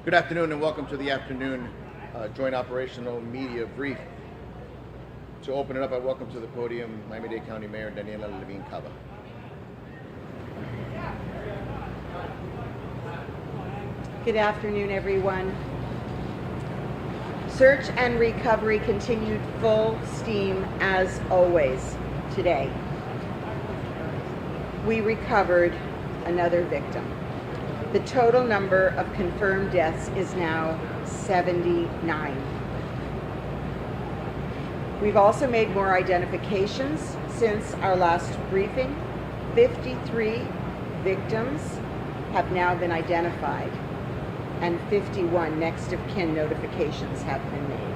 Good afternoon and welcome to the afternoon joint operational media brief. To open it up, I welcome to the podium Miami-Dade County Mayor Daniela Levine Cava. Good afternoon, everyone. Search and recovery continued full steam as always today. We recovered another victim. The total number of confirmed deaths is now 79. We've also made more identifications since our last briefing. 53 victims have now been identified, and 51 next of kin notifications have been made.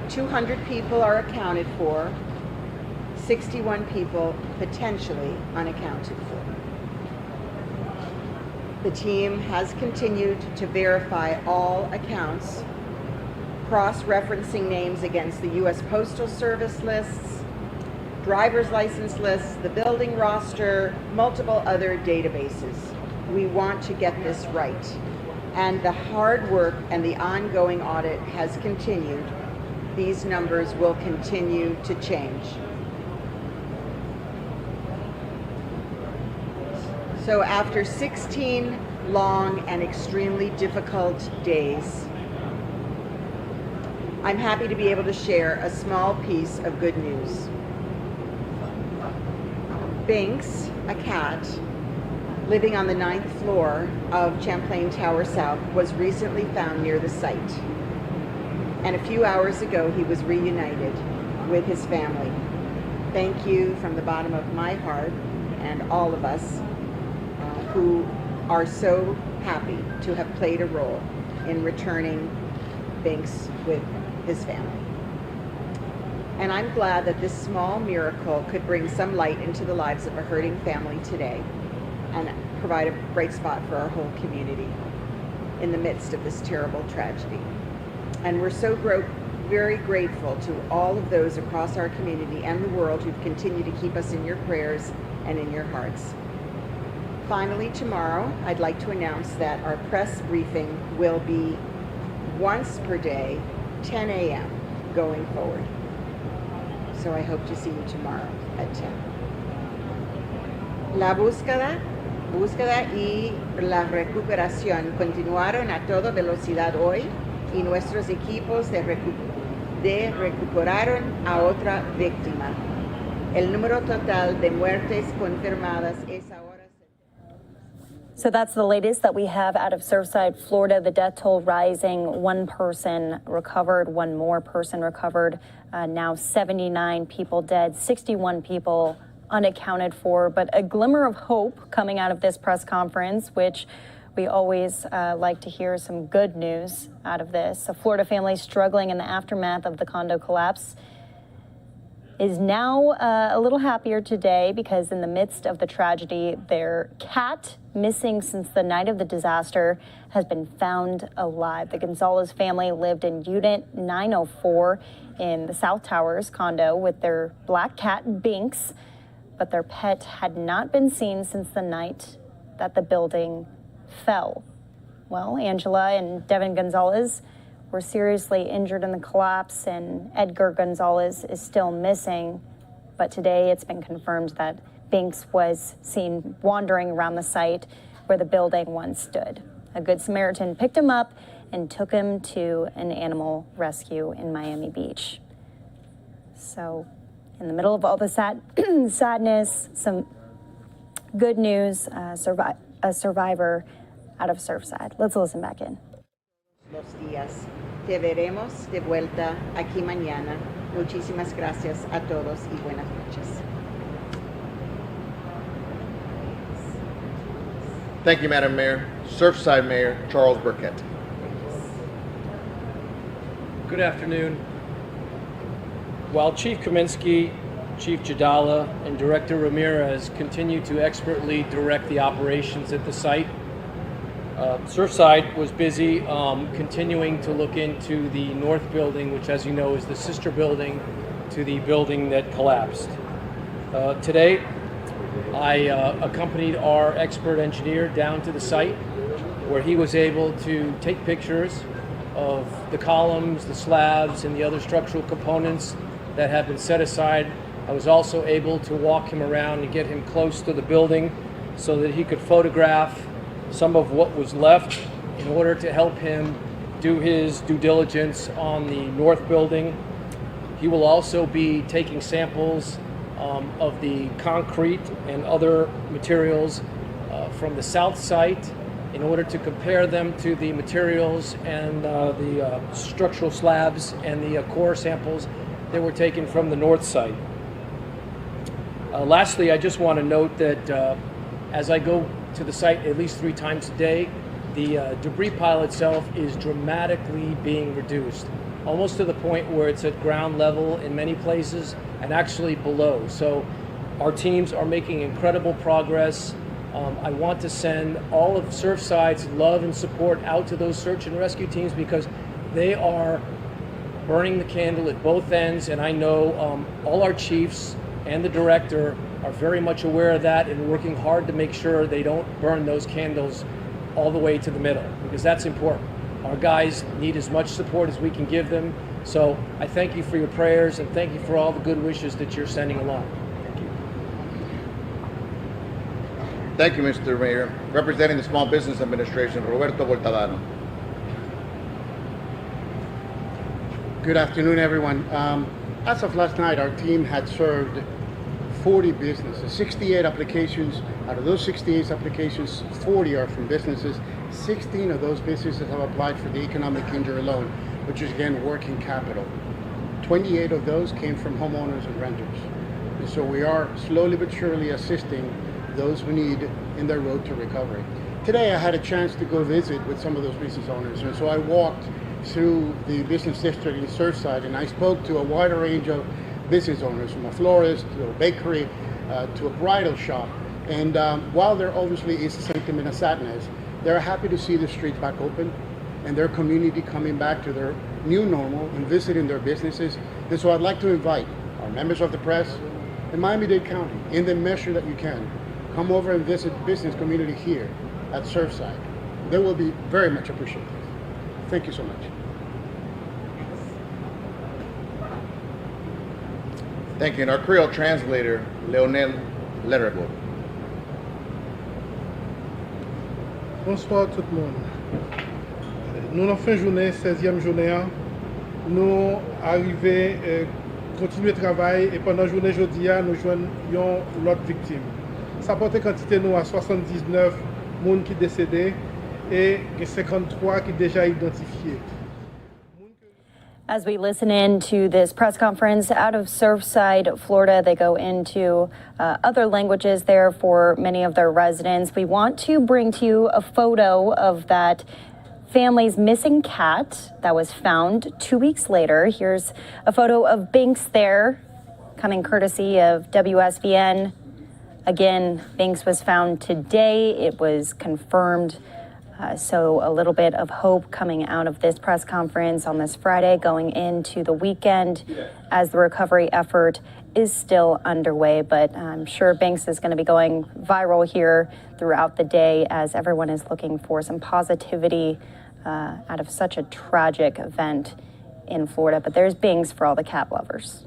200 people are accounted for, 61 people potentially unaccounted for. The team has continued to verify all accounts, cross-referencing names against the U.S. Postal Service lists, driver's license lists, the building roster, multiple other databases. We want to get this right, and the hard work and the ongoing audit has continued. These numbers will continue to change. So after 16 long and extremely difficult days, I'm happy to be able to share a small piece of good news. Binks, a cat, living on the 9th floor of Champlain Tower South, was recently found near the site. And a few hours ago, he was reunited with his family. Thank you from the bottom of my heart and all of us who are so happy to have played a role in returning Binks with his family. And I'm glad that this small miracle could bring some light into the lives of a hurting family today and provide a bright spot for our whole community in the midst of this terrible tragedy. And we're so very grateful to all of those across our community and the world who've continued to keep us in your prayers and in your hearts. Finally, tomorrow, I'd like to announce that our press briefing will be once per day, 10 a.m. going forward. So I hope to see you tomorrow at 10. La búsqueda y la recuperación continuaron a toda velocidad hoy y nuestros equipos recuperaron a otra víctima. El número total de muertes confirmadas es ahora. So that's the latest that we have out of Surfside, Florida. The death toll rising, one person recovered, one more person recovered. Now 79 people dead, 61 people unaccounted for, but a glimmer of hope coming out of this press conference, which we always like to hear some good news out of this. A Florida family struggling in the aftermath of the condo collapse is now a little happier today because in the midst of the tragedy, their cat, missing since the night of the disaster, has been found alive. The Gonzalez family lived in Unit 904 in the South Towers condo with their black cat, Binks, but their pet had not been seen since the night that the building fell. Well, Angela and Devin Gonzalez were seriously injured in the collapse, and Edgar Gonzalez is still missing. But today it's been confirmed that Binks was seen wandering around the site where the building once stood. A Good Samaritan picked him up and took him to an animal rescue in Miami Beach. So in the middle of all the sadness, some good news, a survivor out of Surfside. Let's listen back in. Los días. Te veremos de vuelta aquí mañana. Muchísimas gracias a todos y buenas noches. Thank you, Madam Mayor. Surfside Mayor Charles Burkett. Good afternoon. While Chief Kaminsky, Chief Jadala, and Director Ramirez continue to expertly direct the operations at the site, Surfside was busy continuing to look into the north building, which, as you know, is the sister building to the building that collapsed. Today, I accompanied our expert engineer down to the site, where he was able to take pictures of the columns, the slabs, and the other structural components that have been set aside. I was also able to walk him around and get him close to the building so that he could photograph some of what was left in order to help him do his due diligence on the north building. He will also be taking samples of the concrete and other materials from the south site in order to compare them to the materials and the structural slabs and the core samples that were taken from the north site. Lastly, I just want to note that as I go to the site at least 3 times a day, the debris pile itself is dramatically being reduced, almost to the point where it's at ground level in many places and actually below. So our teams are making incredible progress. I want to send all of Surfside's love and support out to those search and rescue teams because they are burning the candle at both ends, and I know all our chiefs and the director are very much aware of that and working hard to make sure they don't burn those candles all the way to the middle, because that's important. Our guys need as much support as we can give them. So I thank you for your prayers and thank you for all the good wishes that you're sending along. Thank you. Thank you, Mr. Mayor. Representing the Small Business Administration, Roberto Voltadano. Good afternoon, everyone. As of last night, our team had served 40 businesses, 68 applications. Out of those 68 applications, 40 are from businesses. 16 of those businesses have applied for the economic injury loan, which is again working capital. 28 of those came from homeowners and renters. And so we are slowly but surely assisting those who need in their road to recovery. Today I had a chance to go visit with some of those business owners, and so I walked through the business district in Surfside and I spoke to a wider range of business owners, from a florist to a bakery to a bridal shop. And while there obviously is a sentiment of sadness, they're happy to see the streets back open and their community coming back to their new normal and visiting their businesses. And so I'd like to invite our members of the press and Miami-Dade County, in the measure that you can, come over and visit the business community here at Surfside. They will be very much appreciated. Thank you so much. Thank you. And our Creole translator, Leonel Lerabo. Bonsoir tout le monde. Nous, en fin de journée, 16e journée, nous arrivons continuer le travail et pendant la journée jeudi, nous joignons l'autre victime. Ça porte quantité nous à 79 personnes qui décédées et 53 qui déjà identifiés. As we listen in to this press conference out of Surfside, Florida, they go into other languages there for many of their residents. We want to bring to you a photo of that family's missing cat that was found 2 weeks later. Here's a photo of Binks there, coming courtesy of WSVN. Again, Binks was found today. It was confirmed. So a little bit of hope coming out of this press conference on this Friday, going into the weekend as the recovery effort is still underway. But I'm sure Binks is going to be going viral here throughout the day as everyone is looking for some positivity out of such a tragic event in Florida. But there's Binks for all the cat lovers.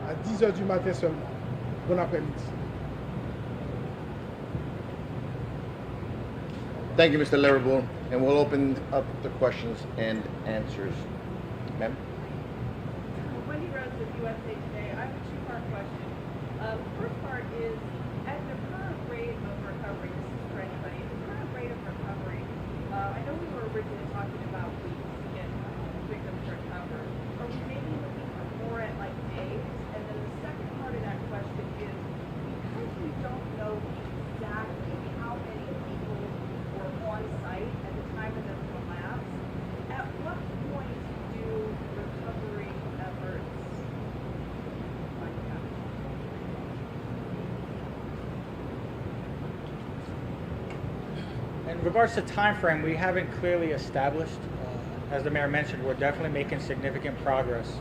À 10h du matin seulement. Bon après-midi. Thank you, Mr. Laraboul, and we'll open up the questions and answers. Ma'am? Wendy Rose with USA Today. I have a two-part question. The first part is, at the current rate of recovery, this is for anybody, the current rate of recovery, I know we were originally talking about weeks to get victims to recover. Are we maybe looking for more at like days? And then the second part of that question is, because we don't know exactly how many people were on site at the time of the collapse, at what point do recovery efforts find out? In regards to time frame, we haven't clearly established. As the mayor mentioned, we're definitely making significant progress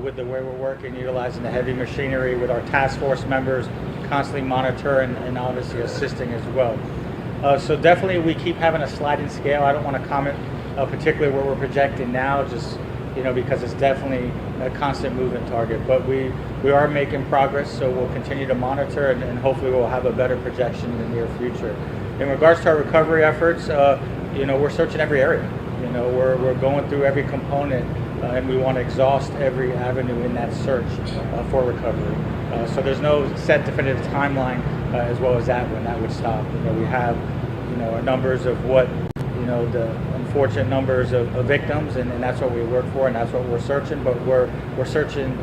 with the way we're working, utilizing the heavy machinery with our task force members, constantly monitoring and obviously assisting as well. So definitely we keep having a sliding scale. I don't want to comment particularly where we're projecting now, just because it's definitely a constant moving target. But we are making progress, so we'll continue to monitor and hopefully we'll have a better projection in the near future. In regards to our recovery efforts, we're searching every area. We're going through every component and we want to exhaust every avenue in that search for recovery. So there's no set definitive timeline as well as that when that would stop. We have our numbers of what the unfortunate numbers of victims, and that's what we work for, and that's what we're searching. But we're searching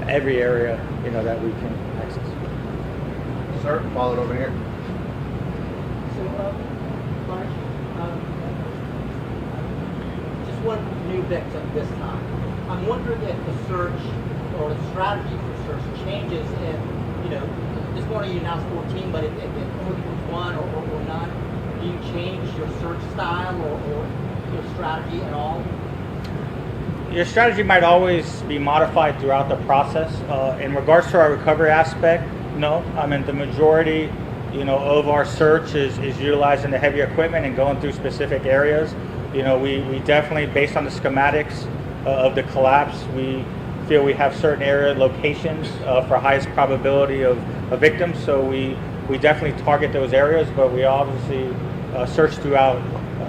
every area that we can access. Sir, follow it over here. So, Mark, just one new victim this time. I'm wondering if the search or the strategy for search changes if, this morning you announced 14, but if it was one or none, do you change your search style or your strategy at all? Your strategy might always be modified throughout the process. In regards to our recovery aspect, no. I mean, the majority, of our search is utilizing the heavy equipment and going through specific areas. We definitely, based on the schematics of the collapse, we feel we have certain area locations for highest probability of victims. So we definitely target those areas, but we obviously search throughout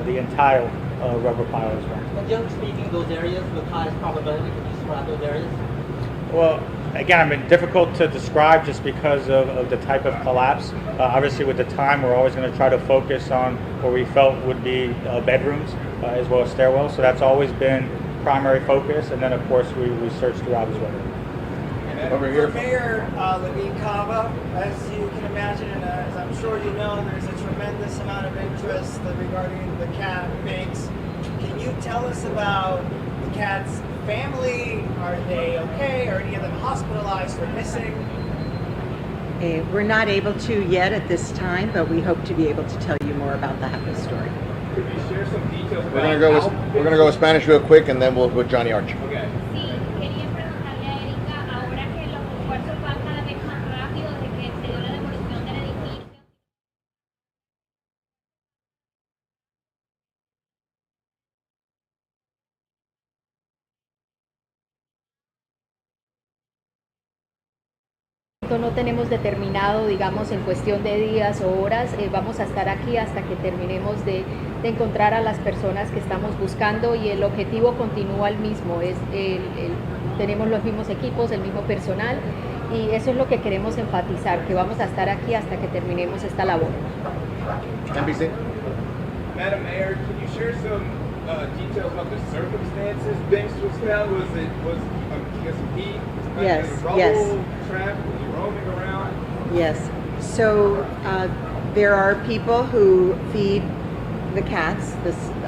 the entire rubber pile as well. And generally speaking, those areas with highest probability, can you describe those areas? Well, again, difficult to describe just because of the type of collapse. Obviously, with the time, we're always going to try to focus on where we felt would be bedrooms as well as stairwells. So that's always been primary focus, and then of course we search throughout as well. Over here. For Mayor Levine Cava, as you can imagine, and as I'm sure you know, there's a tremendous amount of interest regarding the cat Binks. Can you tell us about the cat's family? Are they okay? Are any of them hospitalized or missing? We're not able to yet at this time, but we hope to be able to tell you more about the happy story. Could you share some details about We're gonna go with Spanish real quick, and then we'll go with Johnny Arch. Okay. Sí, quería preguntarle a Erika, ahora que los esfuerzos van cada vez más rápido desde que se dio la demolición del edificio. No tenemos determinado, digamos, en cuestión de días o horas, vamos a estar aquí hasta que terminemos de encontrar a las personas que estamos buscando, y el objetivo continúa el mismo, tenemos los mismos equipos, el mismo personal, y eso es lo que queremos enfatizar, que vamos a estar aquí hasta que terminemos esta labor. NBC. Madam Mayor, can you share some details about the circumstances Binks was found? Was he Yes, in rubble, yes. trapped, was he roaming around? Yes. So there are people who feed the cats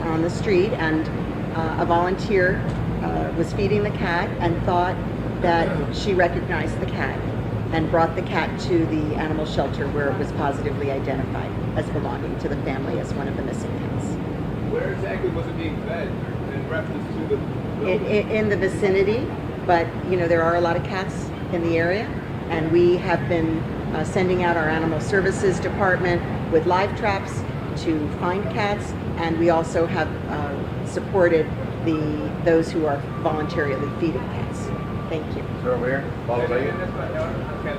on the street, and a volunteer was feeding the cat and thought that she recognized the cat and brought the cat to the animal shelter, where it was positively identified as belonging to the family as one of the missing cats. Where exactly was it being fed in reference to the building? In the vicinity, but there are a lot of cats in the area, and we have been sending out our animal services department with live traps to find cats, and we also have supported those who are voluntarily feeding cats. Thank you. Sir, over here. Follow by you. Okay,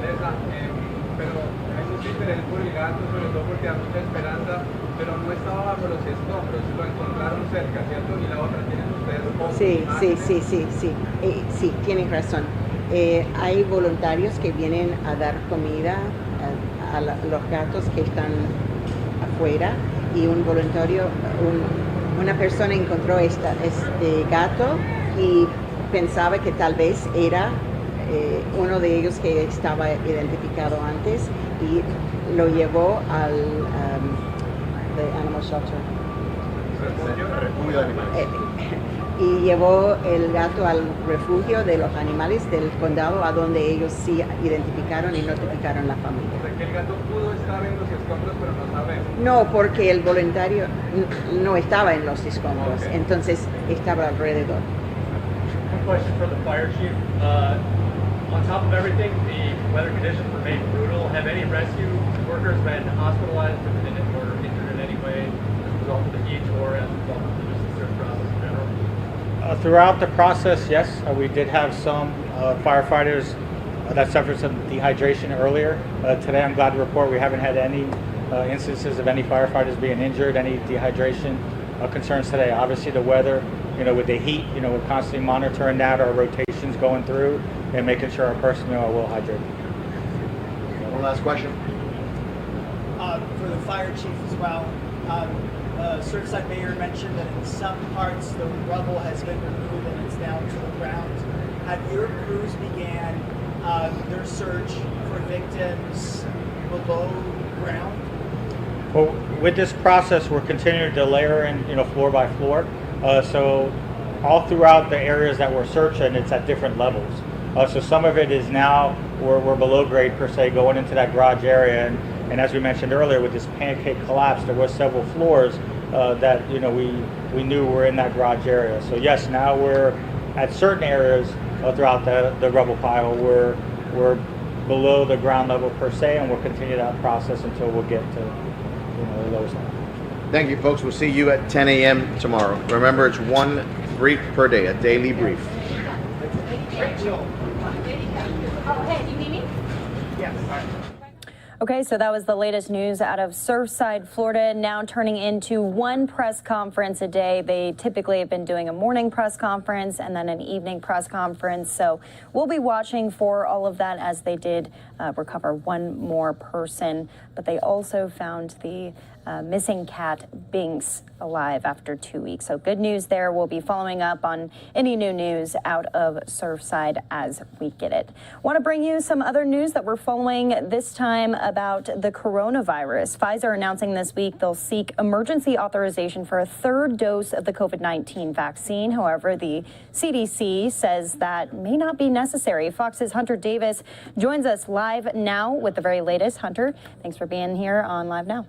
Peter, es por el gato, sobre todo porque da mucha esperanza, pero no estaba bajo los escombros, lo encontraron cerca, ¿cierto? Y la otra tienen ustedes. Sí, tienen razón. Hay voluntarios que vienen a dar comida a los gatos que están afuera y una persona encontró este gato y pensaba que tal vez era uno de ellos que estaba identificado antes y lo llevó al animal shelter. Refugio de animales. Y llevó el gato al refugio de los animales del condado, a donde ellos sí identificaron y notificaron a la familia. O sea, que el gato pudo estar en los escombros, pero no sabemos. No, porque el voluntario no estaba en los escombros, entonces estaba alrededor. One question for the fire chief. On top of everything, the weather conditions remain brutal. Have any rescue workers been hospitalized or injured in any way as a result of the heat or as a result of the search process in general? Throughout the process, yes, we did have some firefighters that suffered some dehydration earlier. Today, I'm glad to report we haven't had any instances of any firefighters being injured, any dehydration concerns today. Obviously, the weather, with the heat, we're constantly monitoring that, our rotations going through, and making sure our personnel are well hydrated. One last question. For the fire chief as well. Surfside Mayor mentioned that in some parts the rubble has been removed and it's down to the ground. Have your crews began their search for victims below ground? Well, with this process, we're continuing to layer in, floor by floor. So all throughout the areas that we're searching, it's at different levels. So some of it is now we're below grade per se, going into that garage area, and as we mentioned earlier, with this pancake collapse, there was several floors that we knew were in that garage area. So yes, now we're at certain areas throughout the rubble pile. We're below the ground level per se, and we'll continue that process until we'll get to the lowest level. Thank you, folks. We'll see you at 10 a.m. tomorrow. Remember, it's one brief per day, a daily brief. Okay, so that was the latest news out of Surfside, Florida, now turning into one press conference a day. They typically have been doing a morning press conference and then an evening press conference. So we'll be watching for all of that as they did recover one more person. But they also found the missing cat Binks alive after 2 weeks. So good news there. We'll be following up on any new news out of Surfside as we get it. Want to bring you some other news that we're following this time about the coronavirus. Pfizer announcing this week they'll seek emergency authorization for a third dose of the COVID-19 vaccine. However, the CDC says that may not be necessary. Fox's Hunter Davis joins us live now with the very latest. Hunter, thanks for being here on Live Now.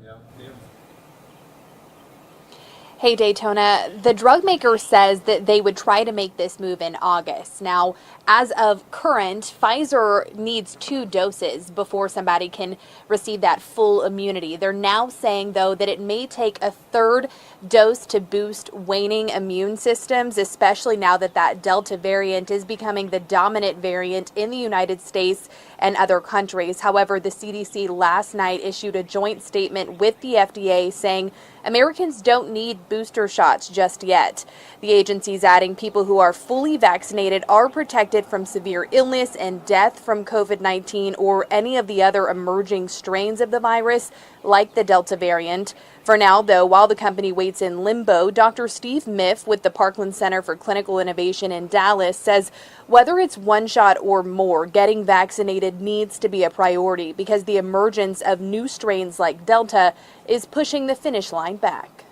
Hey Daytona, the drug maker says that they would try to make this move in August. Now, as of current, Pfizer needs 2 doses before somebody can receive that full immunity. They're now saying, though, that it may take a third dose to boost waning immune systems, especially now that that Delta variant is becoming the dominant variant in the United States and other countries. However, the CDC last night issued a joint statement with the FDA saying Americans don't need booster shots just yet. The agency's adding people who are fully vaccinated are protected from severe illness and death from COVID-19 or any of the other emerging strains of the virus, like the Delta variant. For now, though, while the company waits in limbo, Dr. Steve Miff with the Parkland Center for Clinical Innovation in Dallas says whether it's one shot or more, getting vaccinated needs to be a priority because the emergence of new strains like Delta is pushing the finish line back.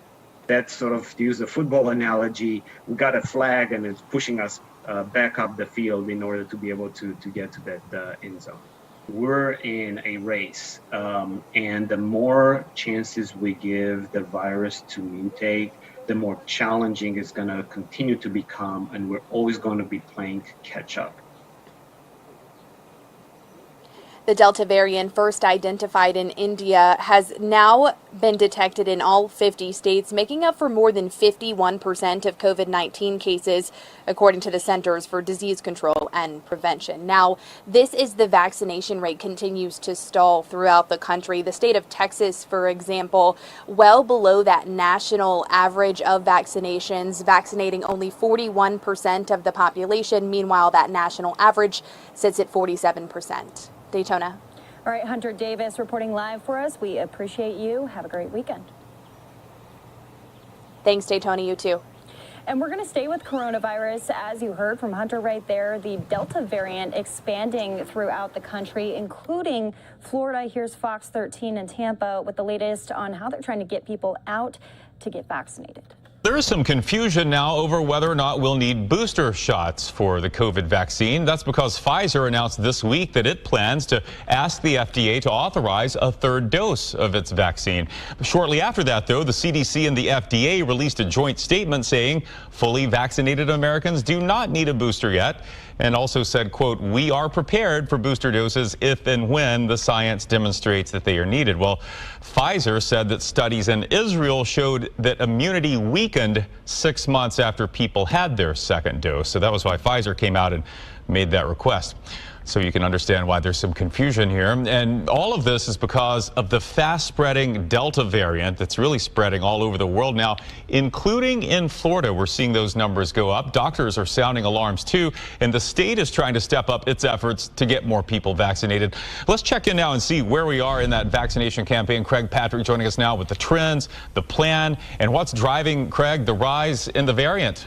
That's sort of, to use a football analogy, we got a flag and it's pushing us back up the field in order to be able to get to that end zone. We're in a race, and the more chances we give the virus to mutate, the more challenging it's going to continue to become, and we're always going to be playing catch up. The Delta variant, first identified in India, has now been detected in all 50 states, making up for more than 51% of COVID-19 cases, according to the Centers for Disease Control and Prevention. Now, this is the vaccination rate continues to stall throughout the country. The state of Texas, for example, well below that national average of vaccinations, vaccinating only 41% of the population. Meanwhile, that national average sits at 47%. Daytona. All right, Hunter Davis reporting live for us. We appreciate you. Have a great weekend. Thanks, Daytona. You too. And we're going to stay with coronavirus. As you heard from Hunter right there, the Delta variant expanding throughout the country, including Florida. Here's Fox 13 in Tampa with the latest on how they're trying to get people out to get vaccinated. There is some confusion now over whether or not we'll need booster shots for the COVID vaccine. That's because Pfizer announced this week that it plans to ask the FDA to authorize a third dose of its vaccine. Shortly after that, though, the CDC and the FDA released a joint statement saying fully vaccinated Americans do not need a booster yet, and also said, quote, "We are prepared for booster doses if and when the science demonstrates that they are needed." Well, Pfizer said that studies in Israel showed that immunity weakened 6 months after people had their second dose. So that was why Pfizer came out and made that request. So you can understand why there's some confusion here. And all of this is because of the fast-spreading Delta variant that's really spreading all over the world now, including in Florida. We're seeing those numbers go up. Doctors are sounding alarms, too, and the state is trying to step up its efforts to get more people vaccinated. Let's check in now and see where we are in that vaccination campaign. Craig Patrick joining us now with the trends, the plan, and what's driving, Craig, the rise in the variant.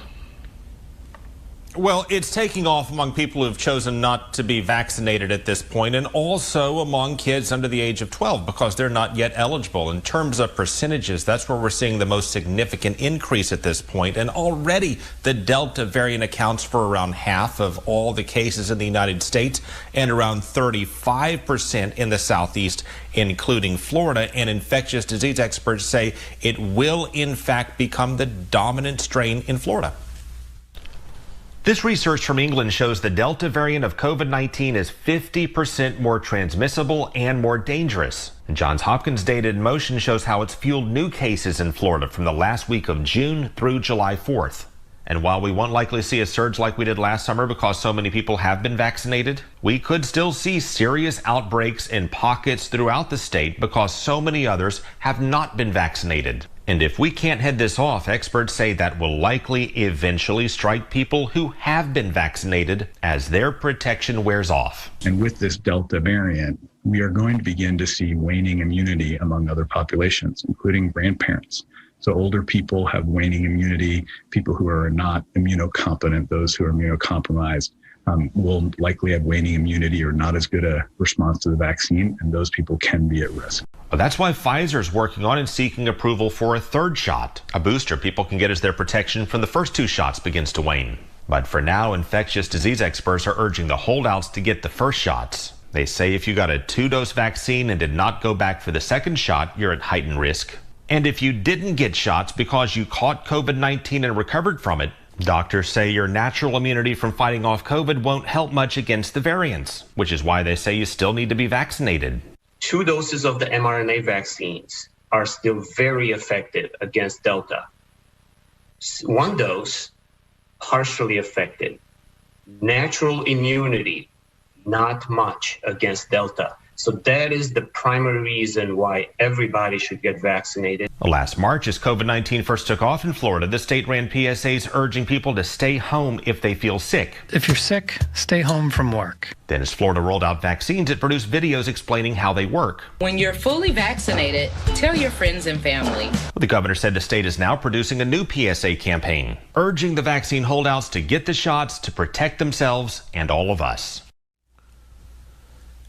Well, it's taking off among people who've chosen not to be vaccinated at this point, and also among kids under the age of 12 because they're not yet eligible. In terms of percentages, that's where we're seeing the most significant increase at this point. And already the Delta variant accounts for around half of all the cases in the United States and around 35% in the Southeast, including Florida. And infectious disease experts say it will, in fact, become the dominant strain in Florida. This research from England shows the Delta variant of COVID-19 is 50% more transmissible and more dangerous. And Johns Hopkins data in motion shows how it's fueled new cases in Florida from the last week of June through July 4th. And while we won't likely see a surge like we did last summer because so many people have been vaccinated, we could still see serious outbreaks in pockets throughout the state because so many others have not been vaccinated. And if we can't head this off, experts say that will likely eventually strike people who have been vaccinated as their protection wears off. And with this Delta variant, we are going to begin to see waning immunity among other populations, including grandparents. So older people have waning immunity. People who are not immunocompetent, those who are immunocompromised, will likely have waning immunity or not as good a response to the vaccine, and those people can be at risk. Well, that's why Pfizer's working on and seeking approval for a third shot, a booster people can get as their protection from the first two shots begins to wane. But for now, infectious disease experts are urging the holdouts to get the first shots. They say if you got a 2-dose vaccine and did not go back for the second shot, you're at heightened risk. And if you didn't get shots because you caught COVID-19 and recovered from it, doctors say your natural immunity from fighting off COVID won't help much against the variants, which is why they say you still need to be vaccinated. 2 doses of the mRNA vaccines are still very effective against Delta. 1 dose, partially effective. Natural immunity, not much against Delta. So that is the primary reason why everybody should get vaccinated. Last March, as COVID-19 first took off in Florida, the state ran PSAs urging people to stay home if they feel sick. If you're sick, stay home from work. Then as Florida rolled out vaccines, it produced videos explaining how they work. When you're fully vaccinated, tell your friends and family. The governor said the state is now producing a new PSA campaign, urging the vaccine holdouts to get the shots to protect themselves and all of us.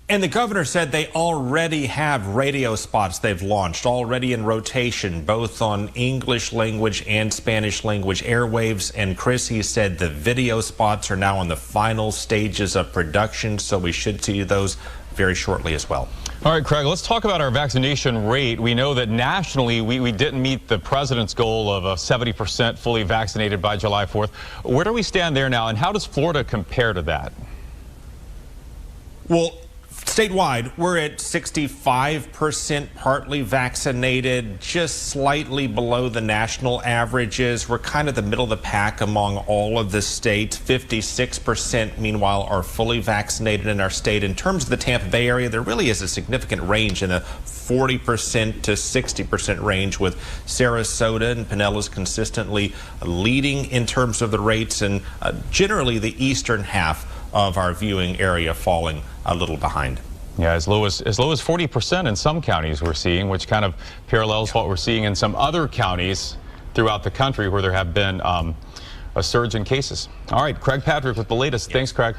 And the governor said they already have radio spots they've launched, already in rotation, both on English language and Spanish language airwaves. And Chris, he said the video spots are now on the final stages of production, so we should see those very shortly as well. All right, Craig, let's talk about our vaccination rate. We know that nationally we didn't meet the president's goal of 70% fully vaccinated by July 4th. Where do we stand there now, and how does Florida compare to that? Well, Statewide, we're at 65% partly vaccinated, just slightly below the national averages. We're kind of the middle of the pack among all of the states. 56%, meanwhile, are fully vaccinated in our state. In terms of the Tampa Bay area, there really is a significant range in the 40% to 60% range, with Sarasota and Pinellas consistently leading in terms of the rates, and generally the eastern half of our viewing area falling a little behind. Yeah, as low as 40% in some counties we're seeing, which kind of parallels what we're seeing in some other counties throughout the country where there have been a surge in cases. All right, Craig Patrick with the latest. Thanks, Craig.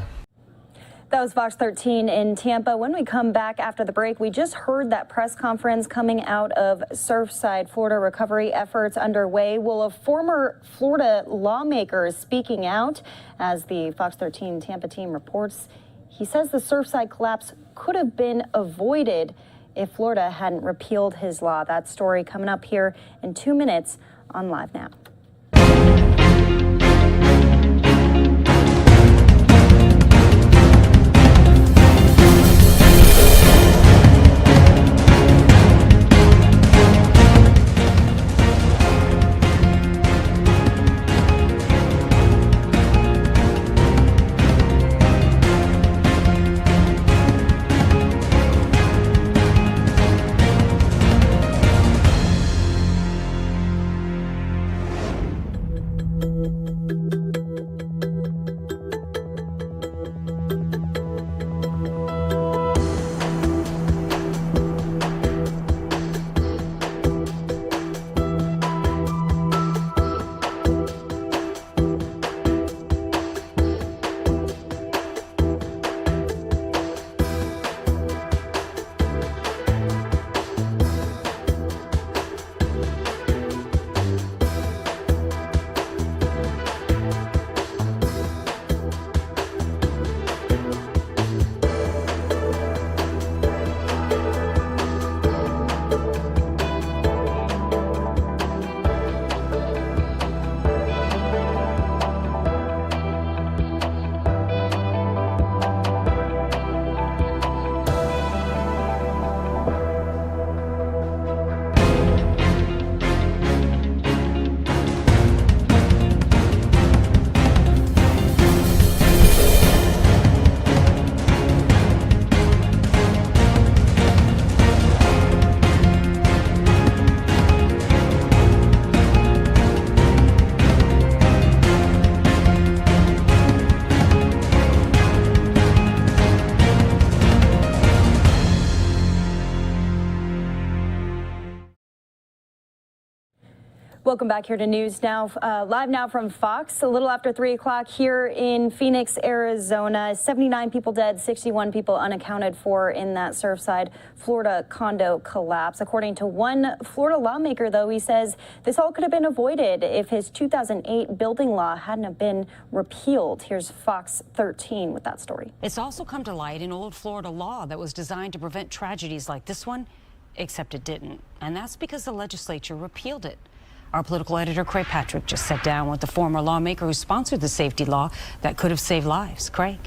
That was Fox 13 in Tampa. When we come back after the break, we just heard that press conference coming out of Surfside, Florida recovery efforts underway. Well, a former Florida lawmaker is speaking out as the Fox 13 Tampa team reports. He says the Surfside collapse could have been avoided if Florida hadn't repealed his law. That story coming up here in 2 minutes on Live Now. Welcome back here to News Now. Live now from Fox, a little after 3 o'clock here in Phoenix, Arizona. 79 people dead, 61 people unaccounted for in that Surfside, Florida condo collapse. According to one Florida lawmaker, though, he says this all could have been avoided if his 2008 building law hadn't have been repealed. Here's Fox 13 with that story. It's also come to light an old Florida law that was designed to prevent tragedies like this one, except it didn't. And that's because the legislature repealed it. Our political editor, Craig Patrick, just sat down with the former lawmaker who sponsored the safety law that could have saved lives. Craig.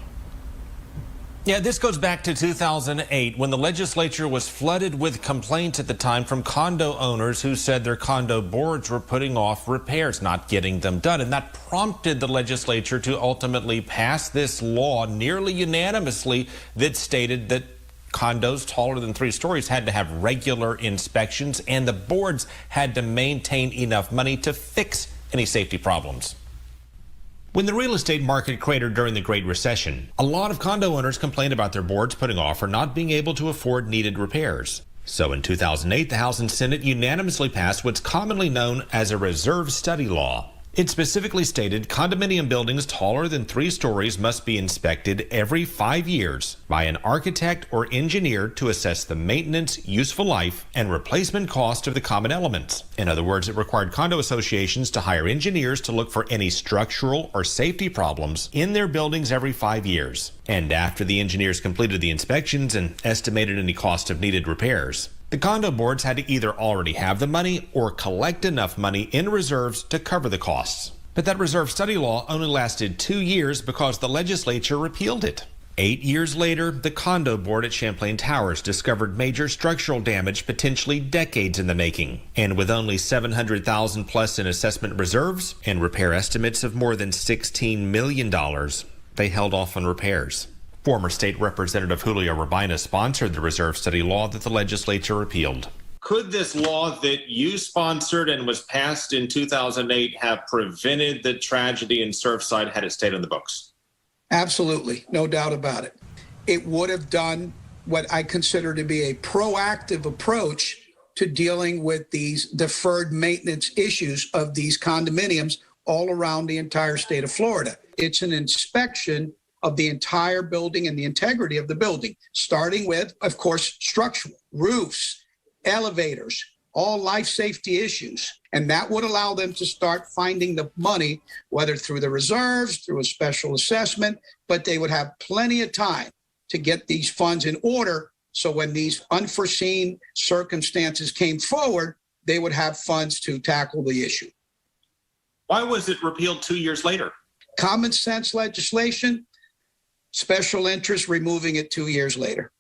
Yeah, this goes back to 2008 when the legislature was flooded with complaints at the time from condo owners who said their condo boards were putting off repairs, not getting them done. And that prompted the legislature to ultimately pass this law nearly unanimously that stated that condos taller than 3 stories had to have regular inspections, and the boards had to maintain enough money to fix any safety problems. When the real estate market cratered during the Great Recession, a lot of condo owners complained about their boards putting off or not being able to afford needed repairs. So in 2008, the House and Senate unanimously passed what's commonly known as a reserve study law. It specifically stated condominium buildings taller than 3 stories must be inspected every 5 years by an architect or engineer to assess the maintenance, useful life, and replacement cost of the common elements. In other words, it required condo associations to hire engineers to look for any structural or safety problems in their buildings every 5 years. And after the engineers completed the inspections and estimated any cost of needed repairs, the condo boards had to either already have the money or collect enough money in reserves to cover the costs. But that reserve study law only lasted 2 years because the legislature repealed it. 8 years later, the condo board at Champlain Towers discovered major structural damage potentially decades in the making. And with only $700,000 plus in assessment reserves and repair estimates of more than $16 million, they held off on repairs. Former State Representative Julio Urbina sponsored the reserve study law that the legislature repealed. Could this law that you sponsored and was passed in 2008 have prevented the tragedy in Surfside had it stayed on the books? Absolutely, no doubt about it. It would have done what I consider to be a proactive approach to dealing with these deferred maintenance issues of these condominiums all around the entire state of Florida. It's an inspection of the entire building and the integrity of the building, starting with, of course, structural, roofs, elevators, all life safety issues. And that would allow them to start finding the money, whether through the reserves, through a special assessment, but they would have plenty of time to get these funds in order. So when these unforeseen circumstances came forward, they would have funds to tackle the issue. Why was it repealed 2 years later? Common sense legislation, special interest removing it 2 years later.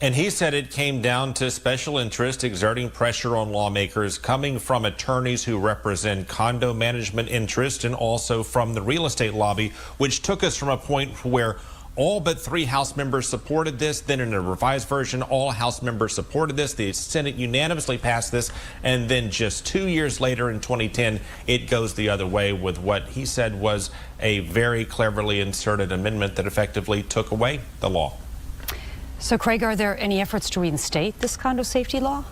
And he said it came down to special interest exerting pressure on lawmakers coming from attorneys who represent condo management interests and also from the real estate lobby, which took us from a point where all but 3 House members supported this. Then in a revised version, all House members supported this. The Senate unanimously passed this. And then just 2 years later in 2010, it goes the other way with what he said was a very cleverly inserted amendment that effectively took away the law. So, Craig, are there any efforts to reinstate this condo safety law?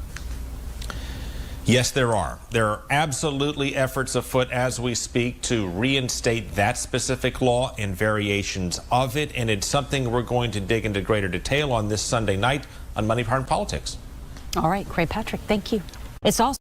Yes, there are. There are absolutely efforts afoot as we speak to reinstate that specific law and variations of it. And it's something we're going to dig into greater detail on this Sunday night on Money, Power, and Politics. All right, Craig Patrick, thank you. It's also...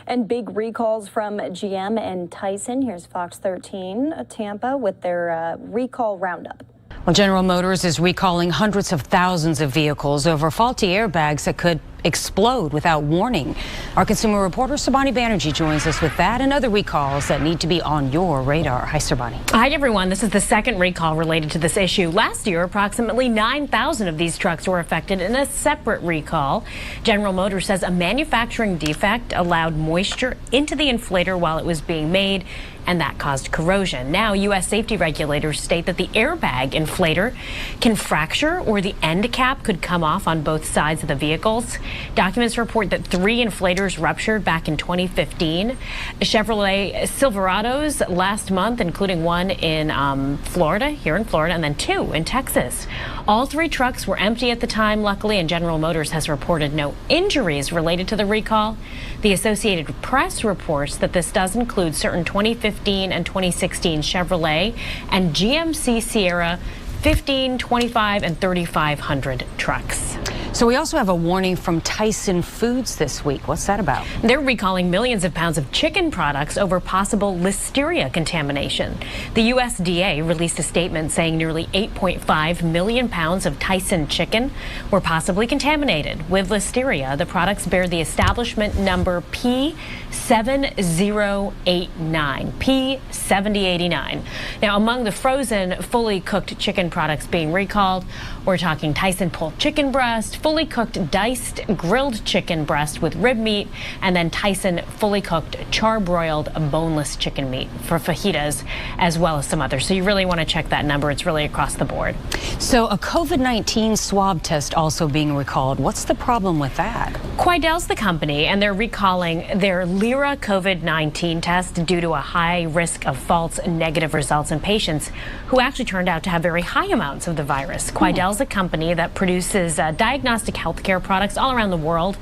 And big recalls from GM and Tyson. Here's Fox 13 Tampa with their recall roundup. Well, General Motors is recalling hundreds of thousands of vehicles over faulty airbags that could explode without warning. Our consumer reporter Sabani Banerjee joins us with that and other recalls that need to be on your radar. Hi, Sabani. Hi, everyone. This is the second recall related to this issue. Last year, approximately 9,000 of these trucks were affected in a separate recall. General Motors says a manufacturing defect allowed moisture into the inflator while it was being made, and that caused corrosion. Now, U.S. safety regulators state that the airbag inflator can fracture or the end cap could come off on both sides of the vehicles. Documents report that 3 inflators ruptured back in 2015. Chevrolet Silverados last month, including one in Florida, here in Florida, and then 2 in Texas. All 3 trucks were empty at the time, luckily, and General Motors has reported no injuries related to the recall. The Associated Press reports that this does include certain 2015 and 2016 Chevrolet and GMC Sierra 15, 25, and 3500 trucks. So we also have a warning from Tyson Foods this week. What's that about? They're recalling millions of pounds of chicken products over possible listeria contamination. The USDA released a statement saying nearly 8.5 million pounds of Tyson chicken were possibly contaminated with listeria. The products bear the establishment number P7089. P7089. Now, among the frozen, fully cooked chicken products being recalled, we're talking Tyson pulled chicken breast, fully cooked diced grilled chicken breast with rib meat, and then Tyson fully cooked charbroiled boneless chicken meat for fajitas, as well as some others. So you really want to check that number. It's really across the board. So a COVID-19 swab test also being recalled. What's the problem with that? Quidel's the company, and they're recalling their Lyra COVID-19 test due to a high risk of false negative results in patients who actually turned out to have very high amounts of the virus. Quidel's a company that produces diagnostic healthcare products all around the world.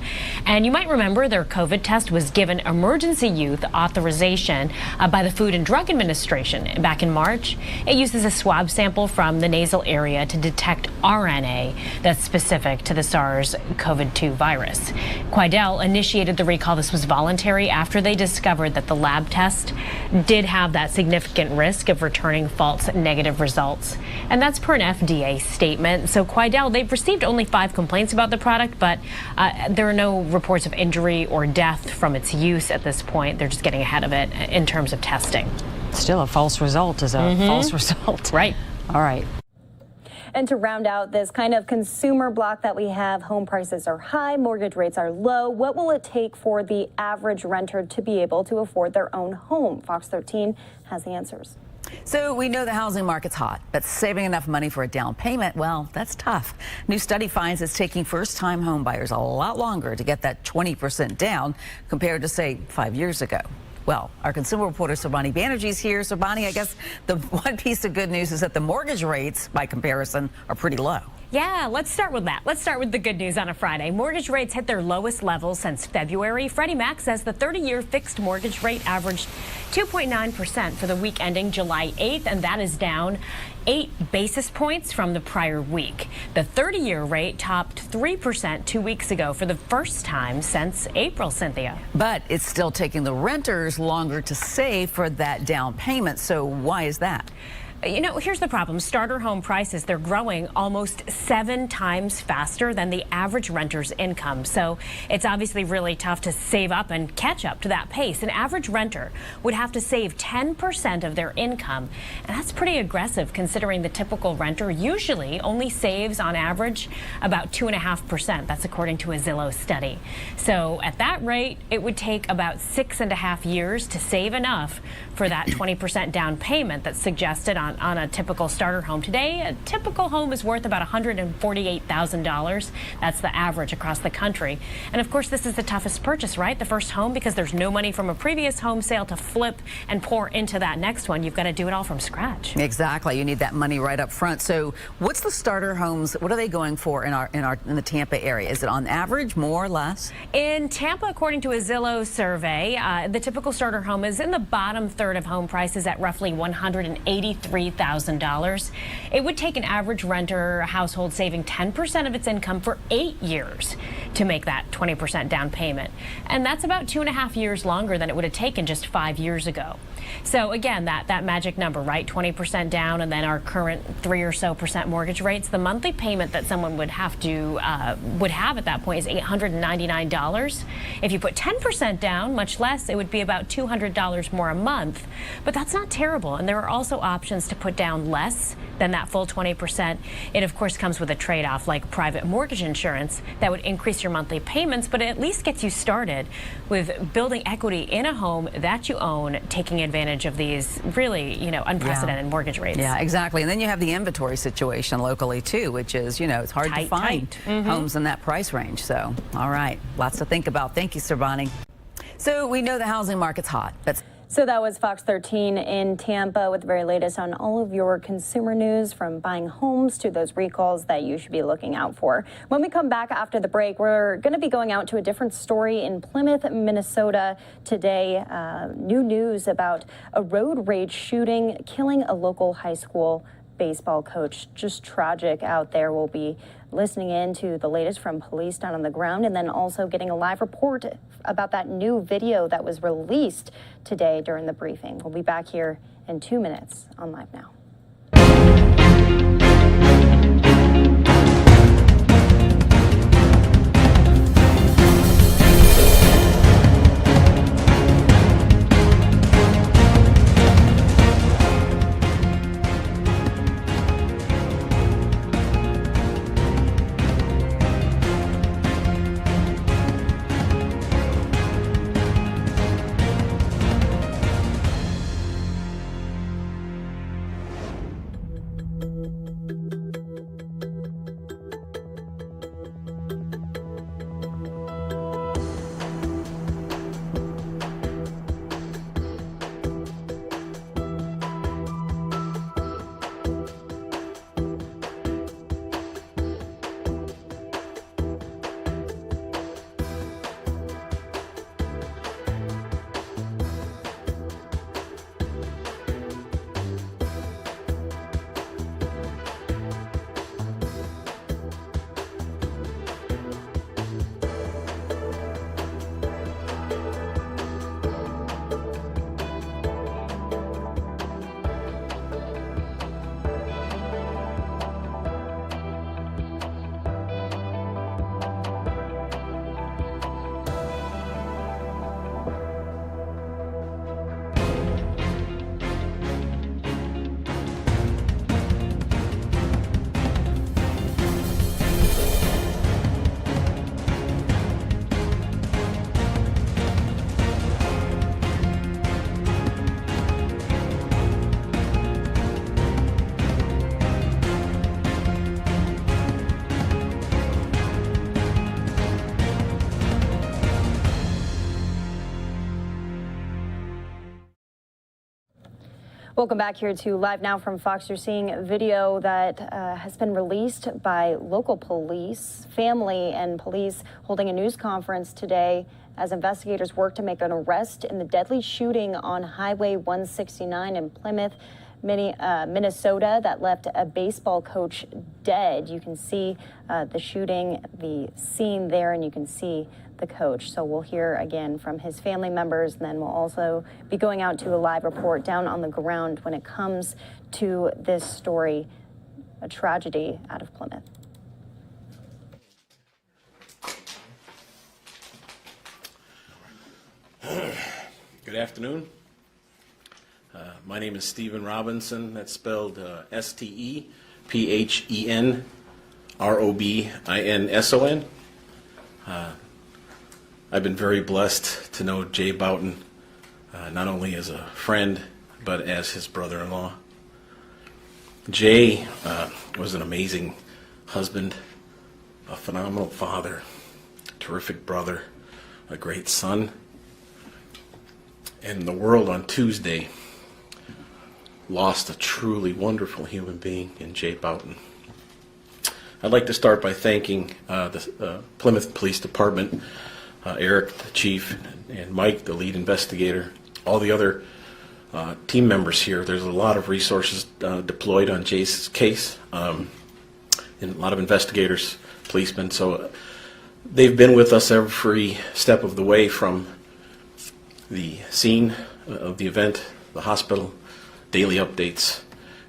And you might remember their COVID test was given emergency use authorization by the Food and Drug Administration back in March. It uses a swab sample from the nasal area to detect RNA that's specific to the SARS-CoV-2 virus. Quidel initiated the recall. This was voluntary after they discovered that the lab test did have that significant risk of returning false negative results. And that's per an FDA statement. So Quidel, they've received only 5 complaints about the product, but there are no reports of injury or death from its use at this point. They're just getting ahead of it in terms of testing. Still, a false result is a false result. Right. All right. And to round out this kind of consumer block that we have, home prices are high, mortgage rates are low. What will it take for the average renter to be able to afford their own home? Fox 13 has the answers. So we know the housing market's hot, but saving enough money for a down payment, well, that's tough. New study finds it's taking first-time home buyers a lot longer to get that 20% down compared to, say, 5 years ago. Well, our consumer reporter Sabani Banerjee's here. Sabani, I guess the one piece of good news is that the mortgage rates, by comparison, are pretty low. Yeah, let's start with that. Let's start with the good news on a Friday. Mortgage rates hit their lowest level since February. Freddie Mac says the 30-year fixed mortgage rate averaged 2.9% for the week ending July 8th, and that is down 8 basis points from the prior week. The 30-year rate topped 3% 2 weeks ago for the first time since April, Cynthia. But it's still taking the renters longer to save for that down payment. So why is that? You know, here's the problem. Starter home prices, they're growing almost 7 times faster than the average renter's income. So it's obviously really tough to save up and catch up to that pace. An average renter would have to save 10% of their income. And that's pretty aggressive considering the typical renter usually only saves on average about 2.5%. That's according to a Zillow study. So at that rate, it would take about 6.5 years to save enough for that 20% down payment that's suggested on a typical starter home. Today, a typical home is worth about $148,000. That's the average across the country. And of course, this is the toughest purchase, right? The first home, because there's no money from a previous home sale to flip and pour into that next one. You've got to do it all from scratch. Exactly. You need that money right up front. So what's the starter homes? What are they going for in the Tampa area? Is it on average, more or less? In Tampa, according to a Zillow survey, the typical starter home is in the bottom third of home prices at roughly $183,000. It would take an average renter household saving 10% of its income for 8 years to make that 20% down payment. And that's about 2.5 years longer than it would have taken just 5 years ago. So again, that magic number, right? 20% down, and then our current 3% or so mortgage rates. The monthly payment that someone would have at that point is $899. If you put 10% down, much less, it would be about $200 more a month. But that's not terrible. And there are also options to put down less than that full 20%. It of course comes with a trade-off like private mortgage insurance that would increase your monthly payments, but it at least gets you started with building equity in a home that you own, taking advantage of these really, unprecedented mortgage rates. Yeah, exactly. And then you have the inventory situation locally too, which is, it's hard to find homes in that price range. So, all right, lots to think about. Thank you, Sabani. So we know the housing market's hot, but So that was Fox 13 in Tampa with the very latest on all of your consumer news, from buying homes to those recalls that you should be looking out for. When we come back after the break, we're going to be going out to a different story in Plymouth, Minnesota today. New news about a road rage shooting killing a local high school baseball coach. Just tragic out there. We'll be listening in to the latest from police down on the ground, and then also getting a live report about that new video that was released today during the briefing. We'll be back here in 2 minutes on LiveNOW. Welcome back here to Live Now from Fox. You're seeing video that has been released by local police, family and police holding a news conference today as investigators work to make an arrest in the deadly shooting on Highway 169 in Plymouth, Minnesota, that left a baseball coach dead. You can see the shooting, the scene there, and you can see the coach. So we'll hear again from his family members, and then we'll also be going out to a live report down on the ground when it comes to this story, a tragedy out of Plymouth. Good afternoon. My name is Stephen Robinson. That's spelled S-T-E-P-H-E-N-R-O-B-I-N-S-O-N. I've been very blessed to know Jay Boughton, not only as a friend, but as his brother-in-law. Jay was an amazing husband, a phenomenal father, terrific brother, a great son. And the world on Tuesday lost a truly wonderful human being in Jay Boughton. I'd like to start by thanking the Plymouth Police Department, Eric, the chief, and Mike, the lead investigator, all the other team members here. There's a lot of resources deployed on Jay's case, and a lot of investigators, policemen. So they've been with us every step of the way, from the scene of the event, the hospital, daily updates.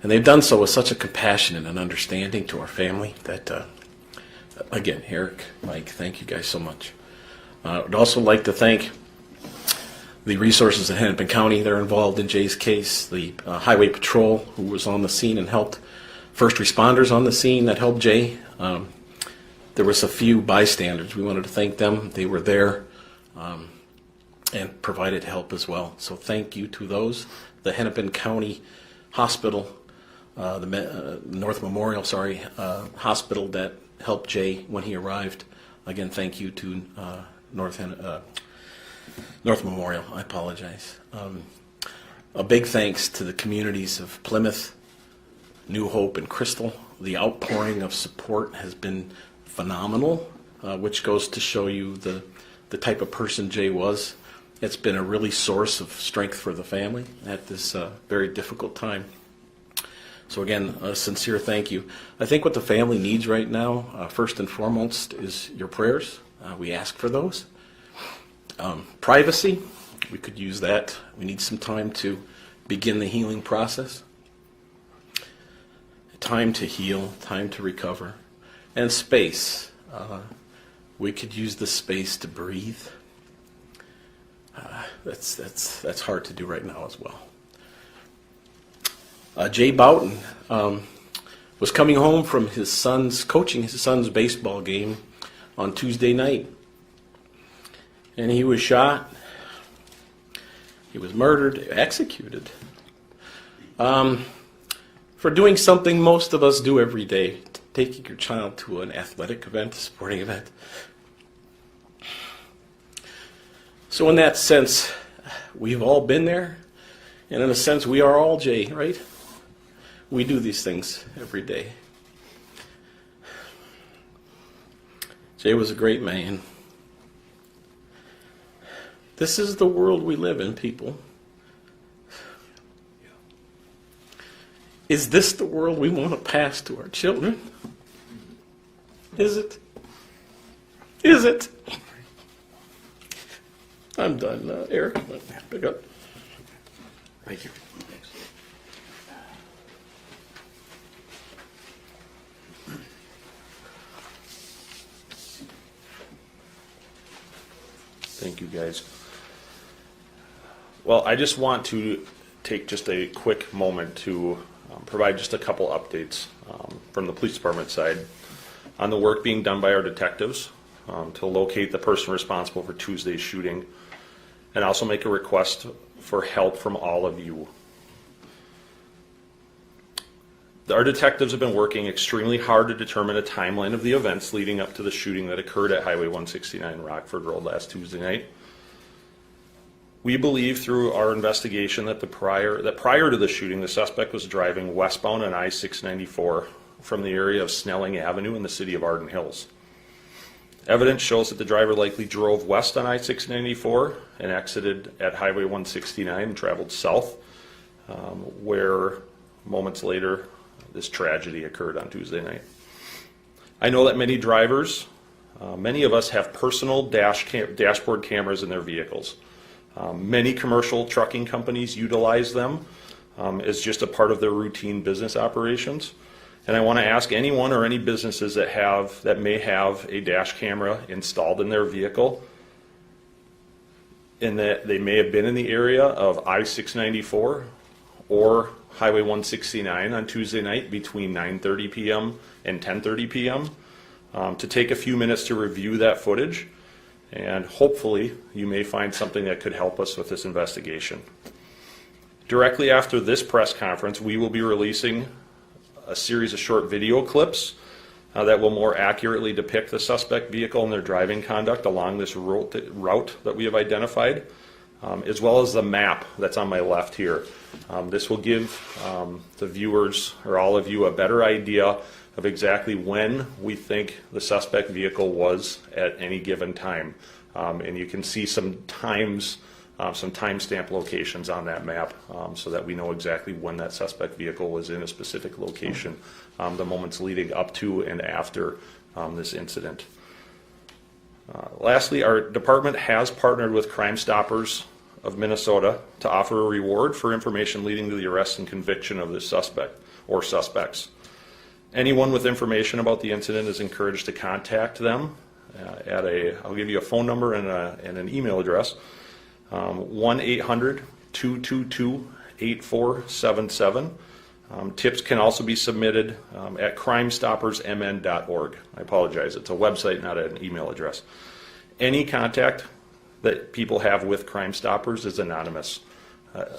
And they've done so with such a compassion and an understanding to our family that, again, Eric, Mike, thank you guys so much. I'd also like to thank the resources in Hennepin County that are involved in Jay's case, the Highway Patrol, who was on the scene and helped, first responders on the scene that helped Jay. There was a few bystanders. We wanted to thank them. They were there and provided help as well. So thank you to those. The Hennepin County Hospital, the North Memorial, hospital that helped Jay when he arrived. Again, thank you to North Memorial. I apologize. A big thanks to the communities of Plymouth, New Hope, and Crystal. The outpouring of support has been phenomenal, which goes to show you the type of person Jay was. It's been a really source of strength for the family at this very difficult time. So again, a sincere thank you. I think what the family needs right now, first and foremost, is your prayers. We ask for those. Privacy, we could use that. We need some time to begin the healing process. Time to heal, time to recover. And space. We could use the space to breathe. That's hard to do right now as well. Jay Boughton was coming home from coaching his son's baseball game on Tuesday night, and he was shot. He was murdered, executed, for doing something most of us do every day, taking your child to an athletic event, a sporting event. So in that sense, we've all been there, and in a sense, we are all Jay, right? We do these things every day. Jay was a great man. This is the world we live in, people. Is this the world we want to pass to our children? Is it? Is it? I'm done, Eric. Pick up. Thank you. Thank you, guys. Well, I just want to take just a quick moment to provide just a couple updates from the police department side on the work being done by our detectives to locate the person responsible for Tuesday's shooting, and also make a request for help from all of you. Our detectives have been working extremely hard to determine a timeline of the events leading up to the shooting that occurred at Highway 169 in Rockford Road last Tuesday night. We believe through our investigation that prior to the shooting, the suspect was driving westbound on I-694 from the area of Snelling Avenue in the city of Arden Hills. Evidence shows that the driver likely drove west on I-694 and exited at Highway 169 and traveled south, where moments later this tragedy occurred on Tuesday night. I know that many drivers, many of us have personal dashboard cameras in their vehicles. Many commercial trucking companies utilize them as just a part of their routine business operations. And I want to ask anyone or any businesses that may have a dash camera installed in their vehicle, and that they may have been in the area of I-694 or Highway 169 on Tuesday night between 9:30 p.m. and 10:30 p.m. To take a few minutes to review that footage, and hopefully you may find something that could help us with this investigation. Directly after this press conference, we will be releasing a series of short video clips that will more accurately depict the suspect vehicle and their driving conduct along this route that we have identified, as well as the map that's on my left here. This will give the viewers, or all of you, a better idea of exactly when we think the suspect vehicle was at any given time. And you can see some times, some timestamp locations on that map, so that we know exactly when that suspect vehicle was in a specific location, the moments leading up to and after this incident. Lastly, our department has partnered with Crime Stoppers of Minnesota to offer a reward for information leading to the arrest and conviction of this suspect or suspects. Anyone with information about the incident is encouraged to contact them I'll give you a phone number and an email address, 1-800-222-8477. Tips can also be submitted at crimestoppersmn.org. I apologize, it's a website, not an email address. Any contact that people have with Crime Stoppers is anonymous.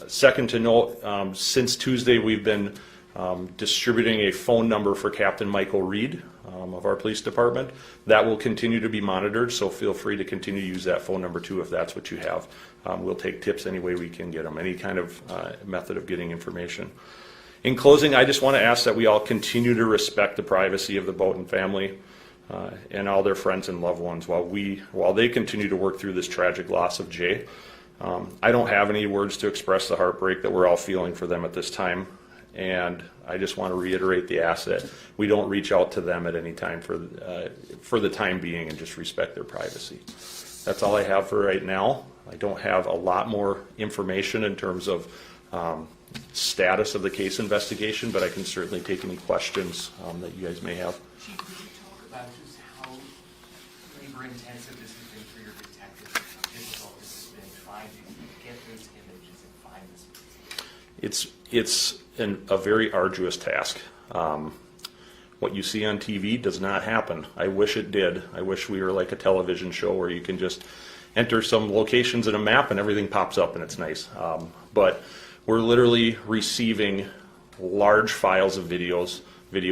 Second to note, since Tuesday we've been distributing a phone number for Captain Michael Reed of our police department. That will continue to be monitored, so feel free to continue to use that phone number too if that's what you have. We'll take tips any way we can get them, any kind of method of getting information. In closing, I just want to ask that we all continue to respect the privacy of the Boughton family and all their friends and loved ones while they continue to work through this tragic loss of Jay. I don't have any words to express the heartbreak that we're all feeling for them at this time. And I just want to reiterate the ask that we don't reach out to them at any time for the time being, and just respect their privacy. That's all I have for right now. I don't have a lot more information in terms of status of the case investigation, but I can certainly take any questions that you guys may have. Chief, could you talk about just how labor-intensive this has been for your detectives, how difficult this has been trying to get those images and find this person? It's a very arduous task. What you see on TV does not happen. I wish it did. I wish we were like a television show where you can just enter some locations in a map and everything pops up and it's nice. But we're literally receiving large files of video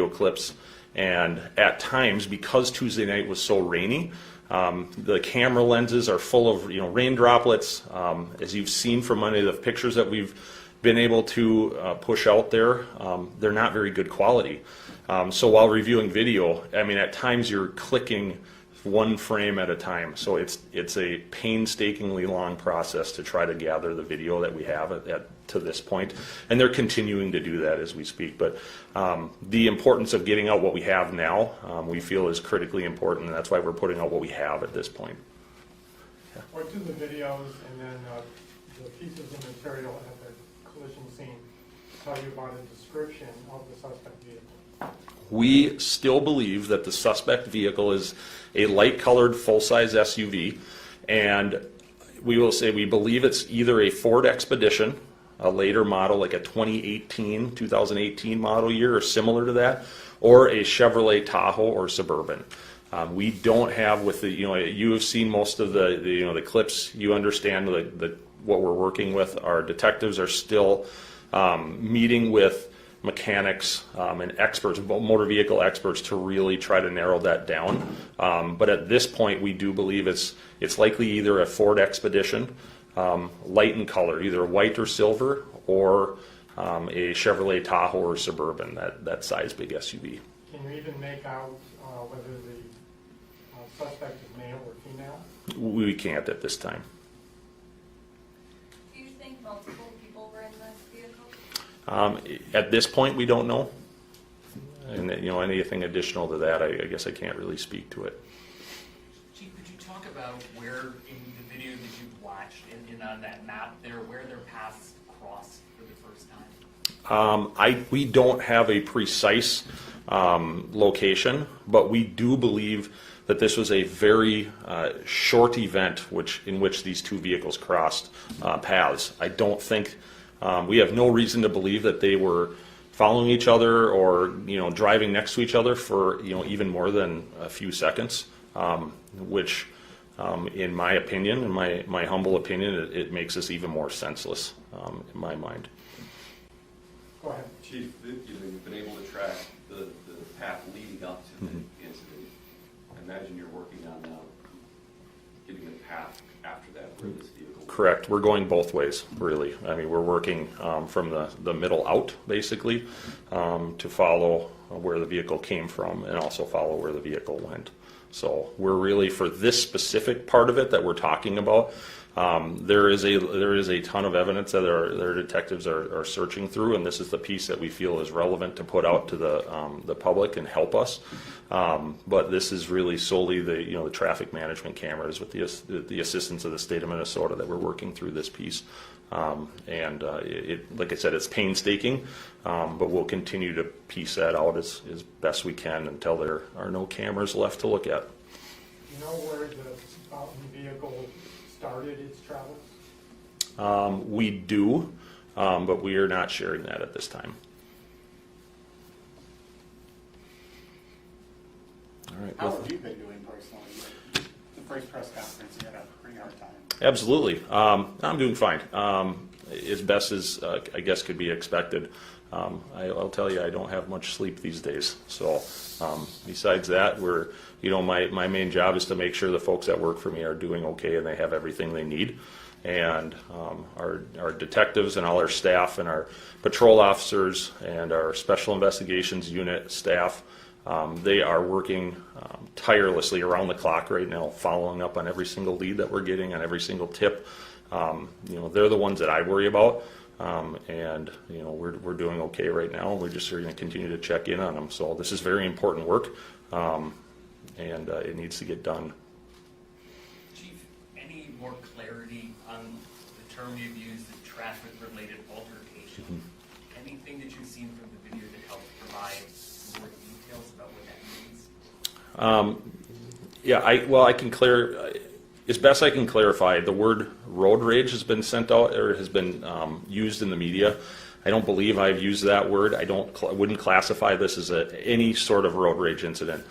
clips, and at times, because Tuesday night was so rainy, the camera lenses are full of rain droplets. As you've seen from many of the pictures that we've been able to push out there, they're not very good quality. So while reviewing video, I mean, at times you're clicking one frame at a time. So it's a painstakingly long process to try to gather the video that we have to this point. And they're continuing to do that as we speak. But the importance of getting out what we have now, we feel is critically important, and that's why we're putting out what we have at this point. Yeah. Or to the videos and then the pieces of material at the collision scene tell you about a description of the suspect vehicle. We still believe that the suspect vehicle is a light-colored full-size SUV, and we will say we believe it's either a Ford Expedition, a later model like a 2018 model year or similar to that, or a Chevrolet Tahoe or Suburban. We don't have, with the you have seen most of the clips. You understand what we're working with. Our detectives are still meeting with mechanics and experts, motor vehicle experts, to really try to narrow that down. But at this point, we do believe it's likely either a Ford Expedition light in color, either white or silver, or a Chevrolet Tahoe or Suburban, that size big SUV. Can you even make out whether the suspect is male or female? We can't at this time. Do you think multiple people were in this vehicle? At this point, we don't know. And anything additional to that, I guess I can't really speak to it. Chief, could you talk about where in the video that you've watched and on that map there, where their paths crossed for the first time? We don't have a precise location, but we do believe that this was a very short event in which these two vehicles crossed paths. I don't think, we have no reason to believe that they were following each other or driving next to each other for even more than a few seconds, which in my opinion, in my humble opinion, it makes us even more senseless in my mind. Go ahead. Chief, you've been able to track the path leading up to the incident. I imagine you're working on getting the path after that where this vehicle. Correct. We're going both ways, really. I mean, we're working from the middle out, basically, to follow where the vehicle came from and also follow where the vehicle went. So we're really, for this specific part of it that we're talking about, there is a ton of evidence that our detectives are searching through, and this is the piece that we feel is relevant to put out to the public and help us. But this is really solely the traffic management cameras with the assistance of the state of Minnesota that we're working through this piece. And like I said, it's painstaking, but we'll continue to piece that out as best we can until there are no cameras left to look at. Do you know where the Boughton vehicle started its travels? We do, but we are not sharing that at this time. All right. How have you been doing personally? The first press conference, you had a pretty hard time. Absolutely. I'm doing fine. As best as I guess could be expected. I'll tell you, I don't have much sleep these days. So besides that, my main job is to make sure the folks that work for me are doing okay and they have everything they need. And our detectives and all our staff and our patrol officers and our special investigations unit staff, they are working tirelessly around the clock right now, following up on every single lead that we're getting, on every single tip. They're the ones that I worry about, and we're doing okay right now. We're just going to continue to check in on them. So this is very important work, and it needs to get done. Chief, any more clarity on the term you've used, the traffic-related altercation? Anything that you've seen from the video that helps provide more details about what that means? I can clear, as best I can clarify, the word road rage has been sent out or has been used in the media. I don't believe I've used that word. I wouldn't classify this as any sort of road rage incident.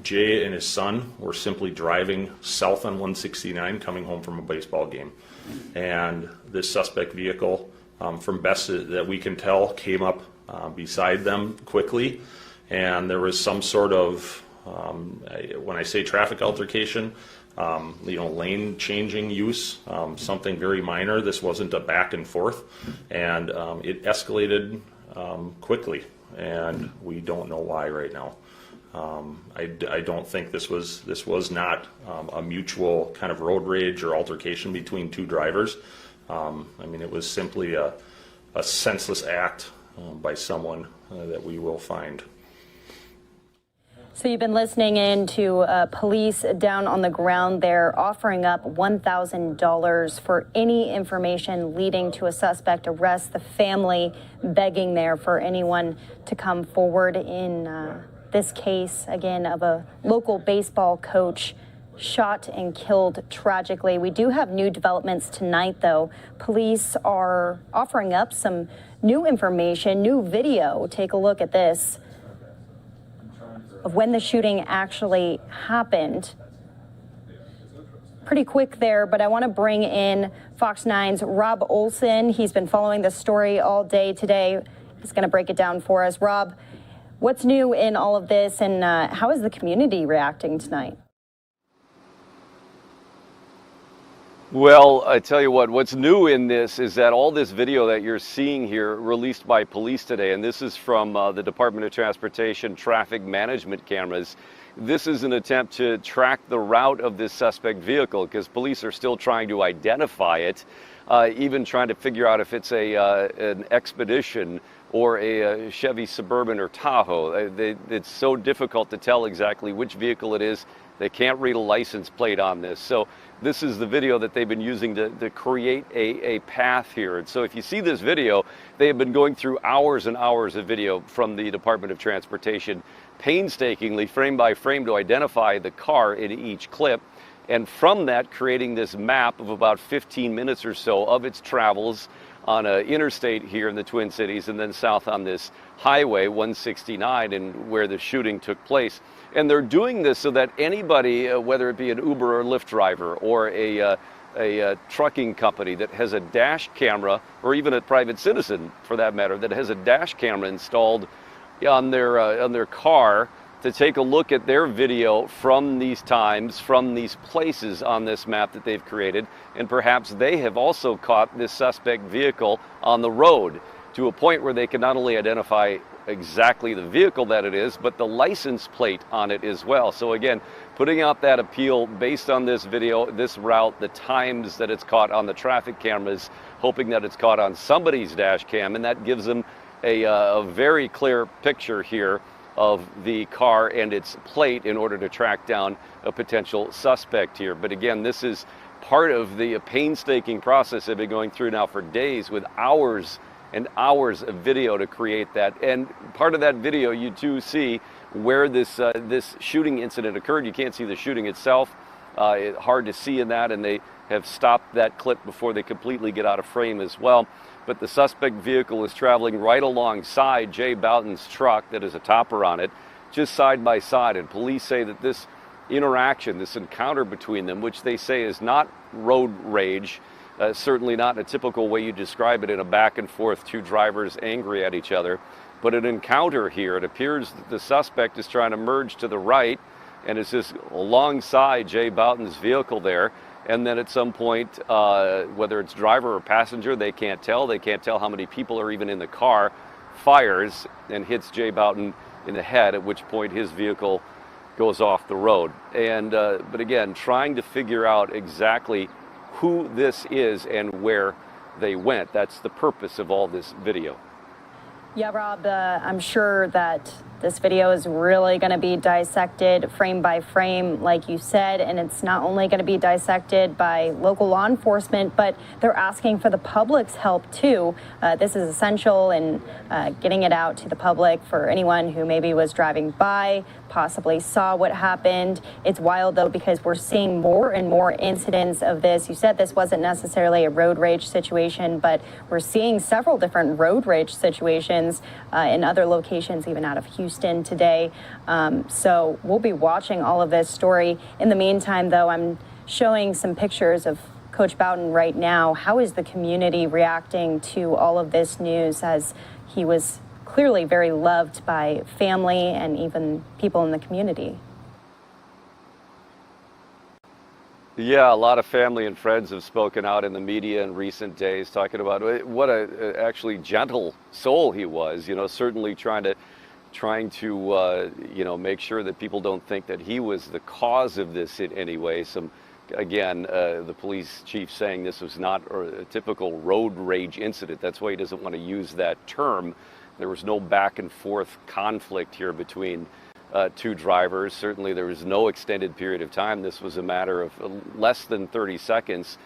Jay and his son were simply driving south on 169 coming home from a baseball game. And this suspect vehicle, from best that we can tell, came up beside them quickly. And there was some sort of, when I say traffic altercation, lane changing use, something very minor. This wasn't a back and forth, and it escalated quickly, and we don't know why right now. I don't think this was not a mutual kind of road rage or altercation between two drivers. It was simply a senseless act by someone that we will find. So you've been listening in to police down on the ground there offering up $1,000 for any information leading to a suspect arrest. The family begging there for anyone to come forward in this case, again, of a local baseball coach shot and killed tragically. We do have new developments tonight, though. Police are offering up some new information, new video. Take a look at this of when the shooting actually happened. Pretty quick there, but I want to bring in Fox 9's Rob Olson. He's been following this story all day today. He's going to break it down for us. Rob, what's new in all of this, and how is the community reacting tonight? Well, I tell you what, what's new in this is that all this video that you're seeing here released by police today, and this is from the Department of Transportation traffic management cameras. This is an attempt to track the route of this suspect vehicle because police are still trying to identify it, even trying to figure out if it's an Expedition or a Chevy Suburban or Tahoe. It's so difficult to tell exactly which vehicle it is. They can't read a license plate on this. So this is the video that they've been using to create a path here. And so if you see this video, they have been going through hours and hours of video from the Department of Transportation, painstakingly, frame by frame, to identify the car in each clip. And from that, creating this map of about 15 minutes or so of its travels on an interstate here in the Twin Cities, and then south on this highway 169, and where the shooting took place. And they're doing this so that anybody, whether it be an Uber or Lyft driver or a trucking company that has a dash camera, or even a private citizen for that matter, that has a dash camera installed on their car, to take a look at their video from these times, from these places on this map that they've created. And perhaps they have also caught this suspect vehicle on the road to a point where they can not only identify exactly the vehicle that it is, but the license plate on it as well. So again, putting out that appeal based on this video, this route, the times that it's caught on the traffic cameras, hoping that it's caught on somebody's dash cam, and that gives them a very clear picture here of the car and its plate in order to track down a potential suspect here. But again, this is part of the painstaking process they've been going through now for days, with hours and hours of video to create that. And part of that video, you do see where this shooting incident occurred. You can't see the shooting itself. It's hard to see in that, and they have stopped that clip before they completely get out of frame as well. But the suspect vehicle is traveling right alongside Jay Bouton's truck that has a topper on it, just side by side. And police say that this interaction, this encounter between them, which they say is not road rage, certainly not in a typical way you describe it, in a back and forth, two drivers angry at each other, but an encounter here. It appears that the suspect is trying to merge to the right and is just alongside Jay Bouton's vehicle there. And then at some point, whether it's driver or passenger, they can't tell. They can't tell how many people are even in the car. Fires and hits Jay Bouton in the head, at which point his vehicle goes off the road. And but again, trying to figure out exactly who this is and where they went. That's the purpose of all this video. Yeah, Rob, I'm sure that this video is really going to be dissected frame by frame, like you said, and it's not only going to be dissected by local law enforcement, but they're asking for the public's help too. This is essential in getting it out to the public for anyone who maybe was driving by, possibly saw what happened. It's wild though, because we're seeing more and more incidents of this. You said this wasn't necessarily a road rage situation, but we're seeing several different road rage situations in other locations, even out of Houston today. So we'll be watching all of this story. In the meantime, though, I'm showing some pictures of Coach Bouton right now. How is the community reacting to all of this news, as he was clearly very loved by family and even people in the community? Yeah, a lot of family and friends have spoken out in the media in recent days, talking about what a actually gentle soul he was. You know, certainly trying to make sure that people don't think that he was the cause of this in any way. The police chief saying this was not a typical road rage incident. That's why he doesn't want to use that term. There was no back and forth conflict here between two drivers. Certainly there was no extended period of time. This was a matter of less than 30 seconds,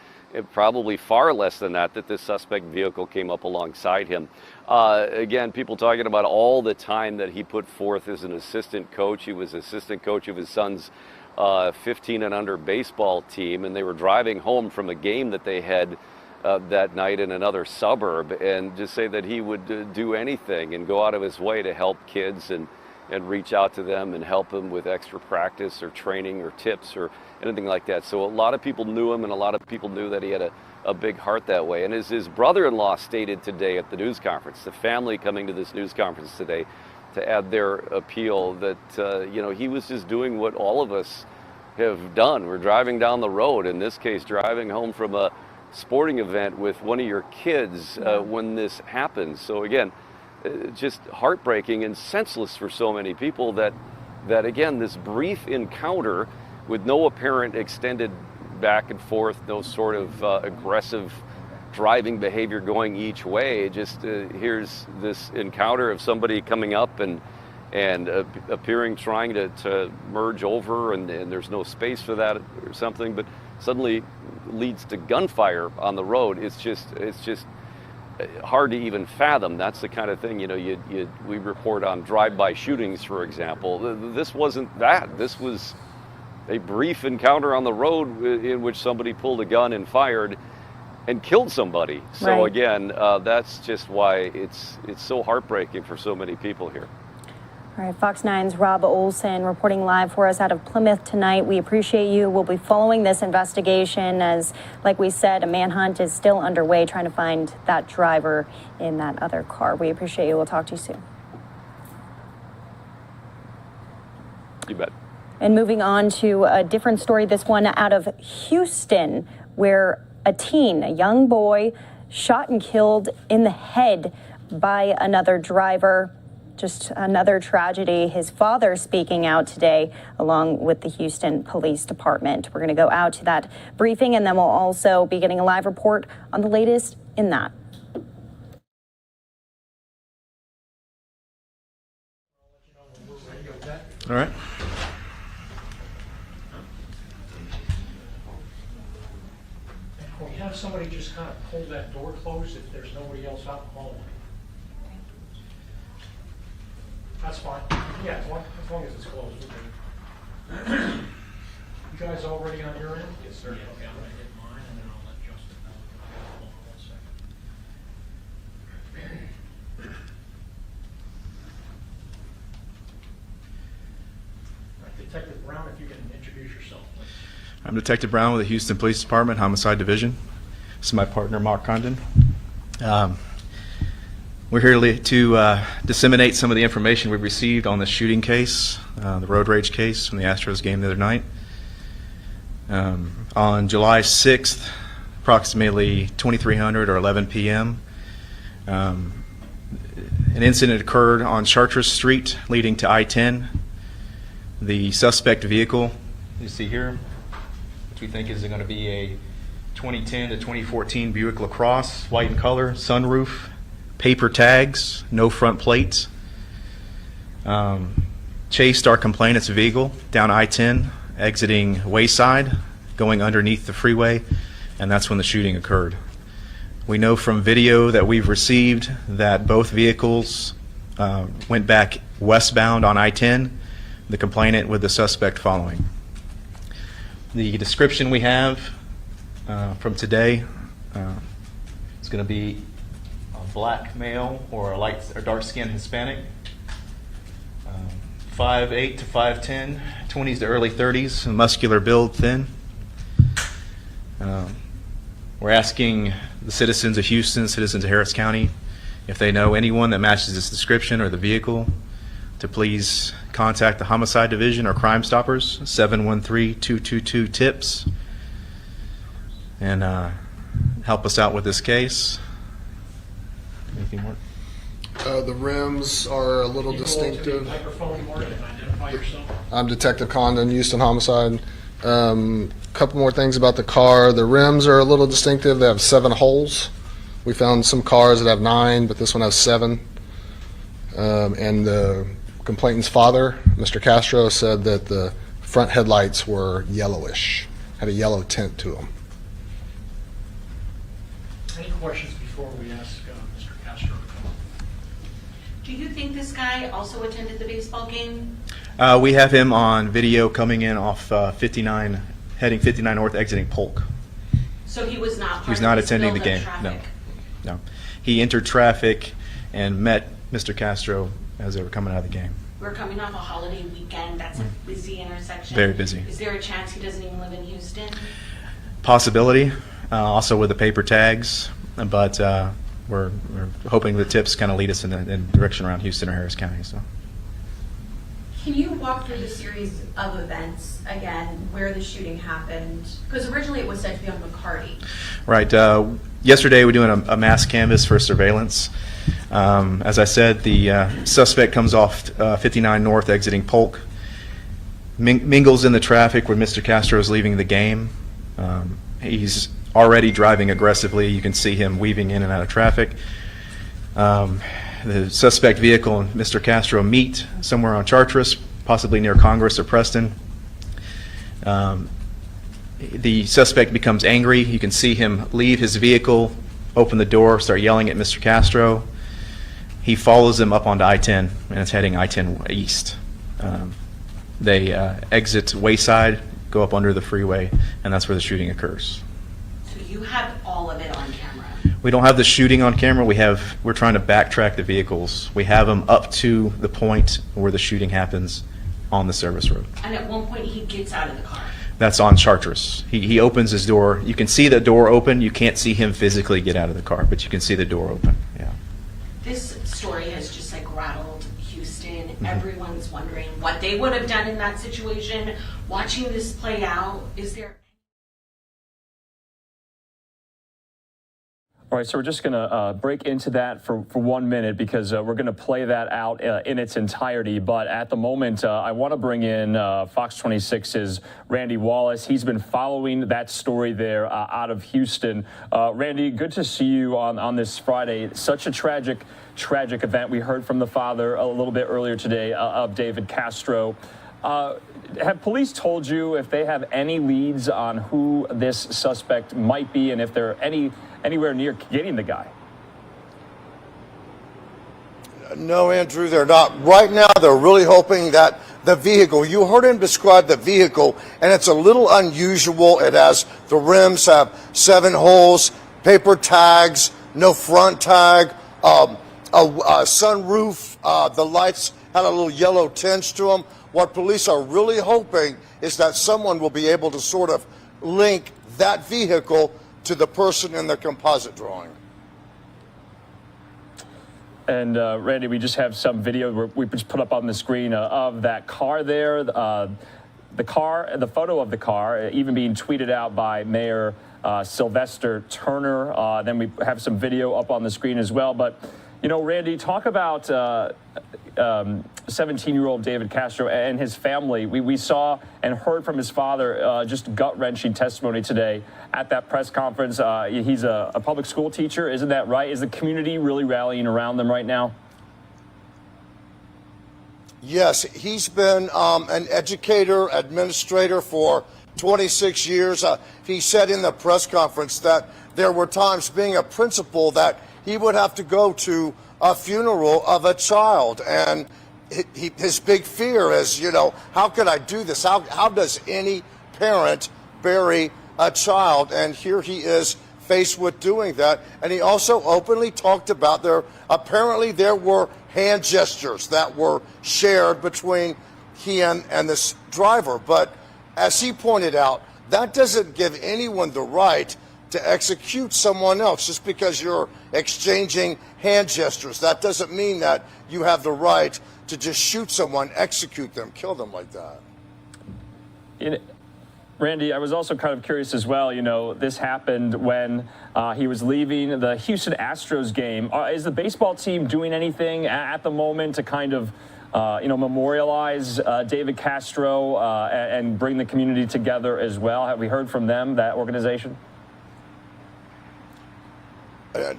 probably far less than that this suspect vehicle came up alongside him. Again, people talking about all the time that he put forth as an assistant coach. He was assistant coach of his son's 15 and under baseball team, and they were driving home from a game that they had that night in another suburb, and just say that he would do anything and go out of his way to help kids and reach out to them and help them with extra practice or training or tips or anything like that. So a lot of people knew him, and a lot of people knew that he had a big heart that way. And as his brother-in-law stated today at the news conference, the family coming to this news conference today to add their appeal, that he was just doing what all of us have done. We're driving down the road, in this case, driving home from a sporting event with one of your kids when this happens. So again, just heartbreaking and senseless for so many people that again, this brief encounter with no apparent extended back and forth, no sort of aggressive driving behavior going each way. Just here's this encounter of somebody coming up and appearing trying to merge over, and there's no space for that or something, but suddenly leads to gunfire on the road. It's just hard to even fathom. That's the kind of thing, we report on drive-by shootings, for example. This wasn't that. This was a brief encounter on the road in which somebody pulled a gun and fired and killed somebody. So Right. again, that's just why it's so heartbreaking for so many people here. All right, Fox 9's Rob Olson reporting live for us out of Plymouth tonight. We appreciate you. We'll be following this investigation as, like we said, a manhunt is still underway trying to find that driver in that other car. We appreciate you. We'll talk to you soon. You bet. And moving on to a different story, this one out of Houston, where a young boy, shot and killed in the head by another driver. Just another tragedy. His father speaking out today, along with the Houston Police Department. We're going to go out to that briefing, and then we'll also be getting a live report on the latest in that. All right. Can we have somebody just kind of pull that door closed if there's nobody else out in the hallway? That's fine. Yeah, as long as it's closed. Okay. You guys all ready on your end? Yes, sir. Yeah, okay, I'm going to hit mine and then I'll let Justin know. Hold on 1 second. All right, Detective Brown, if you can introduce yourself, please. I'm Detective Brown with the Houston Police Department, Homicide Division. This is my partner, Mark Condon. We're here to disseminate some of the information we've received on the shooting case, the road rage case from the Astros game the other night. On July 6th, approximately 2300 or 11 p.m., an incident occurred on Chartres Street leading to I-10. The suspect vehicle you see here, which we think is going to be a 2010 to 2014 Buick LaCrosse, white in color, sunroof, paper tags, no front plates. Chased our complainant's vehicle down I-10, exiting Wayside, going underneath the freeway, and that's when the shooting occurred. We know from video that we've received that both vehicles went back westbound on I-10, the complainant with the suspect following. The description we have from today is going to be black male or a light or dark skinned Hispanic, 5'8" to 5'10", 20s to early 30s, muscular build, thin. We're asking the citizens of Houston, citizens of Harris County, if they know anyone that matches this description or the vehicle, to please contact the Homicide Division or Crime Stoppers, 713-222-TIPS, and help us out with this case. Anything more? The rims are a little distinctive. Microphone, Mark, and identify yourself. I'm Detective Condon, Houston Homicide. Couple more things about the car. The rims are a little distinctive. They have 7 holes. We found some cars that have 9, but this one has 7. And the complainant's father, Mr. Castro, said that the front headlights were yellowish, had a yellow tint to them. Any questions before we ask Mr. Castro to come up? Do you think this guy also attended the baseball game? We have him on video coming in off 59, heading 59 North, exiting Polk. So he was not part He's of not this attending the buildup game. traffic? No. He entered traffic and met Mr. Castro as they were coming out of the game. We're coming off a holiday weekend. That's a busy intersection. Very busy. Is there a chance he doesn't even live in Houston? Possibility, also with the paper tags, but we're hoping the tips kind of lead us in the direction around Houston or Harris County. So. Can you walk through the series of events again, where the shooting happened? Because originally it was said to be on McCarty. Right. Yesterday, we're doing a mass canvass for surveillance. As I said, the suspect comes off 59 North, exiting Polk, mingles in the traffic where Mr. Castro is leaving the game. He's already driving aggressively. You can see him weaving in and out of traffic. The suspect vehicle and Mr. Castro meet somewhere on Chartres, possibly near Congress or Preston. The suspect becomes angry. You can see him leave his vehicle, open the door, start yelling at Mr. Castro. He follows them up onto I-10, and it's heading I-10 east. They exit Wayside, go up under the freeway, and that's where the shooting occurs. So you have all of it on camera? We don't have the shooting on camera. We're trying to backtrack the vehicles. We have them up to the point where the shooting happens on the service road. And at one point he gets out of the car? That's on Chartres. He opens his door. You can see the door open. You can't see him physically get out of the car, but you can see the door open. Yeah. This story has just rattled Houston. Everyone's wondering what they would have done in that situation. Watching this play out, is there... All right, so we're just going to break into that for 1 minute because we're going to play that out in its entirety. But at the moment, I want to bring in Fox 26's Randy Wallace. He's been following that story there out of Houston. Randy, good to see you on this Friday. Such a tragic event. We heard from the father a little bit earlier today of David Castro. Have police told you if they have any leads on who this suspect might be and if they're anywhere near getting the guy? No, Andrew, they're not. Right now, they're really hoping that the vehicle, you heard him describe the vehicle, and it's a little unusual. The rims have 7 holes, paper tags, no front tag, a sunroof, the lights had a little yellow tinge to them. What police are really hoping is that someone will be able to sort of link that vehicle to the person in the composite drawing. And Randy, we just have some video we just put up on the screen of that car there. The photo of the car, even being tweeted out by Mayor Sylvester Turner. Then we have some video up on the screen as well. But, you know, Randy, talk about 17-year-old David Castro and his family. We saw and heard from his father just gut-wrenching testimony today at that press conference. He's a public school teacher, isn't that right? Is the community really rallying around them right now? Yes, he's been an educator, administrator for 26 years. He said in the press conference that there were times being a principal that he would have to go to a funeral of a child, and his big fear is, you know, how could I do this? How does any parent bury a child? And here he is faced with doing that. And he also openly talked about apparently there were hand gestures that were shared between he and this driver. But as he pointed out, that doesn't give anyone the right to execute someone else just because you're exchanging hand gestures. That doesn't mean that you have the right to just shoot someone, execute them, kill them like that. Randy, I was also kind of curious as well, you know, this happened when he was leaving the Houston Astros game. Is the baseball team doing anything at the moment to kind of, memorialize David Castro and bring the community together as well? Have we heard from them, that organization?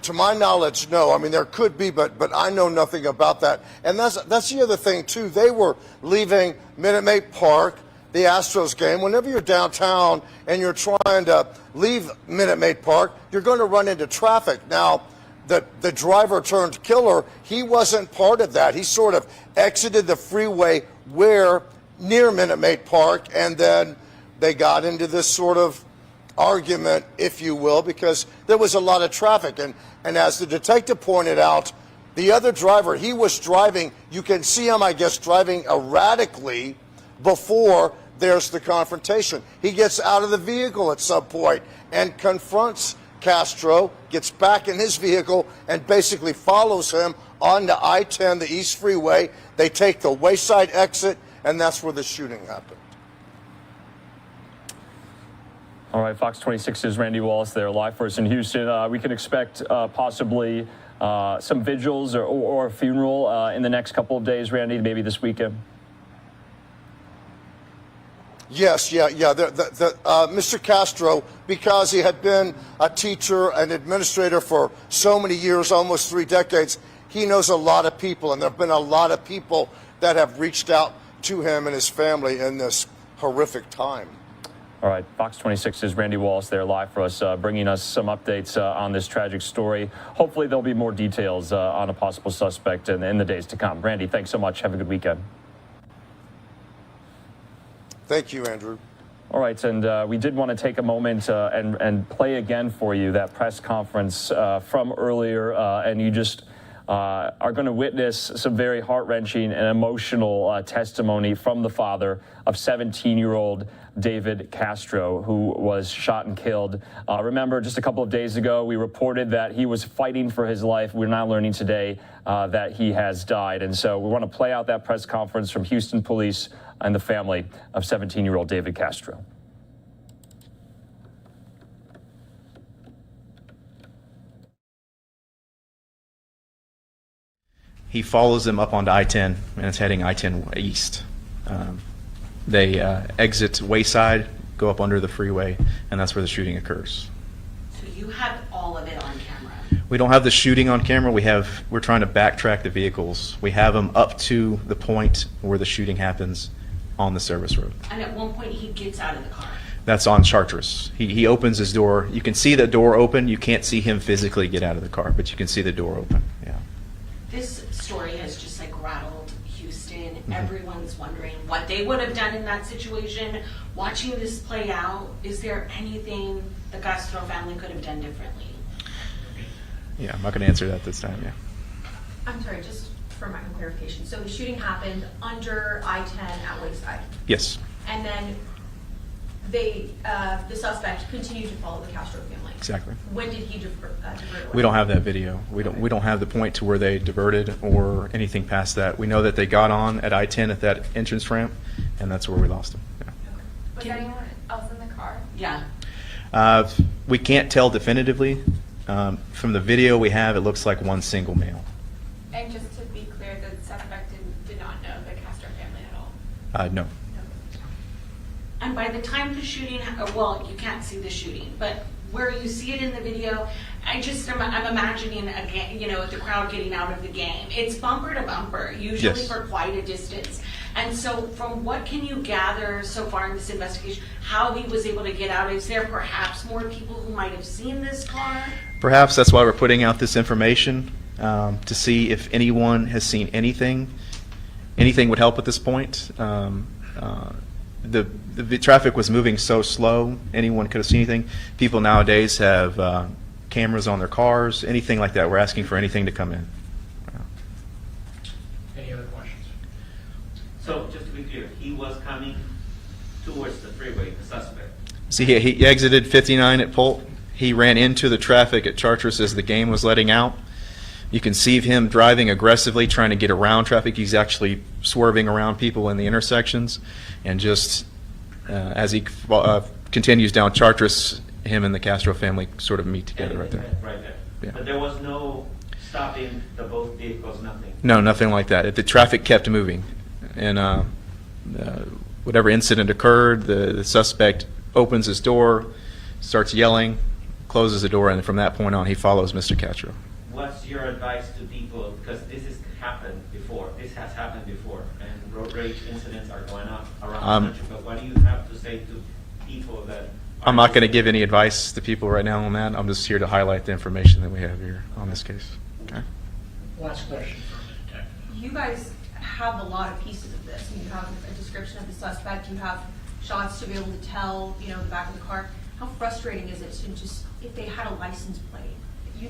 To my knowledge, no. I mean, there could be, but I know nothing about that. And that's the other thing, too. They were leaving Minute Maid Park, the Astros game. Whenever you're downtown and you're trying to leave Minute Maid Park, you're going to run into traffic. Now, the driver turned killer, he wasn't part of that. He sort of exited the freeway near Minute Maid Park, and then they got into this sort of argument, if you will, because there was a lot of traffic. And as the detective pointed out, the other driver, he was driving, you can see him, I guess, driving erratically before there's the confrontation. He gets out of the vehicle at some point and confronts Castro, gets back in his vehicle, and basically follows him onto I-10, the East Freeway. They take the Wayside exit, and that's where the shooting happened. All right, Fox 26's Randy Wallace there, live for us in Houston. We can expect possibly some vigils or a funeral in the next couple of days, Randy, maybe this weekend. Yes, yeah. Mr. Castro, because he had been a teacher and administrator for so many years, almost 3 decades, he knows a lot of people, and there have been a lot of people that have reached out to him and his family in this horrific time. All right, Fox 26's Randy Wallace there live for us, bringing us some updates on this tragic story. Hopefully there'll be more details on a possible suspect in the days to come. Randy, thanks so much. Have a good weekend. Thank you, Andrew. All right, and we did want to take a moment and play again for you that press conference from earlier, and you just are going to witness some very heart-wrenching and emotional testimony from the father of 17-year-old David Castro, who was shot and killed. Remember, just a couple of days ago, we reported that he was fighting for his life. We're now learning today that he has died. And so we want to play out that press conference from Houston Police and the family of 17-year-old David Castro. He follows them up onto I-10, and it's heading I-10 east. They exit Wayside, go up under the freeway, and that's where the shooting occurs. So you had all of it on camera? We don't have the shooting on camera. We're trying to backtrack the vehicles. We have them up to the point where the shooting happens on the service road. And at one point he gets out of the car? That's on Chartres. He opens his door. You can see the door open. You can't see him physically get out of the car, but you can see the door open. Yeah. This story has just like rattled Houston. Everyone's wondering what they would have done in that situation. Watching this play out, is there anything the Castro family could have done differently? Yeah, I'm not going to answer that this time. Yeah. I'm sorry, just for my clarification. So the shooting happened under I-10 at Wayside. Yes. And then the suspect continued to follow the Castro family. Exactly. When did he divert away? We don't have that video. We don't have the point to where they diverted or anything past that. We know that they got on at I-10 at that entrance ramp, and that's where we lost them. Yeah. Was anyone else in the car? Yeah. We can't tell definitively. From the video we have, it looks like one single male. And just to be clear, the suspect did not know the Castro family at all? No. And by the time the shooting, well, you can't see the shooting, but where you see it in the video, I'm imagining again, the crowd getting out of the game. It's bumper to bumper, usually Yes. for quite a distance. And so from what can you gather so far in this investigation, how he was able to get out? Is there perhaps more people who might have seen this car? Perhaps that's why we're putting out this information, to see if anyone has seen anything. Anything would help at this point. The traffic was moving so slow, anyone could have seen anything. People nowadays have cameras on their cars, anything like that. We're asking for anything to come in. Any other questions? So just to be clear, he was coming towards the freeway, the suspect. See, he exited 59 at Polk. He ran into the traffic at Chartres as the game was letting out. You can see him driving aggressively, trying to get around traffic. He's actually swerving around people in the intersections. And just as he continues down Chartres, him and the Castro family sort of meet together right there. Right there. Yeah. But there was no stopping the both vehicles, nothing. No, nothing like that. The traffic kept moving. And whatever incident occurred, the suspect opens his door, starts yelling, closes the door, and from that point on, he follows Mr. Castro. What's your advice to people, because this has happened before, and road rage incidents are going up around the country, but what do you have to say to people that I'm not going to give any advice to people right now on that. I'm just here to highlight the information that we have here on this case. Okay. Last question from the detective. You guys have a lot of pieces of this. You have a description of the suspect. You have shots to be able to tell, the back of the car. How frustrating is it to just, if they had a license plate, you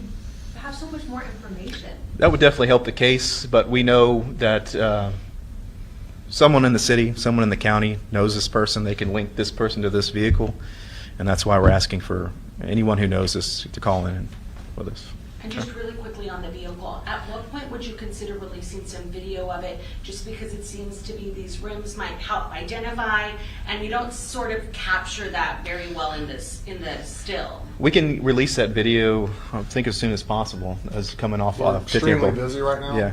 have so much more information. That would definitely help the case, but we know that someone in the city, someone in the county knows this person. They can link this person to this vehicle, and that's why we're asking for anyone who knows this to call in with us. And just really quickly on the vehicle, at what point would you consider releasing some video of it, just because it seems to be these rims might help identify, and you don't sort of capture that very well in the still? We can release that video, I think, as soon as possible, as coming off We're 15th. extremely busy right now. Yeah.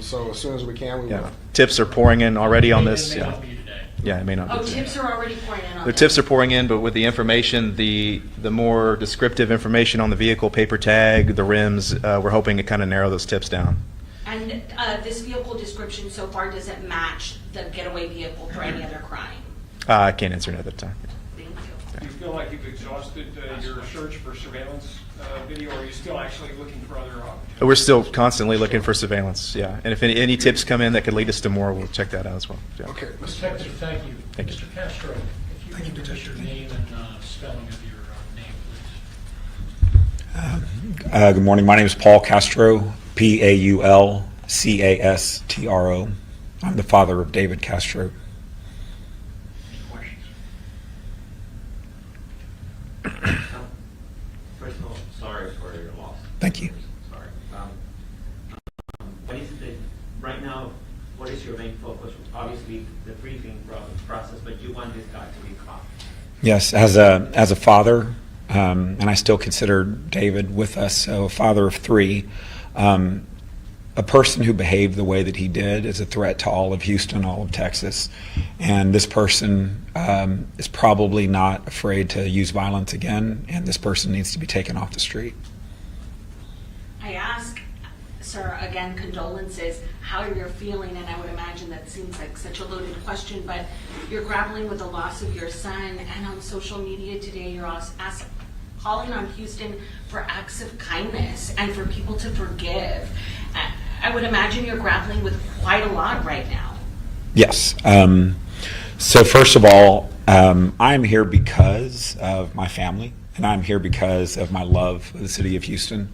So as soon as we can, we Yeah. will. Tips are pouring in already on this. It may Yeah. not be today. Yeah, it may not Oh, be. tips are already pouring in on The this. tips are pouring in, but with the information, the more descriptive information on the vehicle, paper tag, the rims, we're hoping to kind of narrow those tips down. And this vehicle description so far doesn't match the getaway vehicle for any other crime? I can't answer it at the time. Thank you. Do you feel like you've exhausted your search for surveillance video, or are you still actually looking for other opportunities? We're still constantly looking for surveillance, yeah. And if any tips come in that could lead us to more, we'll check that out as well. Yeah. Okay. Detective, thank you. Thank you. Mr. Castro, if you can give us your name and spelling of your name, please. Good morning. My name is Paul Castro, Paulcastro. I'm the father of David Castro. Any questions? First of all, sorry for your loss. Thank you. Sorry. What is right now, what is your main focus? Obviously, the briefing process, but you want this guy to be caught. Yes, as a father, and I still consider David with us, so a father of three, a person who behaved the way that he did is a threat to all of Houston, all of Texas. And this person is probably not afraid to use violence again, and this person needs to be taken off the street. I ask, sir, again, condolences, how you're feeling, and I would imagine that seems like such a loaded question, but you're grappling with the loss of your son, and on social media today, you're calling on Houston for acts of kindness and for people to forgive. I would imagine you're grappling with quite a lot right now. Yes. So first of all, I'm here because of my family, and I'm here because of my love of the city of Houston.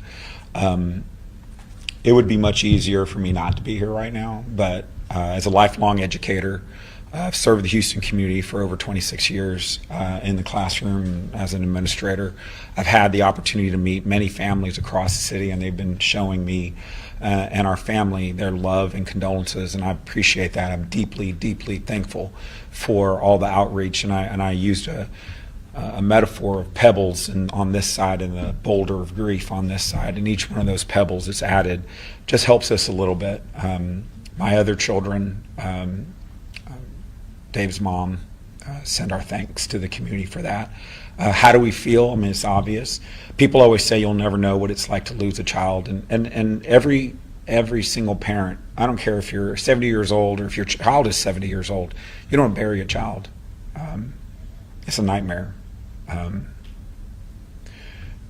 It would be much easier for me not to be here right now, but as a lifelong educator, I've served the Houston community for over 26 years in the classroom as an administrator. I've had the opportunity to meet many families across the city, and they've been showing me and our family their love and condolences, and I appreciate that. I'm deeply, deeply thankful for all the outreach, and I used a metaphor of pebbles on this side and the boulder of grief on this side, and each one of those pebbles that's added just helps us a little bit. My other children, Dave's mom, send our thanks to the community for that. How do we feel? I mean, it's obvious. People always say you'll never know what it's like to lose a child, and every single parent, I don't care if you're 70 years old or if your child is 70 years old, you don't bury a child. It's a nightmare.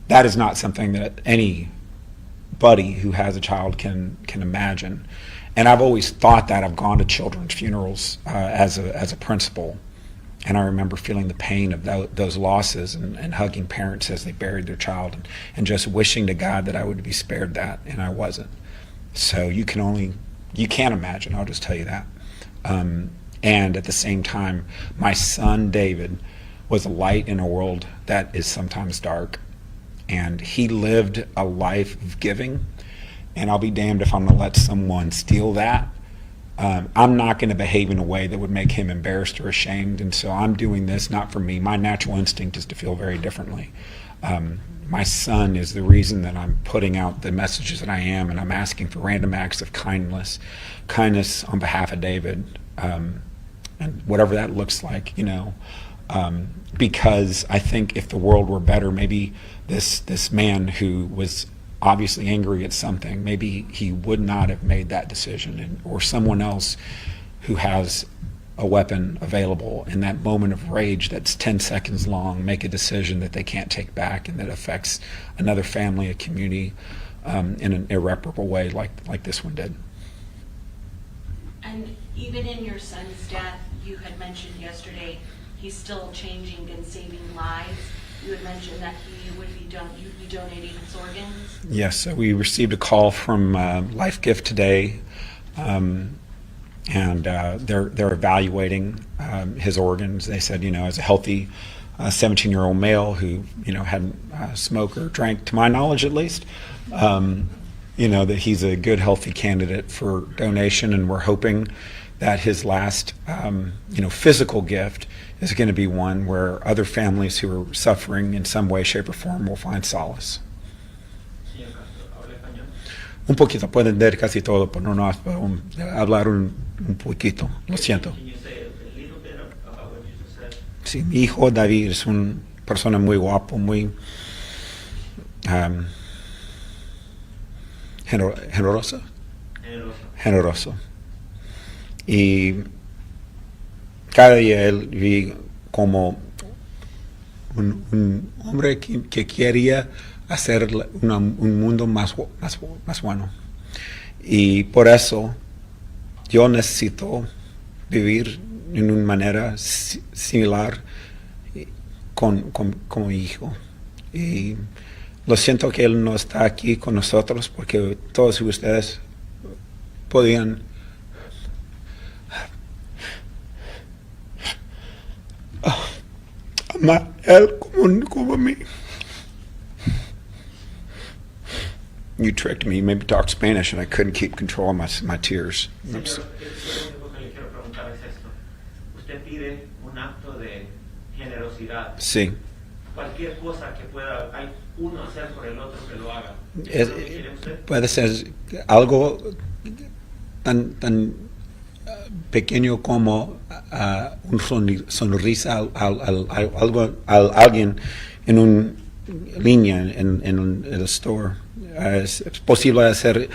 That is not something that anybody who has a child can imagine. And I've always thought that. I've gone to children's funerals as a principal, and I remember feeling the pain of those losses and hugging parents as they buried their child and just wishing to God that I would be spared that, and I wasn't. So you can't imagine, I'll just tell you that. And at the same time, my son David was a light in a world that is sometimes dark, and he lived a life of giving. And I'll be damned if I'm going to let someone steal that. I'm not going to behave in a way that would make him embarrassed or ashamed. And so I'm doing this not for me. My natural instinct is to feel very differently. My son is the reason that I'm putting out the messages that I am, and I'm asking for random acts of kindness on behalf of David, and whatever that looks like, because I think if the world were better, maybe this man who was obviously angry at something, maybe he would not have made that decision, or someone else who has a weapon available in that moment of rage that's 10 seconds long make a decision that they can't take back and that affects another family, a community, in an irreparable way like this one did. And even in your son's death, you had mentioned yesterday he's still changing and saving lives. You had mentioned that you'd be donating his organs. Yes, so we received a call from Life Gift today, and they're evaluating his organs. They said, as a healthy 17-year-old male who, hadn't smoked or drank, to my knowledge at least. That he's a good, healthy candidate for donation, and we're hoping that his last, physical gift is going to be one where other families who are suffering in some way, shape, or form will find solace. Un poquito, puedo entender casi todo, pero no puedo hablar un poquito, lo siento. Sí, mi hijo David es una persona muy guapo, muy generoso. Y cada día él vi como un hombre que quería hacer un mundo más bueno. Y por eso yo necesito vivir en una manera similar con mi hijo. Y lo siento que él no está aquí con nosotros, porque todos ustedes podían amar a él como a mí. You tricked me. You made me talk Spanish, and I couldn't keep control of my tears. Usted pide un acto de generosidad. Sí. Cualquier cosa que pueda uno hacer por el otro, que lo haga. Puede ser algo tan pequeño como un sonrisa a alguien en una línea en el store. Es posible hacer,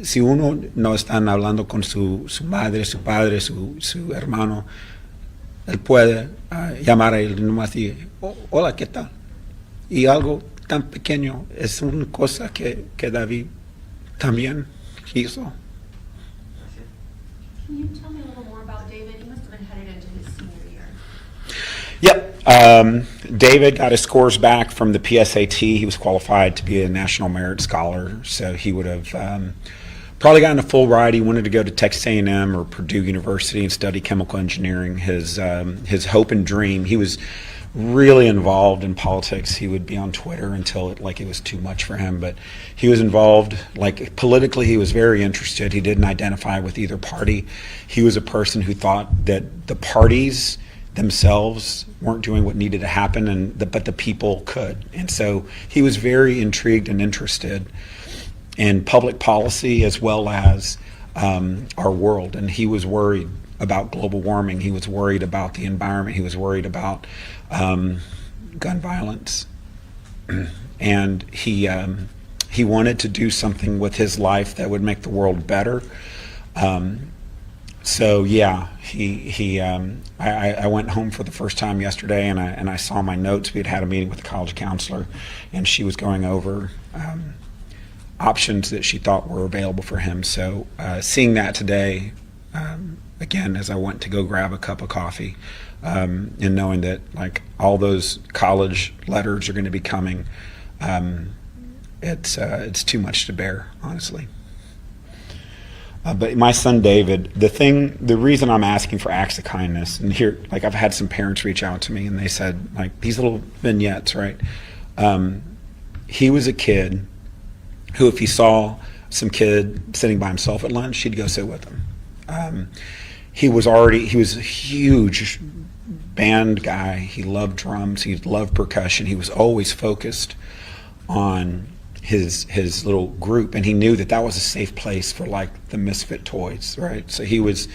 si uno no está hablando con su madre, su padre, su hermano, él puede llamar a él nomás y decir, hola, ¿qué tal? Y algo tan pequeño es una cosa que David también hizo. Can you tell me a little more about David? He must have been headed into his senior year. Yep. David got his scores back from the PSAT. He was qualified to be a National Merit Scholar, so he would have probably gotten a full ride. He wanted to go to Texas A&M or Purdue University and study chemical engineering. His hope and dream. He was really involved in politics. He would be on Twitter until it was too much for him, but he was involved, politically. He was very interested. He didn't identify with either party. He was a person who thought that the parties themselves weren't doing what needed to happen, but the people could. And so he was very intrigued and interested in public policy as well as our world. And he was worried about global warming. He was worried about the environment. He was worried about gun violence. And he wanted to do something with his life that would make the world better. So yeah, I went home for the first time yesterday, and I saw my notes. We had a meeting with the college counselor, and she was going over options that she thought were available for him. So seeing that today, again, as I went to go grab a cup of coffee, and knowing that all those college letters are going to be coming, it's too much to bear, honestly. But my son David, the reason I'm asking for acts of kindness, and here, I've had some parents reach out to me, and they said, these little vignettes, right? He was a kid who, if he saw some kid sitting by himself at lunch, he'd go sit with him. He was a huge band guy. He loved drums. He loved percussion. He was always focused on his little group, and he knew that was a safe place for the misfit toys, right? So he was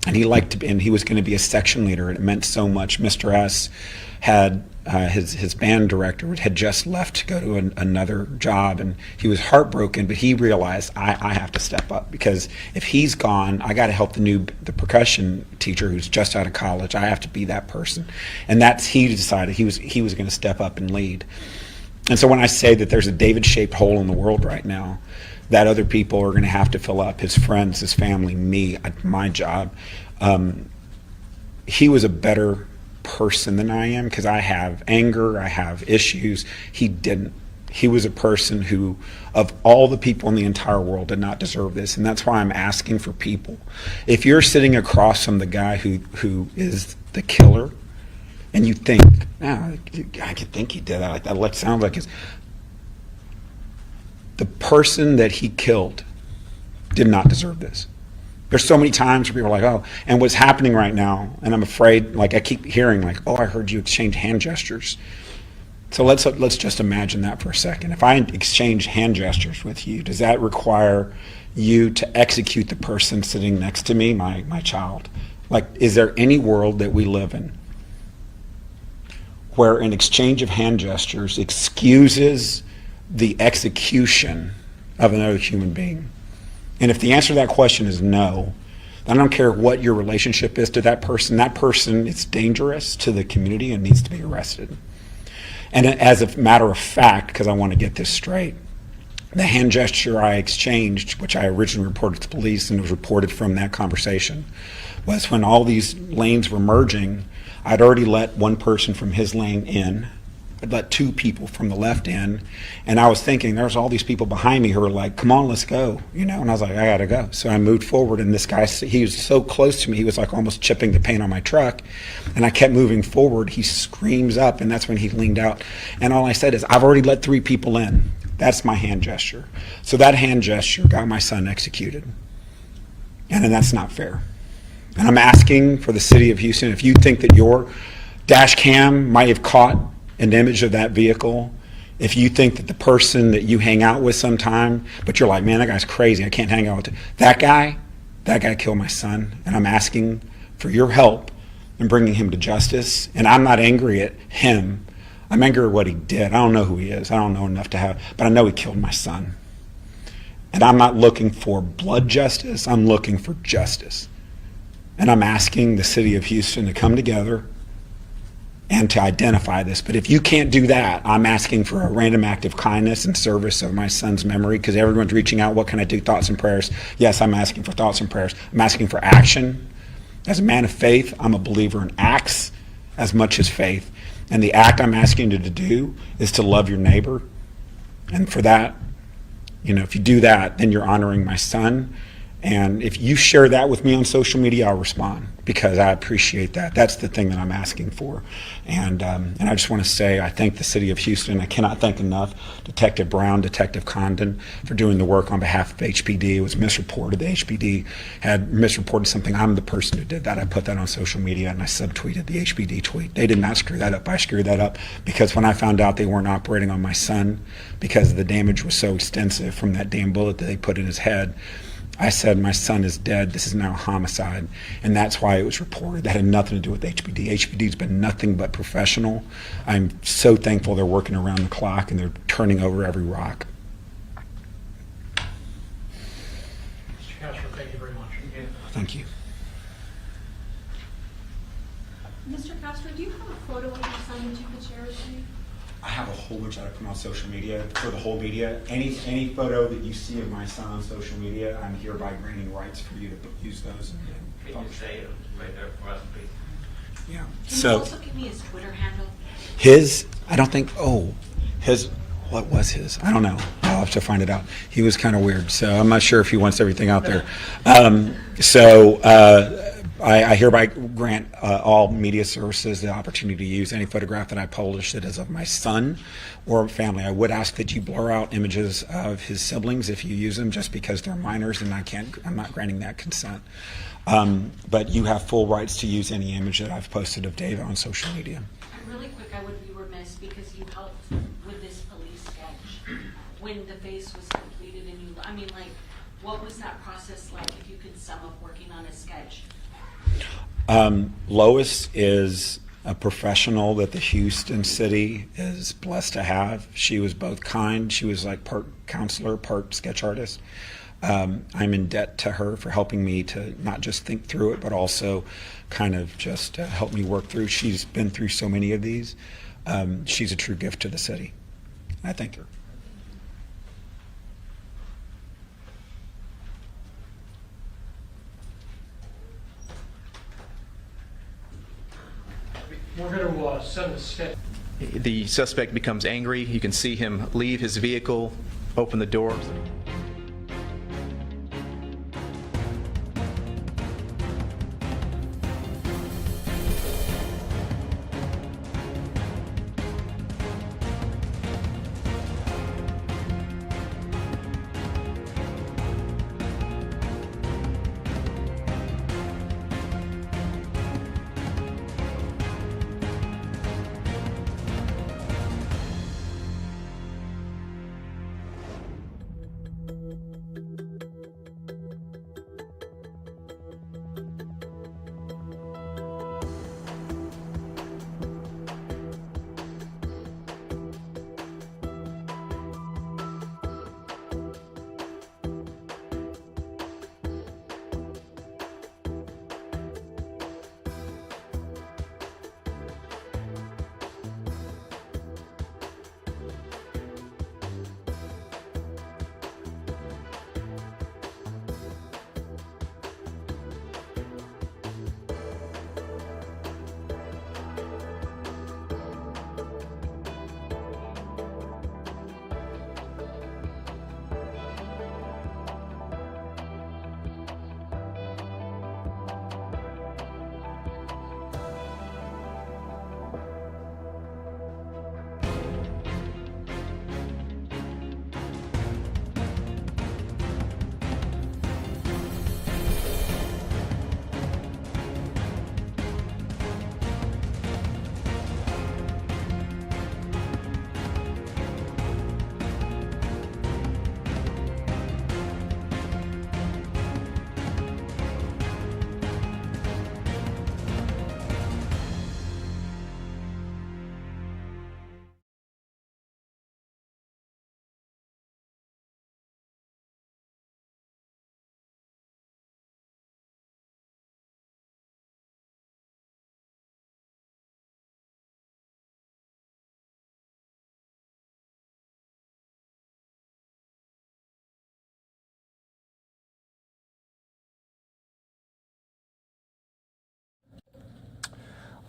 going to be a section leader, and it meant so much. Mr. S had his band director had just left to go to another job, and he was heartbroken, but he realized I have to step up, because if he's gone, I got to help the percussion teacher who's just out of college. I have to be that person, and he decided he was going to step up and lead. And so when I say that there's a David-shaped hole in the world right now that other people are going to have to fill up, his friends, his family, me, my job, he was a better person than I am, because I have anger, I have issues. He didn't. He was a person who, of all the people in the entire world, did not deserve this. And that's why I'm asking for people. If you're sitting across from the guy who is the killer, And you think, no, I could think he did that. Like that sounds like the person that he killed did not deserve this. There's so many times where people are like, oh, and what's happening right now, and I'm afraid, like I keep hearing like, oh, I heard you exchange hand gestures. So let's just imagine that for a second. If I exchange hand gestures with you, does that require you to execute the person sitting next to me, my child? Like, is there any world that we live in where an exchange of hand gestures excuses the execution of another human being? And if the answer to that question is no, then I don't care what your relationship is to that person is dangerous to the community and needs to be arrested. And as a matter of fact, because I want to get this straight, the hand gesture I exchanged, which I originally reported to police and was reported from that conversation, was when all these lanes were merging, I'd already let one person from his lane in. I'd let two people from the left in, and I was thinking there's all these people behind me who were like, come on, let's go, and I was like, I gotta go. So I moved forward, and this guy, he was so close to me, he was like almost chipping the paint on my truck, and I kept moving forward. He screams up, and that's when he leaned out, and all I said is, I've already let 3 people in. That's my hand gesture. So that hand gesture got my son executed, and then that's not fair. And I'm asking for the city of Houston, if you think that your dash cam might have caught an image of that vehicle, if you think that the person that you hang out with sometime, but you're like, man, that guy's crazy, I can't hang out with that guy killed my son, and I'm asking for your help in bringing him to justice. And I'm not angry at him, I'm angry at what he did. I don't know who he is, I don't know enough to have, but I know he killed my son. And I'm not looking for blood justice, I'm looking for justice. And I'm asking the city of Houston to come together and to identify this. But if you can't do that, I'm asking for a random act of kindness in service of my son's memory, because everyone's reaching out, what can I do, thoughts and prayers? Yes, I'm asking for thoughts and prayers. I'm asking for action. As a man of faith, I'm a believer in acts as much as faith. And the act I'm asking you to do is to love your neighbor. And for that, if you do that, then you're honoring my son. And if you share that with me on social media, I'll respond, because I appreciate that. That's the thing that I'm asking for. And I just want to say I thank the city of Houston. I cannot thank enough Detective Brown, Detective Condon for doing the work on behalf of HPD. It was misreported. The HPD had misreported something. I'm the person who did that. I put that on social media and I subtweeted the HPD tweet. They did not screw that up. I screwed that up because when I found out they weren't operating on my son because the damage was so extensive from that damn bullet that they put in his head, I said, my son is dead. This is now a homicide. And that's why it was reported. That had nothing to do with HPD. HPD's been nothing but professional. I'm so thankful they're working around the clock and they're turning over every rock. Mr. Castro, thank you very much. Thank you. Mr. Castro, do you have a photo of your son that you could share with me? I have a whole bunch that I put on social media for the whole media. Any photo that you see of my son on social media, I'm hereby granting rights for you to use those. Can you say it right there for us, please? Yeah. Can you also give me his Twitter handle? What was his? I don't know. I'll have to find it out. He was kind of weird, so I'm not sure if he wants everything out there. I hereby grant all media services the opportunity to use any photograph that I publish that is of my son or family. I would ask that you blur out images of his siblings if you use them, just because they're minors and I'm not granting that consent. But you have full rights to use any image that I've posted of David on social media. And really quick, I would be remiss because you helped with this police sketch when the face was completed and what was that process like, if you could sum up working on a sketch? Lois is a professional that the Houston city is blessed to have. She was both kind. She was like part counselor, part sketch artist. I'm in debt to her for helping me to not just think through it, but also kind of just help me work through. She's been through so many of these. She's a true gift to the city. I thank her. We're going to send a sketch. The suspect becomes angry. You can see him leave his vehicle, open the door.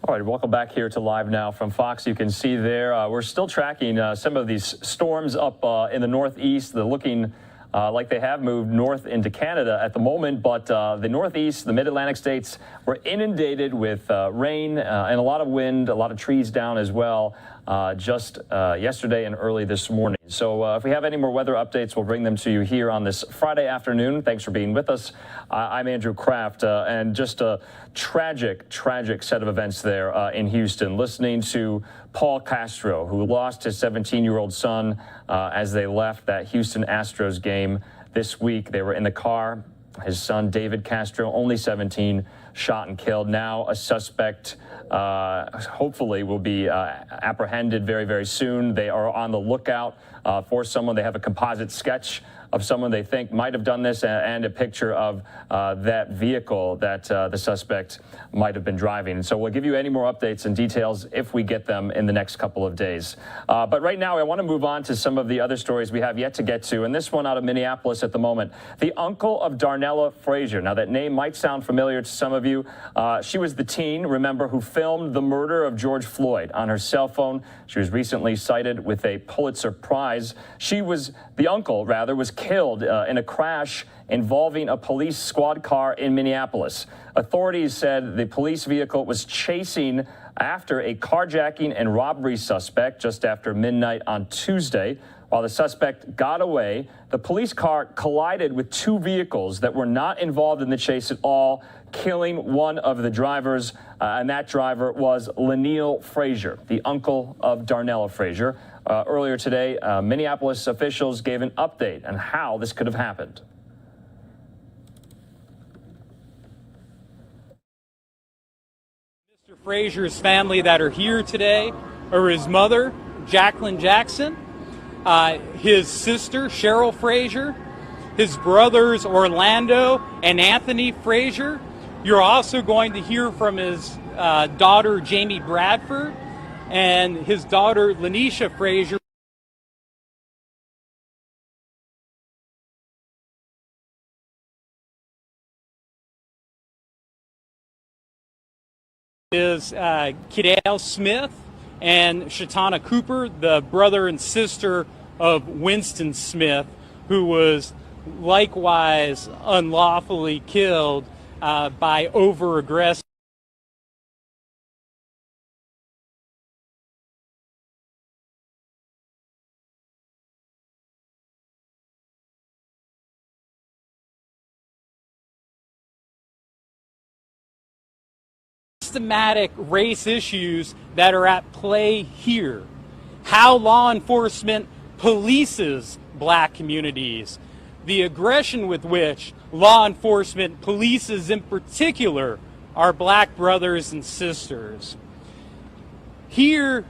All right, welcome back here to Live Now from Fox. You can see there, we're still tracking some of these storms up in the northeast. They're looking like they have moved north into Canada at the moment, but the northeast, the mid-Atlantic states were inundated with rain and a lot of wind, a lot of trees down as well, just yesterday and early this morning. So if we have any more weather updates, we'll bring them to you here on this Friday afternoon. Thanks for being with us. I'm Andrew Kraft, and just a tragic set of events there in Houston. Listening to Paul Castro, who lost his 17-year-old son as they left that Houston Astros game this week. They were in the car. His son, David Castro, only 17, shot and killed. Now a suspect hopefully will be apprehended very, very soon. They are on the lookout for someone. They have a composite sketch of someone they think might have done this and a picture of that vehicle that the suspect might have been driving. And so we'll give you any more updates and details if we get them in the next couple of days. But right now, I want to move on to some of the other stories we have yet to get to. And this one out of Minneapolis at the moment. The uncle of Darnella Frazier. Now, that name might sound familiar to some of you. She was the teen, remember, who filmed the murder of George Floyd on her cell phone. She was recently cited with a Pulitzer Prize. The uncle, was killed in a crash involving a police squad car in Minneapolis. Authorities said the police vehicle was chasing after a carjacking and robbery suspect just after midnight on Tuesday. While the suspect got away, the police car collided with two vehicles that were not involved in the chase at all, killing one of the drivers, and that driver was Lanil Frazier, the uncle of Darnella Frazier. Earlier today, Minneapolis officials gave an update on how this could have happened. Mr. Frazier's family that are here today are his mother, Jacqueline Jackson, his sister, Cheryl Frazier, his brothers, Orlando and Anthony Frazier. You're also going to hear from his daughter, Jamie Bradford, and his daughter, Lanisha Frazier. Is Kidale Smith and Shatana Cooper, the brother and sister of Winston Smith, who was likewise unlawfully killed by over-aggressive systematic race issues that are at play here. How law enforcement polices black communities, the aggression with which law enforcement polices in particular our black brothers and sisters. Here,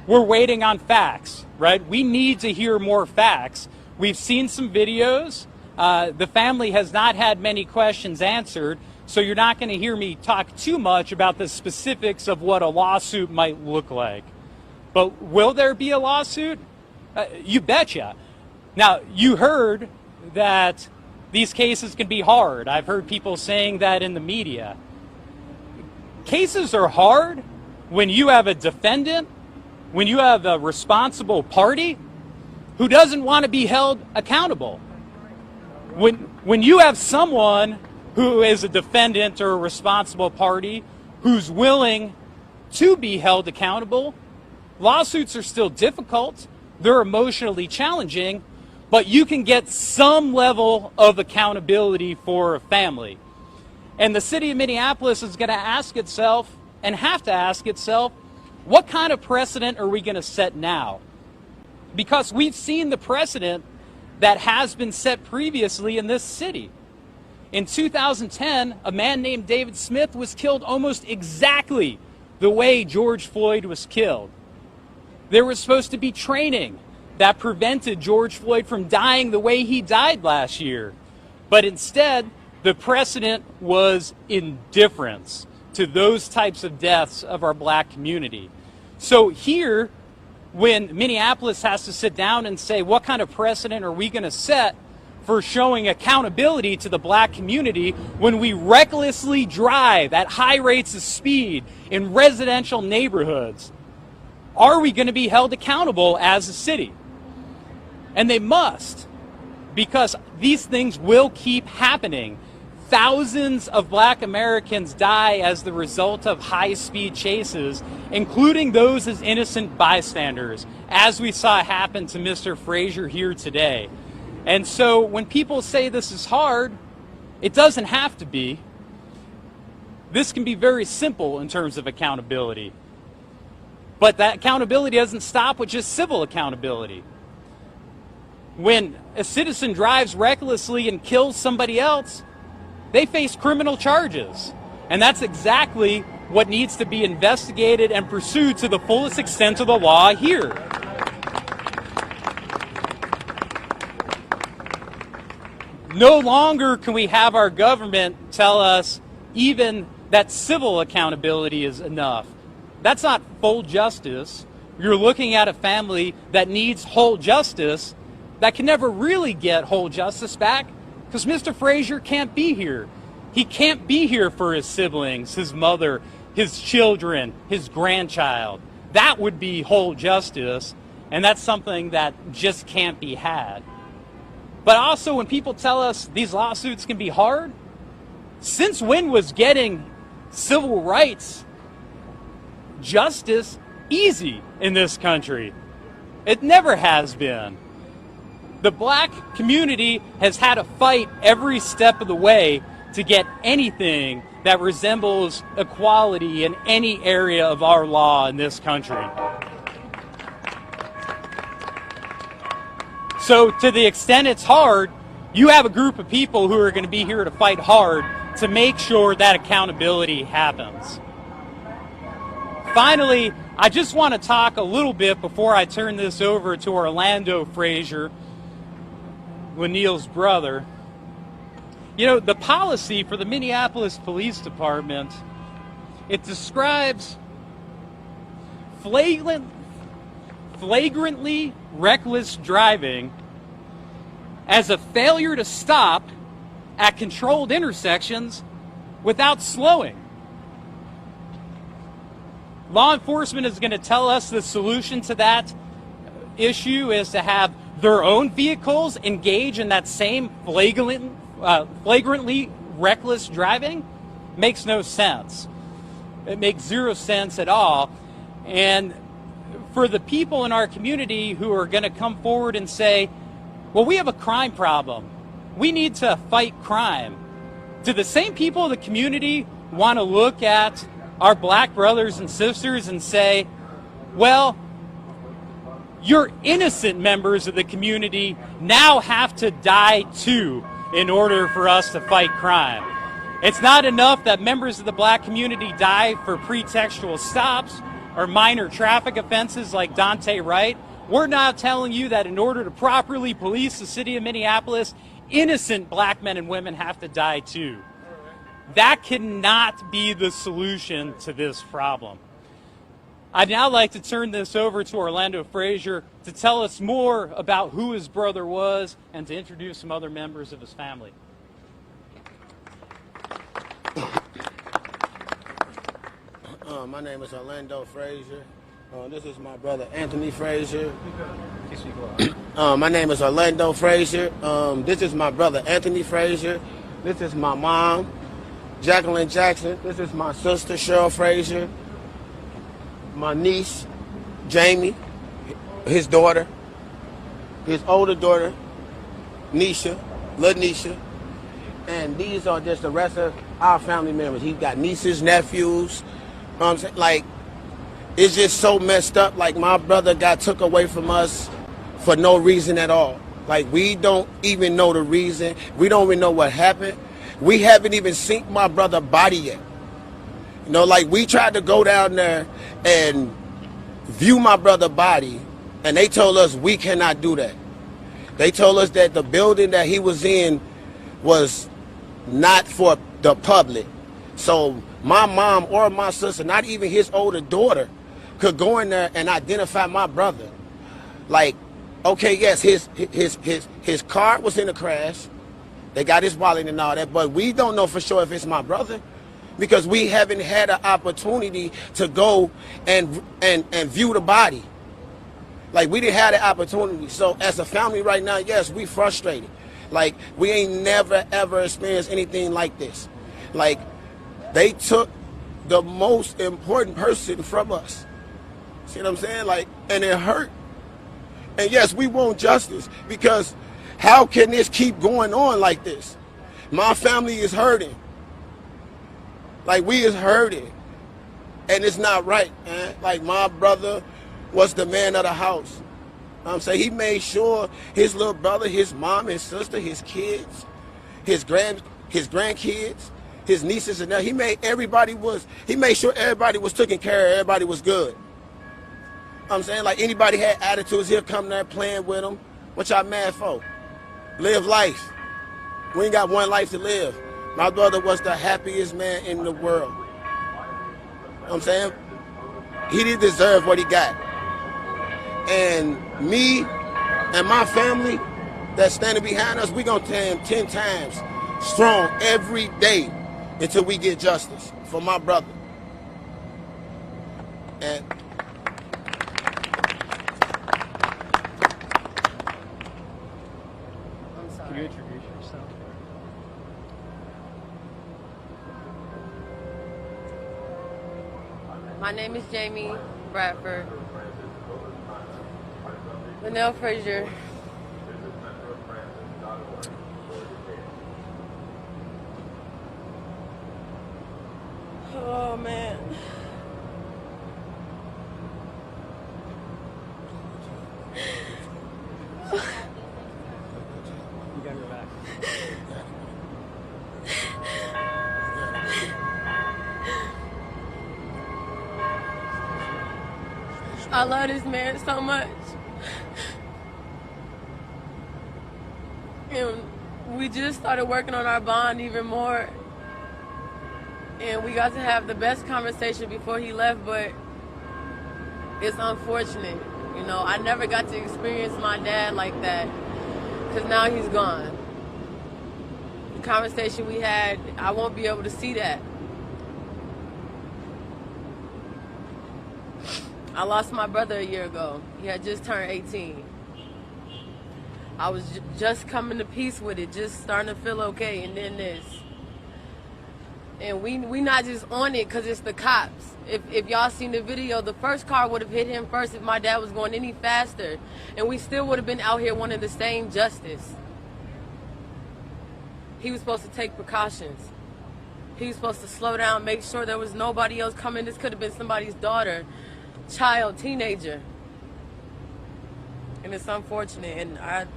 we're waiting on facts, right? We need to hear more facts. We've seen some videos. The family has not had many questions answered, so you're not going to hear me talk too much about the specifics of what a lawsuit might look like. But will there be a lawsuit? You betcha. Now, you heard that these cases can be hard. I've heard people saying that in the media. Cases are hard when you have a defendant, when you have a responsible party who doesn't want to be held accountable. When you have someone who is a defendant or a responsible party who's willing to be held accountable, lawsuits are still difficult. They're emotionally challenging, but you can get some level of accountability for a family. And the city of Minneapolis is going to ask itself, and have to ask itself, what kind of precedent are we going to set now? Because we've seen the precedent that has been set previously in this city. In 2010, a man named David Smith was killed almost exactly the way George Floyd was killed. There was supposed to be training that prevented George Floyd from dying the way he died last year. But instead, the precedent was indifference to those types of deaths of our black community. So here, when Minneapolis has to sit down and say, what kind of precedent are we going to set for showing accountability to the black community when we recklessly drive at high rates of speed in residential neighborhoods? Are we going to be held accountable as a city? And they must, because these things will keep happening. Thousands of black Americans die as the result of high-speed chases, including those as innocent bystanders, as we saw happen to Mr. Frazier here today. And so when people say this is hard, it doesn't have to be. This can be very simple in terms of accountability. But that accountability doesn't stop with just civil accountability. When a citizen drives recklessly and kills somebody else, they face criminal charges. And that's exactly what needs to be investigated and pursued to the fullest extent of the law here. No longer can we have our government tell us even that civil accountability is enough. That's not full justice. You're looking at a family that needs whole justice that can never really get whole justice back because Mr. Frazier can't be here. He can't be here for his siblings, his mother, his children, his grandchild. That would be whole justice, and that's something that just can't be had. But also when people tell us these lawsuits can be hard, since when was getting civil rights justice easy in this country? It never has been. The black community has had to fight every step of the way to get anything that resembles equality in any area of our law in this country. So to the extent it's hard, you have a group of people who are going to be here to fight hard to make sure that accountability happens. Finally, I just want to talk a little bit before I turn this over to Orlando Frazier, Lanil's brother. You know, the policy for the Minneapolis Police Department, it describes flagrantly reckless driving as a failure to stop at controlled intersections without slowing. Law enforcement is going to tell us the solution to that issue is to have their own vehicles engage in that same flagrantly reckless driving. Makes no sense. It makes zero sense at all. And for the people in our community who are going to come forward and say, well, we have a crime problem. We need to fight crime. Do the same people in the community want to look at our black brothers and sisters and say, well, your innocent members of the community now have to die too in order for us to fight crime? It's not enough that members of the black community die for pretextual stops or minor traffic offenses like Dante Wright. We're now telling you that in order to properly police the city of Minneapolis, innocent black men and women have to die too. That cannot be the solution to this problem. I'd now like to turn this over to Orlando Frazier to tell us more about who his brother was and to introduce some other members of his family. My name is Orlando Frazier. This is my brother Anthony Frazier. My name is Orlando Frazier. This is my brother Anthony Frazier. This is my mom, Jacqueline Jackson. This is my sister Cheryl Frazier. My niece, Jamie, his daughter, his older daughter, Nisha, little Nisha. And these are just the rest of our family members. He's got nieces, nephews. You know what I'm saying? Like, it's just so messed up. Like, my brother got took away from us for no reason at all. Like, we don't even know the reason. We don't even know what happened. We haven't even seen my brother's body yet. You know, like, we tried to go down there and view my brother's body, and they told us we cannot do that. They told us that the building that he was in was not for the public. So my mom or my sister, not even his older daughter, could go in there and identify my brother. Like, Okay, yes, his car was in a crash. They got his wallet and all that, but we don't know for sure if it's my brother because we haven't had an opportunity to go and view the body. Like, we didn't have the opportunity. So as a family right now, yes, we frustrated. Like, we ain't never, ever experienced anything like this. Like, they took the most important person from us. See what I'm saying? Like, and it hurt. And yes, we want justice because how can this keep going on like this? My family is hurting. Like, we is hurting. And it's not right, man. Like, my brother was the man of the house. I'm saying he made sure his little brother, his mom, his sister, his kids, his grandkids, his nieces and that. He made sure everybody was taken care of, everybody was good. I'm saying, like, anybody had attitudes, he'll come there playing with them. What y'all mad for? Live life. We ain't got one life to live. My brother was the happiest man in the world. You know what I'm saying? He didn't deserve what he got. And me and my family that's standing behind us, we gonna tell him 10 times strong every day until we get justice for my brother. And Can you introduce yourself? My name is Jamie Bradford. Linnell Frazier. Oh man. You got your back. I love this man so much. And we just started working on our bond even more. And we got to have the best conversation before he left, but it's unfortunate. You know, I never got to experience my dad like that because now he's gone. The conversation we had, I won't be able to see that. I lost my brother a year ago. He had just turned 18. I was just coming to peace with it, just starting to feel okay, and then this. And we not just on it because it's the cops. If y'all seen the video, the first car would have hit him first if my dad was going any faster. And we still would have been out here wanting the same justice. He was supposed to take precautions. He was supposed to slow down, make sure there was nobody else coming. This could have been somebody's daughter, child, teenager. And it's unfortunate, and I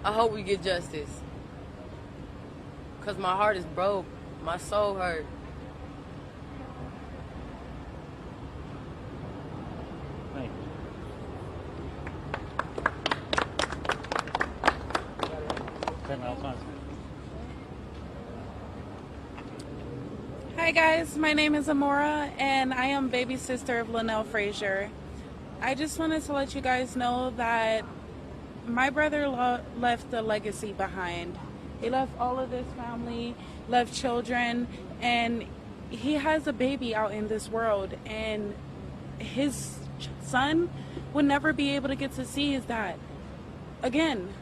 hope we get justice. Because my heart is broke. My soul hurt. Thank you. Hi guys, my name is Amora and I am baby sister of Linnell Frazier. I just wanted to let you guys know that my brother left a legacy behind. He left all of this family, left children, and he has a baby out in this world, and his son would never be able to get to see his dad again.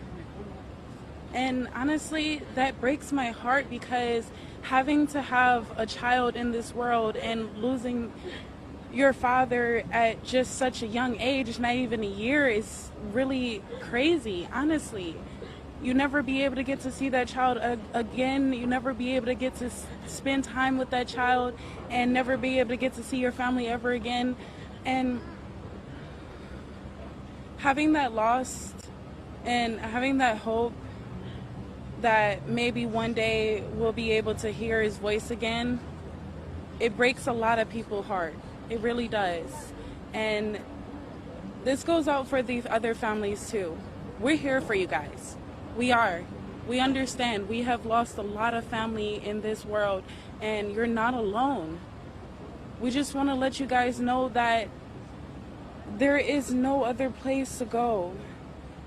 And honestly, that breaks my heart because having to have a child in this world and losing your father at just such a young age, not even a year, is really crazy, honestly. You never be able to get to see that child again. You never be able to get to spend time with that child and never be able to get to see your family ever again. And having that loss and having that hope that maybe one day we'll be able to hear his voice again, it breaks a lot of people's heart. It really does. And this goes out for these other families too. We're here for you guys. We are. We understand. We have lost a lot of family in this world, and you're not alone. We just want to let you guys know that there is no other place to go.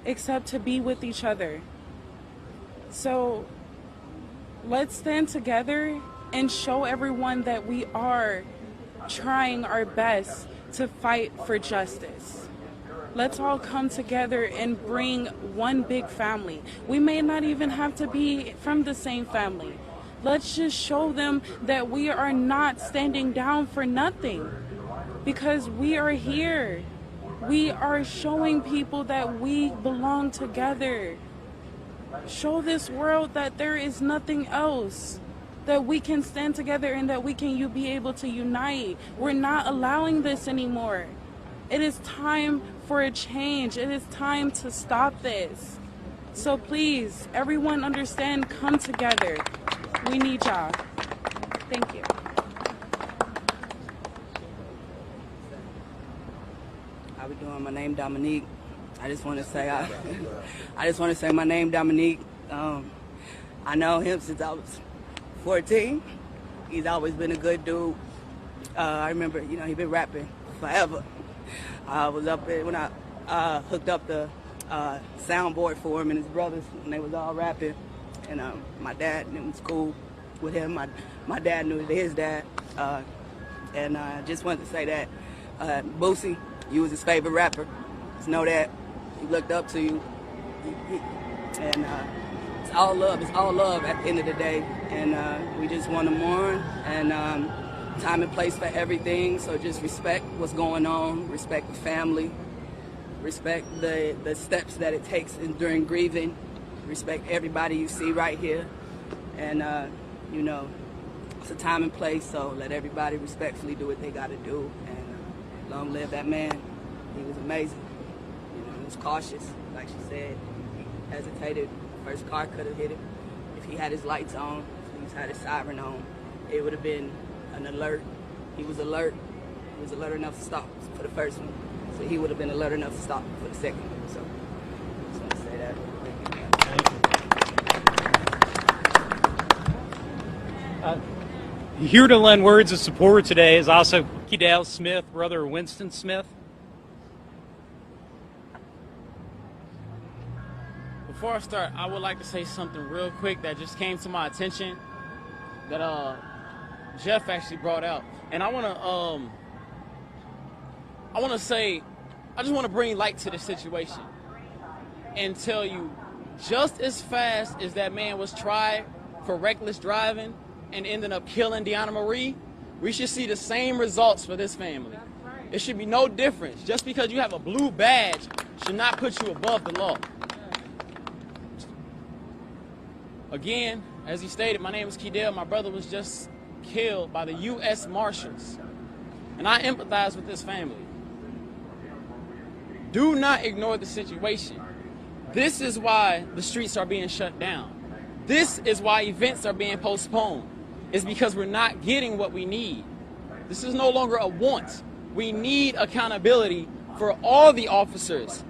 except to be with each other. So let's stand together and show everyone that we are trying our best to fight for justice. Let's all come together and bring one big family. We may not even have to be from the same family. Let's just show them that we are not standing down for nothing, because we are here. We are showing people that we belong together. Show this world that there is nothing else, that we can stand together and that we can be able to unite. We're not allowing this anymore. It is time for a change. It is time to stop this. So please, everyone understand, come together. We need y'all. Thank you. How we doing? My name Dominique. I just want to say my name Dominique. I know him since I was 14. He's always been a good dude. I remember, he been rapping forever. I was up there when I hooked up the soundboard for him and his brothers when they was all rapping. And my dad was cool with him. My dad knew his dad. And I just wanted to say that Boosie, you was his favorite rapper. Just know that. He looked up to you. And it's all love. It's all love at the end of the day. And we just want to mourn. And time and place for everything. So just respect what's going on. Respect the family. Respect the steps that it takes during grieving. Respect everybody you see right here. And, it's a time and place, so let everybody respectfully do what they got to do. And long live that man. He was amazing. He was cautious, like she said. He hesitated. First car could have hit him. If he had his lights on, if he had his siren on, it would have been an alert. He was alert. He was alert enough to stop for the first one. So he would have been alert enough to stop for the second one. So I just want to say that. Here to lend words of support today is also Keydale Smith, brother Winston Smith. Before I start, I would like to say something real quick that just came to my attention that Jeff actually brought out. And I want to say, I just want to bring light to the situation and tell you, just as fast as that man was tried for reckless driving and ended up killing Deanna Marie, we should see the same results for this family. It should be no difference. Just because you have a blue badge should not put you above the law. Again, as he stated, my name is Keydale. My brother was just killed by the U.S. Marshals. And I empathize with this family. Do not ignore the situation. This is why the streets are being shut down. This is why events are being postponed. It's because we're not getting what we need. This is no longer a want. We need accountability for all the officers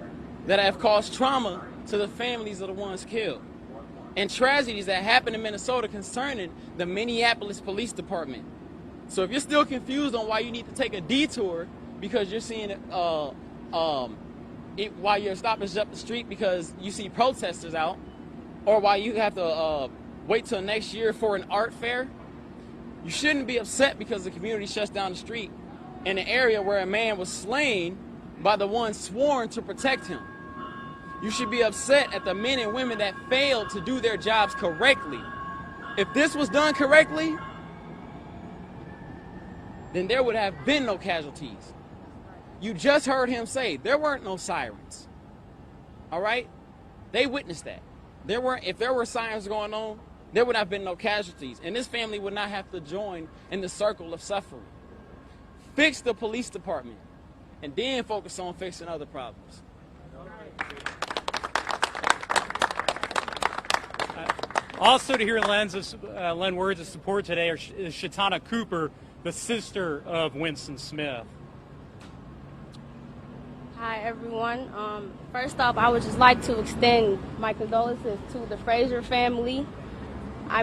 that have caused trauma to the families of the ones killed. And tragedies that happened in Minnesota concerning the Minneapolis Police Department. So if you're still confused on why you need to take a detour because you're seeing it, while you're stopping up the street because you see protesters out, or why you have to wait till next year for an art fair, you shouldn't be upset because the community shuts down the street in an area where a man was slain by the ones sworn to protect him. You should be upset at the men and women that failed to do their jobs correctly. If this was done correctly, then there would have been no casualties. You just heard him say there weren't no sirens. All right? They witnessed that. If there were sirens going on, there would have been no casualties. And this family would not have to join in the circle of suffering. Fix the police department and then focus on fixing other problems. Also to hear lend words of support today is Shatana Cooper, the sister of Winston Smith. Hi, everyone. First off, I would just like to extend my condolences to the Frazier family. I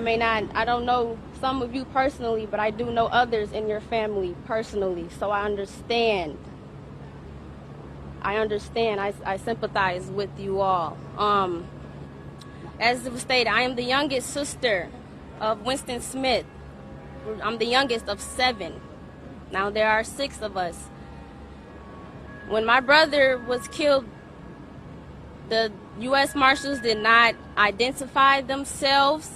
don't know some of you personally, but I do know others in your family personally, so I understand I understand. I sympathize with you all. As it was stated, I am the youngest sister of Winston Smith. I'm the youngest of 7. Now there are 6 of us. When my brother was killed, the U.S. Marshals did not identify themselves.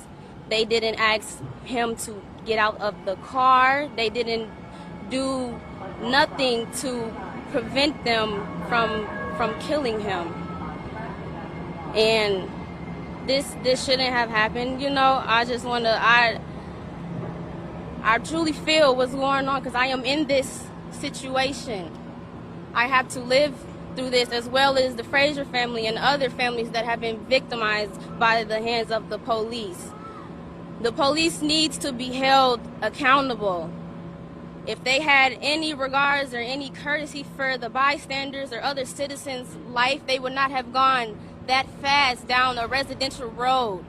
They didn't ask him to get out of the car. They didn't do nothing to prevent them from killing him. And this shouldn't have happened. You know, I just want to, I truly feel what's going on because I am in this situation. I have to live through this, as well as the Frazier family and other families that have been victimized by the hands of the police. The police needs to be held accountable. If they had any regards or any courtesy for the bystanders or other citizens' life, they would not have gone that fast down a residential road.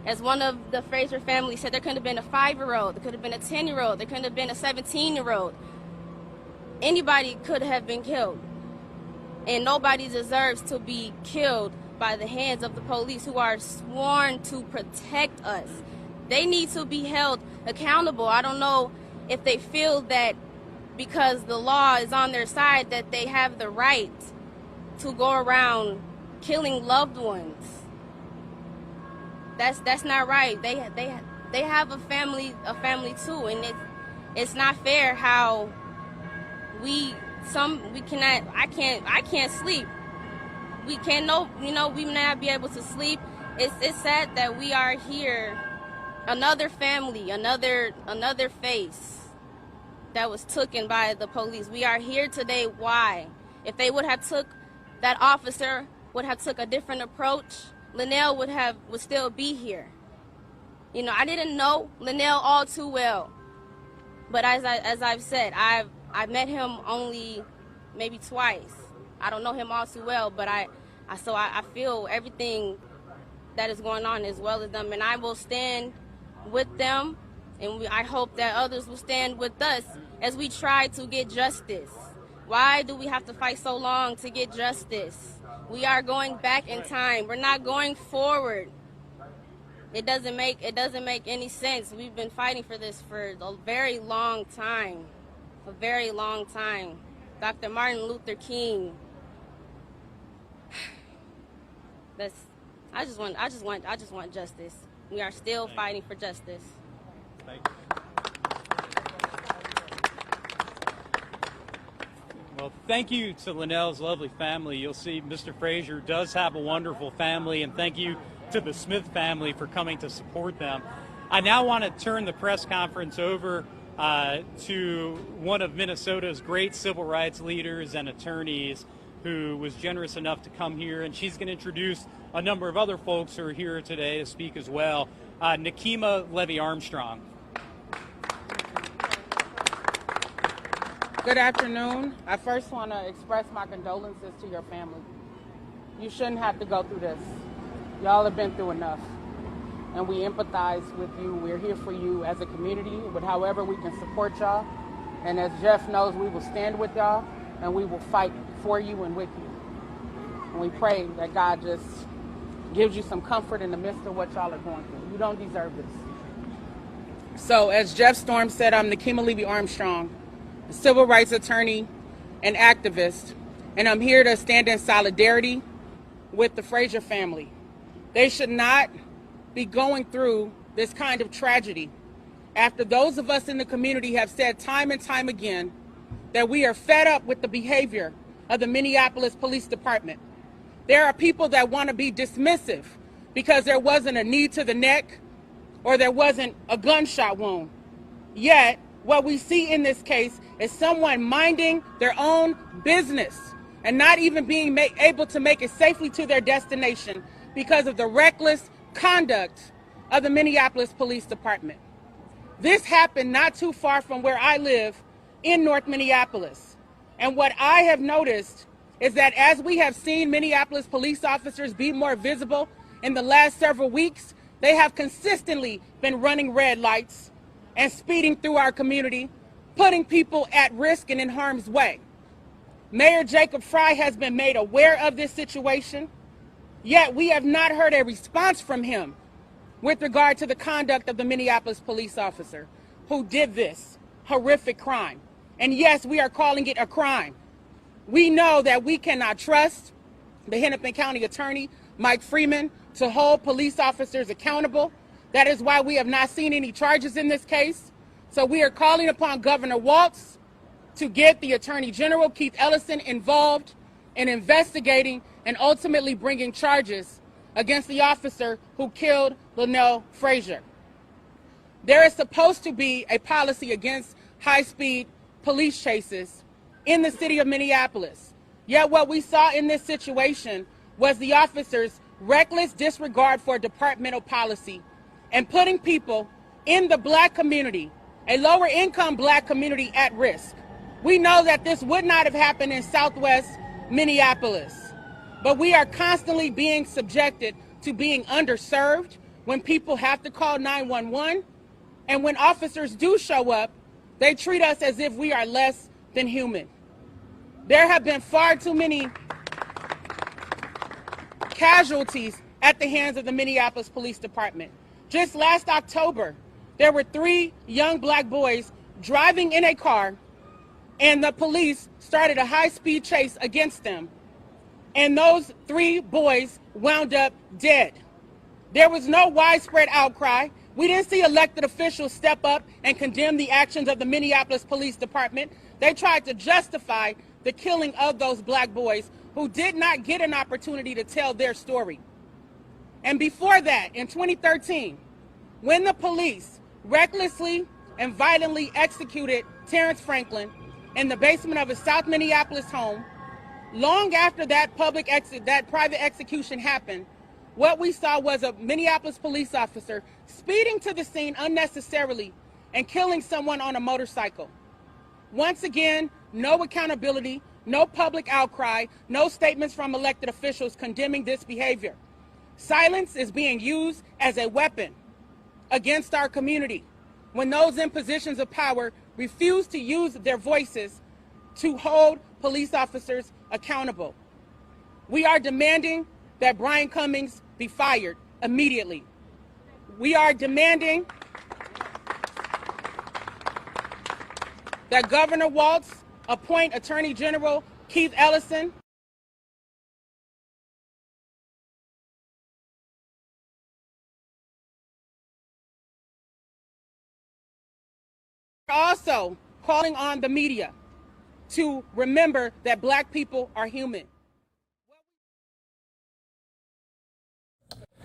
As one of the Frazier family said, there could have been a 5-year-old, there could have been a 10-year-old, there could have been a 17-year-old. Anybody could have been killed. And nobody deserves to be killed by the hands of the police who are sworn to protect us. They need to be held accountable. I don't know if they feel that because the law is on their side that they have the right to go around killing loved ones. That's not right. They have a family too, and it's not fair how I can't sleep. We we may not be able to sleep. It's sad that we are here, another family, another face that was taken by the police. We are here today. Why? If they would have that officer would have took a different approach, Linnell would still be here. You know, I didn't know Linnell all too well, but as I've said, I've met him only maybe twice. I don't know him all too well, but I feel everything that is going on as well as them, and I will stand with them, and I hope that others will stand with us as we try to get justice. Why do we have to fight so long to get justice? We are going back in time. We're not going forward. It doesn't make any sense. We've been fighting for this for a very long time. A very long time. Dr. Martin Luther King. I just want justice. We are still fighting for justice. Thank you. Well, thank you to Linnell's lovely family. You'll see Mr. Frazier does have a wonderful family, and thank you to the Smith family for coming to support them. I now want to turn the press conference over to one of Minnesota's great civil rights leaders and attorneys who was generous enough to come here, and she's going to introduce a number of other folks who are here today to speak as well. Nikema Levy-Armstrong. Good afternoon. I first want to express my condolences to your family. You shouldn't have to go through this. Y'all have been through enough, and we empathize with you. We're here for you as a community, but however we can support y'all. And as Jeff knows, we will stand with y'all, and we will fight for you and with you. And we pray that God just gives you some comfort in the midst of what y'all are going through. You don't deserve this. So as Jeff Storm said, I'm Nikema Levy-Armstrong, a civil rights attorney and activist, and I'm here to stand in solidarity with the Frazier family. They should not be going through this kind of tragedy after those of us in the community have said time and time again that we are fed up with the behavior of the Minneapolis Police Department. There are people that want to be dismissive because there wasn't a knee to the neck or there wasn't a gunshot wound. Yet, what we see in this case is someone minding their own business and not even being able to make it safely to their destination because of the reckless conduct of the Minneapolis Police Department. This happened not too far from where I live in North Minneapolis. And what I have noticed is that as we have seen Minneapolis police officers be more visible in the last several weeks, they have consistently been running red lights and speeding through our community, putting people at risk and in harm's way. Mayor Jacob Fry has been made aware of this situation, yet we have not heard a response from him with regard to the conduct of the Minneapolis police officer who did this horrific crime. And yes, we are calling it a crime. We know that we cannot trust the Hennepin County Attorney, Mike Freeman, to hold police officers accountable. That is why we have not seen any charges in this case. So we are calling upon Governor Walz to get the Attorney General, Keith Ellison, involved in investigating and ultimately bringing charges against the officer who killed Linnell Frazier. There is supposed to be a policy against high-speed police chases in the city of Minneapolis. Yet what we saw in this situation was the officers' reckless disregard for departmental policy and putting people in the black community, a lower income black community, at risk. We know that this would not have happened in Southwest Minneapolis, but we are constantly being subjected to being underserved when people have to call 911, and when officers do show up, they treat us as if we are less than human. There have been far too many casualties at the hands of the Minneapolis Police Department. Just last October, there were 3 young black boys driving in a car, and the police started a high-speed chase against them. And those 3 boys wound up dead. There was no widespread outcry. We didn't see elected officials step up and condemn the actions of the Minneapolis Police Department. They tried to justify the killing of those black boys who did not get an opportunity to tell their story. And before that, in 2013, when the police recklessly and violently executed Terrence Franklin in the basement of his South Minneapolis home, long after that private execution happened, what we saw was a Minneapolis police officer speeding to the scene unnecessarily and killing someone on a motorcycle. Once again, no accountability, no public outcry, no statements from elected officials condemning this behavior. Silence is being used as a weapon against our community when those in positions of power refuse to use their voices to hold police officers accountable. We are demanding that Brian Cummings be fired immediately. We are demanding that Governor Walz appoint Attorney General Keith Ellison. We're also calling on the media to remember that black people are human.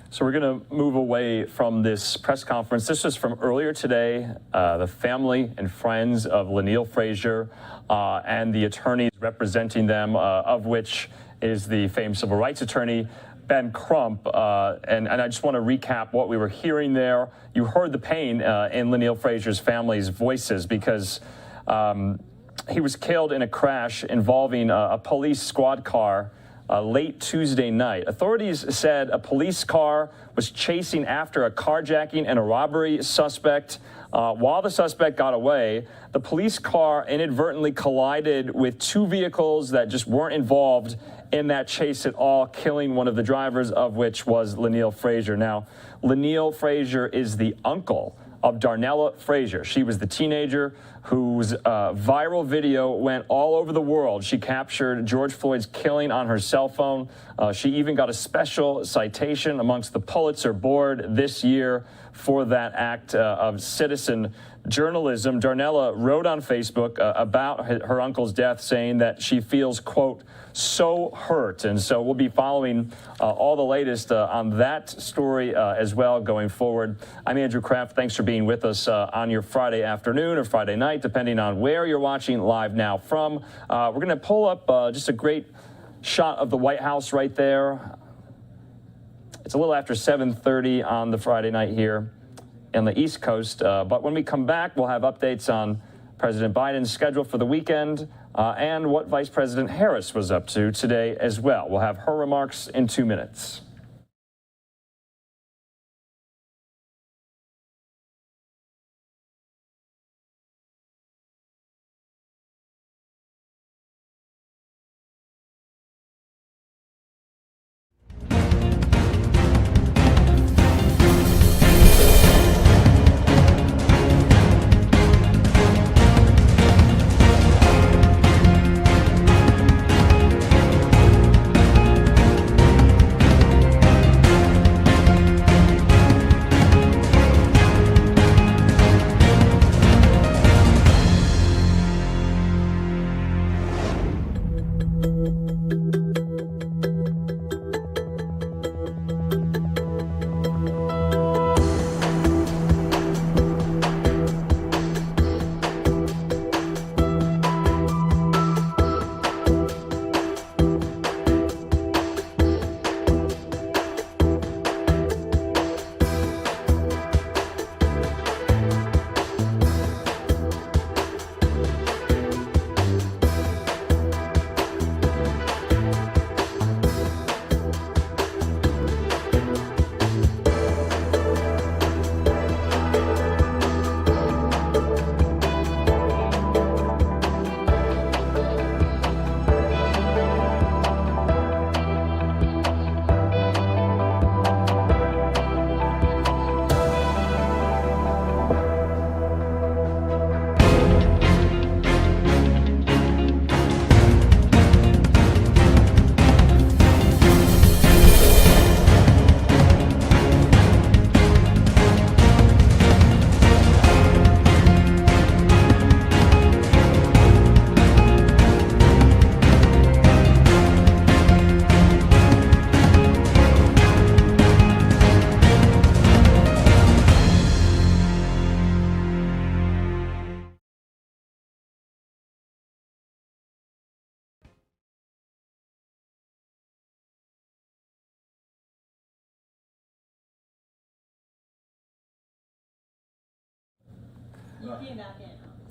So we're going to move away from this press conference. This was from earlier today. The family and friends of Linnell Frazier and the attorneys representing them, of which is the famed civil rights attorney, Ben Crump. And I just want to recap what we were hearing there. You heard the pain in Linnell Frazier's family's voices because he was killed in a crash involving a police squad car late Tuesday night. Authorities said a police car was chasing after a carjacking and a robbery suspect. While the suspect got away, the police car inadvertently collided with 2 vehicles that just weren't involved in that chase at all, killing one of the drivers, of which was Linnell Frazier. Now, Linnell Frazier is the uncle of Darnella Frazier. She was the teenager whose viral video went all over the world. She captured George Floyd's killing on her cell phone. She even got a special citation amongst the Pulitzer board this year for that act of citizen journalism. Darnella wrote on Facebook about her uncle's death, saying that she feels, quote, so hurt. And so we'll be following all the latest on that story as well going forward. I'm Andrew Kraft. Thanks for being with us on your Friday afternoon or Friday night, depending on where you're watching Live Now from. We're going to pull up just a great shot of the White House right there. It's a little after 7:30 on the Friday night here on the East Coast. But when we come back, we'll have updates on President Biden's schedule for the weekend and what Vice President Harris was up to today as well. We'll have her remarks in 2 minutes.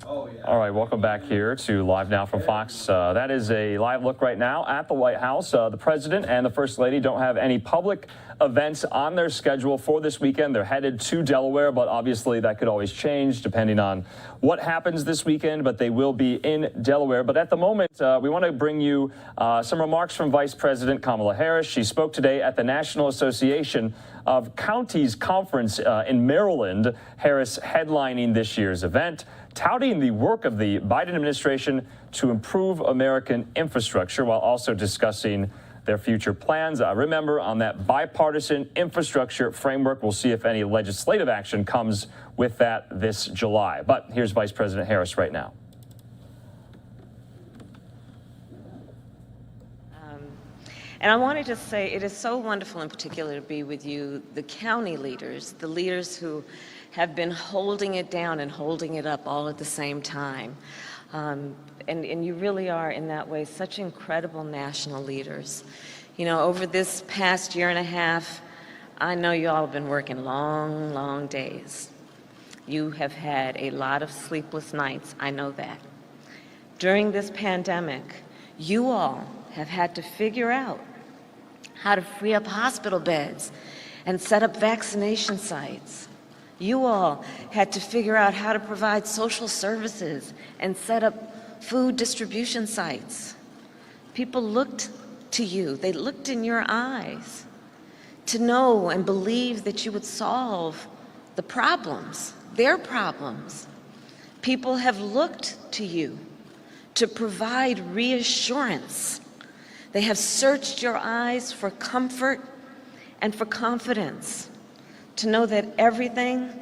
All right, welcome back here to Live Now from Fox. That is a live look right now at the White House. The president and the First Lady don't have any public events on their schedule for this weekend. They're headed to Delaware, but obviously that could always change depending on what happens this weekend, but they will be in Delaware. But at the moment, we want to bring you some remarks from Vice President Kamala Harris. She spoke today at the National Association of Counties Conference in Maryland. Harris headlining this year's event, touting the work of the Biden administration to improve American infrastructure while also discussing their future plans. Remember, on that bipartisan infrastructure framework, we'll see if any legislative action comes with that this July. But here's Vice President Harris right now. And I want to just say it is so wonderful in particular to be with you, the county leaders, the leaders who have been holding it down and holding it up all at the same time. And you really are, in that way, such incredible national leaders. You know, over this past year and a half, I know you all have been working long, long days. You have had a lot of sleepless nights, I know that. During this pandemic, you all have had to figure out how to free up hospital beds and set up vaccination sites. You all had to figure out how to provide social services and set up food distribution sites. People looked to you, they looked in your eyes to know and believe that you would solve the problems, their problems. People have looked to you to provide reassurance. They have searched your eyes for comfort and for confidence, to know that everything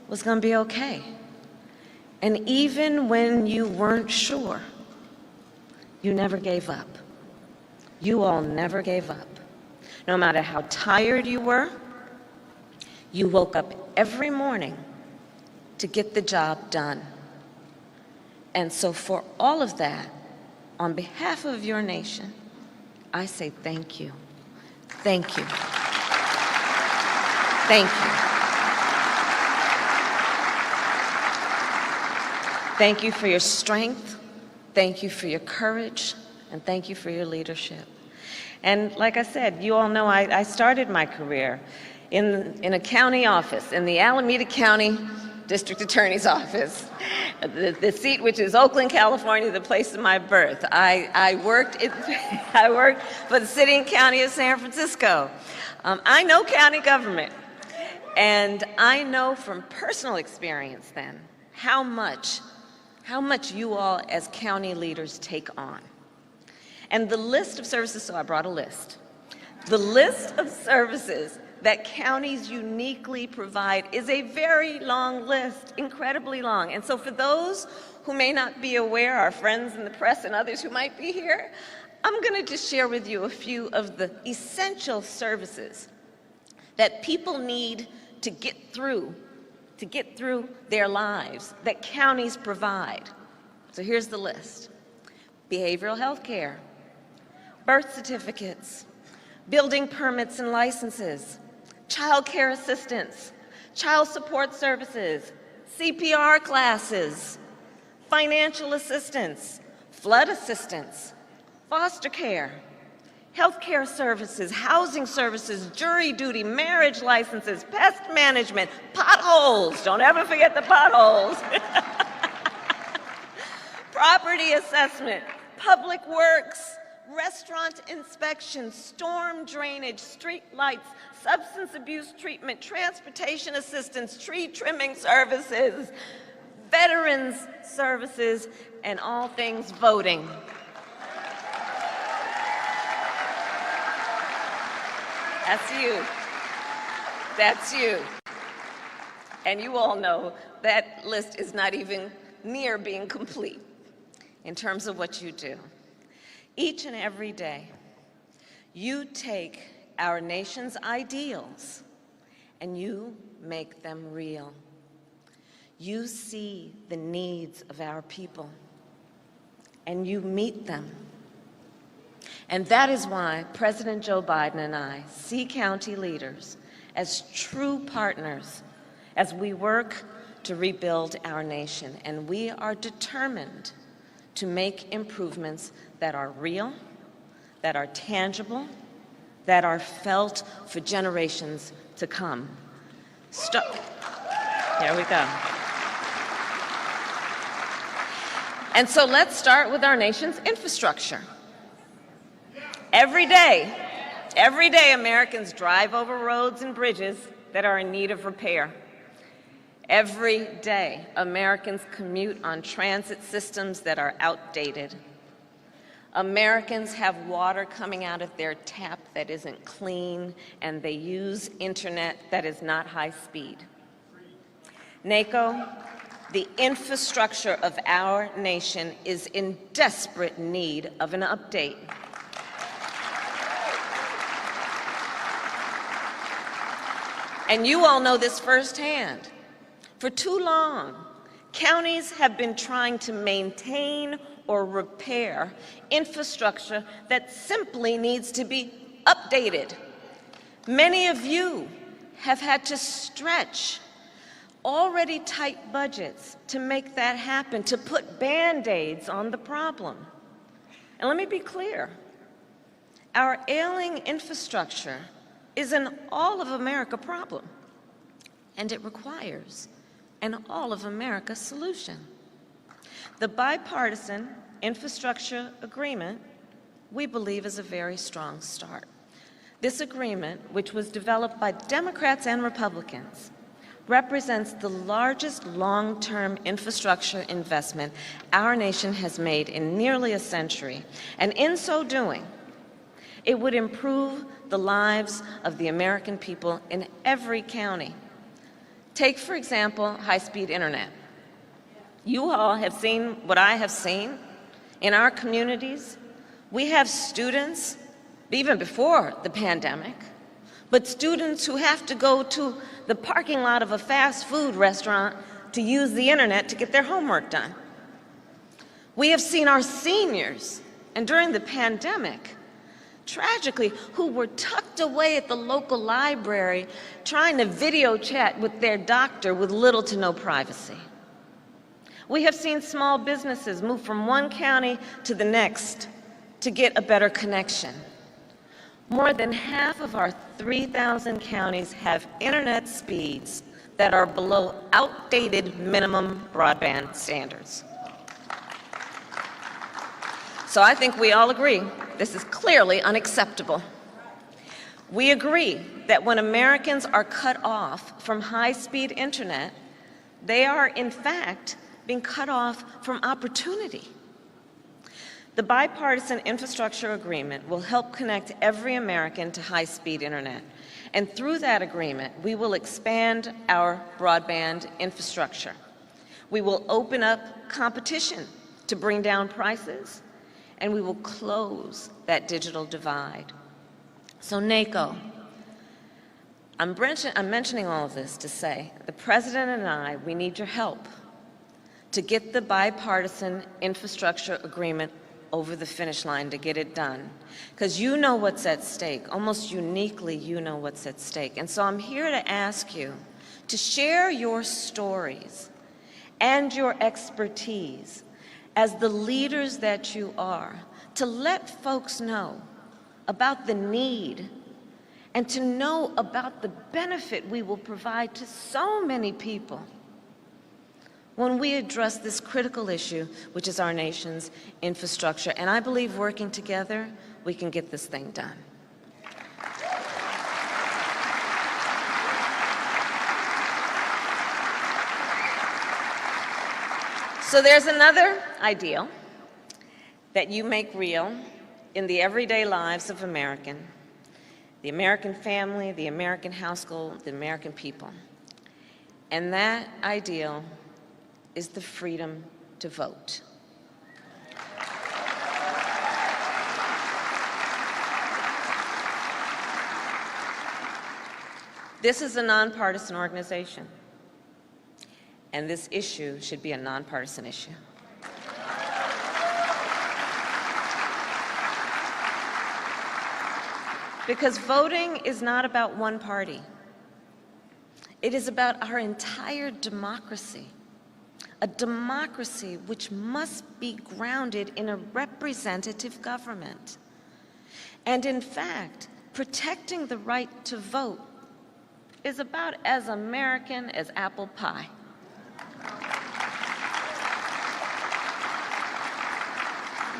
was going to be okay. And even when you weren't sure, you never gave up. You all never gave up. No matter how tired you were, you woke up every morning to get the job done. And so for all of that, on behalf of your nation, I say thank you. Thank you. Thank you. Thank you for your strength. Thank you for your courage. And thank you for your leadership. And like I said, you all know I started my career in a county office, in the Alameda County District Attorney's Office, the seat which is Oakland, California, the place of my birth. I worked for the city and county of San Francisco. I know county government, and I know from personal experience then how much you all as county leaders take on. And the list of services, so I brought a list. The list of services that counties uniquely provide is a very long list, incredibly long. And so for those who may not be aware, our friends in the press and others who might be here, I'm going to just share with you a few of the essential services that people need to get through their lives, that counties provide. So here's the list. Behavioral health care, birth certificates, building permits and licenses, child care assistance, child support services, CPR classes, financial assistance, flood assistance, foster care, health care services, housing services, jury duty, marriage licenses, pest management, potholes, don't ever forget the potholes, property assessment, public works, restaurant inspection, storm drainage, street lights, substance abuse treatment, transportation assistance, tree trimming services, veterans services, and all things voting. That's you. That's you. And you all know that list is not even near being complete in terms of what you do. Each and every day, you take our nation's ideals and you make them real. You see the needs of our people and you meet them. And that is why President Joe Biden and I see county leaders as true partners as we work to rebuild our nation, and we are determined to make improvements that are real, that are tangible, that are felt for generations to come. Here we go. And so let's start with our nation's infrastructure. Every day Americans drive over roads and bridges that are in need of repair. Every day Americans commute on transit systems that are outdated. Americans have water coming out of their tap that isn't clean, and they use internet that is not high speed. NACO, the infrastructure of our nation is in desperate need of an update. And you all know this firsthand. For too long, counties have been trying to maintain or repair infrastructure that simply needs to be updated. Many of you have had to stretch already tight budgets to make that happen, to put Band-Aids on the problem. And let me be clear, our ailing infrastructure is an all-of-America problem, and it requires an all-of-America solution. The bipartisan infrastructure agreement, we believe, is a very strong start. This agreement, which was developed by Democrats and Republicans, represents the largest long-term infrastructure investment our nation has made in nearly a century, and in so doing, it would improve the lives of the American people in every county. Take, for example, high-speed internet. You all have seen what I have seen in our communities. We have students, even before the pandemic, but students who have to go to the parking lot of a fast food restaurant to use the internet to get their homework done. We have seen our seniors, and during the pandemic, tragically, who were tucked away at the local library trying to video chat with their doctor with little to no privacy. We have seen small businesses move from one county to the next to get a better connection. More than half of our 3,000 counties have internet speeds that are below outdated minimum broadband standards. So I think we all agree this is clearly unacceptable. We agree that when Americans are cut off from high-speed internet, they are in fact being cut off from opportunity. The bipartisan infrastructure agreement will help connect every American to high-speed internet. And through that agreement, we will expand our broadband infrastructure. We will open up competition to bring down prices, and we will close that digital divide. So NACO, I'm mentioning all of this to say the President and I, we need your help to get the bipartisan infrastructure agreement over the finish line, to get it done. Because you know what's at stake. Almost uniquely, you know what's at stake. And so I'm here to ask you to share your stories and your expertise as the leaders that you are, to let folks know about the need and to know about the benefit we will provide to so many people when we address this critical issue, which is our nation's infrastructure. And I believe working together, we can get this thing done. So there's another ideal that you make real in the everyday lives of the American family, the American household, the American people. And that ideal is the freedom to vote. This is a nonpartisan organization, and this issue should be a nonpartisan issue. Because voting is not about one party. It is about our entire democracy, a democracy which must be grounded in a representative government. And in fact, protecting the right to vote is about as American as apple pie.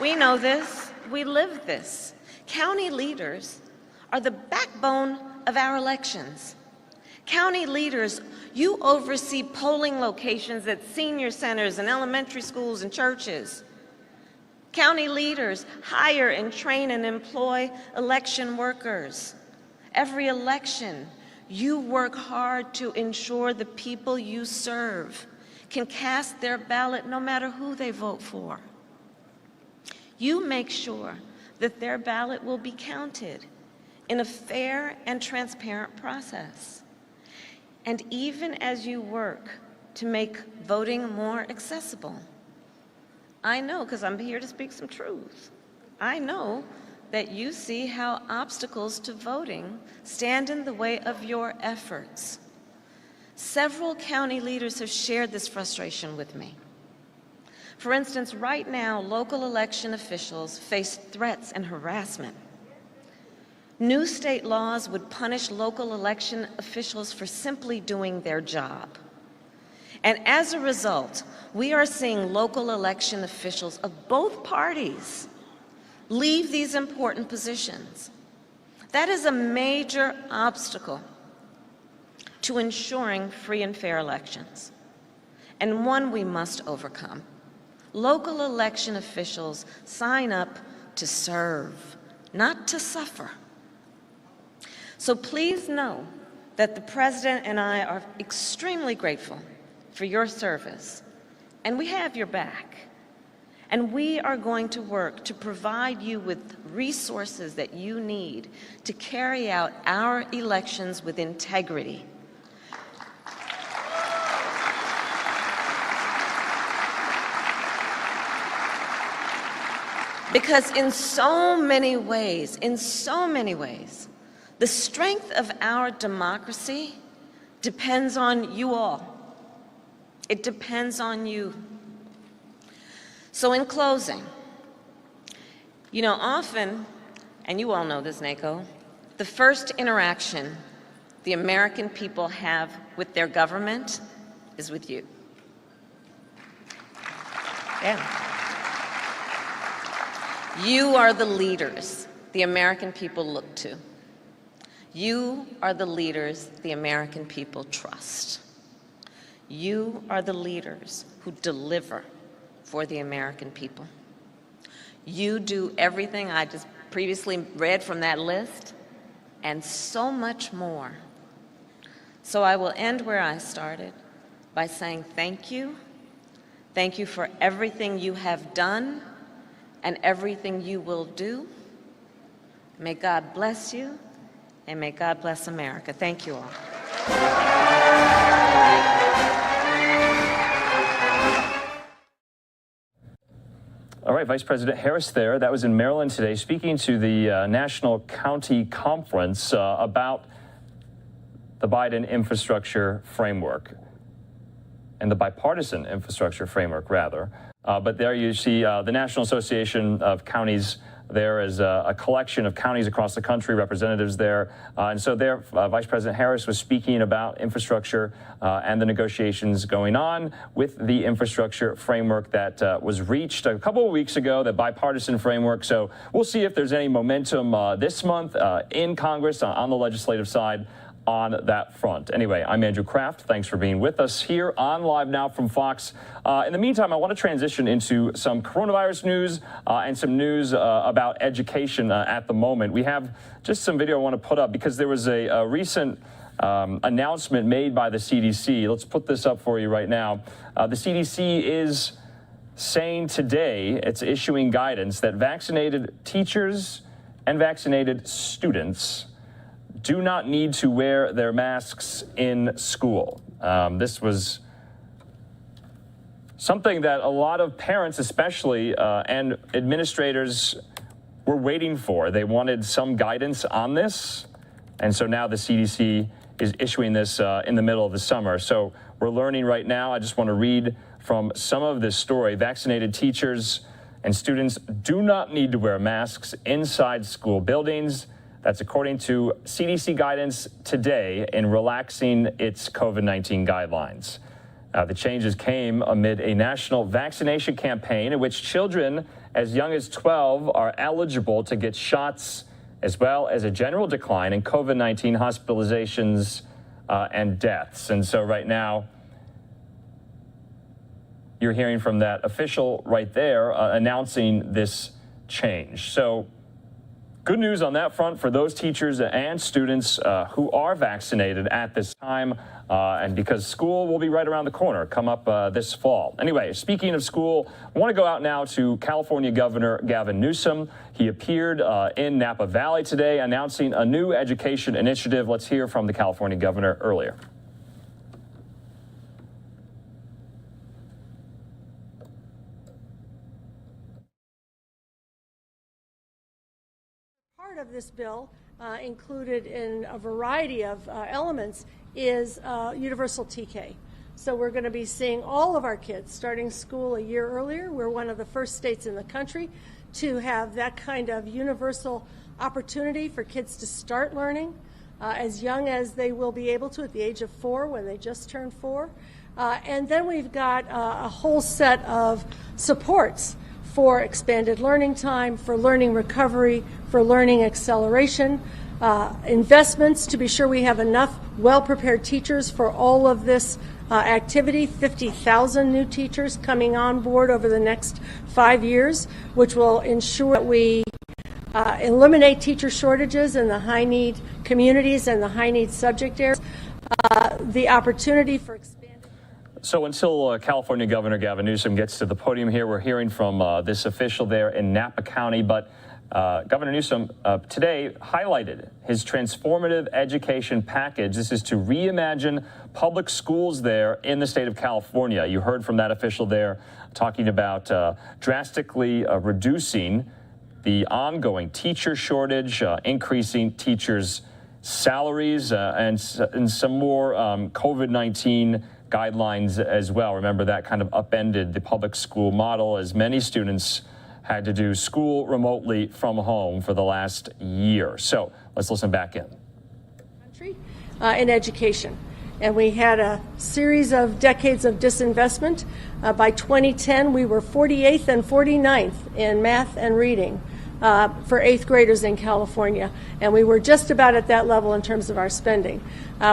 We know this, we live this. County leaders are the backbone of our elections. County leaders, you oversee polling locations at senior centers and elementary schools and churches. County leaders hire and train and employ election workers. Every election, you work hard to ensure the people you serve can cast their ballot no matter who they vote for. You make sure that their ballot will be counted in a fair and transparent process. And even as you work to make voting more accessible, I know, because I'm here to speak some truth, I know that you see how obstacles to voting stand in the way of your efforts. Several county leaders have shared this frustration with me. For instance, right now, local election officials face threats and harassment. New state laws would punish local election officials for simply doing their job. And as a result, we are seeing local election officials of both parties leave these important positions. That is a major obstacle to ensuring free and fair elections, and one we must overcome. Local election officials sign up to serve, not to suffer. So please know that the President and I are extremely grateful for your service, and we have your back. And we are going to work to provide you with resources that you need to carry out our elections with integrity. Because in so many ways, the strength of our democracy depends on you all. It depends on you. So in closing, you know, often, and you all know this, NACO, the first interaction the American people have with their government is with you. Yeah. You are the leaders the American people look to. You are the leaders the American people trust. You are the leaders who deliver for the American people. You do everything I just previously read from that list, and so much more. So I will end where I started by saying thank you. Thank you for everything you have done and everything you will do. May God bless you, and may God bless America. Thank you all. All right, Vice President Harris there. That was in Maryland today, speaking to the National County Conference about the Biden infrastructure framework, and the bipartisan infrastructure framework, rather. But there you see the National Association of Counties. There is a collection of counties across the country, representatives there. And so there, Vice President Harris was speaking about infrastructure and the negotiations going on with the infrastructure framework that was reached a couple of weeks ago, the bipartisan framework. So we'll see if there's any momentum this month in Congress on the legislative side on that front. Anyway, I'm Andrew Kraft. Thanks for being with us here on Live Now from Fox. In the meantime, I want to transition into some coronavirus news and some news about education at the moment. We have just some video I want to put up because there was a recent announcement made by the CDC. Let's put this up for you right now. The CDC is saying today, it's issuing guidance that vaccinated teachers and vaccinated students do not need to wear their masks in school. This was something that a lot of parents especially and administrators were waiting for. They wanted some guidance on this, and so now the CDC is issuing this in the middle of the summer. So we're learning right now. I just want to read from some of this story. Vaccinated teachers and students do not need to wear masks inside school buildings. That's according to CDC guidance today in relaxing its COVID-19 guidelines. The changes came amid a national vaccination campaign in which children as young as 12 are eligible to get shots, as well as a general decline in COVID-19 hospitalizations and deaths. And so right now, you're hearing from that official right there announcing this change. So good news on that front for those teachers and students who are vaccinated at this time, and because school will be right around the corner, come up this fall. Anyway, speaking of school, I want to go out now to California Governor Gavin Newsom. He appeared in Napa Valley today announcing a new education initiative. Let's hear from the California governor earlier. Part of this bill, included in a variety of elements, is universal TK. So we're going to be seeing all of our kids starting school a year earlier. We're one of the first states in the country to have that kind of universal opportunity for kids to start learning as young as they will be able to at the age of 4 when they just turned 4. And then we've got a whole set of supports for expanded learning time, for learning recovery, for learning acceleration, investments to be sure we have enough well-prepared teachers for all of this activity, 50,000 new teachers coming on board over the next 5 years, which will ensure that we eliminate teacher shortages in the high-need communities and the high-need subject areas, the opportunity for So until California Governor Gavin Newsom gets to the podium here, we're hearing from this official there in Napa County. But Governor Newsom today highlighted his transformative education package. This is to reimagine public schools there in the state of California. You heard from that official there talking about drastically reducing the ongoing teacher shortage, increasing teachers' salaries, and some more COVID-19 guidelines as well. Remember, that kind of upended the public school model as many students had to do school remotely from home for the last year. So let's listen back in. In education. And we had a series of decades of disinvestment. By 2010, we were 48th and 49th in math and reading for 8th graders in California. And we were just about at that level in terms of our spending.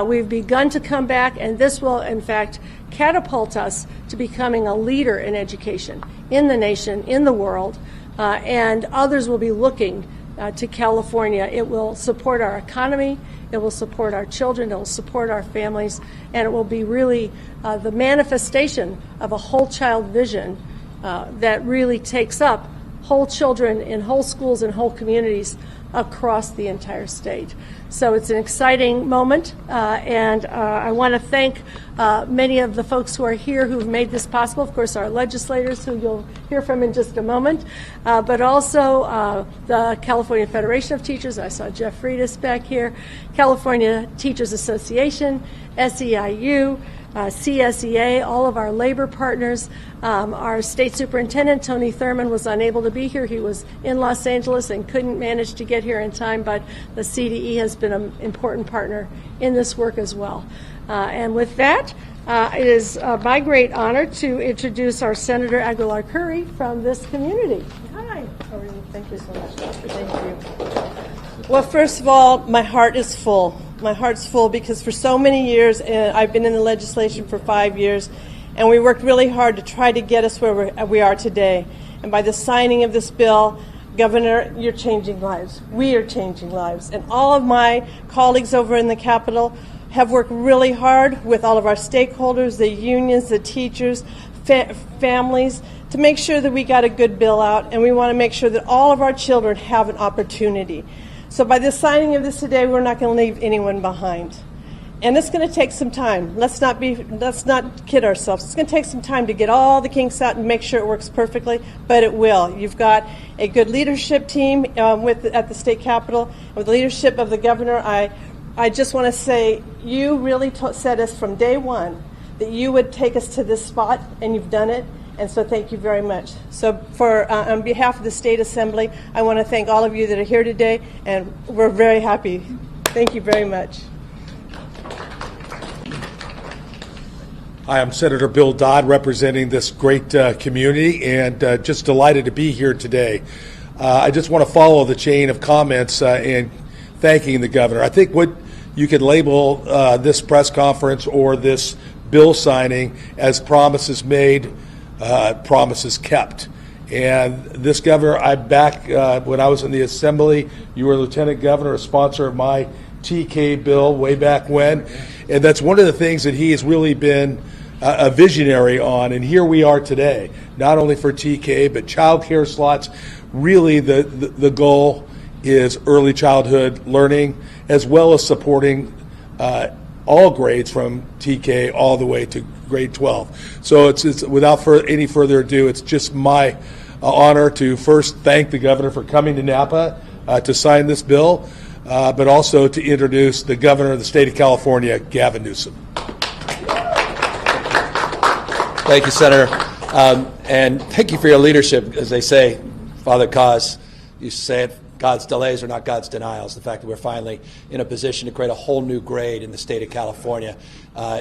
We've begun to come back, and this will, in fact, catapult us to becoming a leader in education in the nation, in the world, and others will be looking to California. It will support our economy, it will support our children, it will support our families, and it will be really the manifestation of a whole child vision that really takes up whole children in whole schools and whole communities across the entire state. So it's an exciting moment, and I want to thank many of the folks who are here who've made this possible. Of course, our legislators, who you'll hear from in just a moment, but also the California Federation of Teachers. I saw Jeff Freitas back here, California Teachers Association, SEIU, CSEA, all of our labor partners. Our state superintendent, Tony Thurman, was unable to be here. He was in Los Angeles and couldn't manage to get here in time, but the CDE has been an important partner in this work as well. And with that, it is my great honor to introduce our Senator Aguilar Curry from this community. Hi. How are you? Thank you so much. Thank you. Well, first of all, my heart is full. My heart's full because for so many years, I've been in the legislation for 5 years, and we worked really hard to try to get us where we are today. And by the signing of this bill, Governor, you're changing lives. We are changing lives. And all of my colleagues over in the Capitol have worked really hard with all of our stakeholders, the unions, the teachers, families, to make sure that we got a good bill out, and we want to make sure that all of our children have an opportunity. So by the signing of this today, we're not going to leave anyone behind. And it's going to take some time. Let's not kid ourselves. It's going to take some time to get all the kinks out and make sure it works perfectly, but it will. You've got a good leadership team at the state capitol. With the leadership of the governor, I I just want to say you really said us from day one that you would take us to this spot, and you've done it. And so thank you very much. So on behalf of the State Assembly, I want to thank all of you that are here today, and we're very happy. Thank you very much. Hi, I'm Senator Bill Dodd, representing this great community, and just delighted to be here today. I just want to follow the chain of comments and thanking the governor. I think what you could label this press conference or this bill signing as promises made, promises kept. And this governor, when I was in the Assembly, you were Lieutenant Governor, a sponsor of my TK bill way back when. And that's one of the things that he has really been a visionary on. And here we are today, not only for TK, but child care slots. Really, the goal is early childhood learning, as well as supporting all grades from TK all the way to grade 12. So it's without any further ado, it's just my honor to first thank the governor for coming to Napa to sign this bill, but also to introduce the governor of the state of California, Gavin Newsom. Thank you, Senator. And thank you for your leadership. As they say, Father Cause used to say it, God's delays are not God's denials. The fact that we're finally in a position to create a whole new grade in the state of California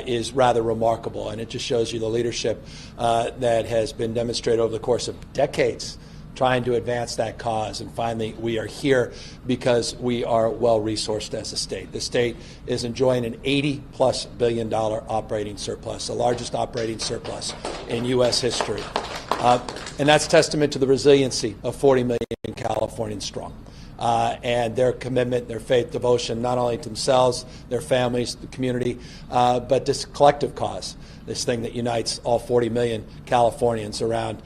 is rather remarkable. And it just shows you the leadership that has been demonstrated over the course of decades trying to advance that cause. And finally, we are here because we are well-resourced as a state. The state is enjoying an $80+ billion operating surplus, the largest operating surplus in U.S. history. And that's testament to the resiliency of 40 million Californians strong. And their commitment, their faith, devotion, not only to themselves, their families, the community, but this collective cause, this thing that unites all 40 million Californians around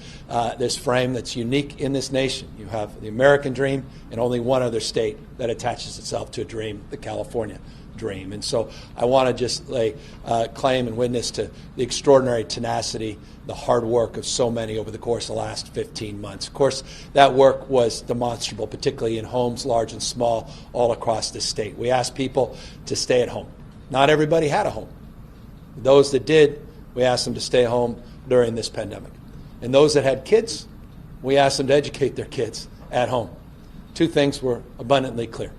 this frame that's unique in this nation. You have the American dream and only one other state that attaches itself to a dream, the California dream. And so I want to just lay claim and witness to the extraordinary tenacity, the hard work of so many over the course of the last 15 months. Of course, that work was demonstrable, particularly in homes large and small all across the state. We asked people to stay at home. Not everybody had a home. Those that did, we asked them to stay home during this pandemic. And those that had kids, we asked them to educate their kids at home. Two things were abundantly clear.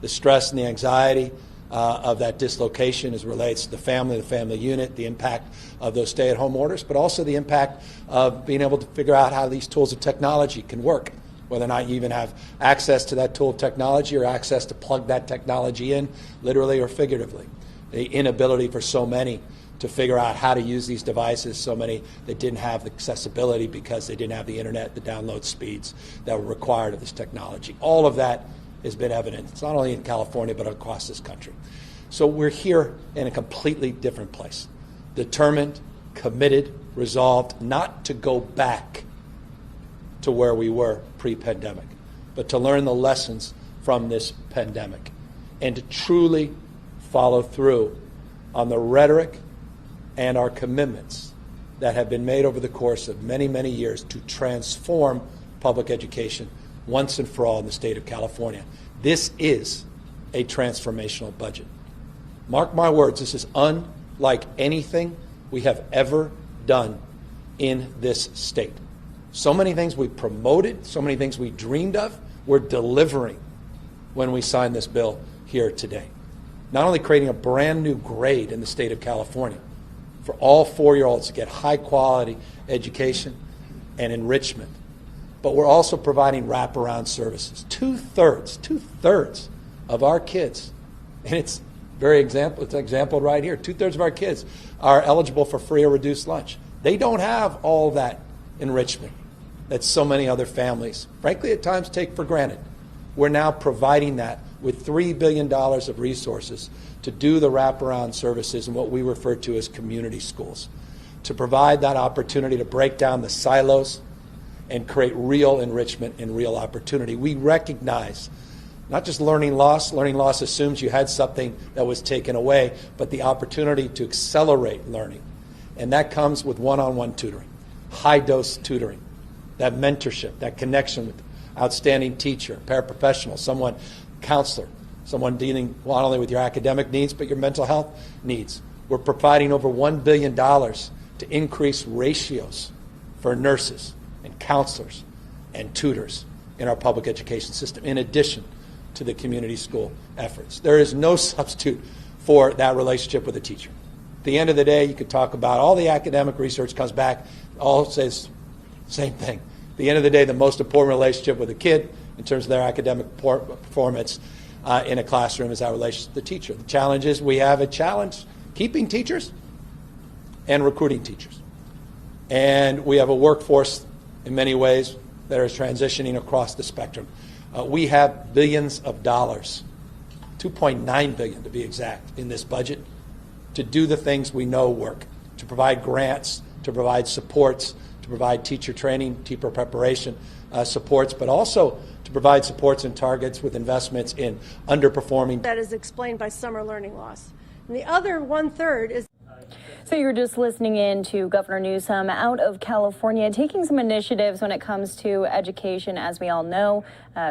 The stress and the anxiety of that dislocation as relates to the family unit, the impact of those stay-at-home orders, but also the impact of being able to figure out how these tools of technology can work, whether or not you even have access to that tool of technology or access to plug that technology in, literally or figuratively. The inability for so many to figure out how to use these devices, so many that didn't have the accessibility because they didn't have the internet, the download speeds that were required of this technology. All of that has been evident. It's not only in California, but across this country. So we're here in a completely different place. Determined, committed, resolved not to go back to where we were pre-pandemic, but to learn the lessons from this pandemic and to truly follow through on the rhetoric and our commitments that have been made over the course of many, many years to transform public education once and for all in the state of California. This is a transformational budget. Mark my words, this is unlike anything we have ever done in this state. So many things we promoted, so many things we dreamed of, we're delivering when we sign this bill here today. Not only creating a brand new grade in the state of California for all 4-year-olds to get high quality education and enrichment, but we're also providing wraparound services. Two-thirds of our kids, and it's exampled right here, 2/3 of our kids are eligible for free or reduced lunch. They don't have all that enrichment that so many other families, frankly, at times take for granted. We're now providing that with $3 billion of resources to do the wraparound services in what we refer to as community schools, to provide that opportunity to break down the silos and create real enrichment and real opportunity. We recognize not just learning loss. Learning loss assumes you had something that was taken away, but the opportunity to accelerate learning. And that comes with one-on-one tutoring, high-dose tutoring, that mentorship, that connection with outstanding teacher, paraprofessional, counselor, someone dealing not only with your academic needs, but your mental health needs. We're providing over $1 billion to increase ratios for nurses and counselors and tutors in our public education system, in addition to the community school efforts. There is no substitute for that relationship with a teacher. At the end of the day, you could talk about all the academic research comes back, all says the same thing. At the end of the day, the most important relationship with a kid in terms of their academic performance in a classroom is our relationship with the teacher. The challenge is we have a challenge keeping teachers and recruiting teachers. And we have a workforce in many ways that is transitioning across the spectrum. We have billions of dollars, $2.9 billion to be exact, in this budget to do the things we know work, to provide grants, to provide supports, to provide teacher training, teacher preparation supports, but also to provide supports and targets with investments in underperforming. That is explained by summer learning loss. And the other 1/3 is. So you're just listening in to Governor Newsom out of California taking some initiatives when it comes to education. As we all know,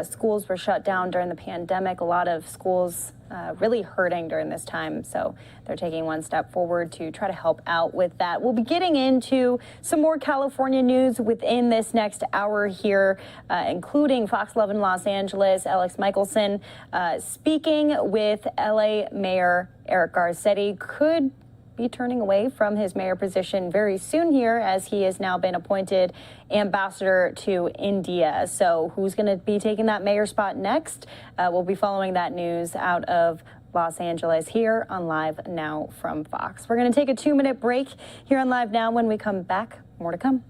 schools were shut down during the pandemic. A lot of schools really hurting during this time. So they're taking one step forward to try to help out with that. We'll be getting into some more California news within this next hour here, including Fox 11 Los Angeles, Alex Michelson, speaking with LA Mayor Eric Garcetti, could be turning away from his mayor position very soon here, as he has now been appointed ambassador to India. So who's going to be taking that mayor spot next? We'll be following that news out of Los Angeles here on Live Now from Fox. We're going to take a 2-minute break here on Live Now. When we come back, more to come.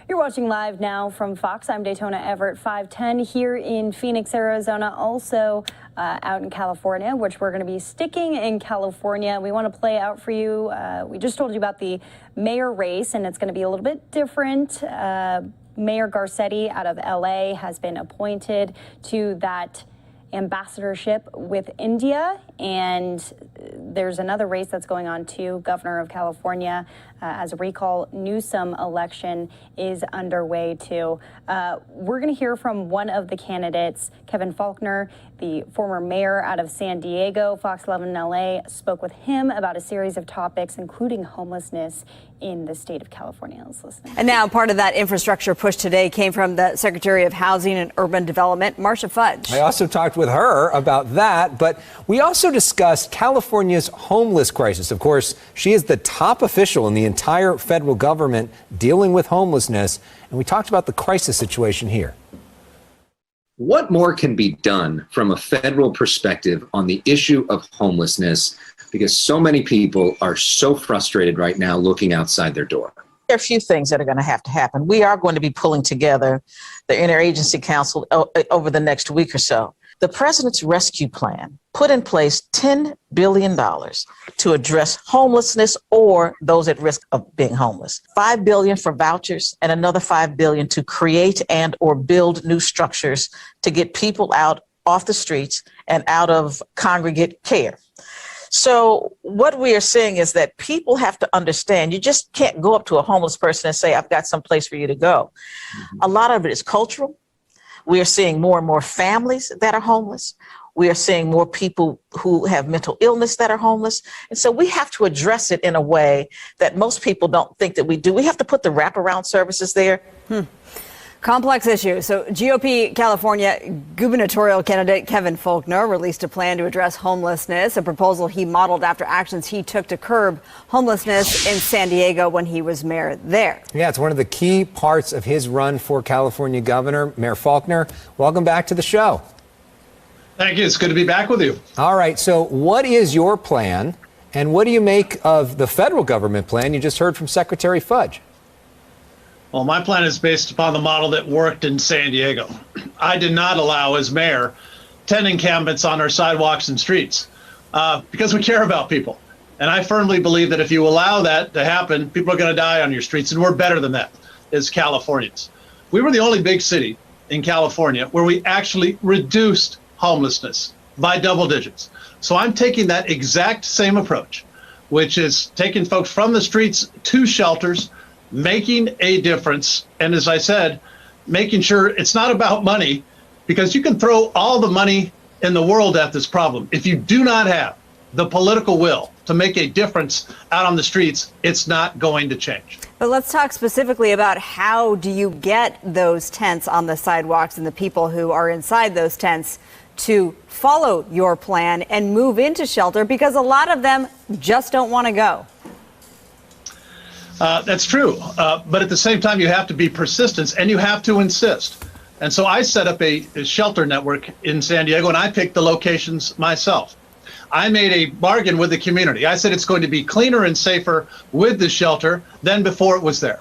You're watching Live Now from Fox. I'm Daytona Everett 510 here in Phoenix, Arizona, also out in California, which we're going to be sticking in California. We want to play out for you. We just told you about the mayor race, and it's going to be a little bit different. Mayor Garcetti out of LA has been appointed to that ambassadorship with India, and there's another race that's going on too. Governor of California, as a recall, Newsom election is underway too. We're going to hear from one of the candidates, Kevin Faulconer, the former mayor out of San Diego. Fox 11 LA spoke with him about a series of topics, including homelessness in the state of California. Let's listen. And now part of that infrastructure push today came from the Secretary of Housing and Urban Development, Marcia Fudge. I also talked with her about that, but we also discussed California's homeless crisis. Of course, she is the top official in the entire federal government dealing with homelessness, and we talked about the crisis situation here. What more can be done from a federal perspective on the issue of homelessness? Because so many people are so frustrated right now looking outside their door. There are a few things that are going to have to happen. We are going to be pulling together the Interagency Council over the next week or so. The President's Rescue Plan put in place $10 billion to address homelessness or those at risk of being homeless. $5 billion for vouchers and another $5 billion to create and or build new structures to get people out off the streets and out of congregate care. So what we are seeing is that people have to understand you just can't go up to a homeless person and say, I've got some place for you to go. A lot of it is cultural. We are seeing more and more families that are homeless. We are seeing more people who have mental illness that are homeless. And so we have to address it in a way that most people don't think that we do. We have to put the wraparound services there. Complex issue. So GOP California gubernatorial candidate Kevin Faulconer released a plan to address homelessness, a proposal he modeled after actions he took to curb homelessness in San Diego when he was mayor there. Yeah, it's one of the key parts of his run for California governor. Mayor Faulconer, welcome back to the show. Thank you. It's good to be back with you. All right. So what is your plan and what do you make of the federal government plan you just heard from Secretary Fudge? Well, my plan is based upon the model that worked in San Diego. I did not allow, as mayor, 10 encampments on our sidewalks and streets because we care about people. And I firmly believe that if you allow that to happen, people are going to die on your streets. And we're better than that as Californians. We were the only big city in California where we actually reduced homelessness by double digits. So I'm taking that exact same approach, which is taking folks from the streets to shelters, making a difference. And as I said, making sure it's not about money, because you can throw all the money in the world at this problem. If you do not have the political will to make a difference out on the streets, it's not going to change. But let's talk specifically about how do you get those tents on the sidewalks and the people who are inside those tents to follow your plan and move into shelter, because a lot of them just don't want to go. That's true. But at the same time, you have to be persistent and you have to insist. And so I set up a shelter network in San Diego, and I picked the locations myself. I made a bargain with the community. I said it's going to be cleaner and safer with the shelter than before it was there.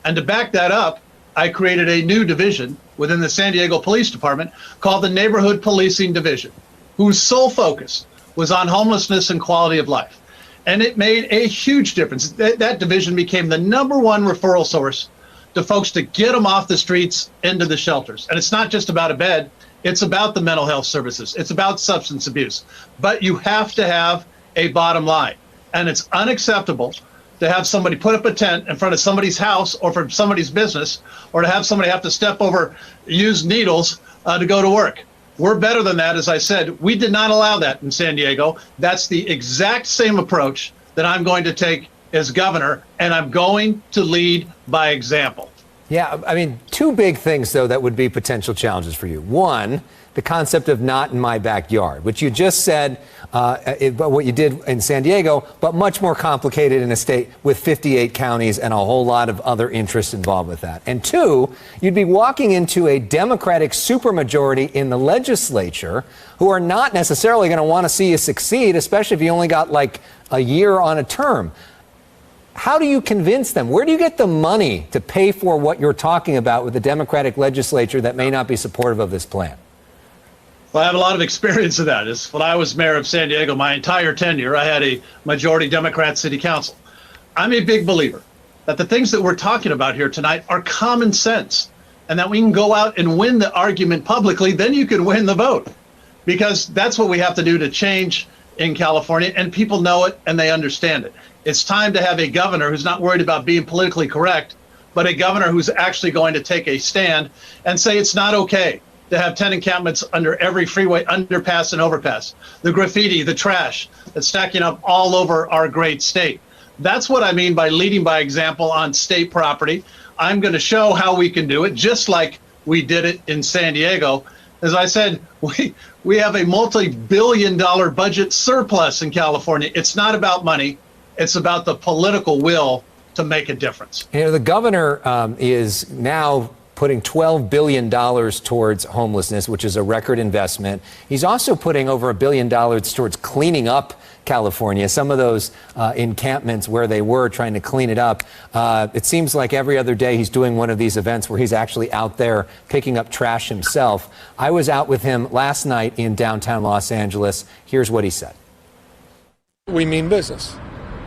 And to back that up, I created a new division within the San Diego Police Department called the Neighborhood Policing Division, whose sole focus was on homelessness and quality of life. And it made a huge difference. That division became the #1 referral source to folks to get them off the streets into the shelters. And it's not just about a bed. It's about the mental health services. It's about substance abuse. But you have to have a bottom line. And it's unacceptable to have somebody put up a tent in front of somebody's house or for somebody's business, or to have somebody have to step over used needles to go to work. We're better than that. As I said, we did not allow that in San Diego. That's the exact same approach that I'm going to take as governor, and I'm going to lead by example. Yeah, I mean, two big things, though, that would be potential challenges for you. One, the concept of not in my backyard, which you just said, but what you did in San Diego, but much more complicated in a state with 58 counties and a whole lot of other interests involved with that. And two, you'd be walking into a Democratic supermajority in the legislature who are not necessarily going to want to see you succeed, especially if you only got like a year on a term. How do you convince them? Where do you get the money to pay for what you're talking about with the Democratic legislature that may not be supportive of this plan? Well, I have a lot of experience of that. When I was mayor of San Diego, my entire tenure, I had a majority Democrat city council. I'm a big believer that the things that we're talking about here tonight are common sense, and that we can go out and win the argument publicly, then you can win the vote. Because that's what we have to do to change in California, and people know it and they understand it. It's time to have a governor who's not worried about being politically correct, but a governor who's actually going to take a stand and say it's not okay to have 10 encampments under every freeway, underpass and overpass. The graffiti, the trash that's stacking up all over our great state. That's what I mean by leading by example on state property. I'm going to show how we can do it, just like we did it in San Diego. As I said, we have a multi-billion-dollar budget surplus in California. It's not about money. It's about the political will to make a difference. You know, the governor is now putting $12 billion towards homelessness, which is a record investment. He's also putting over $1 billion towards cleaning up California, some of those encampments where they were trying to clean it up. It seems like every other day he's doing one of these events where he's actually out there picking up trash himself. I was out with him last night in downtown Los Angeles. Here's what he said. We mean business.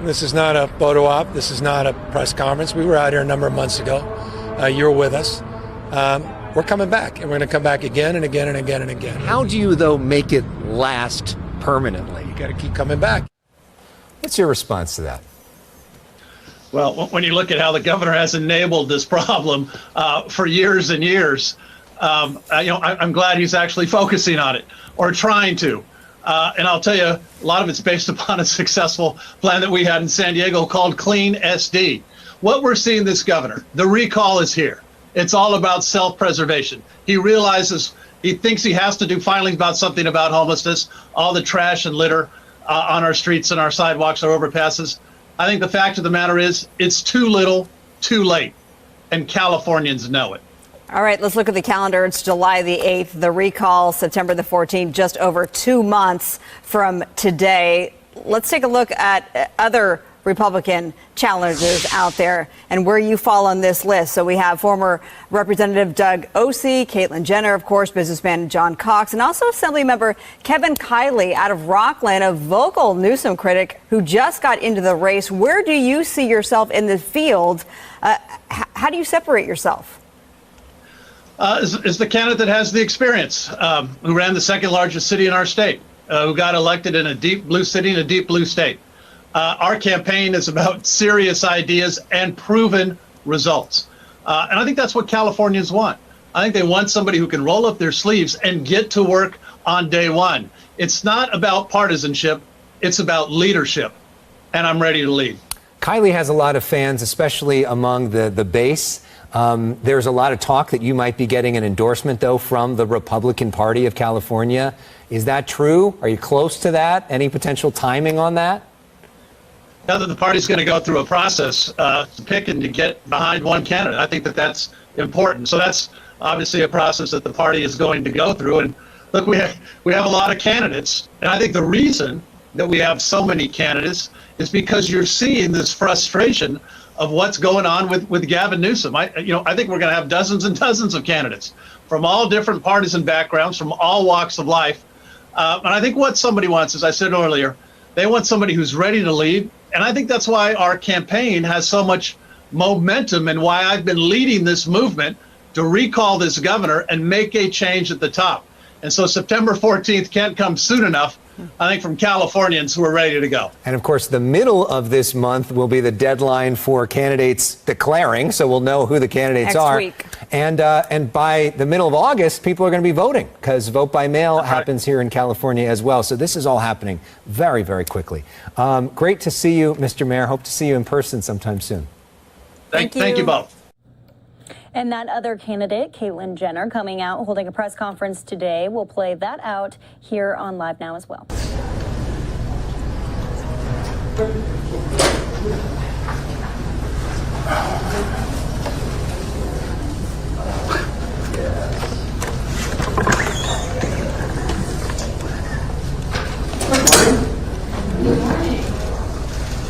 This is not a photo op. This is not a press conference. We were out here a number of months ago. You were with us. We're coming back, and we're going to come back again and again and again and again. How do you, though, make it last permanently? You got to keep coming back. What's your response to that? Well, when you look at how the governor has enabled this problem for years and years, I'm glad he's actually focusing on it or trying to. And I'll tell you, a lot of it's based upon a successful plan that we had in San Diego called Clean SD. What we're seeing this governor, the recall is here. It's all about self-preservation. He realizes, he thinks he has to do filings about something about homelessness, all the trash and litter on our streets and our sidewalks, our overpasses. I think the fact of the matter is it's too little, too late, and Californians know it. All right, let's look at the calendar. It's July the 8th, the recall, September the 14th, just over 2 months from today. Let's take a look at other Republican challengers out there and where you fall on this list. So we have former Representative Doug Osee, Caitlyn Jenner, of course, businessman John Cox, and also Assemblymember Kevin Kiley out of Rockland, a vocal Newsom critic who just got into the race. Where do you see yourself in the field? How do you separate yourself? Is the candidate that has the experience, who ran the second largest city in our state, who got elected in a deep blue city in a deep blue state. Our campaign is about serious ideas and proven results. And I think that's what Californians want. I think they want somebody who can roll up their sleeves and get to work on day one. It's not about partisanship. It's about leadership. And I'm ready to lead. Kiley has a lot of fans, especially among the base. There's a lot of talk that you might be getting an endorsement, though, from the Republican Party of California. Is that true? Are you close to that? Any potential timing on that? Now that the party's going to go through a process to pick and to get behind one candidate, I think that that's important. So that's obviously a process that the party is going to go through. And look, we have a lot of candidates, and I think the reason that we have so many candidates is because you're seeing this frustration of what's going on with Gavin Newsom. I think we're going to have dozens and dozens of candidates from all different partisan backgrounds, from all walks of life. And I think what somebody wants, as I said earlier, they want somebody who's ready to lead. And I think that's why our campaign has so much momentum and why I've been leading this movement to recall this governor and make a change at the top. And so September 14th can't come soon enough, I think, from Californians who are ready to go. And of course, the middle of this month will be the deadline for candidates declaring, so we'll know who the candidates are. Next week. And by the middle of August, people are going to be voting because vote by mail happens here in California as well. So this is all happening very, very quickly. Great to see you, Mr. Mayor. Hope to see you in person sometime soon. Thank you both. And that other candidate, Caitlyn Jenner, coming out, holding a press conference today. We'll play that out here on Live Now as well.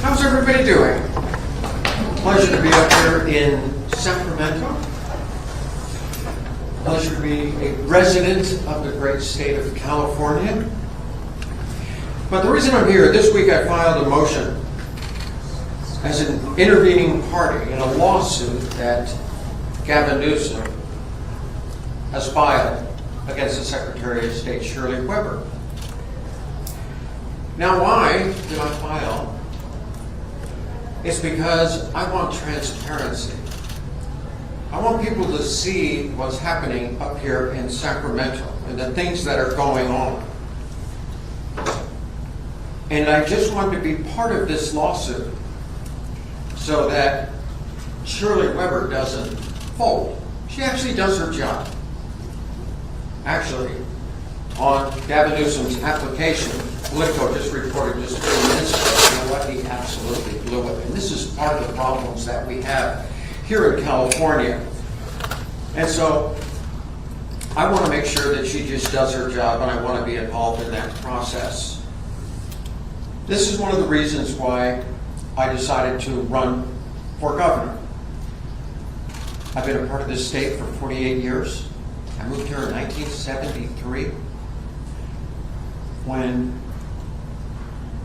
How's everybody doing? Pleasure to be up here in Sacramento. Pleasure to be a resident of the great state of California. But the reason I'm here, this week I filed a motion as an intervening party in a lawsuit that Gavin Newsom has filed against the Secretary of State, Shirley Weber. Now, why did I file? It's because I want transparency. I want people to see what's happening up here in Sacramento and the things that are going on. And I just want to be part of this lawsuit so that Shirley Weber doesn't fold. She actually does her job. Actually, on Gavin Newsom's application, Politico just reported just a few minutes ago, what he absolutely blew it. And this is part of the problems that we have here in California. And so I want to make sure that she just does her job, and I want to be involved in that process. This is one of the reasons why I decided to run for governor. I've been a part of this state for 48 years. I moved here in 1973 when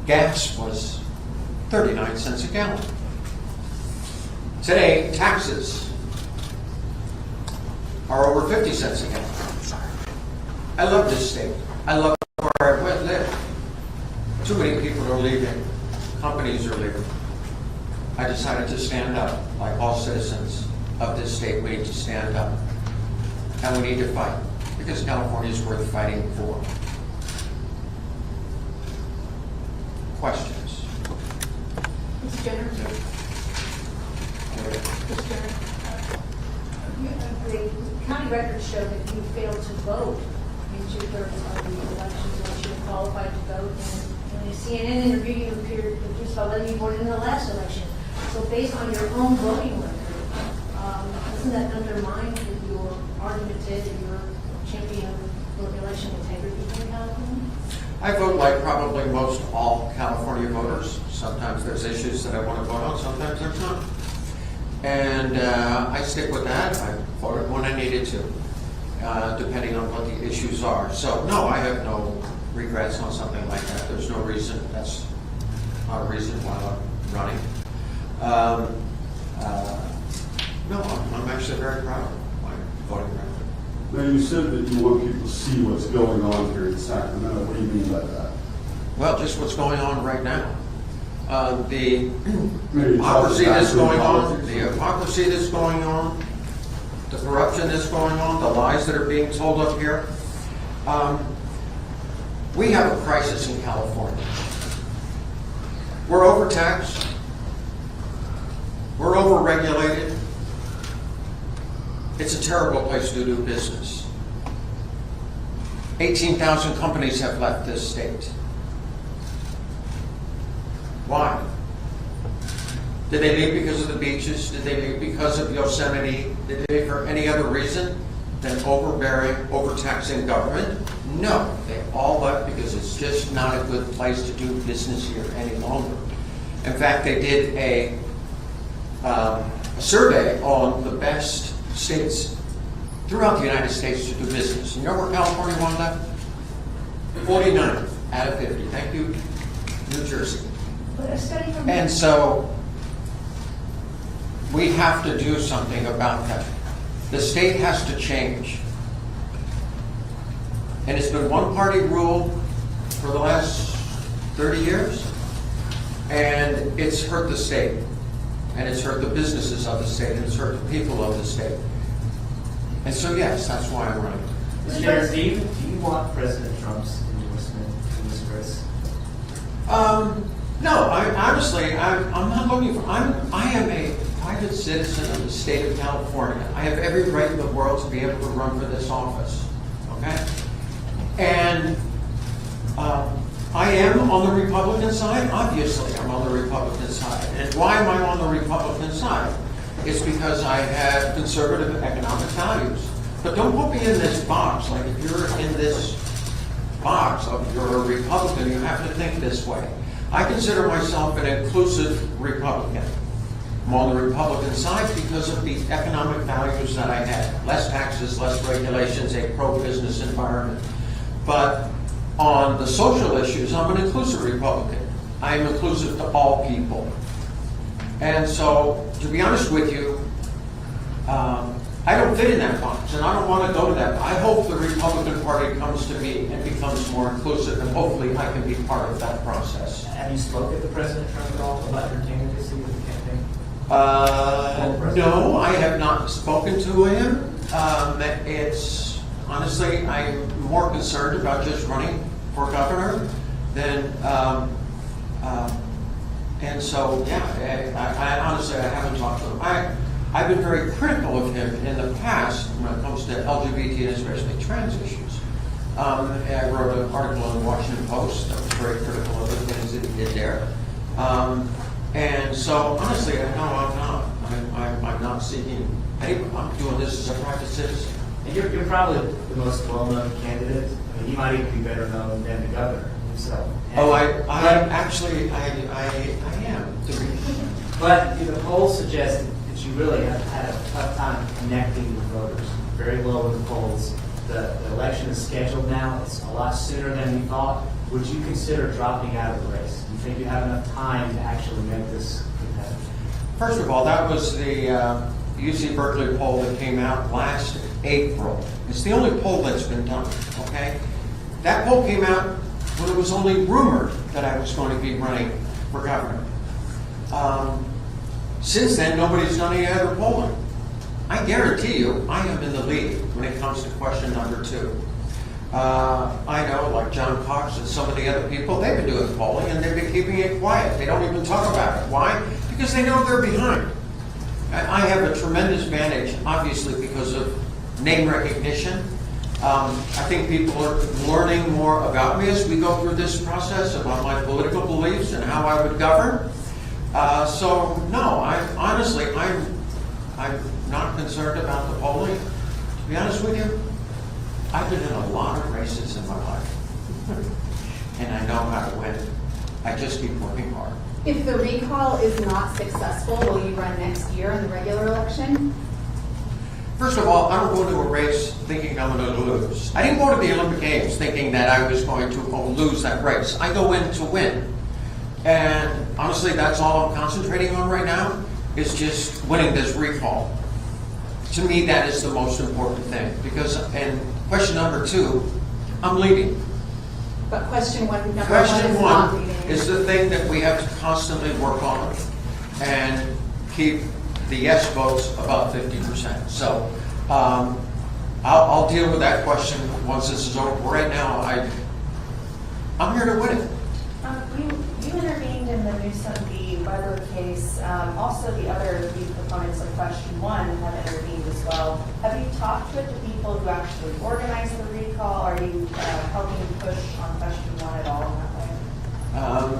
gas was 39 cents a gallon. Today, taxes are over 50 cents a gallon. I love this state. I love where I live. Too many people are leaving. Companies are leaving. I decided to stand up, like all citizens of this state. We need to stand up, and we need to fight, because California is worth fighting for. Questions? Mr. Jenner? Mr. Jenner? The county records show that you failed to vote in 2/3 of the elections once you were qualified to vote. And in a CNN interview, you appeared confused about whether you voted in the last election. So based on your own voting record, doesn't that undermine your argument today that you're a champion of election integrity in California? I vote like probably most all California voters. Sometimes there's issues that I want to vote on, sometimes there's not. And I stick with that. I voted when I needed to, depending on what the issues are. So no, I have no regrets on something like that. There's no reason. That's not a reason why I'm running. No, I'm actually very proud of my voting record. Now, you said that you want people to see what's going on here in Sacramento. What do you mean by that? Well, just what's going on right now. The hypocrisy that's going on, the hypocrisy that's going on, the corruption that's going on, the lies that are being told up here. We have a crisis in California. We're overtaxed. We're overregulated. It's a terrible place to do business. 18,000 companies have left this state. Why? Did they leave because of the beaches? Did they leave because of Yosemite? Did they leave for any other reason than overbearing, overtaxing government? No, they all left because it's just not a good place to do business here any longer. In fact, they did a survey on the best states throughout the United States to do business. You know where California wound up? 49 out of 50. Thank you, New Jersey. And so we have to do something about that. The state has to change. And it's been one-party rule for the last 30 years, and it's hurt the state, and it's hurt the businesses of the state, and it's hurt the people of the state. And so, yes, that's why I'm running. Mr. Chair, do you want President Trump's endorsement in this race? No, honestly, I'm not looking for. I am a private citizen of the state of California. I have every right in the world to be able to run for this office. Okay, and I am on the Republican side. Obviously, I'm on the Republican side. And why am I on the Republican side? It's because I have conservative economic values. But don't put me in this box. Like, if you're in this box of you're a Republican, you have to think this way. I consider myself an inclusive Republican. I'm on the Republican side because of the economic values that I have. Less taxes, less regulations, a pro-business environment. But on the social issues, I'm an inclusive Republican. I am inclusive to all people. And so, to be honest with you, I don't fit in that box, and I don't want to go to that. I hope the Republican Party comes to me and becomes more inclusive, and hopefully I can be part of that process. Have you spoken to President Trump at all about your candidacy with the campaign? No, I have not spoken to him. It's honestly, I'm more concerned about just running for governor than, and so, yeah, I honestly, I haven't talked to him. I've been very critical of him in the past when it comes to LGBT and especially trans issues. I wrote an article in the Washington Post that was very critical of the things that he did there. And so, honestly, no, I'm not. I'm not seeking anyone. I'm doing this as a private citizen. And you're probably the most well-known candidate. I mean, you might even be better known than the governor himself. Oh, I am. But the polls suggest that you really have had a tough time connecting with voters. Very low with the polls. The election is scheduled now. It's a lot sooner than we thought. Would you consider dropping out of the race? Do you think you have enough time to actually make this competitive? First of all, that was the UC Berkeley poll that came out last April. It's the only poll that's been done, okay? That poll came out when it was only rumored that I was going to be running for governor. Since then, nobody's done any other polling. I guarantee you, I am in the lead when it comes to question number 2. I know, like John Cox and some of the other people, they've been doing polling and they've been keeping it quiet. They don't even talk about it. Why? Because they know they're behind. I have a tremendous advantage, obviously, because of name recognition. I think people are learning more about me as we go through this process, about my political beliefs and how I would govern. So, no, I'm not concerned about the polling. To be honest with you, I've been in a lot of races in my life, and I know how to win. I just keep working hard. If the recall is not successful, will you run next year in the regular election? First of all, I don't go to a race thinking I'm going to lose. I didn't go to the Olympic Games thinking that I was going to lose that race. I go in to win. And honestly, that's all I'm concentrating on right now, is just winning this recall. To me, that is the most important thing. Because in question number 2, I'm leading. But question one is Question not 1 leading. is the thing that we have to constantly work on and keep the yes votes above 50%. So I'll deal with that question once this is over. Right now, I'm here to win it. You intervened in the Newsom v. Weber case. Also, the other proponents of question 1 have intervened as well. Have you talked with the people who actually organized the recall? Are you helping push on question 1 at all in that way?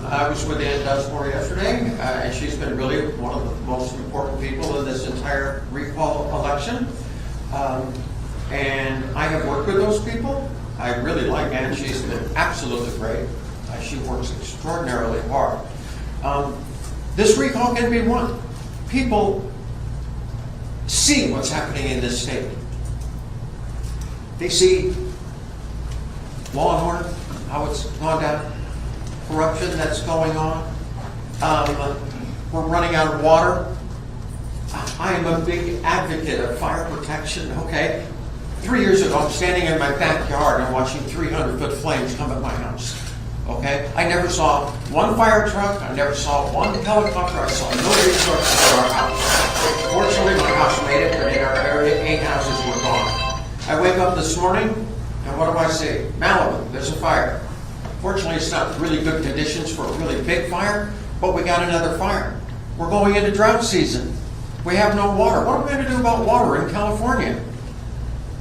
I was with Ann Dusmore yesterday, and she's been really one of the most important people in this entire recall election. And I have worked with those people. I really like Ann. She's been absolutely great. She works extraordinarily hard. This recall can be won. People see what's happening in this state. They see law and order, how it's gone down, corruption that's going on. We're running out of water. I am a big advocate of fire protection, okay? 3 years ago, I'm standing in my backyard and watching 300-foot flames come at my house. Okay? I never saw one fire truck. I never saw one helicopter. I saw no resources for our house. Fortunately, my house made it, but in our area, 8 houses were gone. I wake up this morning, and what do I see? Malibu, there's a fire. Fortunately, it's not really good conditions for a really big fire, but we got another fire. We're going into drought season. We have no water. What are we going to do about water in California?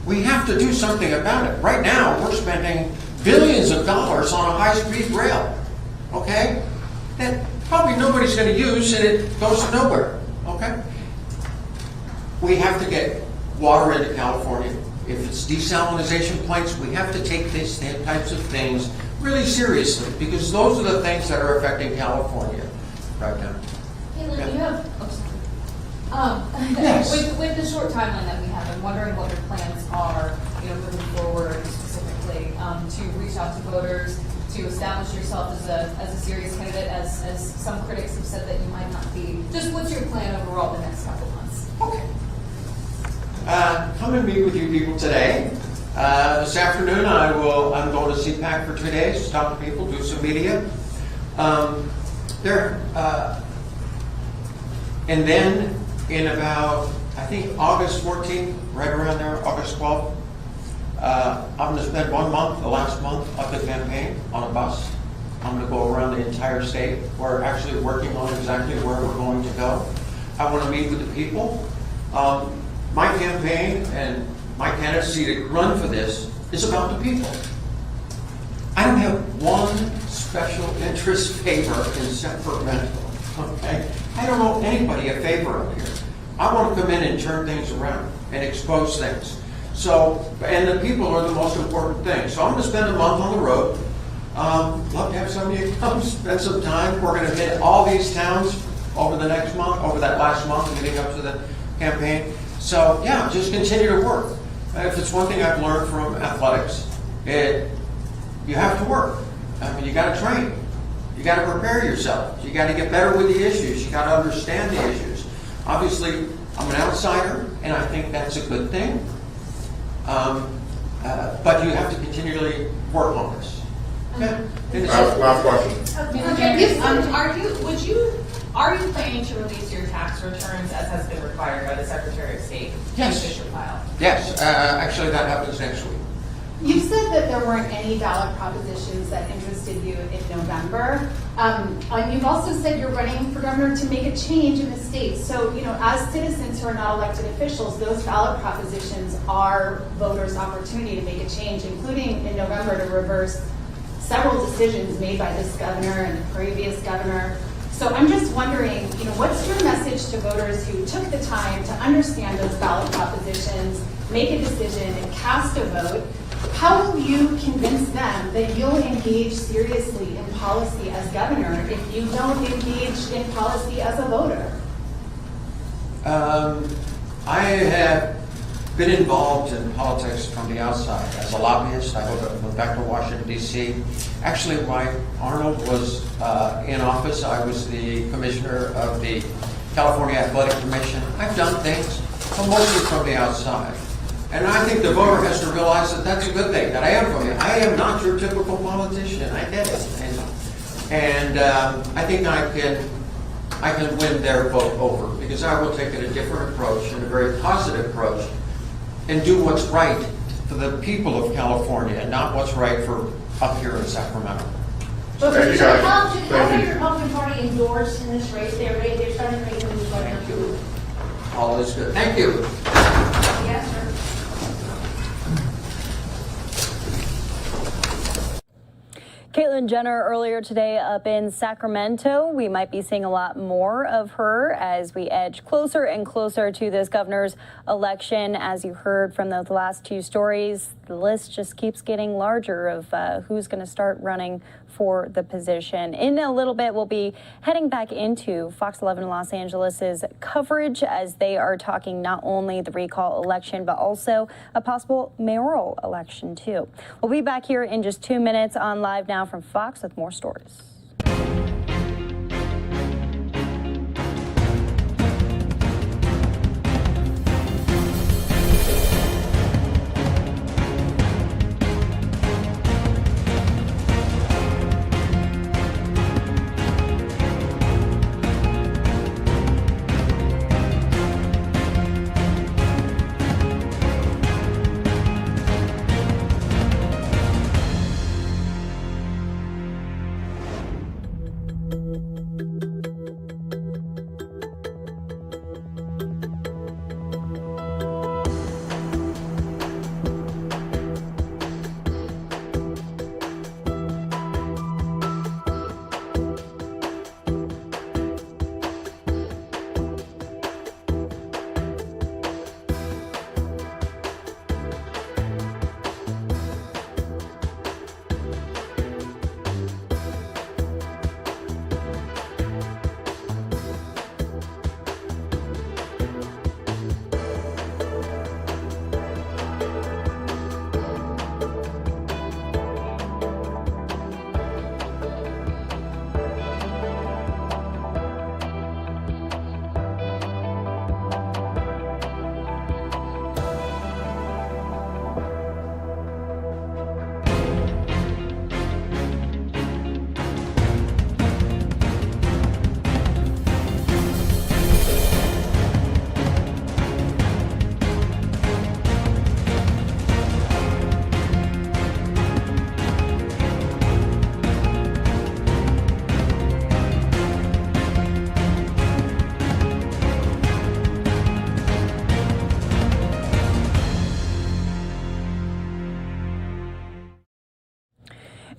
We have to do something about it. Right now, we're spending billions of dollars on a high-speed rail, okay? That probably nobody's going to use, and it goes to nowhere, okay? We have to get water into California. If it's desalinization plants, we have to take these types of things really seriously, because those are the things that are affecting California right now. Caitlin, Yeah. you have, Yes. with the short timeline that we have, I'm wondering what your plans are, moving forward specifically, to reach out to voters, to establish yourself as a serious candidate, as some critics have said that you might not be. Just what's your plan overall the next couple months? Okay. Come and meet with you people today. This afternoon, I'm going to CPAC for 2 days, talk to people, do some media. And then in about, I think, August 14th, right around there, August 12th, I'm going to spend 1 month, the last month of the campaign, on a bus. I'm going to go around the entire state. We're actually working on exactly where we're going to go. I want to meet with the people. My campaign and my candidacy to run for this is about the people. I don't have one special interest favor in Sacramento, okay? I don't owe anybody a favor up here. I want to come in and turn things around and expose things. So, and the people are the most important thing. So I'm going to spend a month on the road. Love to have some of you come spend some time. We're going to hit all these towns over the next month, over that last month leading up to the campaign. So yeah, just continue to work. If it's one thing I've learned from athletics, you have to work. I mean, you got to train. You got to prepare yourself. You got to get better with the issues. You got to understand the issues. Obviously, I'm an outsider, and I think that's a good thing. But you have to continually work on this. Okay? Last question. Are you planning to release your tax returns as has been required by the Secretary of State? Yes. Official file? Yes. Actually, that happens next week. You said that there weren't any ballot propositions that interested you in November. And you've also said you're running for governor to make a change in the state. So, as citizens who are not elected officials, those ballot propositions are voters' opportunity to make a change, including in November to reverse several decisions made by this governor and the previous governor. So I'm just wondering, what's your message to voters who took the time to understand those ballot propositions, make a decision, and cast a vote? How will you convince them that you'll engage seriously in policy as governor if you don't engage in policy as a voter? I have been involved in politics from the outside as a lobbyist. I went back to Washington, D.C. Actually, while Arnold was in office, I was the commissioner of the California Athletic Commission. I've done things, but mostly from the outside. And I think the voter has to realize that that's a good thing, that I am from it. I am not your typical politician. I get it. And I think I can win their vote over because I will take a different approach and a very positive approach and do what's right for the people of California and not what's right for up here in Sacramento. So how did your Republican Party endorse in this race? They're starting to make a move right now. All is good. Thank you. Yes, sir. Caitlyn Jenner earlier today up in Sacramento. We might be seeing a lot more of her as we edge closer and closer to this governor's election. As you heard from the last two stories, the list just keeps getting larger of who's going to start running for the position. In a little bit, we'll be heading back into Fox 11 Los Angeles's coverage as they are talking not only the recall election, but also a possible mayoral election, too. We'll be back here in just 2 minutes on Live Now from Fox with more stories.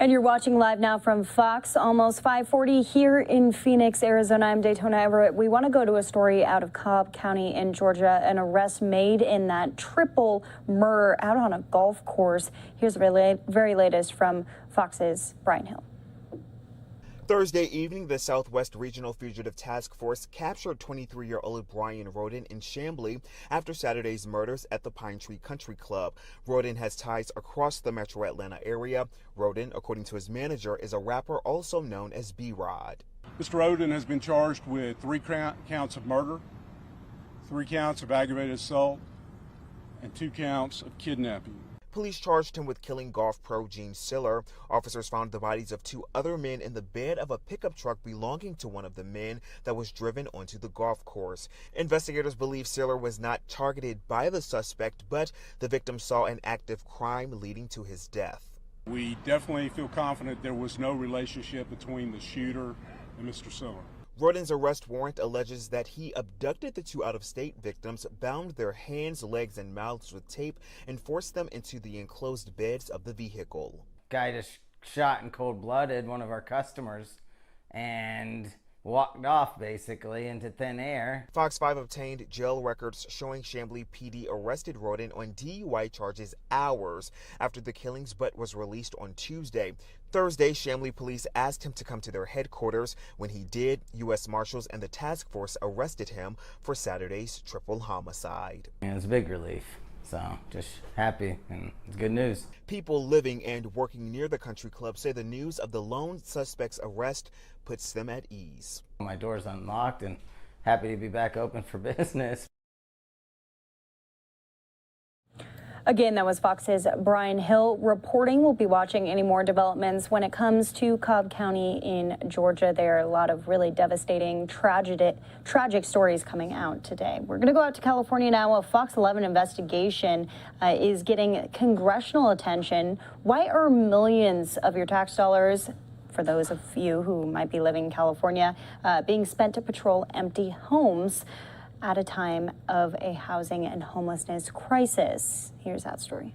And you're watching Live Now from Fox, almost 5:40 here in Phoenix, Arizona. I'm Daytona Everett. We want to go to a story out of Cobb County in Georgia, an arrest made in that triple murder out on a golf course. Here's the very latest from Fox's Brian Hill. Thursday evening, the Southwest Regional Fugitive Task Force captured 23-year-old Brian Roden in Chamblee after Saturday's murders at the Pine Tree Country Club. Roden has ties across the metro Atlanta area. Roden, according to his manager, is a rapper also known as B-Rod. Mr. Roden has been charged with 3 counts of murder, 3 counts of aggravated assault, and 2 counts of kidnapping. Police charged him with killing golf pro Gene Siller. Officers found the bodies of 2 other men in the bed of a pickup truck belonging to one of the men that was driven onto the golf course. Investigators believe Siller was not targeted by the suspect, but the victim saw an active crime leading to his death. We definitely feel confident there was no relationship between the shooter and Mr. Siller. Roden's arrest warrant alleges that he abducted the 2 out-of-state victims, bound their hands, legs, and mouths with tape, and forced them into the enclosed beds of the vehicle. Guy just shot in cold-blooded one of our customers and walked off basically into thin air. Fox 5 obtained jail records showing Chamblee PD arrested Roden on DUI charges hours after the killings, but was released on Tuesday. Thursday, Chamblee police asked him to come to their headquarters. When he did, U.S. Marshals and the task force arrested him for Saturday's triple homicide. It was a big relief. So just happy, and it's good news. People living and working near the country club say the news of the lone suspect's arrest puts them at ease. My door's unlocked and happy to be back open for business. Again, that was Fox's Brian Hill reporting. We'll be watching any more developments when it comes to Cobb County in Georgia. There are a lot of really devastating, tragic stories coming out today. We're going to go out to California now. A Fox 11 investigation is getting congressional attention. Why are millions of your tax dollars, for those of you who might be living in California, being spent to patrol empty homes at a time of a housing and homelessness crisis? Here's that story.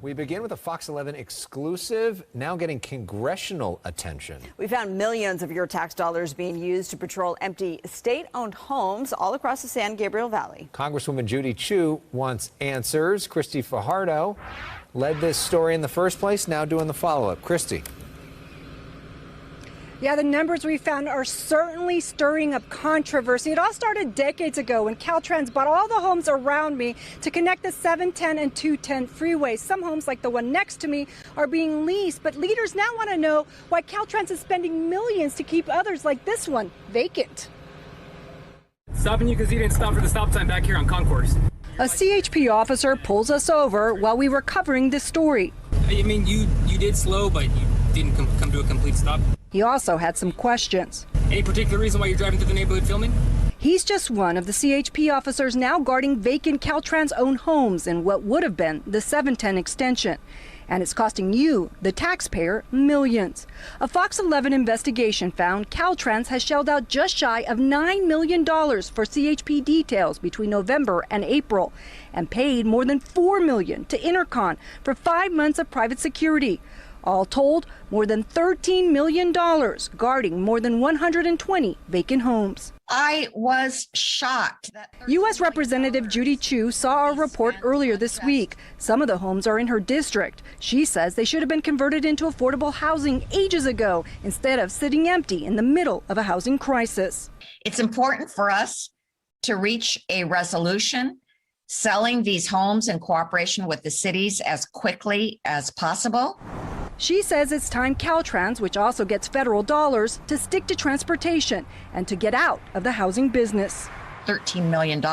We begin with a Fox 11 exclusive, now getting congressional attention. We found millions of your tax dollars being used to patrol empty state-owned homes all across the San Gabriel Valley. Congresswoman Judy Chu wants answers. Christy Fajardo led this story in the first place, now doing the follow-up. Christy. Yeah, the numbers we found are certainly stirring up controversy. It all started decades ago when Caltrans bought all the homes around me to connect the 710 and 210 freeways. Some homes, like the one next to me, are being leased, but leaders now want to know why Caltrans is spending millions to keep others like this one vacant. Stopping you because you didn't stop for the stop sign back here on Concourse. A CHP officer pulls us over while we were covering this story. I mean, you did slow, but you didn't come to a complete stop. He also had some questions. Any particular reason why you're driving through the neighborhood filming? He's just one of the CHP officers now guarding vacant Caltrans-owned homes in what would have been the 710 extension. And it's costing you, the taxpayer, millions. A Fox 11 investigation found Caltrans has shelled out just shy of $9 million for CHP details between November and April, and paid more than $4 million to Intercon for 5 months of private security. All told, more than $13 million guarding more than 120 vacant homes. I was shocked. U.S. Representative Judy Chu saw our report earlier this week. Some of the homes are in her district. She says they should have been converted into affordable housing ages ago instead of sitting empty in the middle of a housing crisis. It's important for us to reach a resolution selling these homes in cooperation with the cities as quickly as possible. She says it's time Caltrans, which also gets federal dollars, to stick to transportation and to get out of the housing business. $13 million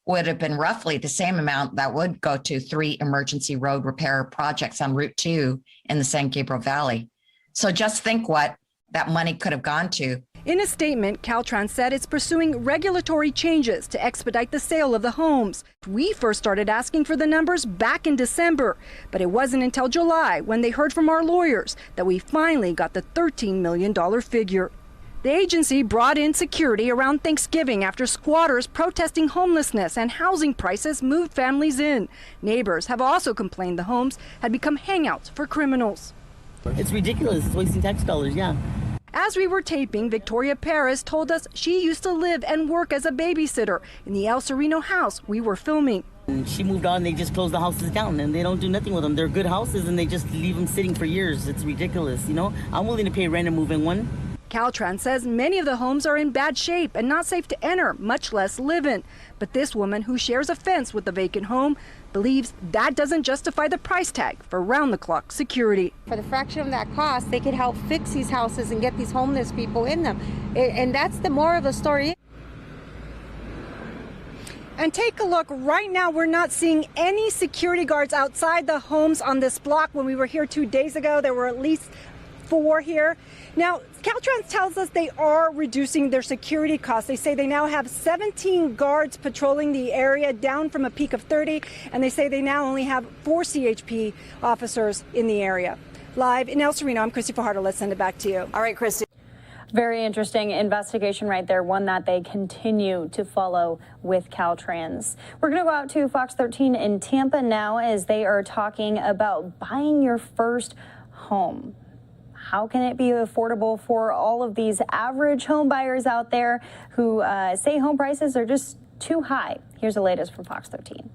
would have been roughly the same amount that would go to 3 emergency road repair projects on Route 2 in the San Gabriel Valley. So just think what that money could have gone to. In a statement, Caltrans said it's pursuing regulatory changes to expedite the sale of the homes. We first started asking for the numbers back in December, but it wasn't until July when they heard from our lawyers that we finally got the $13 million figure. The agency brought in security around Thanksgiving after squatters protesting homelessness and housing prices moved families in. Neighbors have also complained the homes had become hangouts for criminals. It's ridiculous. It's wasting tax dollars, yeah. As we were taping, Victoria Paris told us she used to live and work as a babysitter in the El Sereno house we were filming. And she moved on, they just closed the houses down and they don't do nothing with them. They're good houses and they just leave them sitting for years. It's ridiculous, you know? I'm willing to pay rent and move in one. Caltrans says many of the homes are in bad shape and not safe to enter, much less live in. But this woman, who shares a fence with the vacant home, believes that doesn't justify the price tag for round-the-clock security. For the fraction of that cost, they could help fix these houses and get these homeless people in them. And that's the moral of the story. And take a look, right now we're not seeing any security guards outside the homes on this block. When we were here 2 days ago, there were at least 4 here. Now, Caltrans tells us they are reducing their security costs. They say they now have 17 guards patrolling the area, down from a peak of 30, and they say they now only have 4 CHP officers in the area. Live in El Sereno, I'm Christy Fajardo. Let's send it back to you. All right, Christy. Very interesting investigation right there, one that they continue to follow with Caltrans. We're going to go out to Fox 13 in Tampa now as they are talking about buying your first home. How can it be affordable for all of these average home buyers out there who say home prices are just too high? Here's the latest from Fox 13.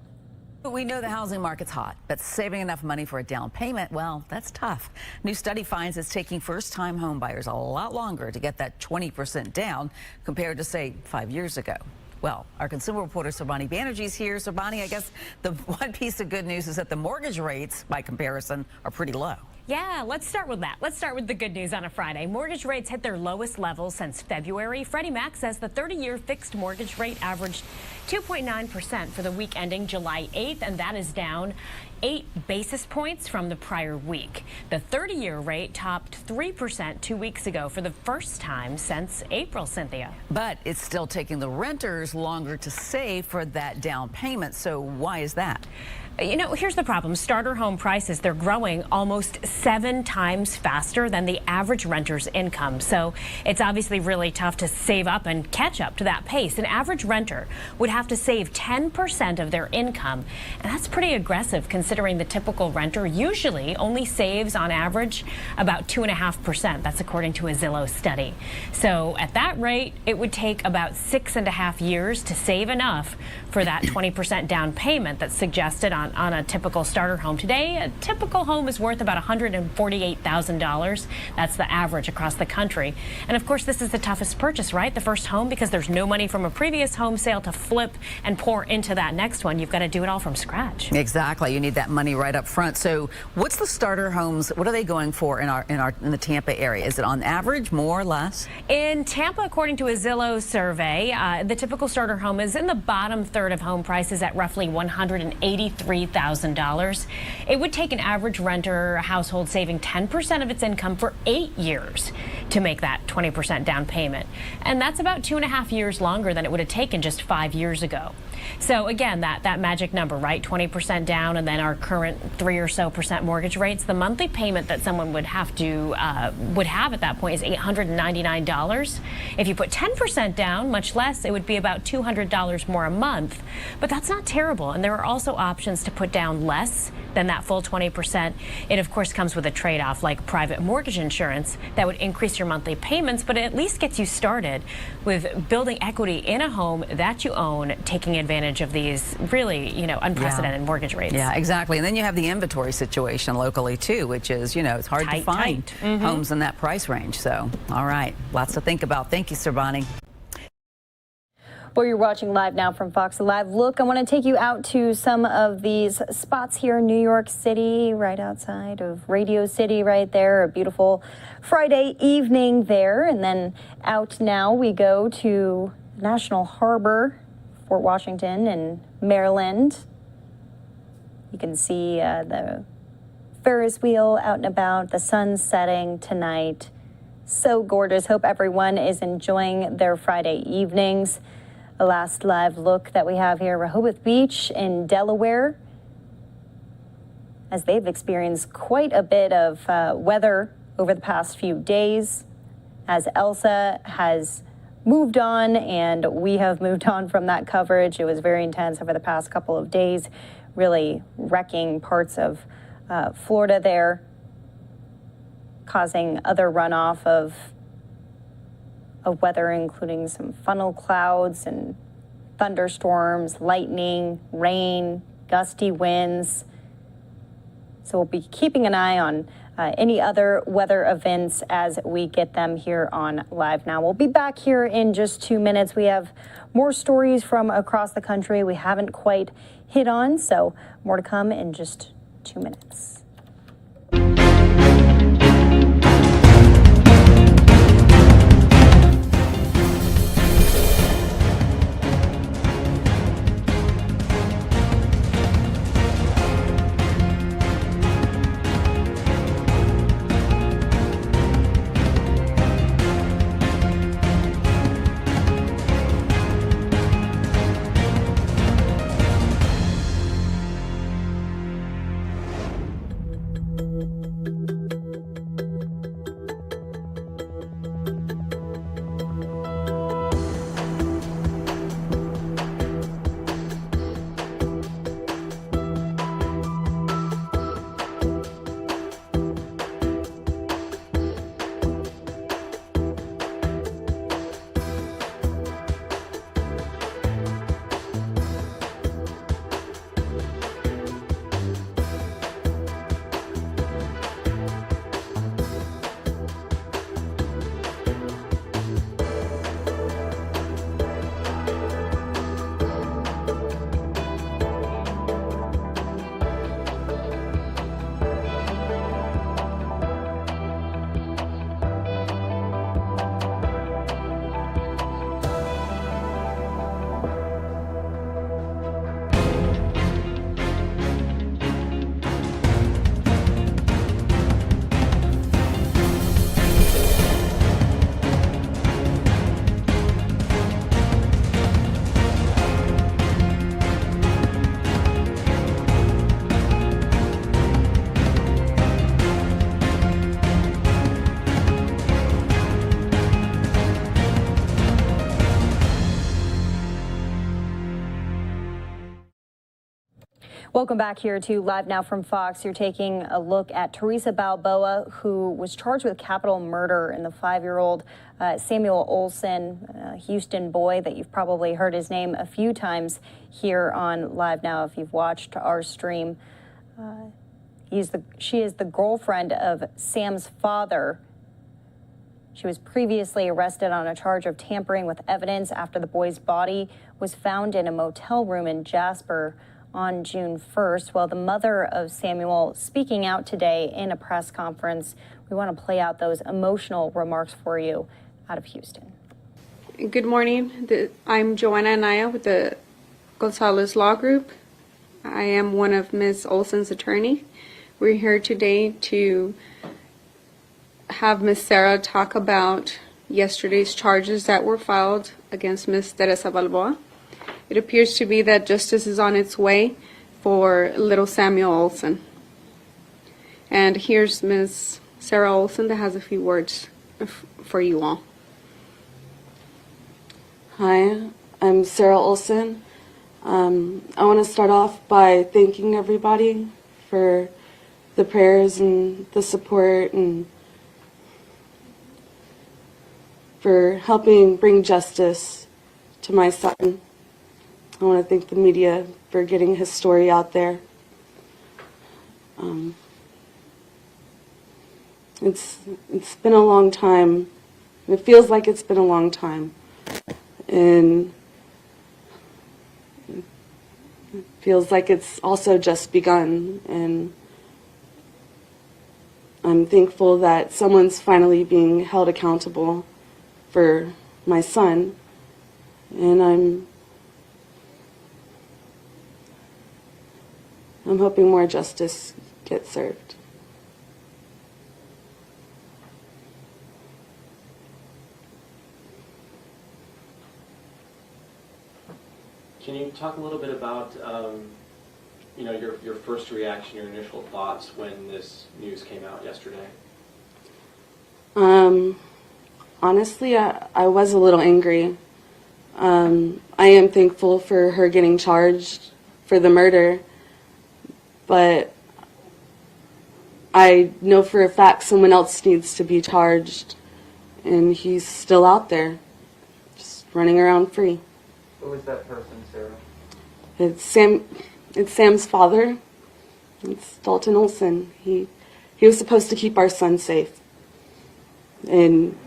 We know the housing market's hot, but saving enough money for a down payment, well, that's tough. New study finds it's taking first-time home buyers a lot longer to get that 20% down compared to, say, 5 years ago. Well, our consumer reporter Sabani Banerjee's here. Sabani, I guess the one piece of good news is that the mortgage rates, by comparison, are pretty low. Yeah, let's start with that. Let's start with the good news on a Friday. Mortgage rates hit their lowest level since February. Freddie Mac says the 30-year fixed mortgage rate averaged 2.9% for the week ending July 8th, and that is down 8 basis points from the prior week. The 30-year rate topped 3% 2 weeks ago for the first time since April, Cynthia. But it's still taking the renters longer to save for that down payment. So why is that? You know, here's the problem. Starter home prices, they're growing almost 7 times faster than the average renter's income. So it's obviously really tough to save up and catch up to that pace. An average renter would have to save 10% of their income. And that's pretty aggressive considering the typical renter usually only saves on average about 2.5%. That's according to a Zillow study. So at that rate, it would take about 6.5 years to save enough for that 20% down payment that's suggested on a typical starter home. Today, a typical home is worth about $148,000. That's the average across the country. And of course, this is the toughest purchase, right? The first home, because there's no money from a previous home sale to flip and pour into that next one. You've got to do it all from scratch. Exactly. You need that money right up front. So what's the starter homes? What are they going for in the Tampa area? Is it on average more or less? In Tampa, according to a Zillow survey, the typical starter home is in the bottom third of home prices at roughly $183,000. It would take an average renter household saving 10% of its income for 8 years to make that 20% down payment. And that's about 2.5 years longer than it would have taken just 5 years ago. So again, that magic number, right? 20% down, and then our current 3% or so mortgage rates. The monthly payment that someone would have at that point is $899. If you put 10% down, much less, it would be about $200 more a month. But that's not terrible. And there are also options to put down less than that full 20%. It of course comes with a trade-off like private mortgage insurance that would increase your monthly payments, but it at least gets you started with building equity in a home that you own, taking advantage of these really, unprecedented mortgage rates. Yeah, exactly. And then you have the inventory situation locally too, which is, it's hard to find homes in that price range. So, all right, lots to think about. Thank you, Sabani. Well, you're watching Live Now from Fox Live. Look, I want to take you out to some of these spots here in New York City, right outside of Radio City right there. A beautiful Friday evening there. And then out now we go to National Harbor, Fort Washington and Maryland. You can see the Ferris wheel out and about, the sun setting tonight. So gorgeous. Hope everyone is enjoying their Friday evenings. The last live look that we have here, Rehoboth Beach in Delaware, as they've experienced quite a bit of weather over the past few days, as Elsa has moved on and we have moved on from that coverage. It was very intense over the past couple of days, really wrecking parts of Florida there. causing other runoff of weather, including some funnel clouds and thunderstorms, lightning, rain, gusty winds. So we'll be keeping an eye on any other weather events as we get them here on Live Now. We'll be back here in just 2 minutes. We have more stories from across the country we haven't quite hit on, so more to come in just 2 minutes. Welcome back here to Live Now from Fox. You're taking a look at Teresa Balboa, who was charged with capital murder in the 5-year-old Samuel Olson, Houston boy that you've probably heard his name a few times here on Live Now if you've watched our stream. She is the girlfriend of Sam's father. She was previously arrested on a charge of tampering with evidence after the boy's body was found in a motel room in Jasper on June 1st. Well, the mother of Samuel speaking out today in a press conference. We want to play out those emotional remarks for you out of Houston. Good morning. I'm Joanna Anaya with the Gonzalez Law Group. I am one of Ms. Olson's attorney. We're here today to have Ms. Sarah talk about yesterday's charges that were filed against Ms. Teresa Balboa. It appears to be that justice is on its way for little Samuel Olson. And here's Ms. Sarah Olson that has a few words for you all. Hi, I'm Sarah Olson. I want to start off by thanking everybody for the prayers and the support and for helping bring justice to my son. I want to thank the media for getting his story out there. It's been a long time. It feels like it's been a long time. And it feels like it's also just begun. And I'm thankful that someone's finally being held accountable for my son. And I'm hoping more justice gets served. Can you talk a little bit about, your first reaction, your initial thoughts when this news came out yesterday? Honestly, I was a little angry. I am thankful for her getting charged for the murder, but I know for a fact someone else needs to be charged, and he's still out there, just running around free. Who is that person, Sarah? It's Sam. It's Sam's father. It's Dalton Olson. He was supposed to keep our son safe, and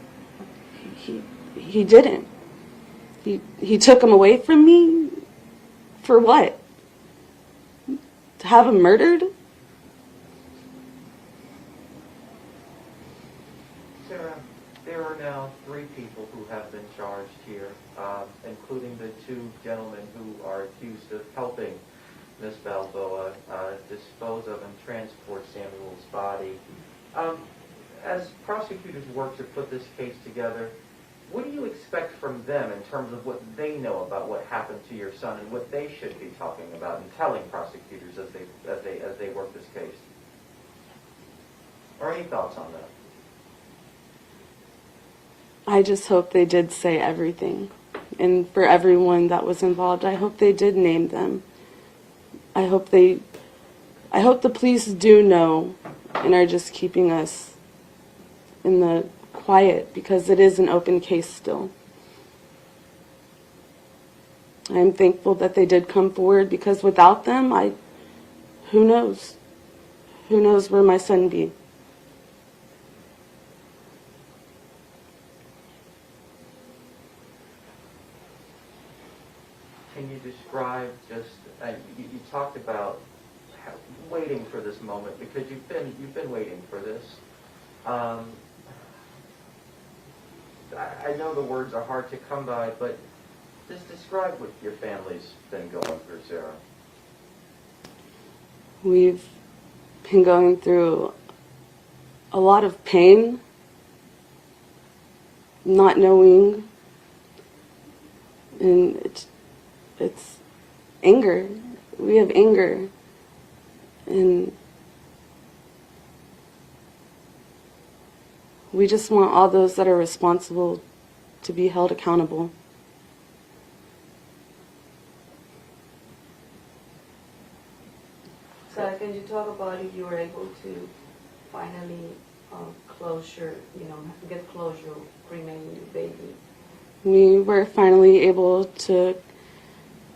he didn't. He took him away from me. For what? To have him murdered? Sarah, there are now 3 people who have been charged here, including the 2 gentlemen who are accused of helping Ms. Balboa dispose of and transport Samuel's body. As prosecutors work to put this case together, what do you expect from them in terms of what they know about what happened to your son and what they should be talking about and telling prosecutors as they work this case? Or any thoughts on that? I just hope they did say everything. And for everyone that was involved, I hope they did name them. I hope the police do know and are just keeping us in the quiet, because it is an open case still. I'm thankful that they did come forward, because without them, who knows? Who knows where my son be? Can you describe just, you talked about waiting for this moment, because you've been waiting for this. I know the words are hard to come by, but just describe what your family's been going through, Sarah. We've been going through a lot of pain, not knowing, and it's anger. We have anger, and we just want all those that are responsible to be held accountable. Sarah, can you talk about if you were able to finally closure, get closure, cremating your baby? We were finally able to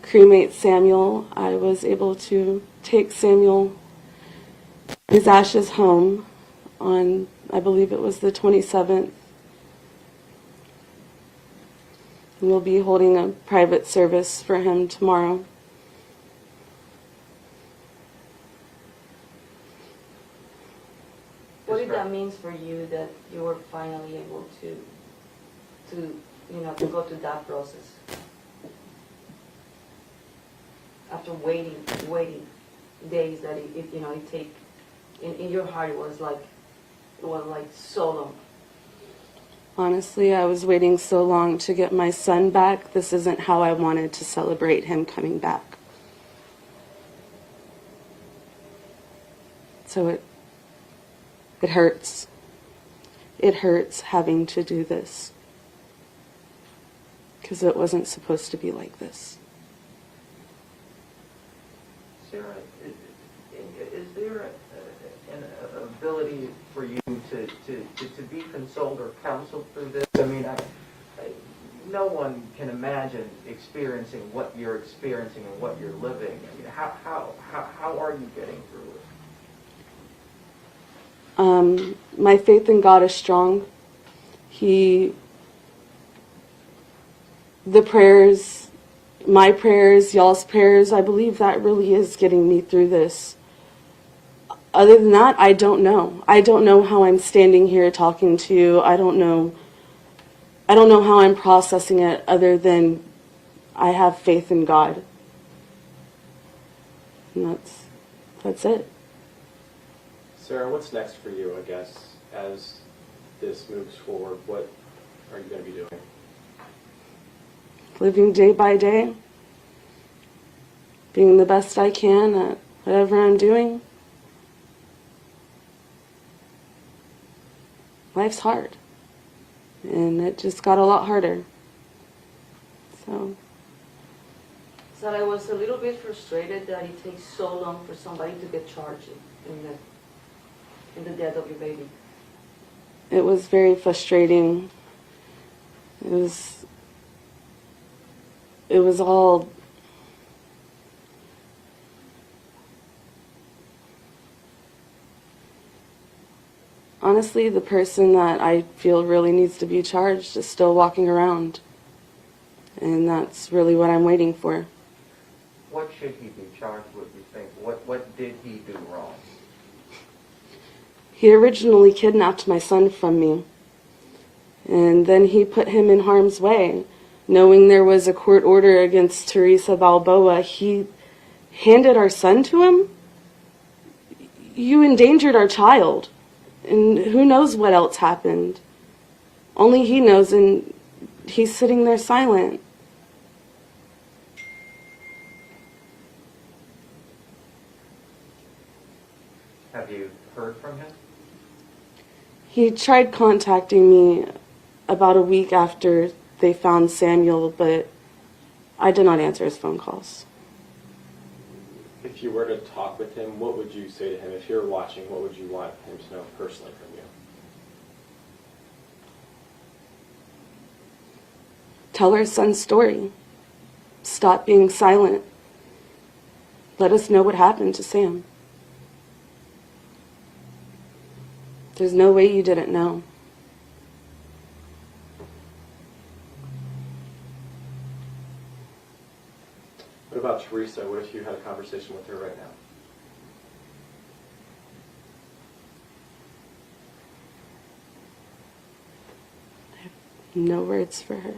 cremate Samuel. I was able to take his ashes home on, I believe it was the 27th. We'll be holding a private service for him tomorrow. What did that mean for you that you were finally able to go through that process? After waiting days that it take, in your heart it was like so long. Honestly, I was waiting so long to get my son back. This isn't how I wanted to celebrate him coming back. So it hurts. It hurts having to do this, because it wasn't supposed to be like this. Sarah, is there an ability for you to be consoled or counseled through this? I mean, no one can imagine experiencing what you're experiencing and what you're living. I mean, how are you getting through it? My faith in God is strong. The prayers, my prayers, y'all's prayers, I believe that really is getting me through this. Other than that, I don't know. I don't know how I'm standing here talking to you. I don't know how I'm processing it, other than I have faith in God. And that's it. Sarah, what's next for you, I guess, as this moves forward? What are you going to be doing? Living day by day, being the best I can at whatever I'm doing. Life's hard, and it just got a lot harder. So I was a little bit frustrated that it takes so long for somebody to get charged in the death of your baby? It was very frustrating. It was all honestly, the person that I feel really needs to be charged is still walking around. And that's really what I'm waiting for. What should he be charged with, you think? What did he do wrong? He originally kidnapped my son from me. And then he put him in harm's way. Knowing there was a court order against Teresa Balboa, he handed our son to him? You endangered our child. And who knows what else happened? Only he knows, and he's sitting there silent. Have you heard from him? He tried contacting me about a week after they found Samuel, but I did not answer his phone calls. If you were to talk with him, what would you say to him? If you're watching, what would you want him to know personally from you? Tell our son's story. Stop being silent. Let us know what happened to Sam. There's no way you didn't know. What about Teresa? What if you had a conversation with her right now? I have no words for her.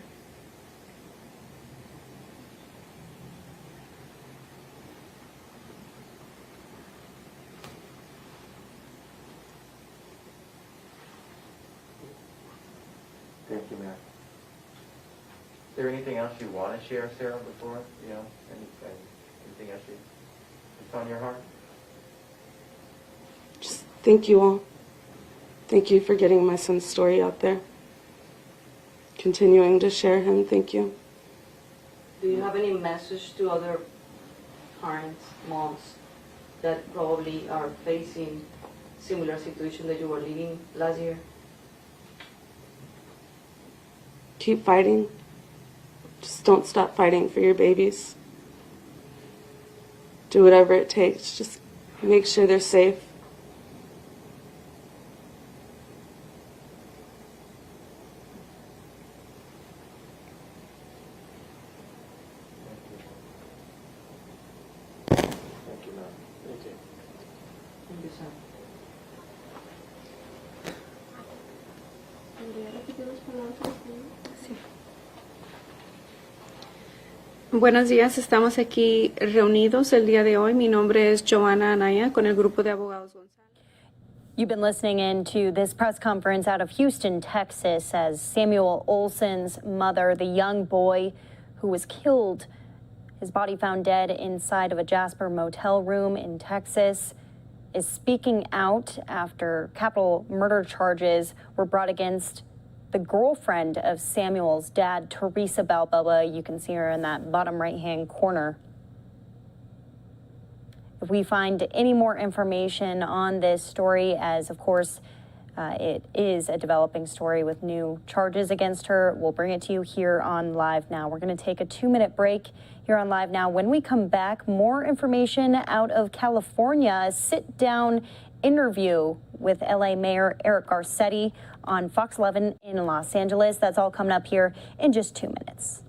Thank you, Matt. Is there anything else you want to share, Sarah, before, anything else that's on your heart? Just thank you all. Thank you for getting my son's story out there. Continuing to share him, thank you. Do you have any message to other parents, moms, that probably are facing similar situation that you were living last year? Keep fighting. Just don't stop fighting for your babies. Do whatever it takes. Just make sure they're safe. Thank you, Matt. Thank you. Thank you, sir. Buenos días, estamos aquí reunidos el día de hoy. Mi nombre es Joanna Anaya con el grupo de abogados González. You've been listening in to this press conference out of Houston, Texas, as Samuel Olson's mother, the young boy who was killed, his body found dead inside of a Jasper motel room in Texas, is speaking out after capital murder charges were brought against the girlfriend of Samuel's dad, Teresa Balboa. You can see her in that bottom right-hand corner. If we find any more information on this story, as of course it is a developing story with new charges against her, we'll bring it to you here on Live Now. We're going to take a 2-minute break here on Live Now. When we come back, more information out of California, a sit-down interview with LA Mayor Eric Garcetti on Fox 11 in Los Angeles. That's all coming up here in just 2 minutes.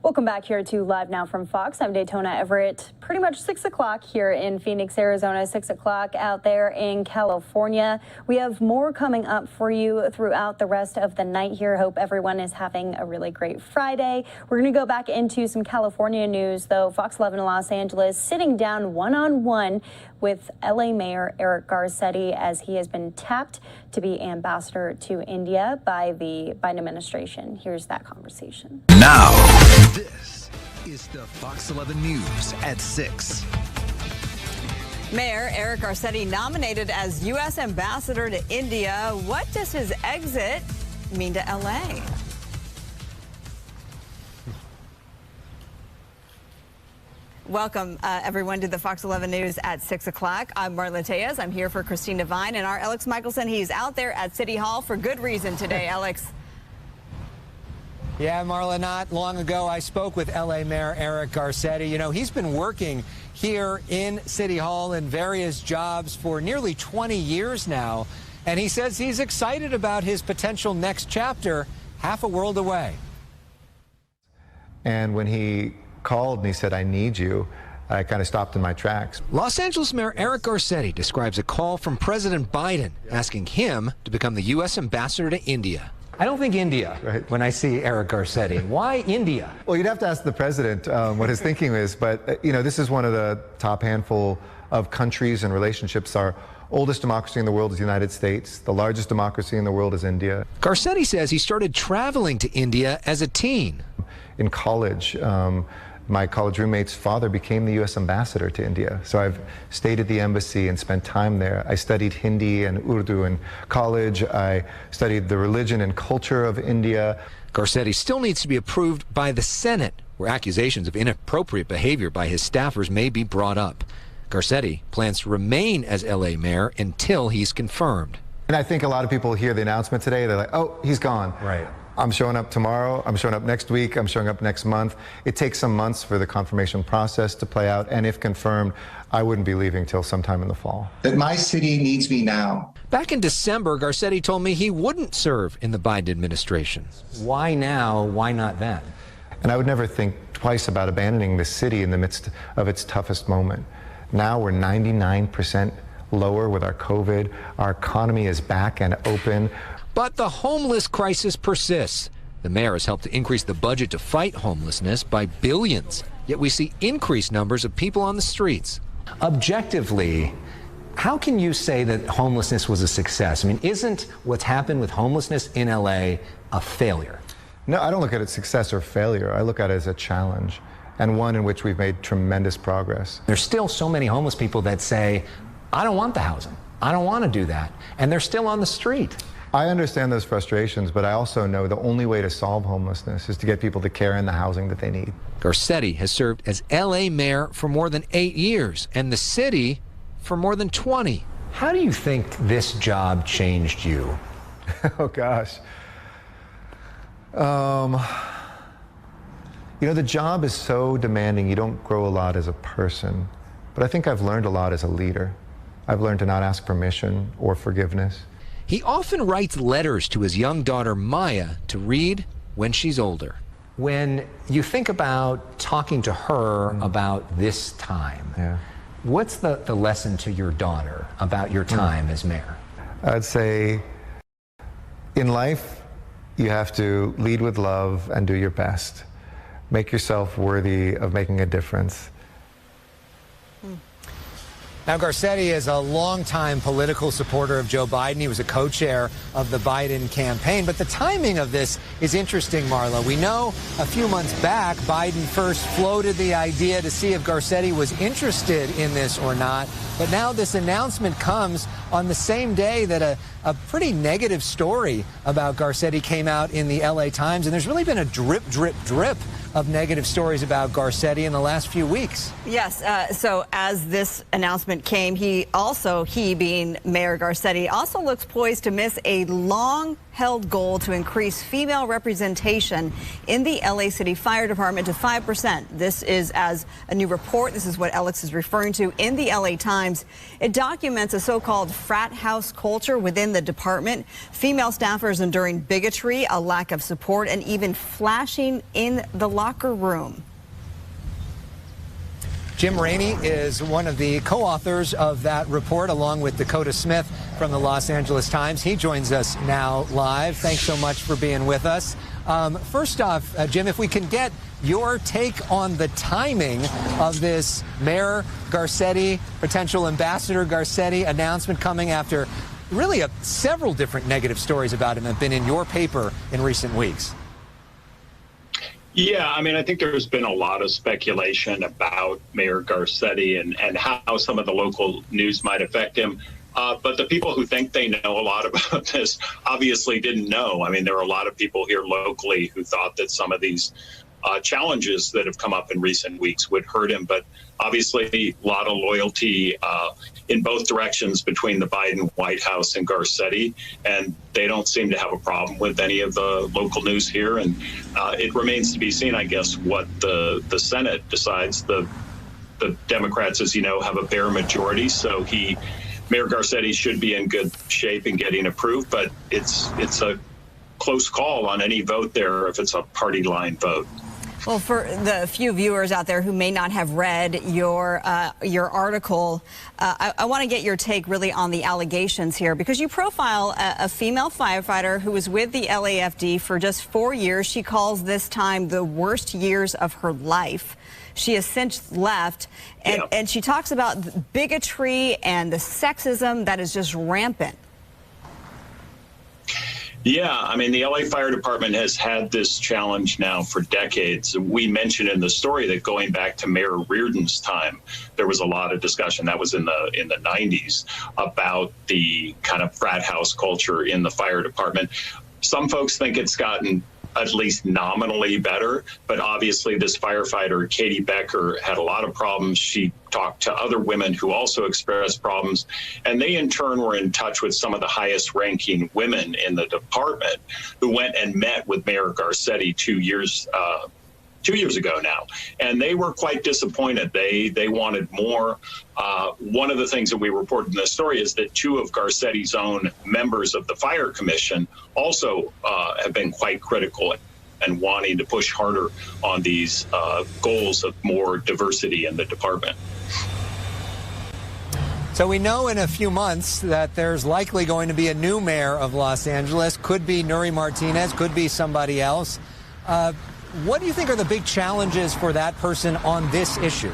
Welcome back here to Live Now from Fox. I'm Daytona Everett. Pretty much 6 o'clock here in Phoenix, Arizona, 6 o'clock out there in California. We have more coming up for you throughout the rest of the night here. Hope everyone is having a really great Friday. We're going to go back into some California news, though. Fox 11 in Los Angeles sitting down one-on-one with LA Mayor Eric Garcetti as he has been tapped to be ambassador to India by the Biden administration. Here's that conversation. Now, this is the Fox 11 News at 6. Mayor Eric Garcetti nominated as U.S. ambassador to India. What does his exit mean to L.A.? Welcome, everyone, to the Fox 11 News at 6 o'clock. I'm Marla Tejas. I'm here for Christina Vine and our Alex Michelson. He's out there at City Hall for good reason today, Alex. Yeah, Marla, not long ago, I spoke with L.A. Mayor Eric Garcetti. You know, he's been working here in City Hall in various jobs for nearly 20 years now, and he says he's excited about his potential next chapter, half a world away. And when he called and he said, "I need you," I kind of stopped in my tracks. Los Angeles Mayor Eric Garcetti describes a call from President Biden asking him to become the U.S. ambassador to India. I don't think India when I see Eric Garcetti. Why India? Well, you'd have to ask the president what his thinking is, but you know, this is one of the top handful of countries and relationships. Our oldest democracy in the world is the United States. The largest democracy in the world is India. Garcetti says he started traveling to India as a teen. In college, my college roommate's father became the U.S. ambassador to India. So I've stayed at the embassy and spent time there. I studied Hindi and Urdu in college. I studied the religion and culture of India. Garcetti still needs to be approved by the Senate, where accusations of inappropriate behavior by his staffers may be brought up. Garcetti plans to remain as L.A. mayor until he's confirmed. And I think a lot of people hear the announcement today, they're like, oh, he's gone. Right. I'm showing up tomorrow, I'm showing up next week, I'm showing up next month. It takes some months for the confirmation process to play out, and if confirmed, I wouldn't be leaving till sometime in the fall. That my city needs me now. Back in December, Garcetti told me he wouldn't serve in the Biden administration. Why now? Why not then? And I would never think twice about abandoning the city in the midst of its toughest moment. Now we're 99% lower with our COVID. Our economy is back and open. But the homeless crisis persists. The mayor has helped to increase the budget to fight homelessness by billions. Yet we see increased numbers of people on the streets. Objectively, how can you say that homelessness was a success? I mean, isn't what's happened with homelessness in LA a failure? No, I don't look at it as success or failure. I look at it as a challenge, and one in which we've made tremendous progress. There's still so many homeless people that say, I don't want the housing. I don't want to do that. And they're still on the street. I understand those frustrations, but I also know the only way to solve homelessness is to get people the care and the housing that they need. Garcetti has served as LA mayor for more than 8 years and the city for more than 20. How do you think this job changed you? Oh, gosh. You know, the job is so demanding, you don't grow a lot as a person. But I think I've learned a lot as a leader. I've learned to not ask permission or forgiveness. He often writes letters to his young daughter, Maya, to read when she's older. When you think about talking to her about this time, what's the lesson to your daughter about your time as mayor? I'd say in life, you have to lead with love and do your best. Make yourself worthy of making a difference. Now, Garcetti is a longtime political supporter of Joe Biden. He was a co-chair of the Biden campaign. But the timing of this is interesting, Marla. We know a few months back, Biden first floated the idea to see if Garcetti was interested in this or not. But now this announcement comes on the same day that a pretty negative story about Garcetti came out in the LA Times. And there's really been a drip, drip, drip of negative stories about Garcetti in the last few weeks. Yes, so as this announcement came, he being Mayor Garcetti, also looks poised to miss a long held goal to increase female representation in the LA City Fire Department to 5%. This is as a new report. This is what Alex is referring to in the LA Times. It documents a so-called frat house culture within the department. Female staffers enduring bigotry, a lack of support, and even flashing in the locker room. Jim Rainey is one of the co-authors of that report, along with Dakota Smith from the Los Angeles Times. He joins us now live. Thanks so much for being with us. First off, Jim, if we can get your take on the timing of this Mayor Garcetti, potential Ambassador Garcetti announcement coming after really several different negative stories about him have been in your paper in recent weeks. Yeah, I mean, I think there's been a lot of speculation about Mayor Garcetti and how some of the local news might affect him. But the people who think they know a lot about this obviously didn't know. I mean, there are a lot of people here locally who thought that some of these challenges that have come up in recent weeks would hurt him. But obviously, a lot of loyalty in both directions between the Biden White House and Garcetti. And they don't seem to have a problem with any of the local news here. And it remains to be seen, I guess, what the Senate decides. The Democrats, as you know, have a bare majority. So Mayor Garcetti should be in good shape in getting approved. But it's a close call on any vote there if it's a party line vote. Well, for the few viewers out there who may not have read your article, I want to get your take really on the allegations here, because you profile a female firefighter who was with the LAFD for just 4 years. She calls this time the worst years of her life. She has since left, and she talks about bigotry and the sexism that is just rampant. Yeah, I mean, the LA Fire Department has had this challenge now for decades. We mentioned in the story that going back to Mayor Reardon's time, there was a lot of discussion, that was in the 90s, about the kind of frat house culture in the fire department. Some folks think it's gotten at least nominally better, but obviously this firefighter, Katie Becker, had a lot of problems. She talked to other women who also expressed problems, and they in turn were in touch with some of the highest ranking women in the department who went and met with Mayor Garcetti 2 years ago now, and they were quite disappointed. They wanted more. One of the things that we reported in this story is that 2 of Garcetti's own members of the Fire Commission also have been quite critical and wanting to push harder on these goals of more diversity in the department. So we know in a few months that there's likely going to be a new mayor of Los Angeles. Could be Nuri Martinez, could be somebody else. What do you think are the big challenges for that person on this issue?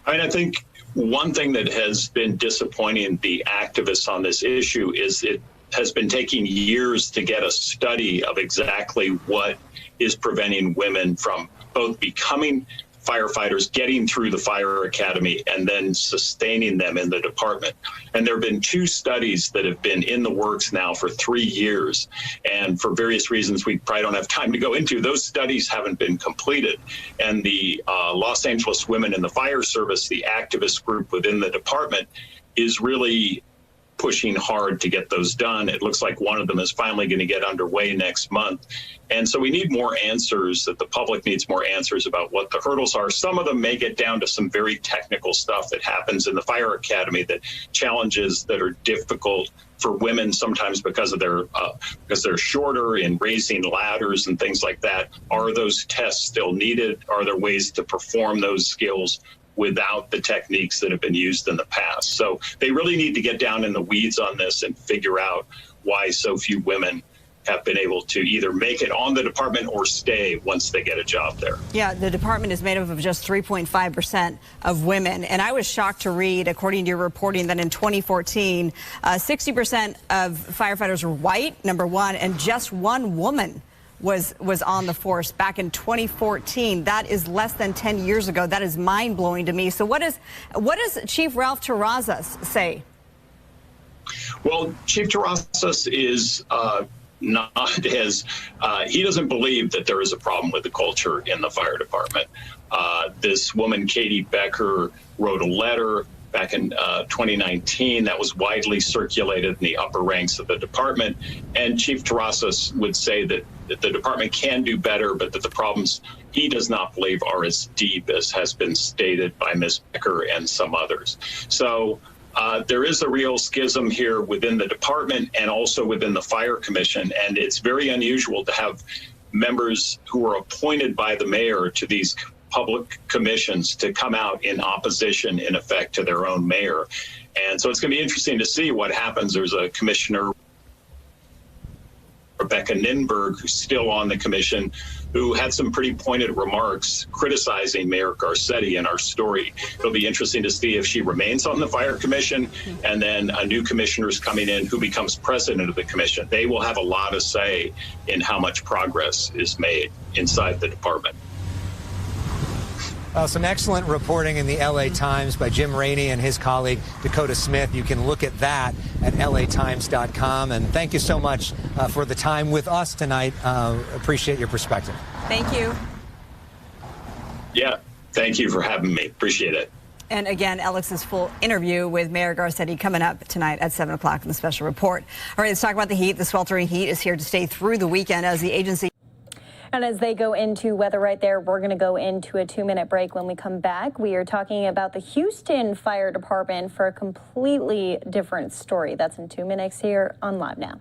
I mean, I think one thing that has been disappointing the activists on this issue is it has been taking years to get a study of exactly what is preventing women from both becoming firefighters, getting through the fire academy, and then sustaining them in the department. And there have been 2 studies that have been in the works now for 3 years. And for various reasons we probably don't have time to go into, those studies haven't been completed. And the Los Angeles Women in the Fire Service, the activist group within the department, is really pushing hard to get those done. It looks like one of them is finally going to get underway next month. And so we need more answers, that the public needs more answers about what the hurdles are. Some of them may get down to some very technical stuff that happens in the fire academy, that challenges that are difficult for women sometimes because they're shorter in raising ladders and things like that. Are those tests still needed? Are there ways to perform those skills without the techniques that have been used in the past? So they really need to get down in the weeds on this and figure out why so few women have been able to either make it on the department or stay once they get a job there. Yeah, the department is made up of just 3.5% of women. And I was shocked to read, according to your reporting, that in 2014, 60% of firefighters were white, number one, and just 1 woman was on the force back in 2014. That is less than 10 years ago. That is mind-blowing to me. So what does Chief Ralph Terrazas say? Well, Chief Terrazas is not as, he doesn't believe that there is a problem with the culture in the fire department. This woman, Katie Becker, wrote a letter back in 2019 that was widely circulated in the upper ranks of the department. And Chief Terrasas would say that the department can do better, but that the problems he does not believe are as deep as has been stated by Ms. Becker and some others. So there is a real schism here within the department and also within the Fire Commission. And it's very unusual to have members who are appointed by the mayor to these public commissions to come out in opposition, in effect, to their own mayor. And so it's going to be interesting to see what happens. There's a commissioner, Rebecca Ninberg, who's still on the commission, who had some pretty pointed remarks criticizing Mayor Garcetti in our story. It'll be interesting to see if she remains on the Fire Commission, and then a new commissioner is coming in who becomes president of the commission. They will have a lot to say in how much progress is made inside the department. Some excellent reporting in the LA Times by Jim Rainey and his colleague Dakota Smith. You can look at that at latimes.com. And thank you so much for the time with us tonight. Appreciate your perspective. Thank you. Yeah, thank you for having me. Appreciate it. And again, Alex's full interview with Mayor Garcetti coming up tonight at 7 o'clock in the special report. All right, let's talk about the heat. The sweltering heat is here to stay through the weekend as the agency. And as they go into weather right there, we're going to go into a 2-minute break. When we come back, we are talking about the Houston Fire Department for a completely different story. That's in 2 minutes here on Live Now.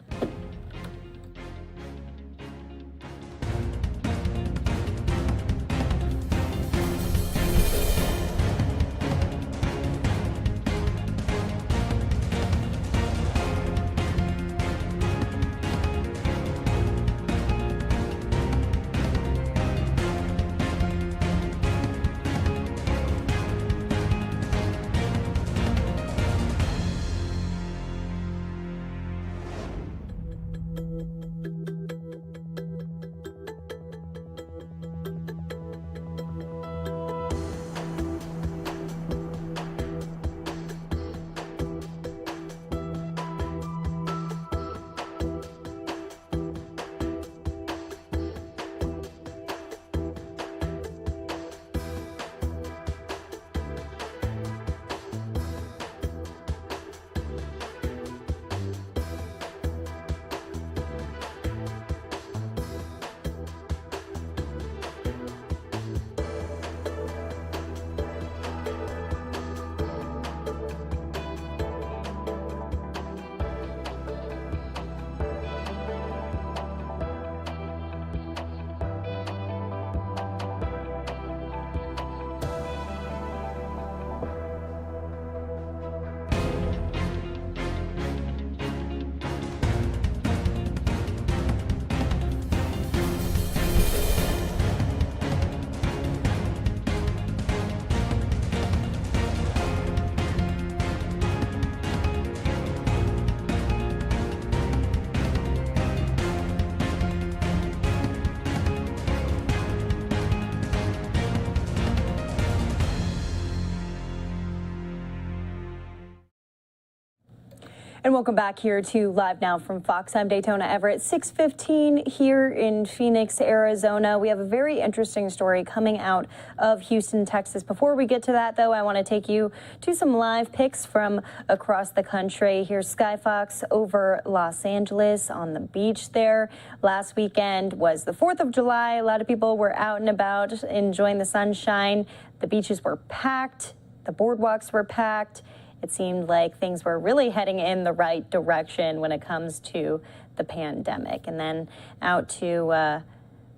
And welcome back here to Live Now from Fox. I'm Daytona Everett, 6:15 here in Phoenix, Arizona. We have a very interesting story coming out of Houston, Texas. Before we get to that, though, I want to take you to some live pics from across the country. Here's Skyfox over Los Angeles on the beach there. Last weekend was the 4th of July. A lot of people were out and about enjoying the sunshine. The beaches were packed. The boardwalks were packed. It seemed like things were really heading in the right direction when it comes to the pandemic. And then out to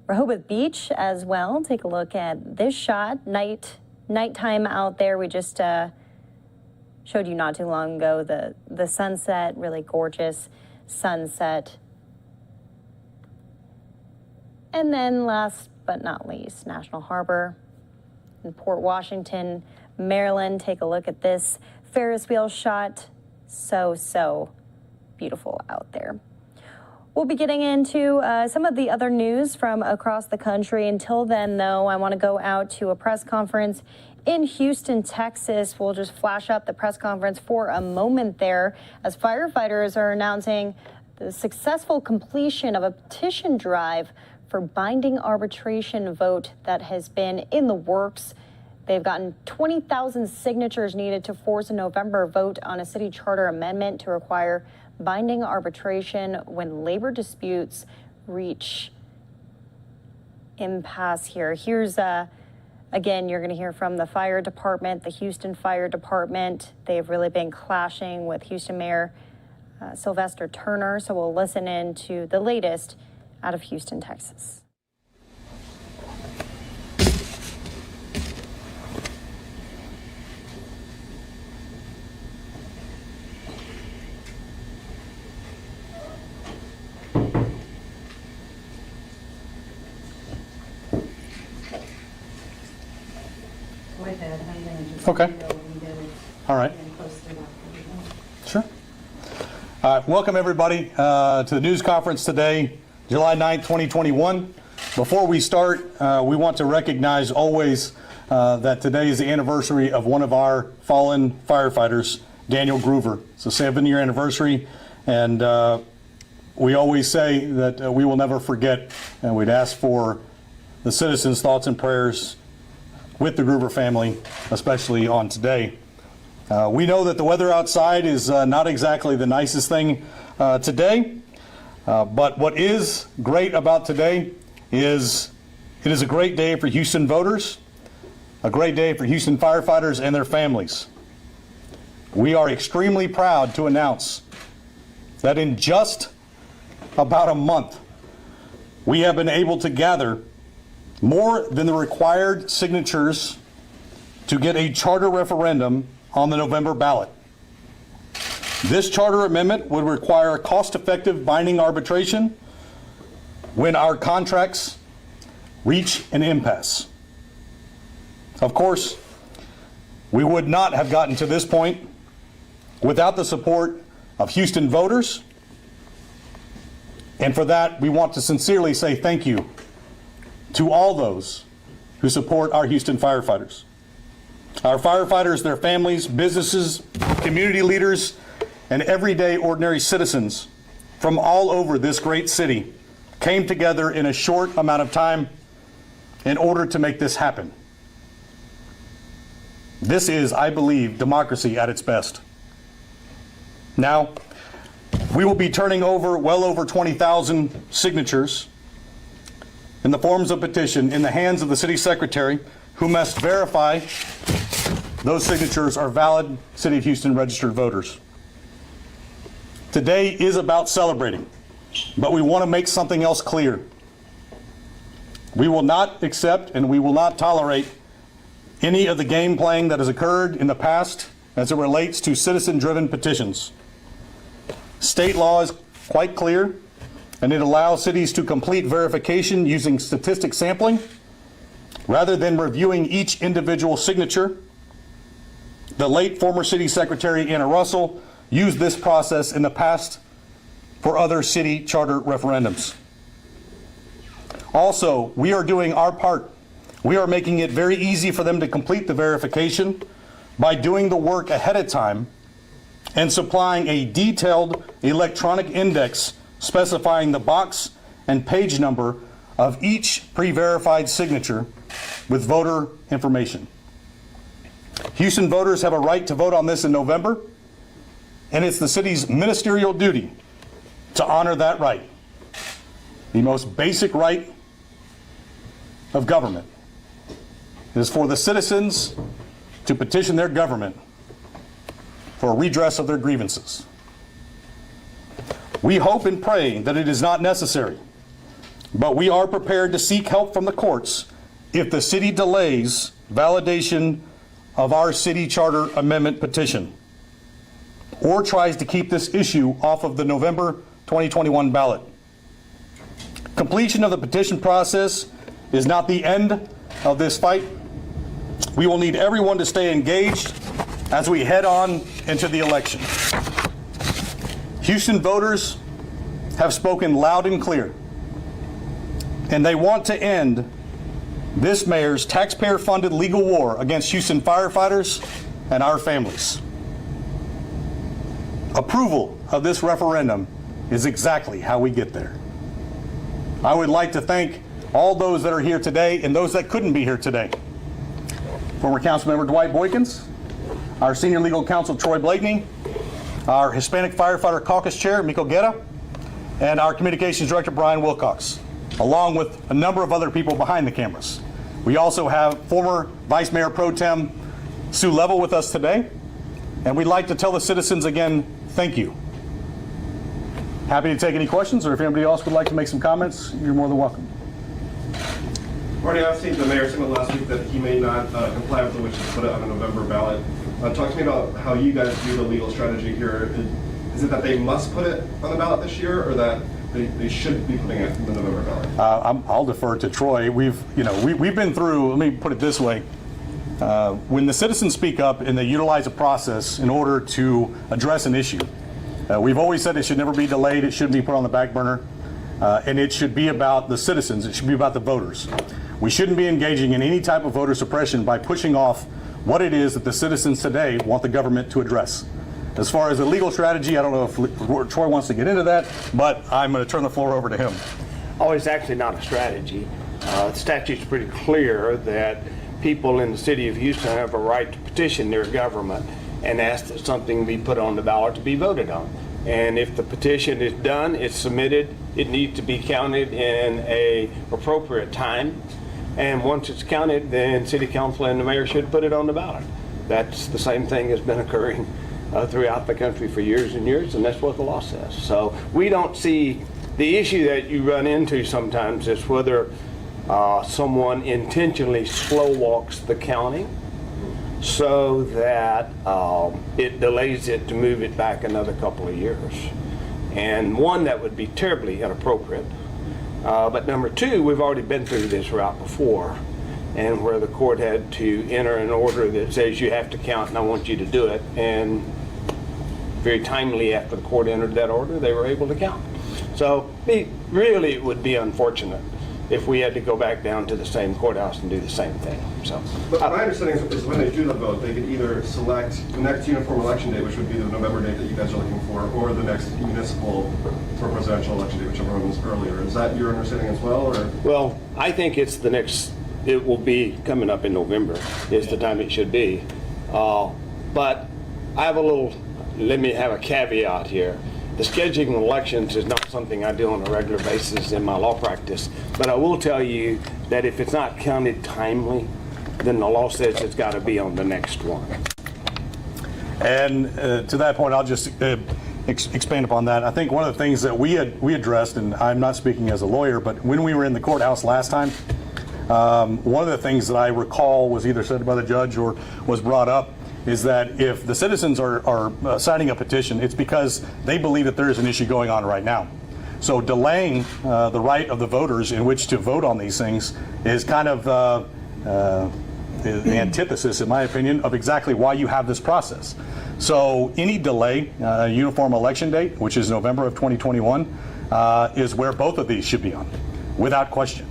Rehoboth Beach as well. Take a look at this shot. Nighttime out there. We just showed you not too long ago the sunset, really gorgeous sunset. And then last but not least, National Harbor in Port Washington, Maryland. Take a look at this Ferris wheel shot. So beautiful out there. We'll be getting into some of the other news from across the country. Until then, though, I want to go out to a press conference in Houston, Texas. We'll just flash up the press conference for a moment there as firefighters are announcing the successful completion of a petition drive for binding arbitration vote that has been in the works They've gotten 20,000 signatures needed to force a November vote on a city charter amendment to require binding arbitration when labor disputes reach impasse here. Here's again, you're going to hear from the fire department, the Houston Fire Department. They've really been clashing with Houston Mayor Sylvester Turner. So we'll listen in to the latest out of Houston, Texas. Okay. All right. Sure. Welcome, everybody, to the news conference today, July 9th, 2021. Before we start, we want to recognize always that today is the anniversary of one of our fallen firefighters, Daniel Groover. It's a 7-year anniversary, and we always say that we will never forget, and we'd ask for the citizens' thoughts and prayers with the Groover family, especially on today. We know that the weather outside is not exactly the nicest thing today, but what is great about today is it is a great day for Houston voters, a great day for Houston firefighters and their families. We are extremely proud to announce that in just about a month, we have been able to gather more than the required signatures to get a charter referendum on the November ballot. This charter amendment would require cost-effective binding arbitration when our contracts reach an impasse. Of course, we would not have gotten to this point without the support of Houston voters, and for that, we want to sincerely say thank you to all those who support our Houston firefighters. Our firefighters, their families, businesses, community leaders, and everyday ordinary citizens from all over this great city came together in a short amount of time in order to make this happen. This is, I believe, democracy at its best. Now, we will be turning over well over 20,000 signatures in the forms of petition in the hands of the city secretary, who must verify those signatures are valid City of Houston registered voters. Today is about celebrating, but we want to make something else clear. We will not accept and we will not tolerate any of the game playing that has occurred in the past as it relates to citizen-driven petitions. State law is quite clear, and it allows cities to complete verification using statistic sampling rather than reviewing each individual signature. The late former city secretary Anna Russell used this process in the past for other city charter referendums. Also, we are doing our part. We are making it very easy for them to complete the verification by doing the work ahead of time and supplying a detailed electronic index specifying the box and page number of each pre-verified signature with voter information. Houston voters have a right to vote on this in November, and it's the city's ministerial duty to honor that right, the most basic right of government. It is for the citizens to petition their government for a redress of their grievances. We hope and pray that it is not necessary, but we are prepared to seek help from the courts if the city delays validation of our city charter amendment petition or tries to keep this issue off of the November 2021 ballot. Completion of the petition process is not the end of this fight. We will need everyone to stay engaged as we head on into the election. Houston voters have spoken loud and clear, and they want to end this mayor's taxpayer-funded legal war against Houston firefighters and our families. Approval of this referendum is exactly how we get there. I would like to thank all those that are here today and those that couldn't be here today. former Councilmember Dwight Boykins, our Senior Legal Counsel Troy Blakeney, our Hispanic Firefighter Caucus Chair Miko Guerra, and our Communications Director Brian Wilcox, along with a number of other people behind the cameras. We also have former Vice Mayor Pro Tem Sue Level with us today, and we'd like to tell the citizens again, thank you. Happy to take any questions, or if anybody else would like to make some comments, you're more than welcome. Marty, I've seen the mayor signal last week that he may not comply with the wish to put it on the November ballot. Talk to me about how you guys view the legal strategy here. Is it that they must put it on the ballot this year, or that they should be putting it in the November ballot? I'll defer to Troy. We've been through. Let me put it this way: when the citizens speak up and they utilize a process in order to address an issue, we've always said it should never be delayed. It shouldn't be put on the back burner, and it should be about the citizens. It should be about the voters. We shouldn't be engaging in any type of voter suppression by pushing off what it is that the citizens today want the government to address. As far as the legal strategy, I don't know if Troy wants to get into that, but I'm going to turn the floor over to him. Oh, it's actually not a strategy. The statute's pretty clear that people in the city of Houston have a right to petition their government and ask that something be put on the ballot to be voted on. And if the petition is done, it's submitted, it needs to be counted in an appropriate time. And once it's counted, then City Council and the mayor should put it on the ballot. That's the same thing that's been occurring throughout the country for years and years, and that's what the law says. So we don't see the issue that you run into sometimes is whether someone intentionally slow walks the counting so that it delays it to move it back another couple of years. And one, that would be terribly inappropriate. But number two, we've already been through this route before, and where the court had to enter an order that says you have to count and I want you to do it. And very timely after the court entered that order, they were able to count. So it would be unfortunate if we had to go back down to the same courthouse and do the same thing. So, but my understanding is when they do the vote, they could either select the next uniform election date, which would be the November date that you guys are looking for, or the next municipal or presidential election date, whichever one was earlier. Is that your understanding as well? Or? Well, I think it's the next, it will be coming up in November is the time it should be. But I have let me have a caveat here. The scheduling of elections is not something I do on a regular basis in my law practice, but I will tell you that if it's not counted timely, then the law says it's got to be on the next one. And to that point, I'll just expand upon that. I think one of the things that we addressed, and I'm not speaking as a lawyer, but when we were in the courthouse last time, one of the things that I recall was either said by the judge or was brought up is that if the citizens are signing a petition, it's because they believe that there is an issue going on right now. So delaying the right of the voters in which to vote on these things is kind of the antithesis, in my opinion, of exactly why you have this process. So any delay, uniform election date, which is November of 2021, is where both of these should be on, without question.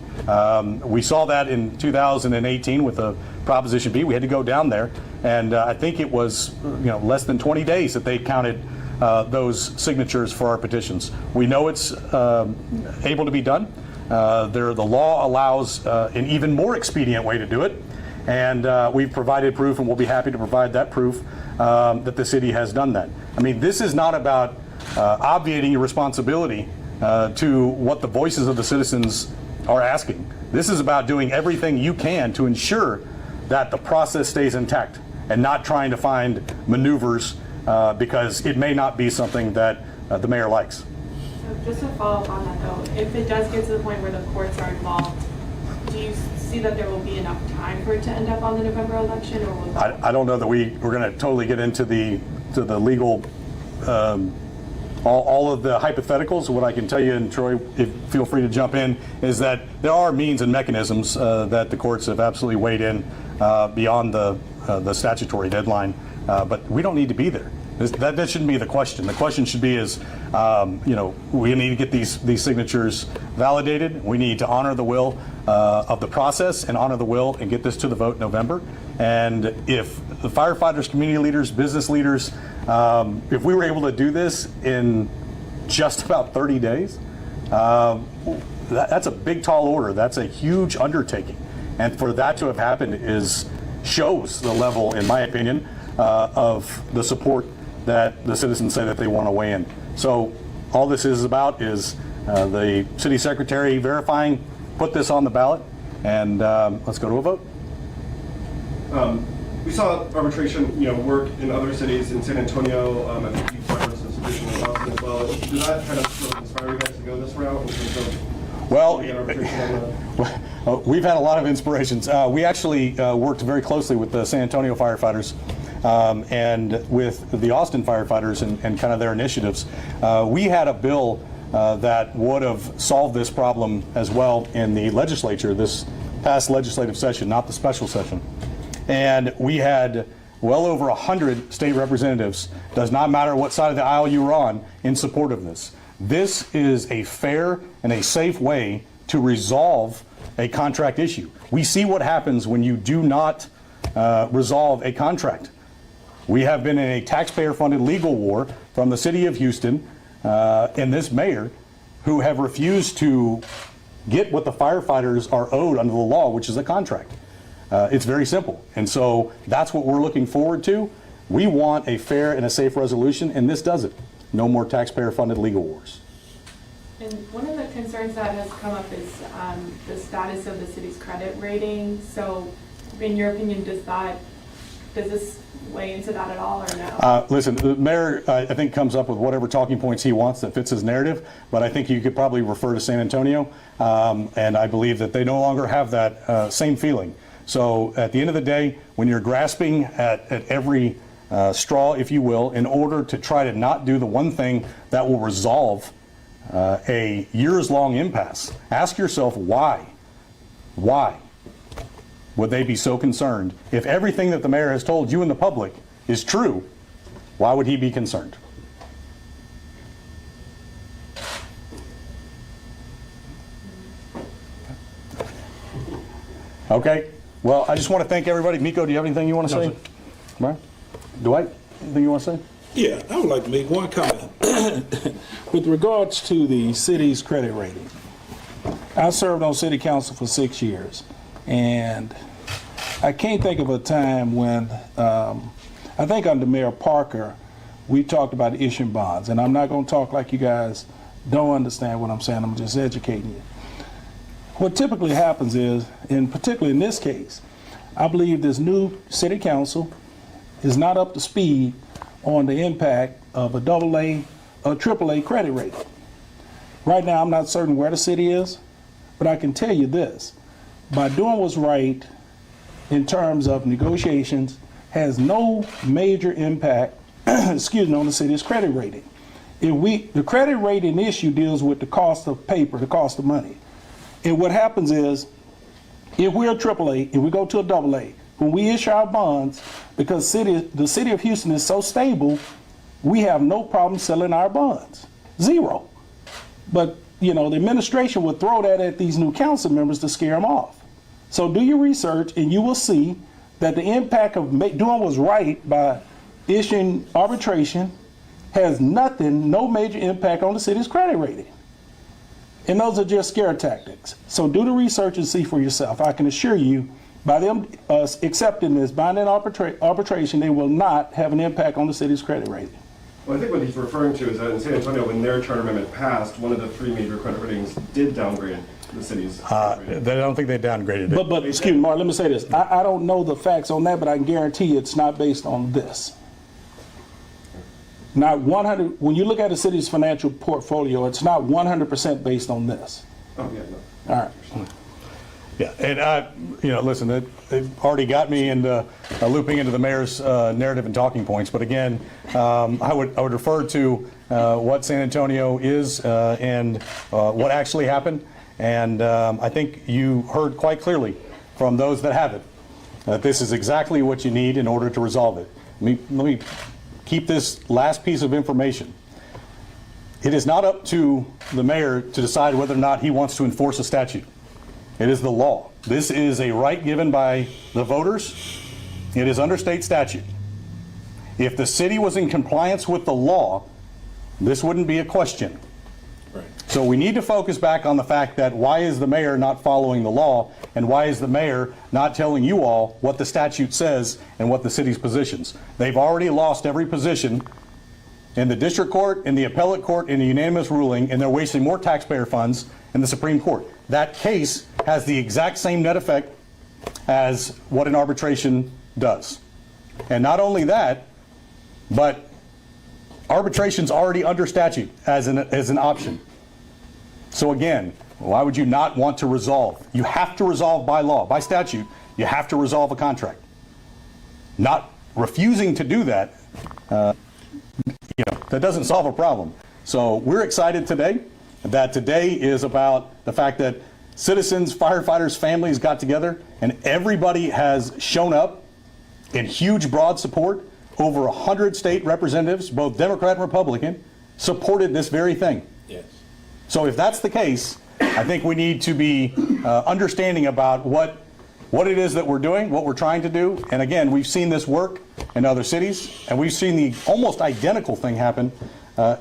We saw that in 2018 with the Proposition B. We had to go down there, and I think it was less than 20 days that they counted those signatures for our petitions. We know it's able to be done. The law allows an even more expedient way to do it, and we've provided proof, and we'll be happy to provide that proof that the city has done that. I mean, this is not about obviating your responsibility to what the voices of the citizens are asking. This is about doing everything you can to ensure that the process stays intact and not trying to find maneuvers because it may not be something that the mayor likes. So just to follow up on that though, if it does get to the point where the courts are involved, do you see that there will be enough time for it to end up on the November election? Or will I don't know that we're going to totally get into the legal all of the hypotheticals. What I can tell you, and Troy, feel free to jump in, is that there are means and mechanisms that the courts have absolutely weighed in beyond the statutory deadline, but we don't need to be there. That shouldn't be the question. The question should be is, we need to get these signatures validated. We need to honor the will of the process and honor the will and get this to the vote in November. And if the firefighters, community leaders, business leaders, if we were able to do this in just about 30 days, that's a big, tall order. That's a huge undertaking. And for that to have happened is shows the level, in my opinion, of the support that the citizens say that they want to weigh in. So all this is about is the city secretary verifying, put this on the ballot, and let's go to a vote. We saw arbitration, work in other cities, in San Antonio. I think you referenced this position in Austin as well. Did that kind of inspire you guys to go this route in terms of well, we've had a lot of inspirations. We actually worked very closely with the San Antonio firefighters and with the Austin firefighters and kind of their initiatives. We had a bill that would have solved this problem as well in the legislature this past legislative session, not the special session. And we had well over 100 state representatives, does not matter what side of the aisle you were on, in support of this. This is a fair and a safe way to resolve a contract issue. We see what happens when you do not resolve a contract. We have been in a taxpayer-funded legal war from the city of Houston and this mayor, who have refused to get what the firefighters are owed under the law, which is a contract. It's very simple. And so that's what we're looking forward to. We want a fair and a safe resolution, and this does it. No more taxpayer-funded legal wars. And one of the concerns that has come up is the status of the city's credit rating. So in your opinion, does this weigh into that at all, or no? Listen, the mayor, I think, comes up with whatever talking points he wants that fits his narrative, but I think you could probably refer to San Antonio, and I believe that they no longer have that same feeling. So at the end of the day, when you're grasping at every straw, if you will, in order to try to not do the one thing that will resolve a years-long impasse, ask yourself why. Why would they be so concerned? If everything that the mayor has told you and the public is true, why would he be concerned? Okay. Well, I just want to thank everybody. Miko, do you have anything you want to say? Right? Dwight, anything you want to say? Yeah, I would like to make one comment. With regards to the city's credit rating, I served on city council for 6 years, and I can't think of a time when, I think under Mayor Parker, we talked about issuing bonds, and I'm not going to talk like you guys don't understand what I'm saying. I'm just educating you. What typically happens is, and particularly in this case, I believe this new city council is not up to speed on the impact of a AA or AAA credit rating. Right now, I'm not certain where the city is, but I can tell you this. By doing what's right in terms of negotiations has no major impact, excuse me, on the city's credit rating. The credit rating issue deals with the cost of paper, the cost of money. And what happens is, if we're a AAA, if we go to a AA, when we issue our bonds, because the city of Houston is so stable, we have no problem selling our bonds. Zero. But, the administration would throw that at these new council members to scare them off. So do your research, and you will see that the impact of doing what's right by issuing arbitration has no major impact on the city's credit rating. And those are just scare tactics. So do the research and see for yourself. I can assure you, by them accepting this binding arbitration, they will not have an impact on the city's credit rating. Well, I think what he's referring to is that in San Antonio, when their charter amendment passed, one of the 3 major credit ratings did downgrade the city's credit rating. They don't think they downgraded it. But excuse me, Mark, let me say this. I don't know the facts on that, but I can guarantee you it's not based on this. Not 100. When you look at the city's financial portfolio, it's not 100% based on this. Oh, yeah, no. All right. Yeah, and listen, they've already got me into looping into the mayor's narrative and talking points. But again, I would refer to what San Antonio is and what actually happened. And I think you heard quite clearly from those that have it that this is exactly what you need in order to resolve it. Let me keep this last piece of information. It is not up to the mayor to decide whether or not he wants to enforce a statute. It is the law. This is a right given by the voters. It is under state statute. If the city was in compliance with the law, this wouldn't be a question. Right. So we need to focus back on the fact that why is the mayor not following the law, and why is the mayor not telling you all what the statute says and what the city's positions? They've already lost every position in the district court, in the appellate court, in a unanimous ruling, and they're wasting more taxpayer funds in the Supreme Court. That case has the exact same net effect as what an arbitration does. And not only that, but arbitration's already under statute as an option. So again, why would you not want to resolve? You have to resolve by law, by statute. You have to resolve a contract. Not refusing to do that, that doesn't solve a problem. So we're excited today that today is about the fact that citizens, firefighters, families got together, and everybody has shown up in huge, broad support. Over 100 state representatives, both Democrat and Republican, supported this very thing. Yes. So if that's the case, I think we need to be understanding about what it is that we're doing, what we're trying to do. And again, we've seen this work in other cities, and we've seen the almost identical thing happen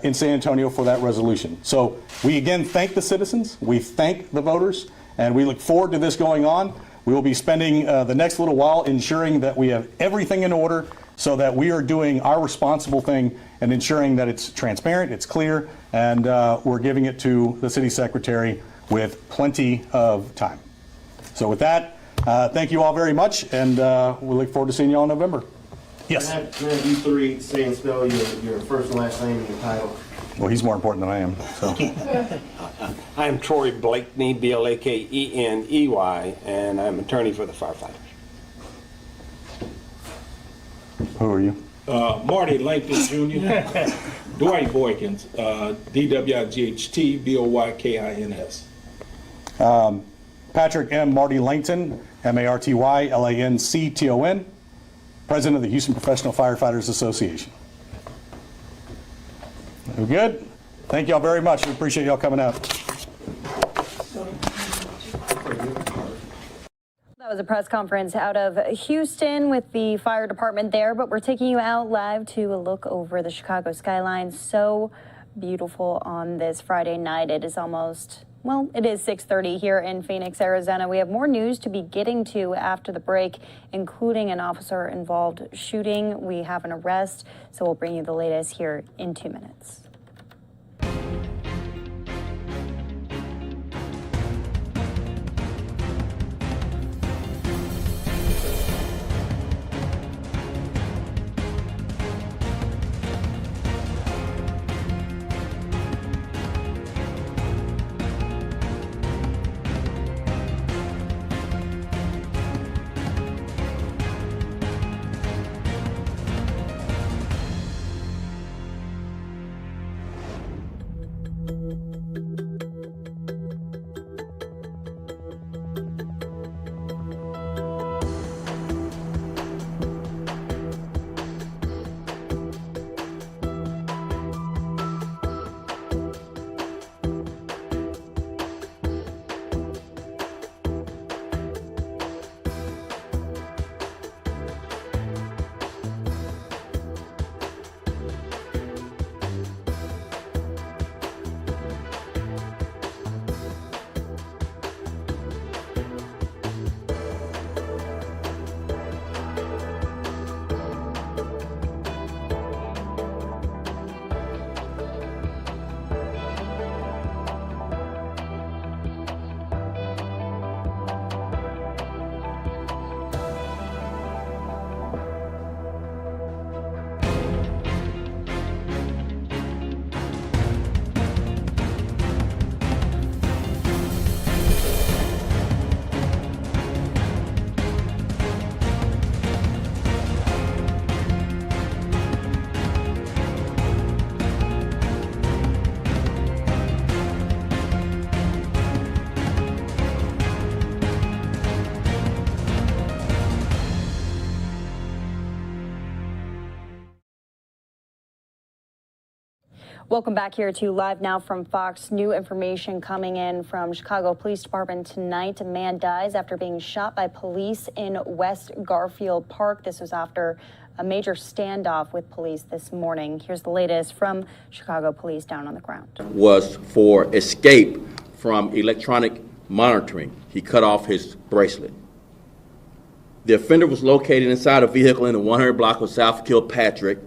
in San Antonio for that resolution. So we again thank the citizens, we thank the voters, and we look forward to this going on. We will be spending the next little while ensuring that we have everything in order so that we are doing our responsible thing and ensuring that it's transparent, it's clear, and we're giving it to the city secretary with plenty of time. So with that, thank you all very much, and we look forward to seeing you all in November. Yes? Can I have you three say and spell your first and last name and your title? Well, he's more important than I am. So. I am Troy Blakeney, Blakeney, and I'm attorney for the firefighters. Who are you? Marty Langton Jr., Dwight Boykins, DWIGHT, BOYKINS. Patrick M. Marty Langton, MARTY-LANCTON, President of the Houston Professional Firefighters Association. We're good? Thank y'all very much. We appreciate y'all coming out. That was a press conference out of Houston with the fire department there, but we're taking you out live to a look over the Chicago skyline. So beautiful on this Friday night. It is almost, well, it is 6:30 here in Phoenix, Arizona. We have more news to be getting to after the break, including an officer-involved shooting. We have an arrest, so we'll bring you the latest here in 2 minutes. Welcome back here to Live Now from Fox. New information coming in from Chicago Police Department tonight. A man dies after being shot by police in West Garfield Park. This was after a major standoff with police this morning. Here's the latest from Chicago police down on the ground. Was for escape from electronic monitoring. He cut off his bracelet. The offender was located inside a vehicle in the 100 block of South Kilpatrick,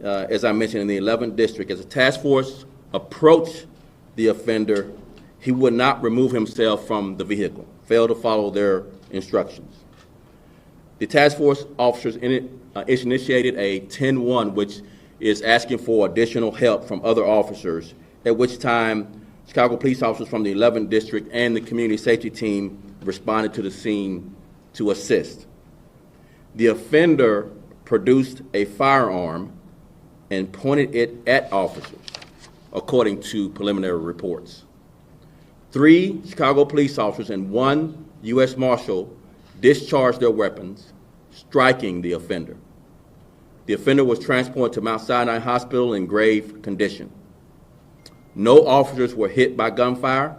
as I mentioned, in the 11th district. As the task force approached the offender, he would not remove himself from the vehicle, failed to follow their instructions. The task force officers initiated a 10-1, which is asking for additional help from other officers, at which time Chicago police officers from the 11th district and the community safety team responded to the scene to assist. The offender produced a firearm and pointed it at officers, according to preliminary reports. 3 Chicago police officers and 1 U.S. Marshal discharged their weapons, striking the offender. The offender was transported to Mount Sinai Hospital in grave condition. No officers were hit by gunfire.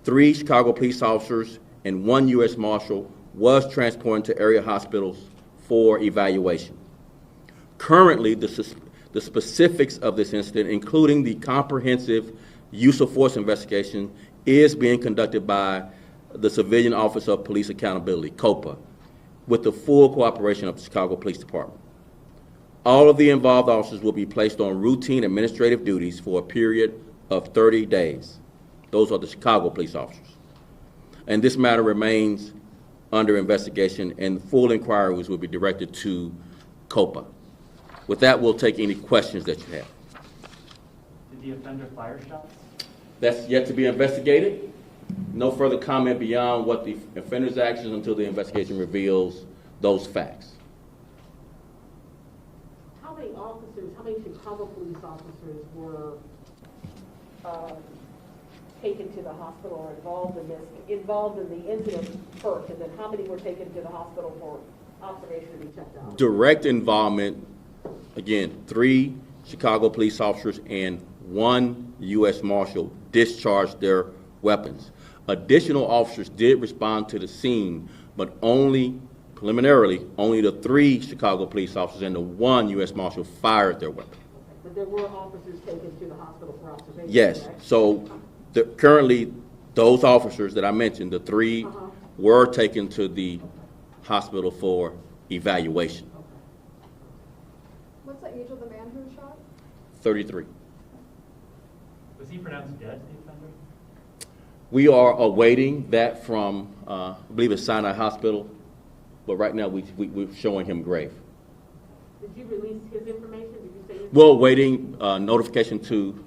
3 Chicago police officers and 1 U.S. Marshal was transported to area hospitals for evaluation. Currently, the specifics of this incident, including the comprehensive use of force investigation, is being conducted by the Civilian Office of Police Accountability, COPA, with the full cooperation of the Chicago Police Department. All of the involved officers will be placed on routine administrative duties for a period of 30 days. Those are the Chicago police officers. And this matter remains under investigation, and full inquiries will be directed to COPA. With that, we'll take any questions that you have. Did the offender fire shots? That's yet to be investigated. No further comment beyond what the offender's actions until the investigation reveals those facts. How many officers, how many Chicago police officers were taken to the hospital or involved in the incident first, and then how many were taken to the hospital for observation to be checked out? Direct involvement, again, 3 Chicago police officers and 1 U.S. Marshal discharged their weapons. Additional officers did respond to the scene, but preliminarily, only the 3 Chicago police officers and the 1 U.S. Marshal fired their weapon. Okay. But there were officers taken to the hospital for observation? Yes. Correct? So currently, those officers that I mentioned, the 3 were taken to the hospital for evaluation. Okay. What's the age of the man who was shot? 33. Was he pronounced dead, the offender? We are awaiting that from, I believe it's Sinai Hospital, but right now we're showing him grave. Did you release his information? Did you say his We're awaiting notification to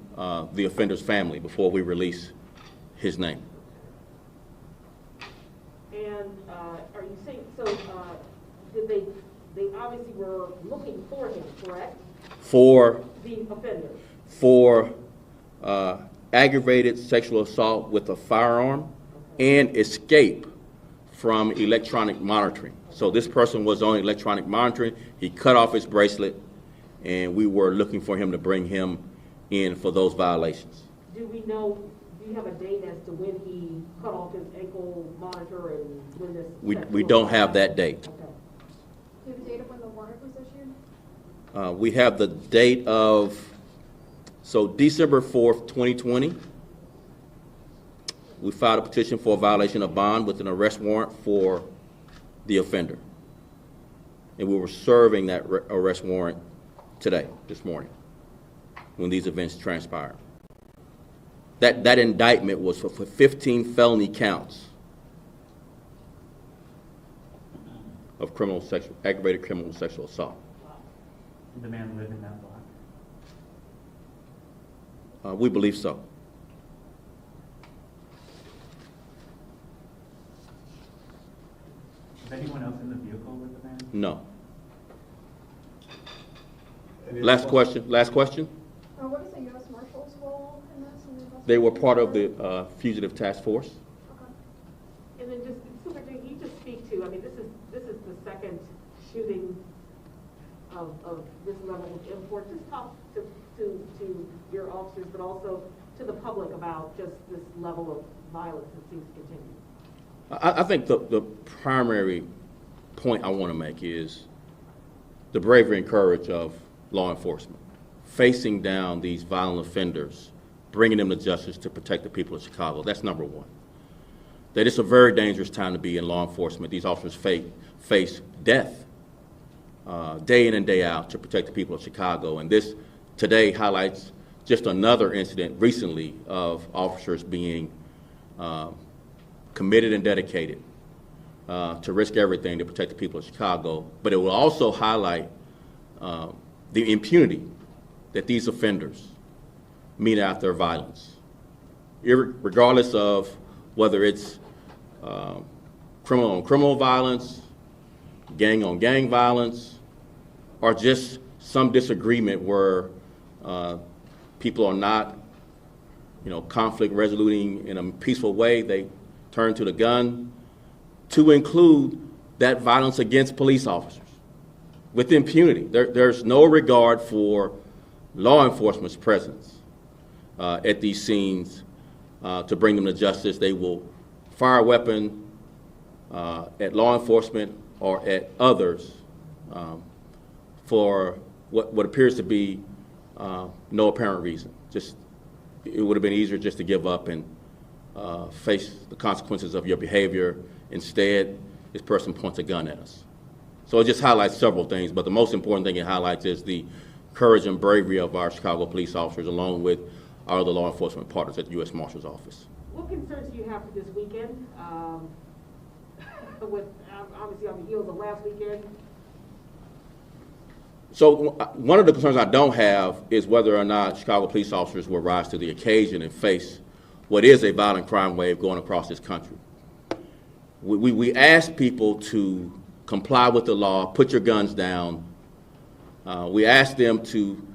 the offender's family before we release his name. And are you saying, so did they obviously were looking for him, correct? For The offender? For aggravated sexual assault with a firearm and escape from electronic monitoring. So this person was on electronic monitoring. He cut off his bracelet, and we were looking for him to bring him in for those violations. Do we know, do you have a date as to when he cut off his ankle monitor and when this? We don't have that date. Okay. Do you have a date of when the warrant was issued? We have the date of, so December 4th, 2020. We filed a petition for a violation of bond with an arrest warrant for the offender. And we were serving that arrest warrant today, this morning, when these events transpired. That indictment was for 15 felony counts of aggravated criminal sexual assault. Did the man live in that block? We believe so. Was anyone else in the vehicle with the man? No. Last question. What is the U.S. Marshal's role in this? They were part of the fugitive task force. And then just, Superintendent, you just speak to, I mean, this is the second shooting of this level of import. Just talk to your officers, but also to the public about just this level of violence that seems to continue. I think the primary point I want to make is the bravery and courage of law enforcement, facing down these violent offenders, bringing them to justice to protect the people of Chicago. That's number one. That it's a very dangerous time to be in law enforcement. These officers face death day in and day out to protect the people of Chicago. And this today highlights just another incident recently of officers being committed and dedicated to risk everything to protect the people of Chicago. But it will also highlight the impunity that these offenders mete out their violence, regardless of whether it's criminal on criminal violence, gang on gang violence, or just some disagreement where people are not, conflict resoluting in a peaceful way. They turn to the gun, to include that violence against police officers with impunity. There's no regard for law enforcement's presence at these scenes to bring them to justice. They will fire a weapon at law enforcement or at others for what appears to be no apparent reason. It would have been easier just to give up and face the consequences of your behavior. Instead, this person points a gun at us. So it just highlights several things, but the most important thing it highlights is the courage and bravery of our Chicago police officers, along with our other law enforcement partners at the U.S. Marshal's Office. What concerns do you have for this weekend? With obviously on the heels of last weekend. So one of the concerns I don't have is whether or not Chicago police officers will rise to the occasion and face what is a violent crime wave going across this country. We ask people to comply with the law, put your guns down. We ask them to,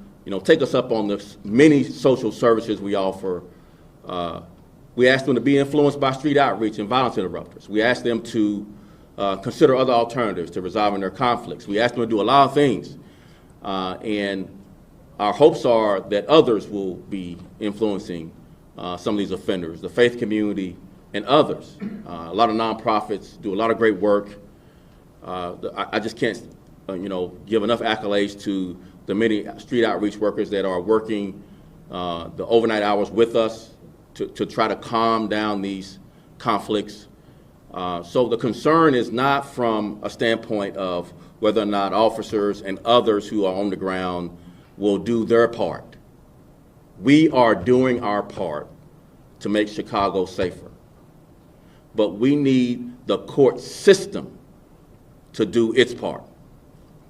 take us up on the many social services we offer. We ask them to be influenced by street outreach and violence interrupters. We ask them to consider other alternatives to resolving their conflicts. We ask them to do a lot of things. And our hopes are that others will be influencing some of these offenders, the faith community and others. A lot of nonprofits do a lot of great work. I just can't, give enough accolades to the many street outreach workers that are working the overnight hours with us to try to calm down these conflicts. So the concern is not from a standpoint of whether or not officers and others who are on the ground will do their part. We are doing our part to make Chicago safer. But we need the court system to do its part.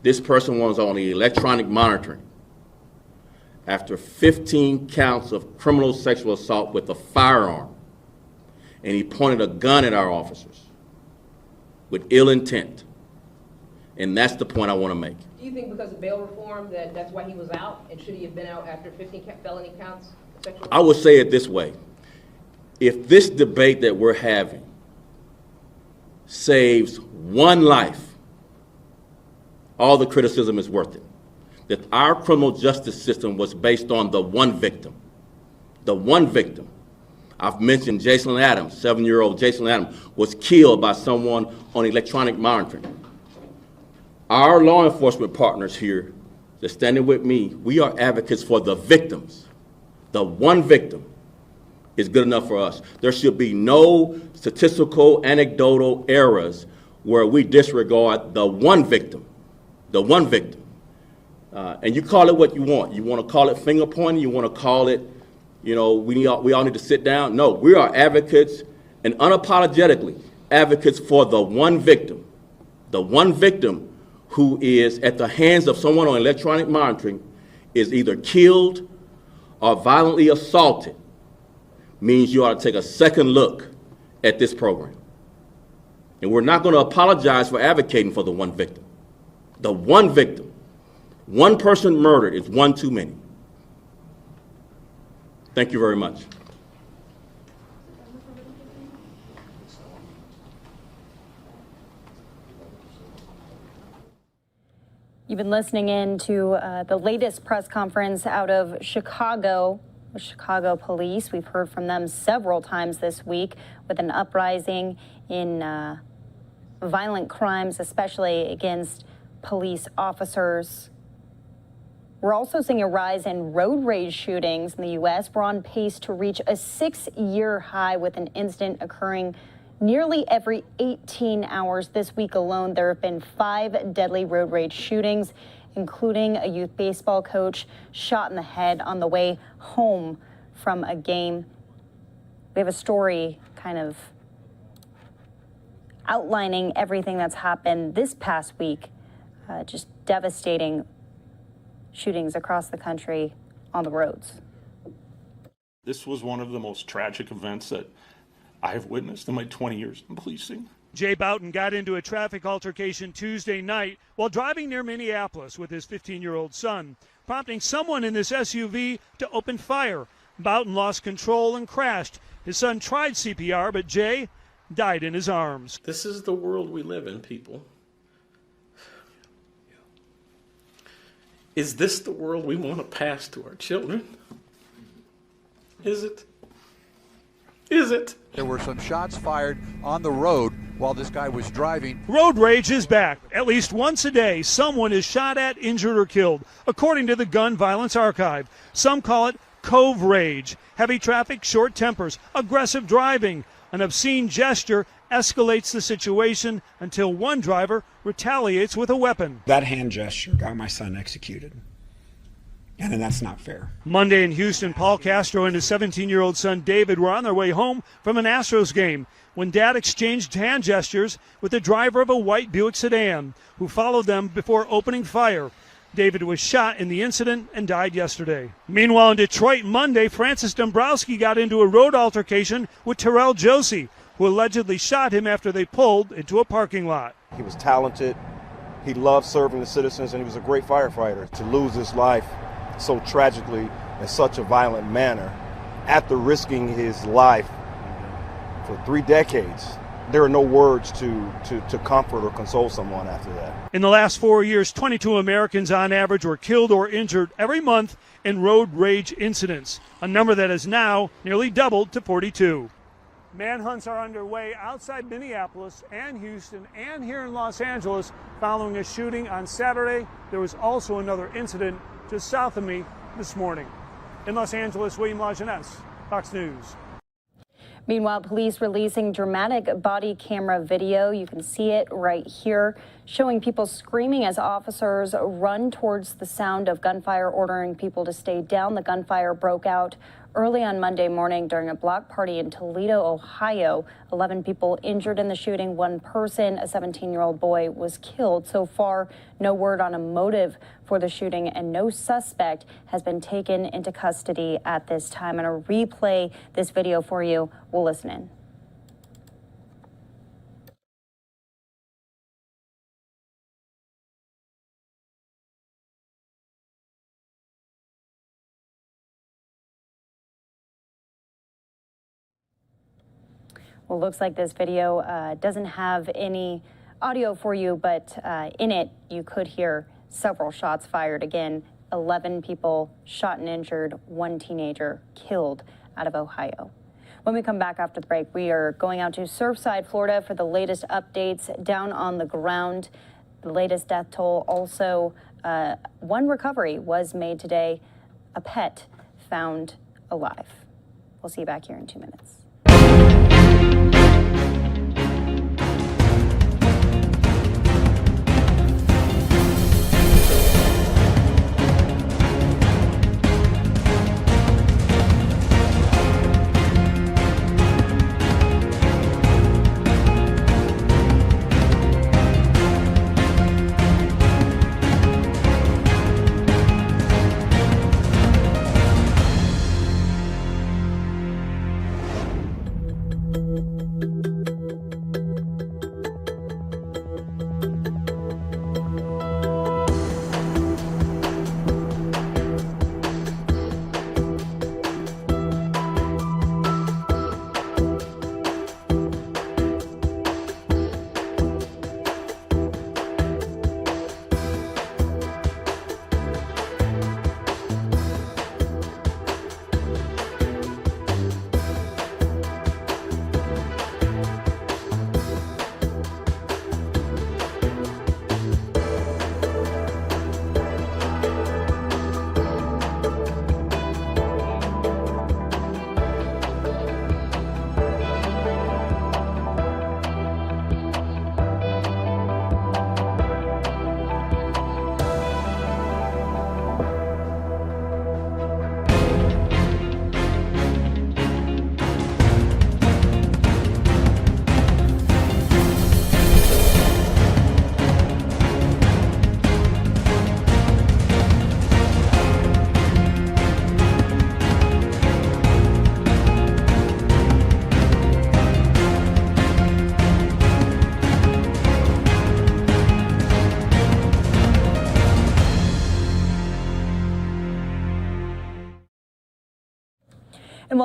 This person was on the electronic monitoring after 15 counts of criminal sexual assault with a firearm, and he pointed a gun at our officers with ill intent. And that's the point I want to make. Do you think because of bail reform that's why he was out, and should he have been out after 15 felony counts? I would say it this way. If this debate that we're having saves one life, all the criticism is worth it. That our criminal justice system was based on the one victim. The one victim. I've mentioned Jason Adams, 7-year-old Jason Adams, was killed by someone on electronic monitoring. Our law enforcement partners here, they're standing with me, we are advocates for the victims. The one victim is good enough for us. There should be no statistical, anecdotal errors where we disregard the one victim. The one victim. And you call it what you want. You want to call it finger pointing, you want to call it, we all need to sit down. No, we are advocates and unapologetically advocates for the one victim. The one victim who is at the hands of someone on electronic monitoring is either killed or violently assaulted, means you ought to take a second look at this program. And we're not going to apologize for advocating for the one victim. The one victim. One person murdered is one too many. Thank you very much. You've been listening in to the latest press conference out of Chicago, with Chicago police. We've heard from them several times this week with an uprising in violent crimes, especially against police officers. We're also seeing a rise in road rage shootings in the U.S. We're on pace to reach a 6-year high, with an incident occurring nearly every 18 hours. This week alone, there have been 5 deadly road rage shootings, including a youth baseball coach shot in the head on the way home from a game. We have a story kind of outlining everything that's happened this past week, just devastating shootings across the country on the roads. This was one of the most tragic events that I have witnessed in my 20 years in policing. Jay Boughton got into a traffic altercation Tuesday night while driving near Minneapolis with his 15-year-old son, prompting someone in this SUV to open fire. Boughton lost control and crashed. His son tried CPR, but Jay died in his arms. This is the world we live in, people. Is this the world we want to pass to our children? Is it? Is it? There were some shots fired on the road while this guy was driving. Road rage is back. At least once a day, someone is shot at, injured, or killed, according to the Gun Violence Archive. Some call it cove rage. Heavy traffic, short tempers, aggressive driving. An obscene gesture escalates the situation until one driver retaliates with a weapon. That hand gesture got my son executed. And then that's not fair. Monday in Houston, Paul Castro and his 17-year-old son David were on their way home from an Astros game when Dad exchanged hand gestures with the driver of a white Buick sedan, who followed them before opening fire. David was shot in the incident and died yesterday. Meanwhile, in Detroit Monday, Francis Dombrowski got into a road altercation with Terrell Josie, who allegedly shot him after they pulled into a parking lot. He was talented, he loved serving the citizens, and he was a great firefighter. To lose his life so tragically in such a violent manner, after risking his life for 3 decades, there are no words to comfort or console someone after that. In the last 4 years, 22 Americans on average were killed or injured every month in road rage incidents, a number that has now nearly doubled to 42. Manhunts are underway outside Minneapolis and Houston and here in Los Angeles following a shooting on Saturday. There was also another incident just south of me this morning. In Los Angeles, William Lajeunesse, Fox News. Meanwhile, police releasing dramatic body camera video. You can see it right here, showing people screaming as officers run towards the sound of gunfire, ordering people to stay down. The gunfire broke out early on Monday morning during a block party in Toledo, Ohio. 11 people injured in the shooting. One person, a 17-year-old boy, was killed. So far, no word on a motive for the shooting, and no suspect has been taken into custody at this time. I'm going to replay this video for you. We'll listen in. Well, looks like this video doesn't have any audio for you, but in it you could hear several shots fired. Again, 11 people shot and injured, one teenager killed out of Ohio. When we come back after the break, we are going out to Surfside, Florida for the latest updates down on the ground. The latest death toll also, one recovery was made today, a pet found alive. We'll see you back here in 2 minutes.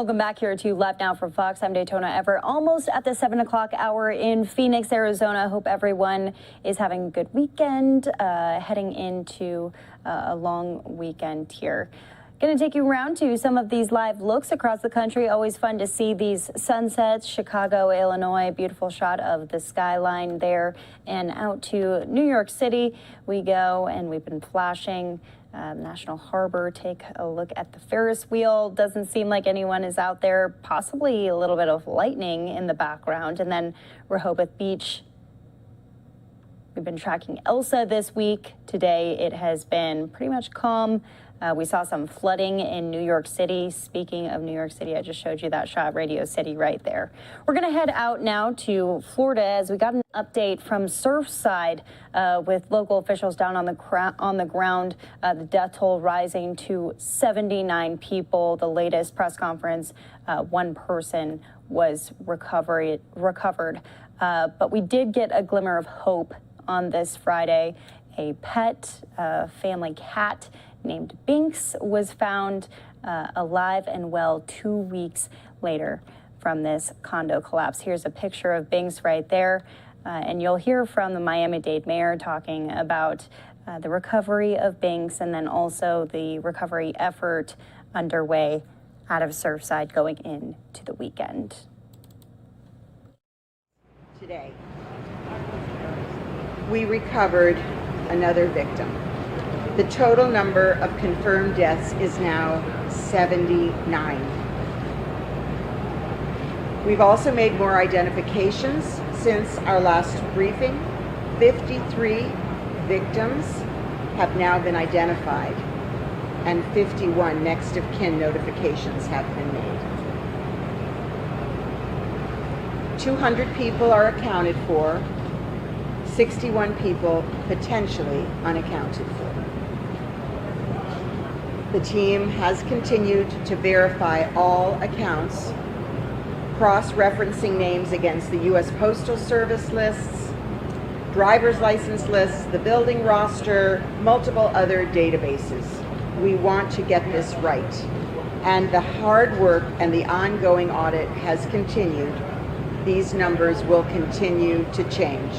Welcome back here to Live Now from Fox. I'm Daytona Everett, almost at the 7 o'clock hour in Phoenix, Arizona. Hope everyone is having a good weekend, heading into a long weekend here. Going to take you around to some of these live looks across the country. Always fun to see these sunsets. Chicago, Illinois, beautiful shot of the skyline there. And out to New York City we go, and we've been flashing National Harbor. Take a look at the Ferris wheel. Doesn't seem like anyone is out there. Possibly a little bit of lightning in the background. And then Rehoboth Beach. We've been tracking Elsa this week. Today it has been pretty much calm. We saw some flooding in New York City. Speaking of New York City, I just showed you that shot, Radio City right there. We're going to head out now to Florida as we got an update from Surfside with local officials down on the ground. The death toll rising to 79 people. The latest press conference, one person was recovered. But we did get a glimmer of hope on this Friday. A pet, family cat named Binks was found alive and well 2 weeks later from this condo collapse. Here's a picture of Binks right there. And you'll hear from the Miami-Dade mayor talking about the recovery of Binks and then also the recovery effort underway out of Surfside going into the weekend. Today, we recovered another victim. The total number of confirmed deaths is now 79. We've also made more identifications since our last briefing. 53 victims have now been identified, and 51 next of kin notifications have been made. 200 people are accounted for, 61 people potentially unaccounted for. The team has continued to verify all accounts, cross-referencing names against the U.S. Postal Service lists, driver's license lists, the building roster, multiple other databases. We want to get this right. And the hard work and the ongoing audit has continued. These numbers will continue to change.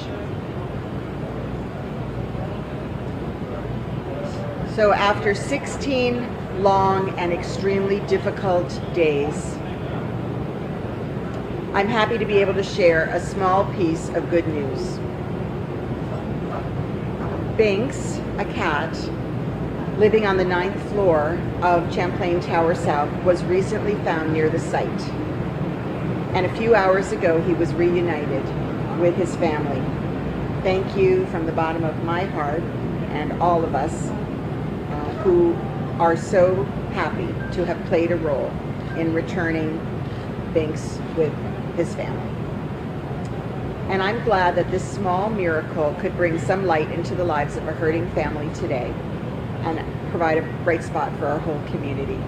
So after 16 long and extremely difficult days, I'm happy to be able to share a small piece of good news. Binks, a cat living on the 9th floor of Champlain Tower South, was recently found near the site. And a few hours ago, he was reunited with his family. Thank you from the bottom of my heart and all of us who are so happy to have played a role in returning Binks with his family. And I'm glad that this small miracle could bring some light into the lives of a hurting family today and provide a bright spot for our whole community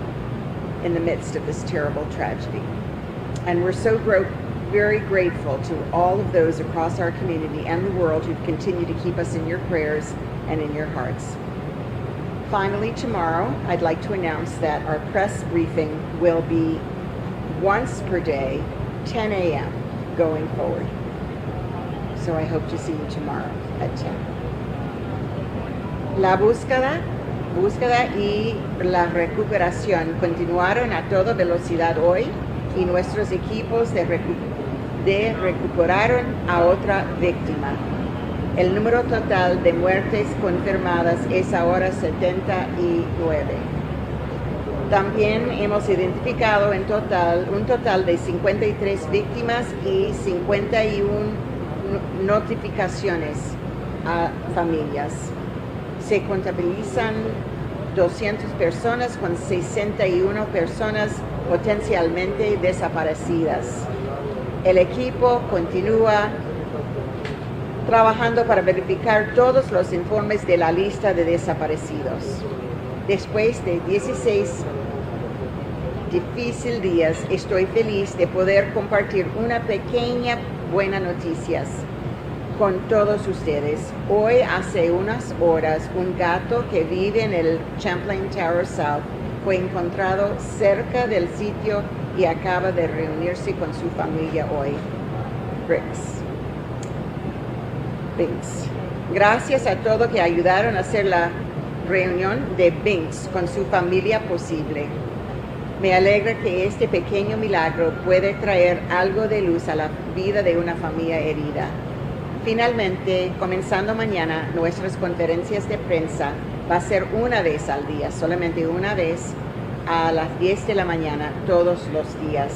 in the midst of this terrible tragedy. And we're so very grateful to all of those across our community and the world who've continued to keep us in your prayers and in your hearts. Finally, tomorrow, I'd like to announce that our press briefing will be once per day, 10 a.m. going forward. So I hope to see you tomorrow at 10. La búsqueda y la recuperación continuaron a toda velocidad hoy y nuestros equipos recuperaron a otra víctima. El número total de muertes confirmadas es ahora 79. También hemos identificado un total de 53 víctimas y 51 notificaciones a familias. Se contabilizan 200 personas con 61 personas potencialmente desaparecidas. El equipo continúa trabajando para verificar todos los informes de la lista de desaparecidos. Después de 16 difíciles días, estoy feliz de poder compartir una pequeña buena noticia con todos ustedes. Hoy, hace unas horas, un gato que vive en el Champlain Tower South fue encontrado cerca del sitio y acaba de reunirse con su familia hoy. Binks. Gracias a todos que ayudaron a hacer la reunión de Binks con su familia posible. Me alegra que este pequeño milagro puede traer algo de luz a la vida de una familia herida. Finalmente, comenzando mañana, nuestras conferencias de prensa va a ser una vez al día, solamente una vez a las 10 de la mañana, todos los días.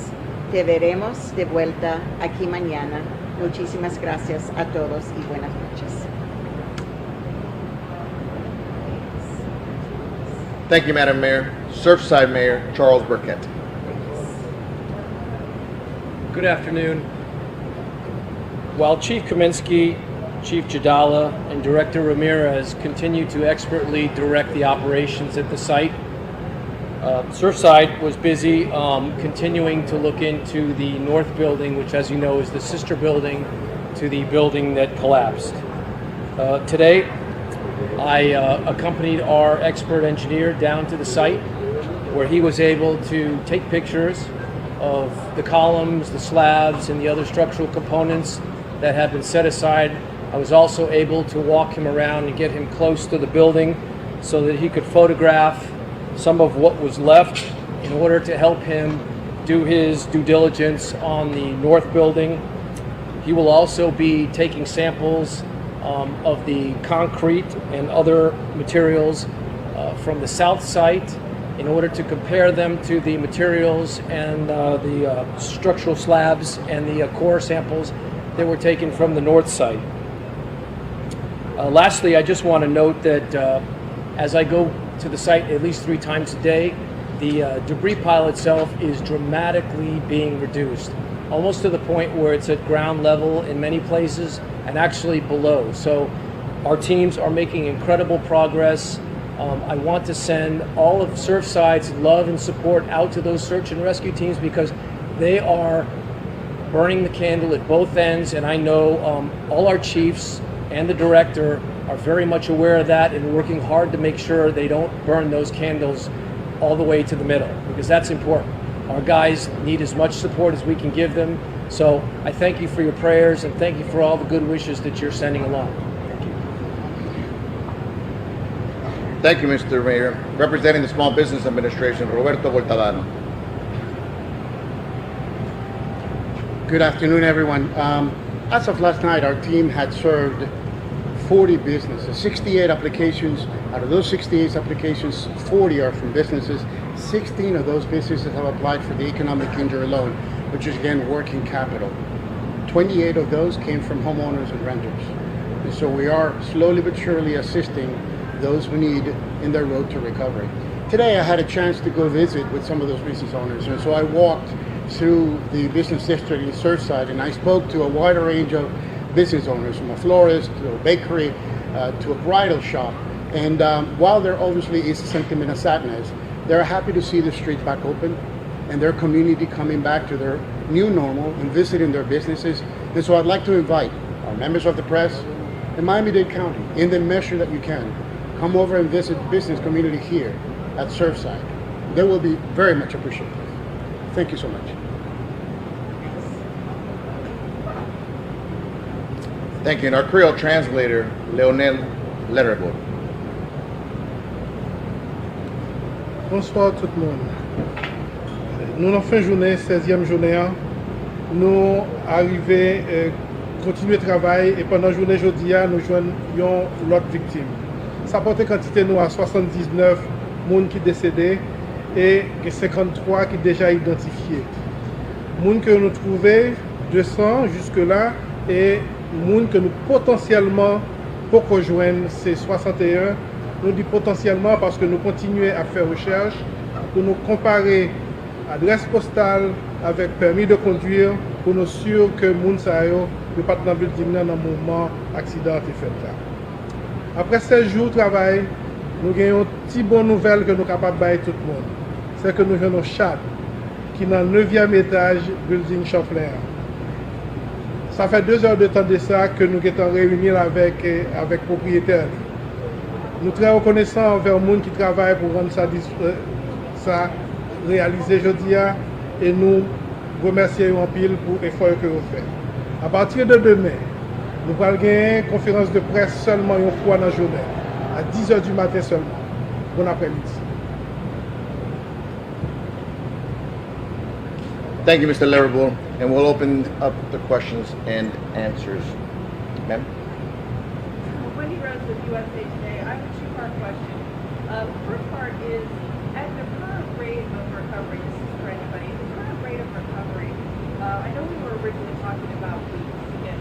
Te veremos de vuelta aquí mañana. Muchísimas gracias a todos y buenas noches. Thank you, Madam Mayor. Surfside Mayor Charles Burkett. Good afternoon. While Chief Kaminsky, Chief Jadala, and Director Ramirez continue to expertly direct the operations at the site, Surfside was busy continuing to look into the north building, which, as you know, is the sister building to the building that collapsed. Today, I accompanied our expert engineer down to the site where he was able to take pictures of the columns, the slabs, and the other structural components that had been set aside. I was also able to walk him around and get him close to the building so that he could photograph some of what was left in order to help him do his due diligence on the north building. He will also be taking samples of the concrete and other materials from the south site in order to compare them to the materials and the structural slabs and the core samples that were taken from the north site. Lastly, I just want to note that as I go to the site at least 3 times a day, the debris pile itself is dramatically being reduced, almost to the point where it's at ground level in many places and actually below. So our teams are making incredible progress. I want to send all of Surfside's love and support out to those search and rescue teams because they are burning the candle at both ends, and I know all our chiefs and the director are very much aware of that and working hard to make sure they don't burn those candles all the way to the middle, because that's important. Our guys need as much support as we can give them. So I thank you for your prayers and thank you for all the good wishes that you're sending along. Thank you, Mr. Mayor. Representing the Small Business Administration, Roberto Voltadano. Good afternoon, everyone. As of last night, our team had served 40 businesses, 68 applications. Out of those 68 applications, 40 are from businesses. 16 of those businesses have applied for the economic injury loan, which is again working capital. 28 of those came from homeowners and renters. And so we are slowly but surely assisting those who need in their road to recovery. Today I had a chance to go visit with some of those business owners, and so I walked through the business district in Surfside and I spoke to a wider range of business owners, from a florist to a bakery to a bridal shop. And while there obviously is a sentiment of sadness, they're happy to see the street back open and their community coming back to their new normal and visiting their businesses. And so I'd like to invite our members of the press and Miami-Dade County, in the measure that you can, come over and visit the business community here at Surfside. They will be very much appreciated. Thank you so much. Thank you. And our Creole translator, Leonel Lettergold. Bonsoir tout le monde. Nous avons fait journée, 16e journée, nous arrivons continuer le travail et pendant la journée aujourd'hui, nous joignons l'autre victime. Ça porte quantité nous à 79 personnes qui décédés et 53 qui déjà identifiés. Moun que nous trouvons 200 jusque-là et moun que nous potentiellement pour rejoindre c'est 61. Nous disons potentiellement parce que nous continuons à faire recherche pour nous comparer adresse postale avec permis de conduire pour nous sûr que moun sa yo ne pas dans le building dans le moment accident est fait là. Après 16 jours de travail, nous avons une petite bonne nouvelle que nous sommes capables de bailler tout le monde. C'est que nous avons un chat qui est dans le 9e étage building Champlain. Ça fait 2 heures de temps de ça que nous sommes réunis avec le propriétaire. Nous sommes très reconnaissants envers le monde qui travaille pour rendre ça réalisé aujourd'hui. et nous remercions en pile pour l'effort que vous faites. À partir de demain, nous allons gagner une conférence de presse seulement une fois dans la journée, à 10h du matin seulement. Bon après-midi. Thank you, Mr. Larrabee, and we'll open up the questions and answers. Ma'am? Wendy Rose with USA Today. I have a two-part question. The first part is, at the current rate of recovery, this is for anybody, the current rate of recovery, I know we were originally talking about weeks to get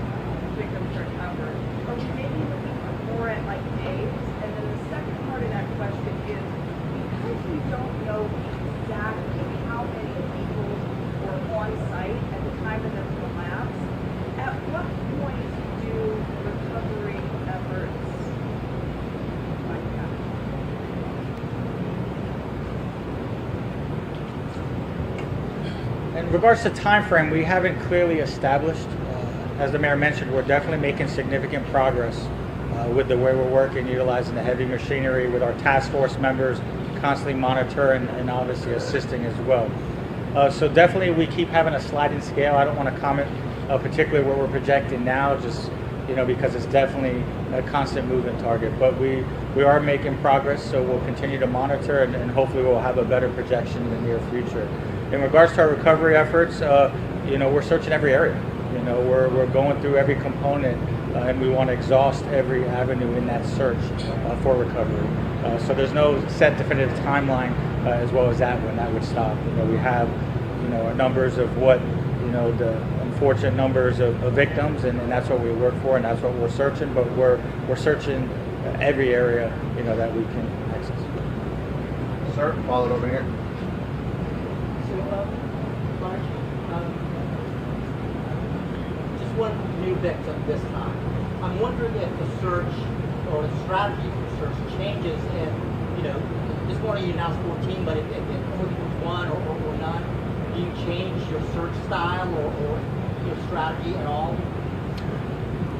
victims recovered, but we may be looking more at like days. And then the second part of that question is, because we don't know exactly how many people were on site at the time of the collapse, at what point do recovery efforts In regards to time frame, we haven't clearly established. As the mayor mentioned, we're definitely making significant progress with the way we're working, utilizing the heavy machinery with our task force members, constantly monitoring and obviously assisting as well. So definitely we keep having a sliding scale. I don't want to comment particularly what we're projecting now, just because it's definitely a constant moving target. But we are making progress, so we'll continue to monitor and hopefully we'll have a better projection in the near future. In regards to our recovery efforts, we're searching every area. We're going through every component, and we want to exhaust every avenue in that search for recovery. So there's no set definitive timeline as well as that when that would stop. We have, our numbers of what, the unfortunate numbers of victims, and that's what we work for, and that's what we're searching. But we're searching every area, that we can access. Sir, follow it over here. Just one new victim this time. I'm wondering if the search or the strategy for search changes if, this morning you announced 14, but if it only becomes one or none, do you change your search style or your strategy at all?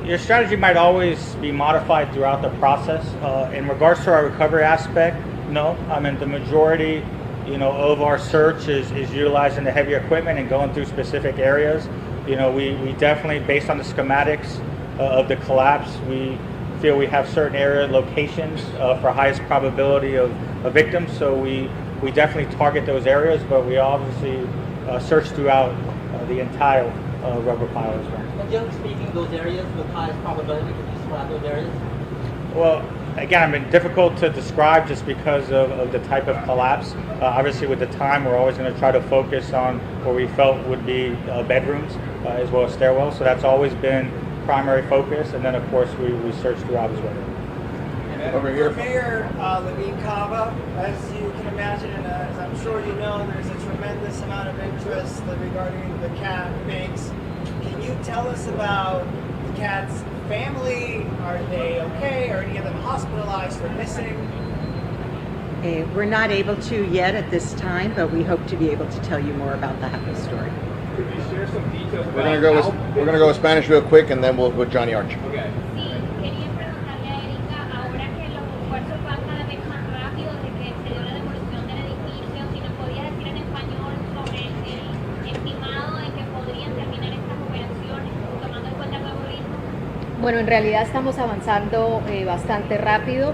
Your strategy might always be modified throughout the process. In regards to our recovery aspect, no. I mean, the majority of our search is utilizing the heavy equipment and going through specific areas. We definitely, based on the schematics of the collapse, we feel we have certain area locations for highest probability of victims. So we definitely target those areas, but we obviously search throughout the entire rubber pile as well. And generally speaking, those areas with highest probability, could you describe those areas? Well, again, difficult to describe just because of the type of collapse. Obviously, with the time, we're always going to try to focus on where we felt would be bedrooms as well as stairwells. So that's always been primary focus, and then of course we search throughout as well. Over here. For Mayor Levine Cava, as you can imagine, and as I'm sure you know, there's a tremendous amount of interest regarding the cat banks. Can you tell us about the cat's family? Are they okay? Are any of them hospitalized or missing? We're not able to yet at this time, but we hope to be able to tell you more about the happy story. Could you share some details about We're gonna go with Spanish real quick, and then we'll with Johnny Arch. Okay. Bueno, en realidad estamos avanzando bastante rápido,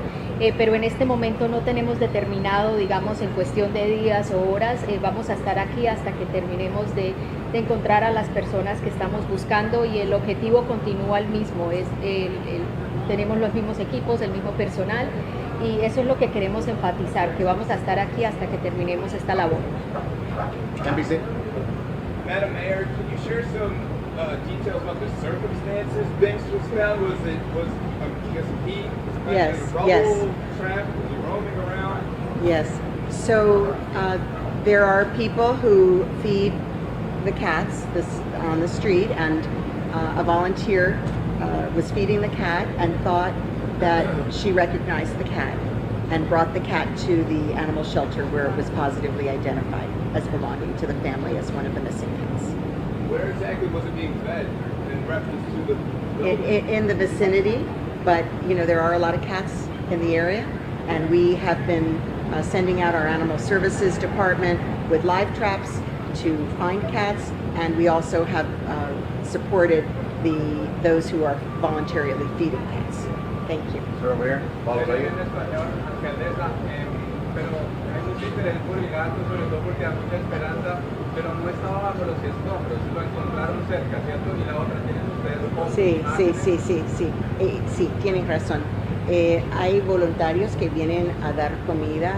pero en este momento no tenemos determinado, digamos, en cuestión de días o horas. Vamos a estar aquí hasta que terminemos de encontrar a las personas que estamos buscando, y el objetivo continúa el mismo. Tenemos los mismos equipos, el mismo personal, y eso es lo que queremos enfatizar, que vamos a estar aquí hasta que terminemos esta labor. NBC. Madam Mayor, can you share some details about the circumstances Banks was found? Was he Yes, in rubble, yes. trapped? Was he roaming around? Yes. So there are people who feed the cats on the street, and a volunteer was feeding the cat and thought that she recognized the cat and brought the cat to the animal shelter, where it was positively identified as belonging to the family as one of the missing cats. Where exactly was it being fed in reference to the building? In the vicinity, but there are a lot of cats in the area, and we have been sending out our animal services department with live traps to find cats, and we also have supported those who are voluntarily feeding cats. Thank you. Sir, over here. Follow En español, alcaldesa, pero hay mucho interés por el gato, sobre todo porque da mucha esperanza, pero no estaba bajo los escombros, lo encontraron cerca, ¿cierto? Y la otra, ¿tienen ustedes Sí, tienen razón. Hay voluntarios que vienen a dar comida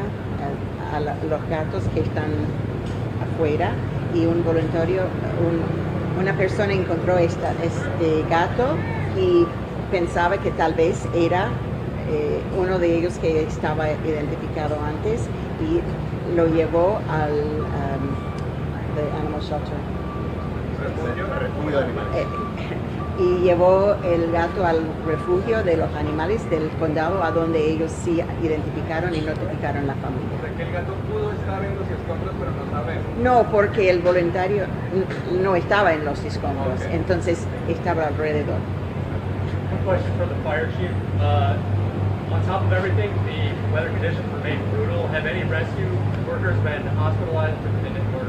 a los gatos que están afuera, y una persona encontró este gato y pensaba que tal vez era uno de ellos que estaba identificado antes, y lo llevó al the animal shelter. Y llevó el gato al refugio de los animales del condado, a donde ellos sí identificaron y notificaron a la familia. O sea, que el gato pudo estar en los escombros, pero no sabemos. No, porque el voluntario no estaba en los escombros, entonces estaba alrededor. One question for the fire chief. On top of everything, the weather conditions remain brutal. Have any rescue workers been hospitalized or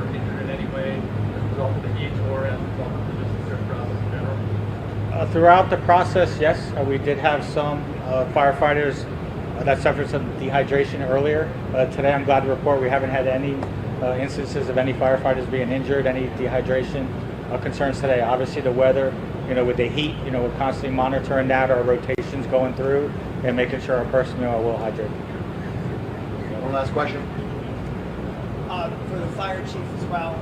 injured in any way as a result of the heat, or as a result of just the search process in general? Throughout the process, yes, we did have some firefighters that suffered some dehydration earlier. Today, I'm glad to report we haven't had any instances of any firefighters being injured, any dehydration concerns today. Obviously, the weather, with the heat, we're constantly monitoring that, our rotations going through, and making sure our personnel are well hydrated. One last question. For the fire chief as well.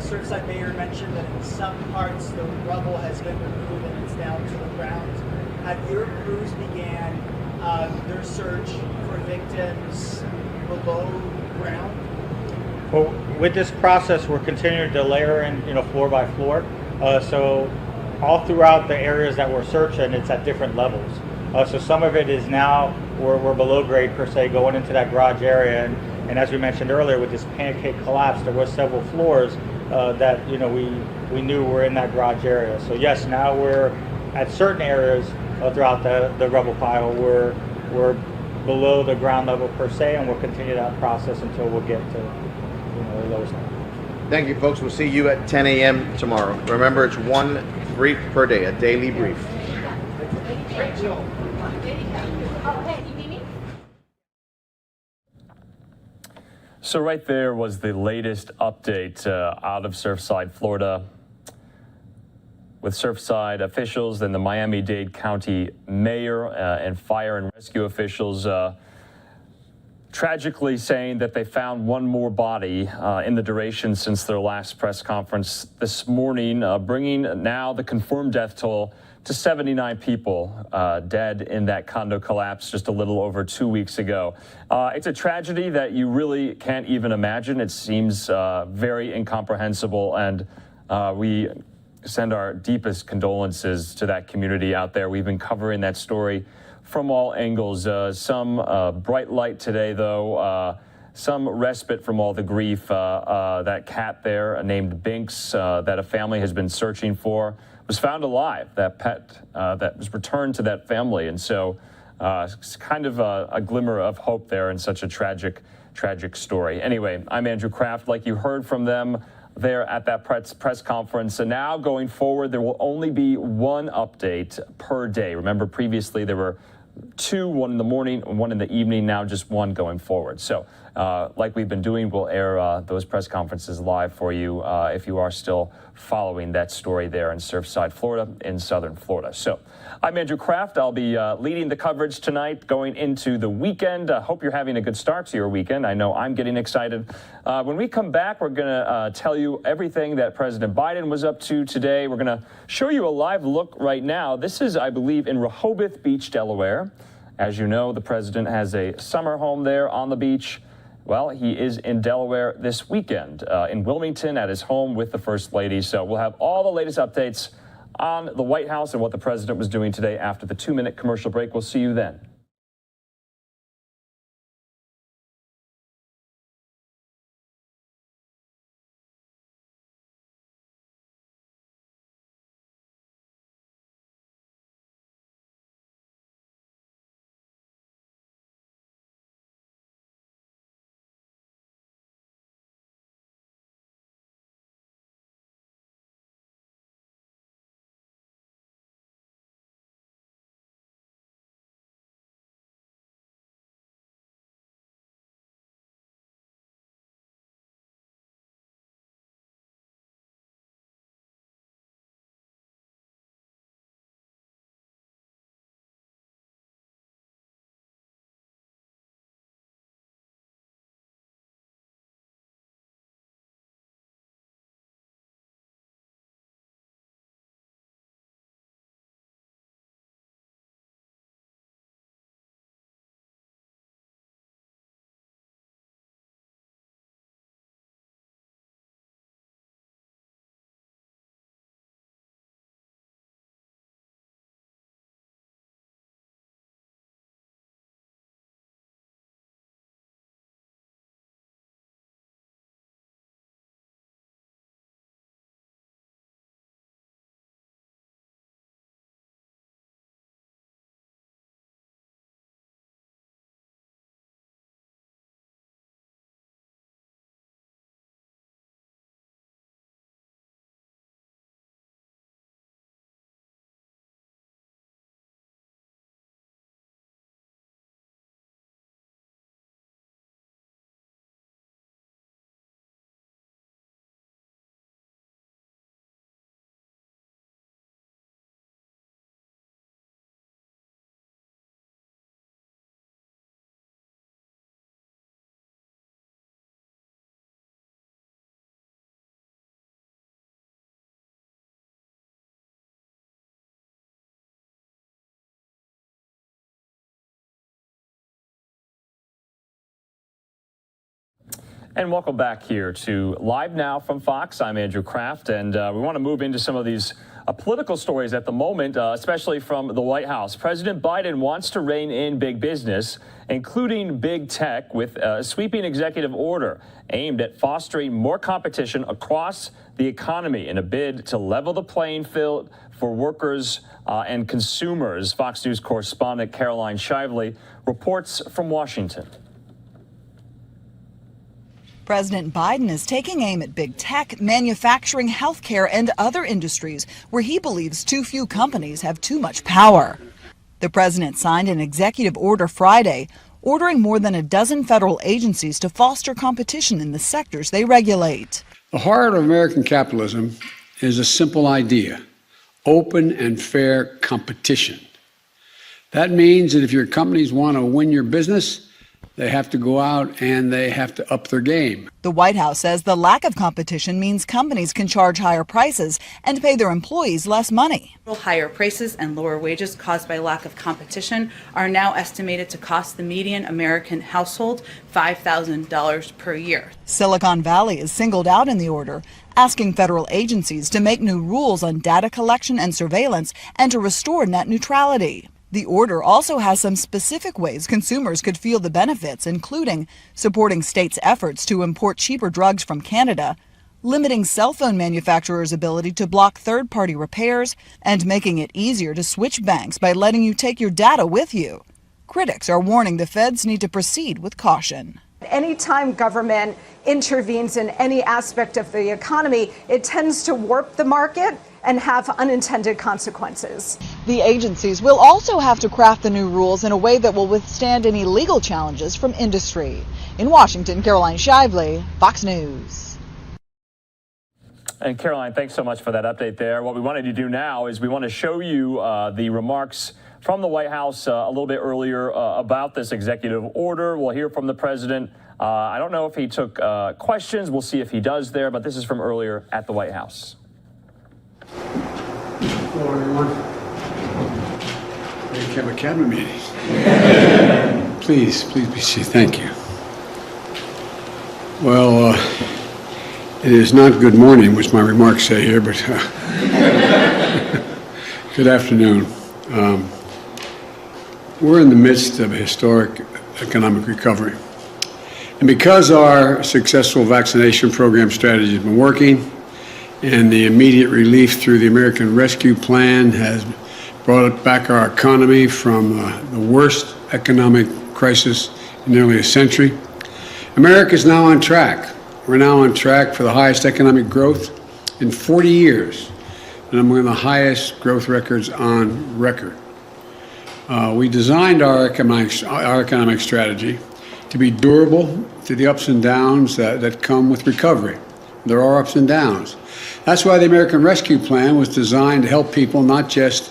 Surfside Mayor mentioned that in some parts the rubble has been removed and it's down to the ground. Have your crews began their search for victims below ground? Well, with this process, we're continuing to layer in, floor by floor. So all throughout the areas that we're searching, it's at different levels. So some of it is now we're below grade per se, going into that garage area, and as we mentioned earlier, with this pancake collapse, there was several floors that we knew were in that garage area. So yes, now we're at certain areas throughout the rubble pile. We're below the ground level per se, and we'll continue that process until we'll get to the lowest level. Thank you, folks. We'll see you at 10 a.m. tomorrow. Remember, it's one brief per day, a daily brief. So right there was the latest update out of Surfside, Florida, with Surfside officials and the Miami-Dade County mayor and fire and rescue officials tragically saying that they found one more body in the duration since their last press conference this morning, bringing now the confirmed death toll to 79 people dead in that condo collapse just a little over 2 weeks ago. It's a tragedy that you really can't even imagine. It seems very incomprehensible, and we send our deepest condolences to that community out there. We've been covering that story from all angles. Some bright light today, though. Some respite from all the grief. That cat there, named Binks, that a family has been searching for, was found alive. That pet that was returned to that family. And so it's kind of a glimmer of hope there in such a tragic story. Anyway, I'm Andrew Kraft. Like you heard from them there at that press conference. And now going forward, there will only be one update per day. Remember, previously there were two, one in the morning, one in the evening, now just one going forward. So like we've been doing, we'll air those press conferences live for you if you are still following that story there in Surfside, Florida, in southern Florida. So I'm Andrew Kraft. I'll be leading the coverage tonight going into the weekend. I hope you're having a good start to your weekend. I know I'm getting excited. When we come back, we're going to tell you everything that President Biden was up to today. We're going to show you a live look right now. This is, I believe, in Rehoboth Beach, Delaware. As you know, the president has a summer home there on the beach. Well, he is in Delaware this weekend, in Wilmington at his home with the First Lady. So we'll have all the latest updates on the White House and what the president was doing today after the 2-minute commercial break. We'll see you then. And welcome back here to Live Now from Fox. I'm Andrew Kraft, and we want to move into some of these political stories at the moment, especially from the White House. President Biden wants to rein in big business, including big tech, with a sweeping executive order aimed at fostering more competition across the economy in a bid to level the playing field for workers and consumers. Fox News correspondent Caroline Shively reports from Washington. President Biden is taking aim at big tech, manufacturing, healthcare, and other industries where he believes too few companies have too much power. The president signed an executive order Friday, ordering more than a dozen federal agencies to foster competition in the sectors they regulate. The heart of American capitalism is a simple idea: open and fair competition. That means that if your companies want to win your business, they have to go out and they have to up their game. The White House says the lack of competition means companies can charge higher prices and pay their employees less money. Higher prices and lower wages caused by lack of competition are now estimated to cost the median American household $5,000 per year. Silicon Valley is singled out in the order, asking federal agencies to make new rules on data collection and surveillance and to restore net neutrality. The order also has some specific ways consumers could feel the benefits, including supporting states' efforts to import cheaper drugs from Canada, limiting cell phone manufacturers' ability to block third-party repairs, and making it easier to switch banks by letting you take your data with you. Critics are warning the feds need to proceed with caution. Anytime government intervenes in any aspect of the economy, it tends to warp the market and have unintended consequences. The agencies will also have to craft the new rules in a way that will withstand any legal challenges from industry. In Washington, Caroline Shively, Fox News. And Caroline, thanks so much for that update there. What we wanted to do now is we want to show you the remarks from the White House a little bit earlier about this executive order. We'll hear from the president. I don't know if he took questions. We'll see if he does there, but this is from earlier at the White House. Hello, everyone. We have a cabinet meeting. Please be seated. Thank you. Well, it is not good morning, which my remarks say here, but good afternoon. We're in the midst of a historic economic recovery. And because our successful vaccination program strategy has been working, and the immediate relief through the American Rescue Plan has brought back our economy from the worst economic crisis in nearly a century, America is now on track. We're now on track for the highest economic growth in 40 years, and among the highest growth records on record. We designed our economic strategy to be durable to the ups and downs that come with recovery. There are ups and downs. That's why the American Rescue Plan was designed to help people not just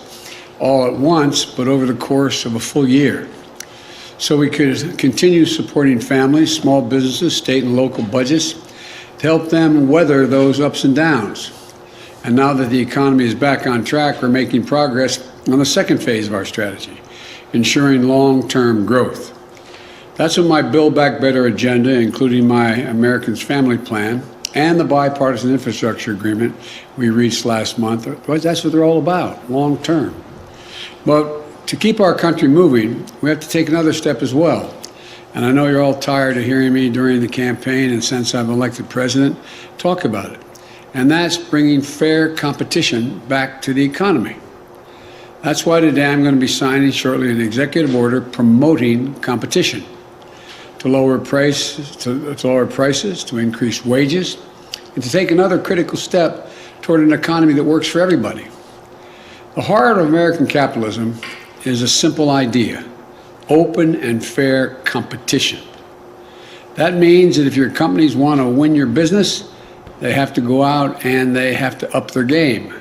all at once, but over the course of a full year. So we could continue supporting families, small businesses, state and local budgets to help them weather those ups and downs. And now that the economy is back on track, we're making progress on the second phase of our strategy, ensuring long-term growth. That's what my Build Back Better agenda, including my Americans Family Plan, and the bipartisan infrastructure agreement we reached last month, that's what they're all about, long term. But to keep our country moving, we have to take another step as well. And I know you're all tired of hearing me during the campaign and since I'm elected president talk about it. And that's bringing fair competition back to the economy. That's why today I'm going to be signing shortly an executive order promoting competition to lower prices, to increase wages, and to take another critical step toward an economy that works for everybody. The heart of American capitalism is a simple idea: open and fair competition. That means that if your companies want to win your business, they have to go out and they have to up their game.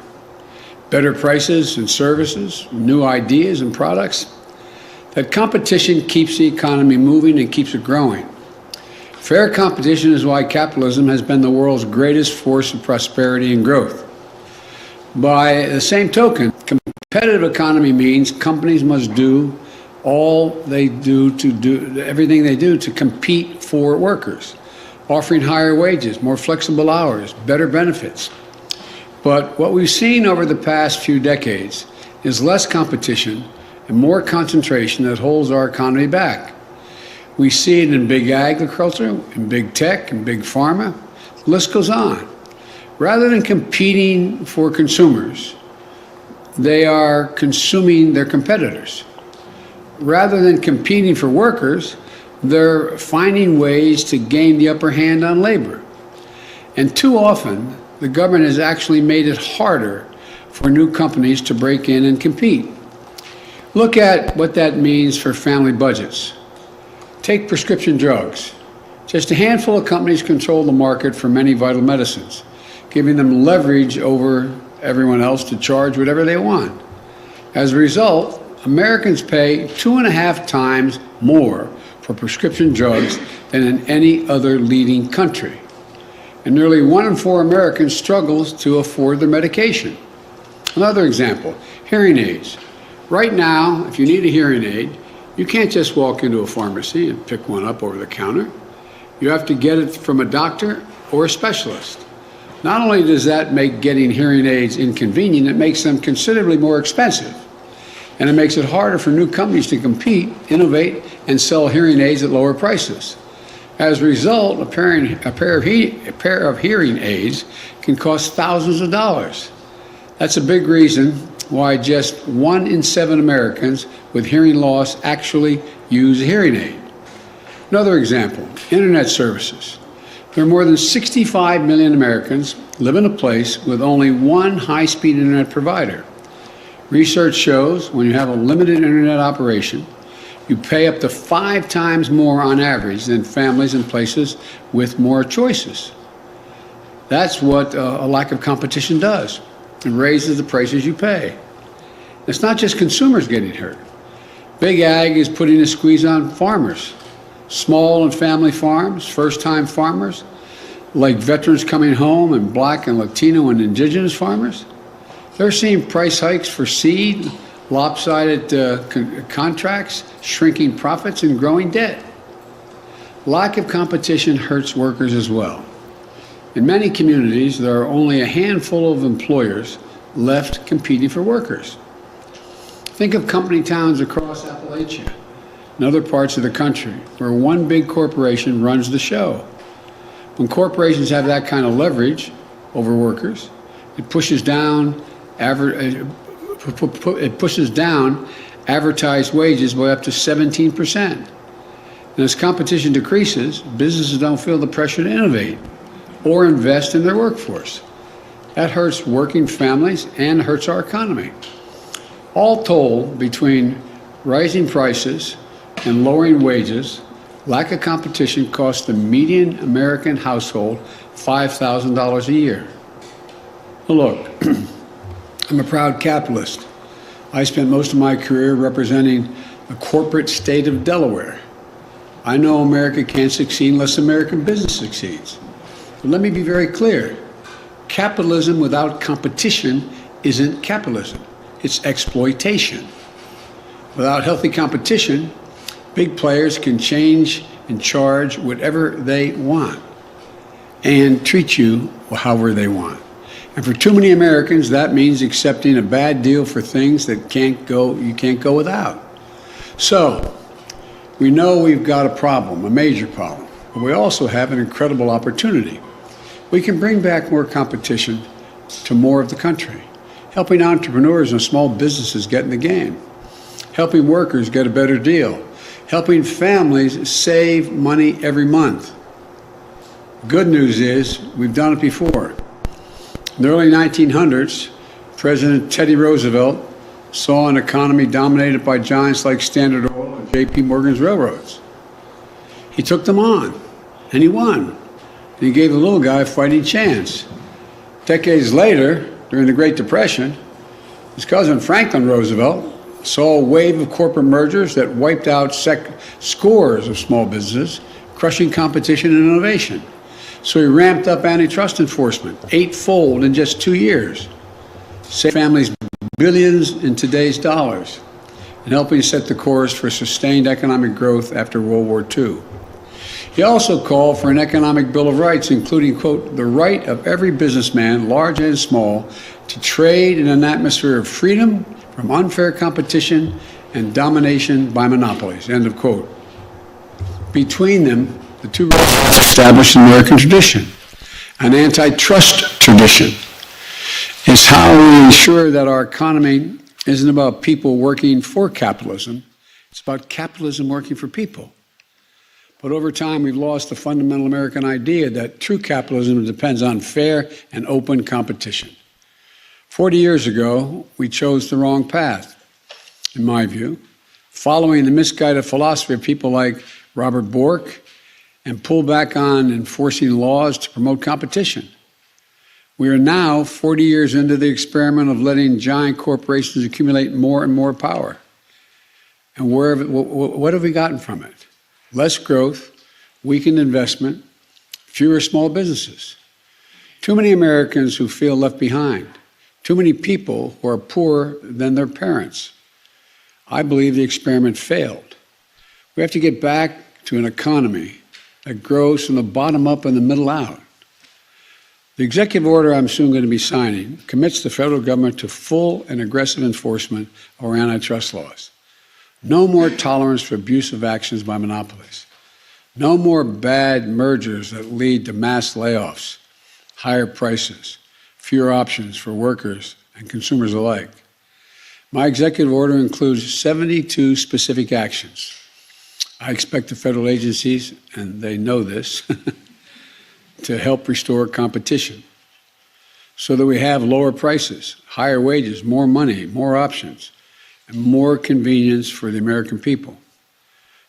Better prices and services, new ideas and products. That competition keeps the economy moving and keeps it growing. Fair competition is why capitalism has been the world's greatest force of prosperity and growth. By the same token, competitive economy means companies must do everything they do to compete for workers. offering higher wages, more flexible hours, better benefits. But what we've seen over the past few decades is less competition and more concentration that holds our economy back. We see it in big agriculture, in big tech, in big pharma. The list goes on. Rather than competing for consumers, they are consuming their competitors. Rather than competing for workers, they're finding ways to gain the upper hand on labor. And too often, the government has actually made it harder for new companies to break in and compete. Look at what that means for family budgets. Take prescription drugs. Just a handful of companies control the market for many vital medicines, giving them leverage over everyone else to charge whatever they want. As a result, Americans pay 2.5 times more for prescription drugs than in any other leading country. And nearly 1 in 4 Americans struggles to afford their medication. Another example, hearing aids. Right now, if you need a hearing aid, you can't just walk into a pharmacy and pick one up over the counter. You have to get it from a doctor or a specialist. Not only does that make getting hearing aids inconvenient, it makes them considerably more expensive. And it makes it harder for new companies to compete, innovate, and sell hearing aids at lower prices. As a result, a pair of hearing aids can cost thousands of dollars. That's a big reason why just 1 in 7 Americans with hearing loss actually use a hearing aid. Another example, internet services. There are more than 65 million Americans live in a place with only one high-speed internet provider. Research shows when you have a limited internet operation, you pay up to 5 times more on average than families in places with more choices. That's what a lack of competition does. It raises the prices you pay. It's not just consumers getting hurt. Big Ag is putting a squeeze on farmers. Small and family farms, first-time farmers, like veterans coming home and Black and Latino and Indigenous farmers. They're seeing price hikes for seed, lopsided contracts, shrinking profits, and growing debt. Lack of competition hurts workers as well. In many communities, there are only a handful of employers left competing for workers. Think of company towns across Appalachia and other parts of the country where one big corporation runs the show. When corporations have that kind of leverage over workers, it pushes down advertised wages by up to 17%. And as competition decreases, businesses don't feel the pressure to innovate or invest in their workforce. That hurts working families and hurts our economy. All told, between rising prices and lowering wages, lack of competition costs the median American household $5,000 a year. Well, look, I'm a proud capitalist. I spent most of my career representing the corporate state of Delaware. I know America can't succeed unless American business succeeds. But let me be very clear. Capitalism without competition isn't capitalism. It's exploitation. Without healthy competition, big players can change and charge whatever they want and treat you however they want. And for too many Americans, that means accepting a bad deal for things that you can't go without. So, we know we've got a problem, a major problem, but we also have an incredible opportunity. We can bring back more competition to more of the country, helping entrepreneurs and small businesses get in the game, helping workers get a better deal, helping families save money every month. Good news is we've done it before. In the early 1900s, President Teddy Roosevelt saw an economy dominated by giants like Standard Oil and J.P. Morgan's railroads. He took them on, and he won. And he gave the little guy a fighting chance. Decades later, during the Great Depression, his cousin Franklin Roosevelt saw a wave of corporate mergers that wiped out scores of small businesses, crushing competition and innovation. So he ramped up antitrust enforcement, 8-fold in just 2 years, saving families billions in today's dollars, and helping set the course for sustained economic growth after World War II. He also called for an economic bill of rights, including, quote, the right of every businessman, large and small, to trade in an atmosphere of freedom from unfair competition and domination by monopolies, end of quote. Between them, the two established an American tradition, an antitrust tradition. It's how we ensure that our economy isn't about people working for capitalism, it's about capitalism working for people. But over time, we've lost the fundamental American idea that true capitalism depends on fair and open competition. 40 years ago, we chose the wrong path, in my view, following the misguided philosophy of people like Robert Bork and pulled back on enforcing laws to promote competition. We are now 40 years into the experiment of letting giant corporations accumulate more and more power. And what have we gotten from it? Less growth, weakened investment, fewer small businesses. Too many Americans who feel left behind. Too many people who are poorer than their parents. I believe the experiment failed. We have to get back to an economy that grows from the bottom up and the middle out. The executive order I'm soon going to be signing commits the federal government to full and aggressive enforcement of our antitrust laws. No more tolerance for abusive actions by monopolies. No more bad mergers that lead to mass layoffs, higher prices, fewer options for workers and consumers alike. My executive order includes 72 specific actions. I expect the federal agencies, and they know this, to help restore competition so that we have lower prices, higher wages, more money, more options, and more convenience for the American people.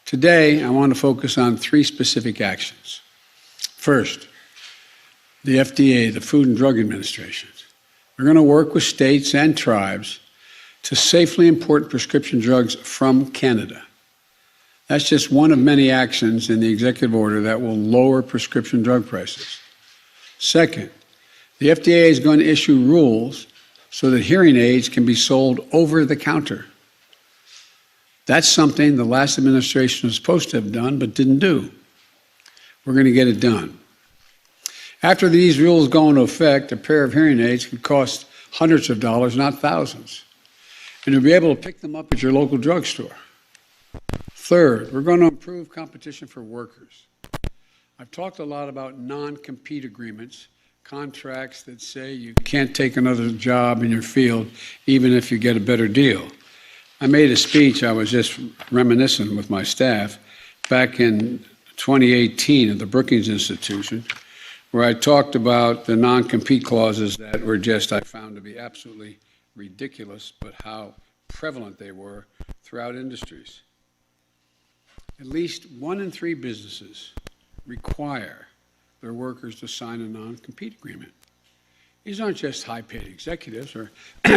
Today, I want to focus on 3 specific actions. First, the FDA, the Food and Drug Administration. We're going to work with states and tribes to safely import prescription drugs from Canada. That's just one of many actions in the executive order that will lower prescription drug prices. Second, the FDA is going to issue rules so that hearing aids can be sold over the counter. That's something the last administration was supposed to have done but didn't do. We're going to get it done. After these rules go into effect, a pair of hearing aids could cost hundreds of dollars, not thousands. And you'll be able to pick them up at your local drugstore. Third, we're going to improve competition for workers. I've talked a lot about non-compete agreements, contracts that say you can't take another job in your field even if you get a better deal. I made a speech, I was just reminiscing with my staff, back in 2018 at the Brookings Institution, where I talked about the non-compete clauses that were just, I found to be absolutely ridiculous, but how prevalent they were throughout industries. At least 1 in 3 businesses require their workers to sign a non-compete agreement. These aren't just high-paid executives or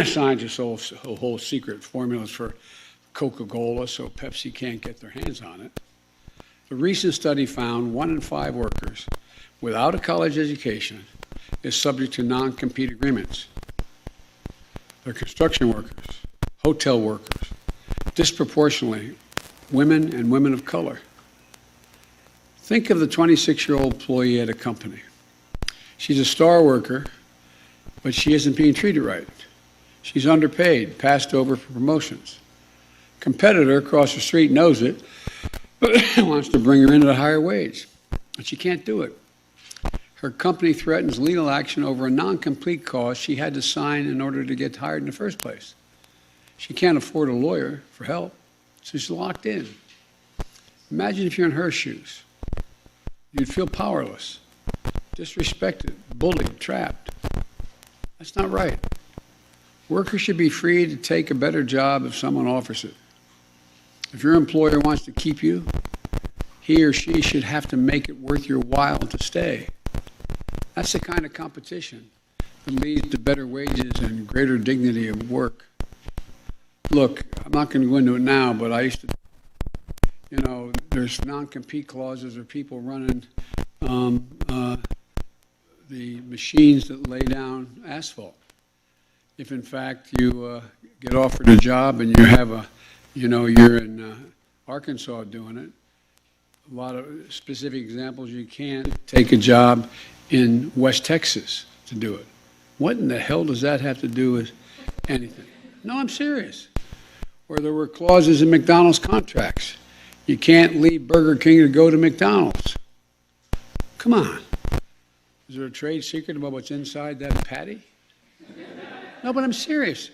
scientists who hold secret formulas for Coca-Cola so Pepsi can't get their hands on it. The recent study found 1 in 5 workers without a college education is subject to non-compete agreements. They're construction workers, hotel workers, disproportionately women and women of color. Think of the 26-year-old employee at a company. She's a star worker, but she isn't being treated right. She's underpaid, passed over for promotions. Competitor across the street knows it, but wants to bring her in at a higher wage, but she can't do it. Her company threatens legal action over a non-complete clause she had to sign in order to get hired in the first place. She can't afford a lawyer for help, so she's locked in. Imagine if you're in her shoes. You'd feel powerless, disrespected, bullied, trapped. That's not right. Workers should be free to take a better job if someone offers it. If your employer wants to keep you, he or she should have to make it worth your while to stay. That's the kind of competition that leads to better wages and greater dignity of work. Look, I'm not going to go into it now, but I used to, there's non-compete clauses or people running the machines that lay down asphalt. If in fact you get offered a job and you have you're in Arkansas doing it, a lot of specific examples. You can't take a job in West Texas to do it. What in the hell does that have to do with anything? No, I'm serious. Or there were clauses in McDonald's contracts. You can't leave Burger King to go to McDonald's. Come on. Is there a trade secret about what's inside that patty? No, but I'm serious.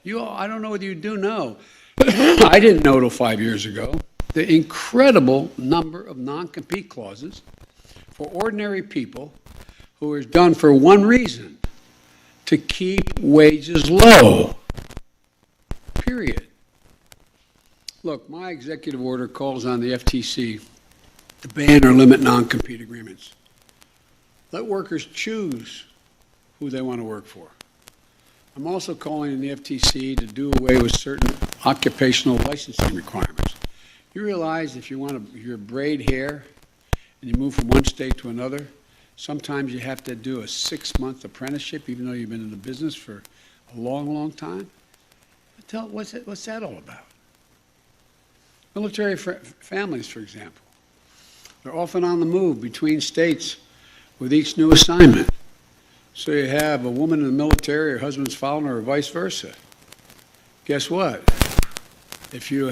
I don't know whether you do know. I didn't know till 5 years ago the incredible number of non-compete clauses for ordinary people who are done for one reason: to keep wages low. Period. Look, my executive order calls on the FTC to ban or limit non-compete agreements. Let workers choose who they want to work for. I'm also calling on the FTC to do away with certain occupational licensing requirements. You realize if you braid hair and you move from one state to another, sometimes you have to do a 6-month apprenticeship, even though you've been in the business for a long, long time. What's that all about? Military families, for example, they're often on the move between states with each new assignment. So you have a woman in the military, her husband's following her, or vice versa. Guess what? If you're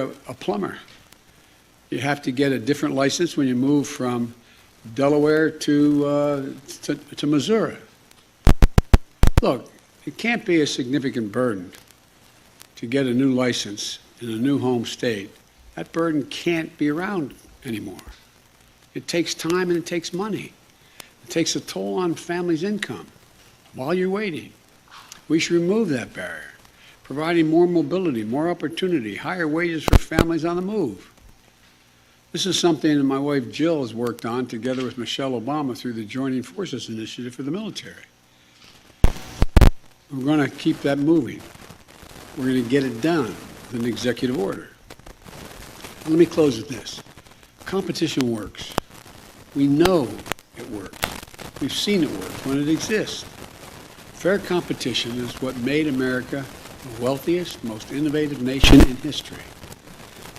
a plumber, you have to get a different license when you move from Delaware to Missouri. Look, it can't be a significant burden to get a new license in a new home state. That burden can't be around anymore. It takes time and it takes money. It takes a toll on families' income while you're waiting. We should remove that barrier, providing more mobility, more opportunity, higher wages for families on the move. This is something that my wife Jill has worked on together with Michelle Obama through the Joining Forces Initiative for the military. We're going to keep that moving. We're going to get it done with an executive order. Let me close with this. Competition works. We know it works. We've seen it work when it exists. Fair competition is what made America the wealthiest, most innovative nation in history.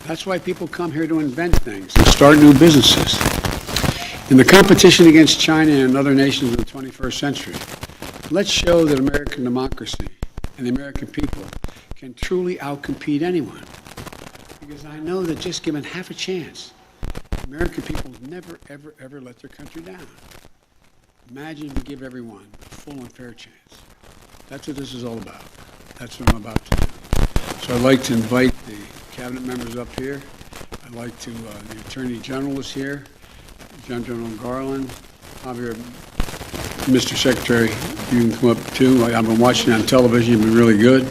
That's why people come here to invent things and start new businesses. In the competition against China and other nations in the 21st century, let's show that American democracy and the American people can truly outcompete anyone. Because I know that just given half a chance, American people never, ever, ever let their country down. Imagine we give everyone a full and fair chance. That's what this is all about. That's what I'm about to do. So I'd like to invite the cabinet members up here. I'd like to, the Attorney General is here, John General Garland, Javier, Mr. Secretary, you can come up too. I've been watching on television, you've been really good.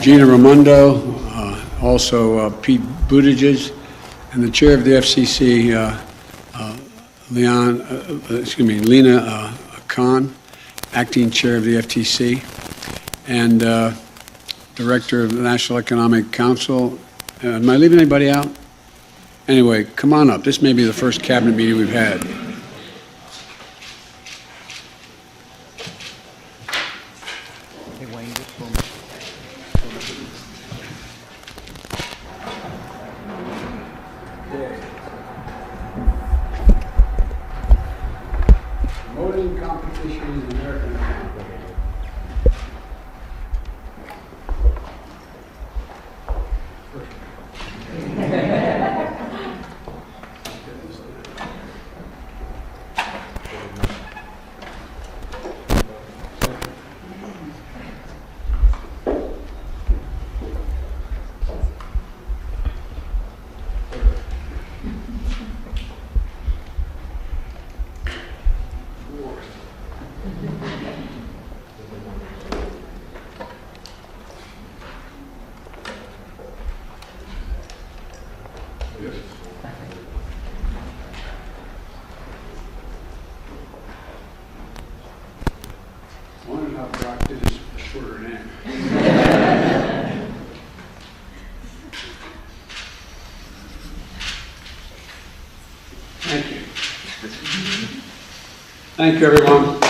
Gina Raimondo, also Pete Buttigieg, and the chair of the FCC, Lena Khan, acting chair of the FTC, and director of the National Economic Council. Am I leaving anybody out? Anyway, come on up. This may be the first cabinet meeting we've had. Promoting competition in the American economy. Wondering how Brock did his shorter name. Thank you. Thank you, everyone.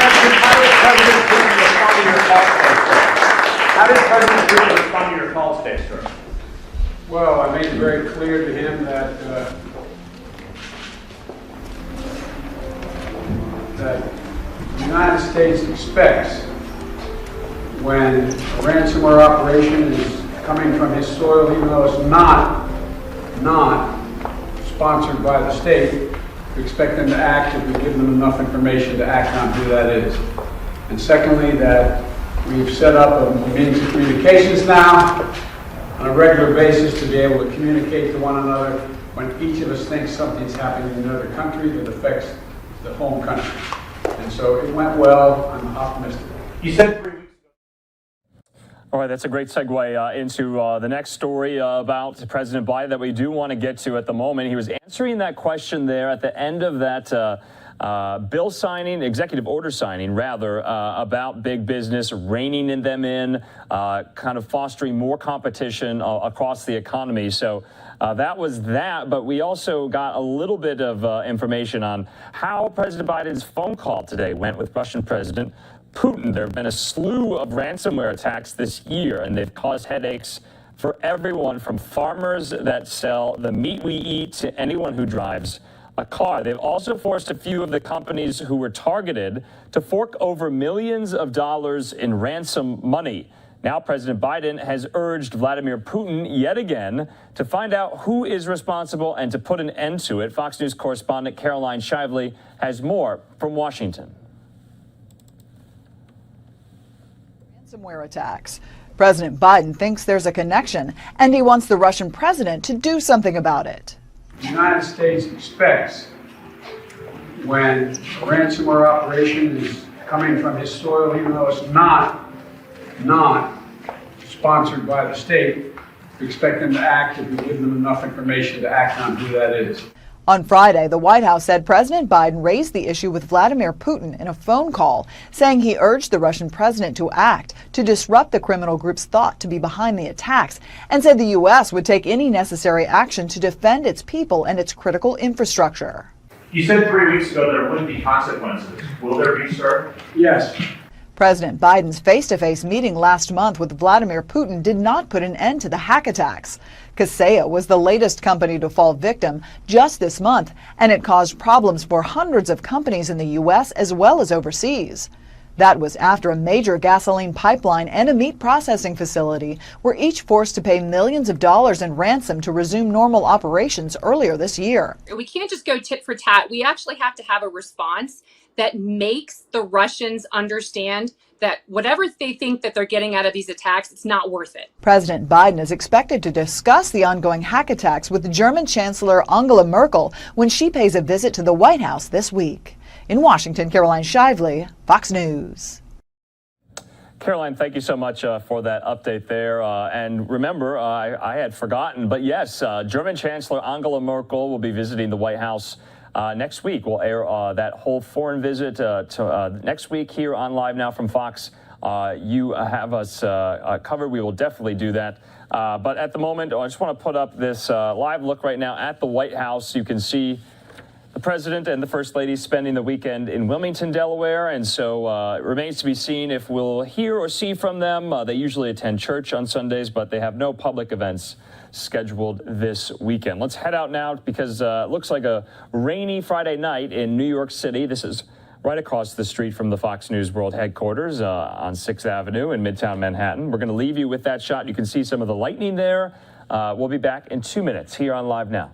President Clinton was part of your that the United States expects when a ransomware operation is coming from his soil, even though it's not sponsored by the state, we expect them to act if we give them enough information to act on who that is. And secondly, that we've set up a means of communications now on a regular basis to be able to communicate to one another when each of us thinks something's happening in another country that affects the home country. And so it went well. I'm optimistic. You said 3 weeks. All right, that's a great segue into the next story about President Biden that we do want to get to at the moment. He was answering that question there at the end of that bill signing, executive order signing, rather, about big business, reining them in, kind of fostering more competition across the economy. So that was that, but we also got a little bit of information on how President Biden's phone call today went with Russian President Putin. There have been a slew of ransomware attacks this year, and they've caused headaches for everyone from farmers that sell the meat we eat to anyone who drives a car. They've also forced a few of the companies who were targeted to fork over millions of dollars in ransom money. Now, President Biden has urged Vladimir Putin yet again to find out who is responsible and to put an end to it. Fox News correspondent Caroline Shively has more from Washington. Ransomware attacks. President Biden thinks there's a connection, and he wants the Russian president to do something about it. The United States expects when a ransomware operation is coming from his soil, even though it's not sponsored by the state, we expect them to act if we give them enough information to act on who that is. On Friday, the White House said President Biden raised the issue with Vladimir Putin in a phone call, saying he urged the Russian president to act to disrupt the criminal group's thought to be behind the attacks, and said the U.S. would take any necessary action to defend its people and its critical infrastructure. You said 3 weeks ago there wouldn't be consequences. Will there be, sir? Yes. President Biden's face-to-face meeting last month with Vladimir Putin did not put an end to the hack attacks. Kaseya was the latest company to fall victim just this month, and it caused problems for hundreds of companies in the U.S. as well as overseas. That was after a major gasoline pipeline and a meat processing facility were each forced to pay millions of dollars in ransom to resume normal operations earlier this year. We can't just go tit for tat. We actually have to have a response that makes the Russians understand that whatever they think that they're getting out of these attacks, it's not worth it. President Biden is expected to discuss the ongoing hack attacks with German Chancellor Angela Merkel when she pays a visit to the White House this week. In Washington, Caroline Shively, Fox News. Caroline, thank you so much for that update there. And remember, I had forgotten, but yes, German Chancellor Angela Merkel will be visiting the White House next week. We'll air that whole foreign visit next week here on Live Now from Fox. You have us covered. We will definitely do that. But at the moment, I just want to put up this live look right now at the White House. You can see the president and the first lady spending the weekend in Wilmington, Delaware. And so it remains to be seen if we'll hear or see from them. They usually attend church on Sundays, but they have no public events scheduled this weekend. Let's head out now because it looks like a rainy Friday night in New York City. This is right across the street from the Fox News World headquarters on 6th Avenue in Midtown Manhattan. We're going to leave you with that shot. You can see some of the lightning there. We'll be back in 2 minutes here on Live Now.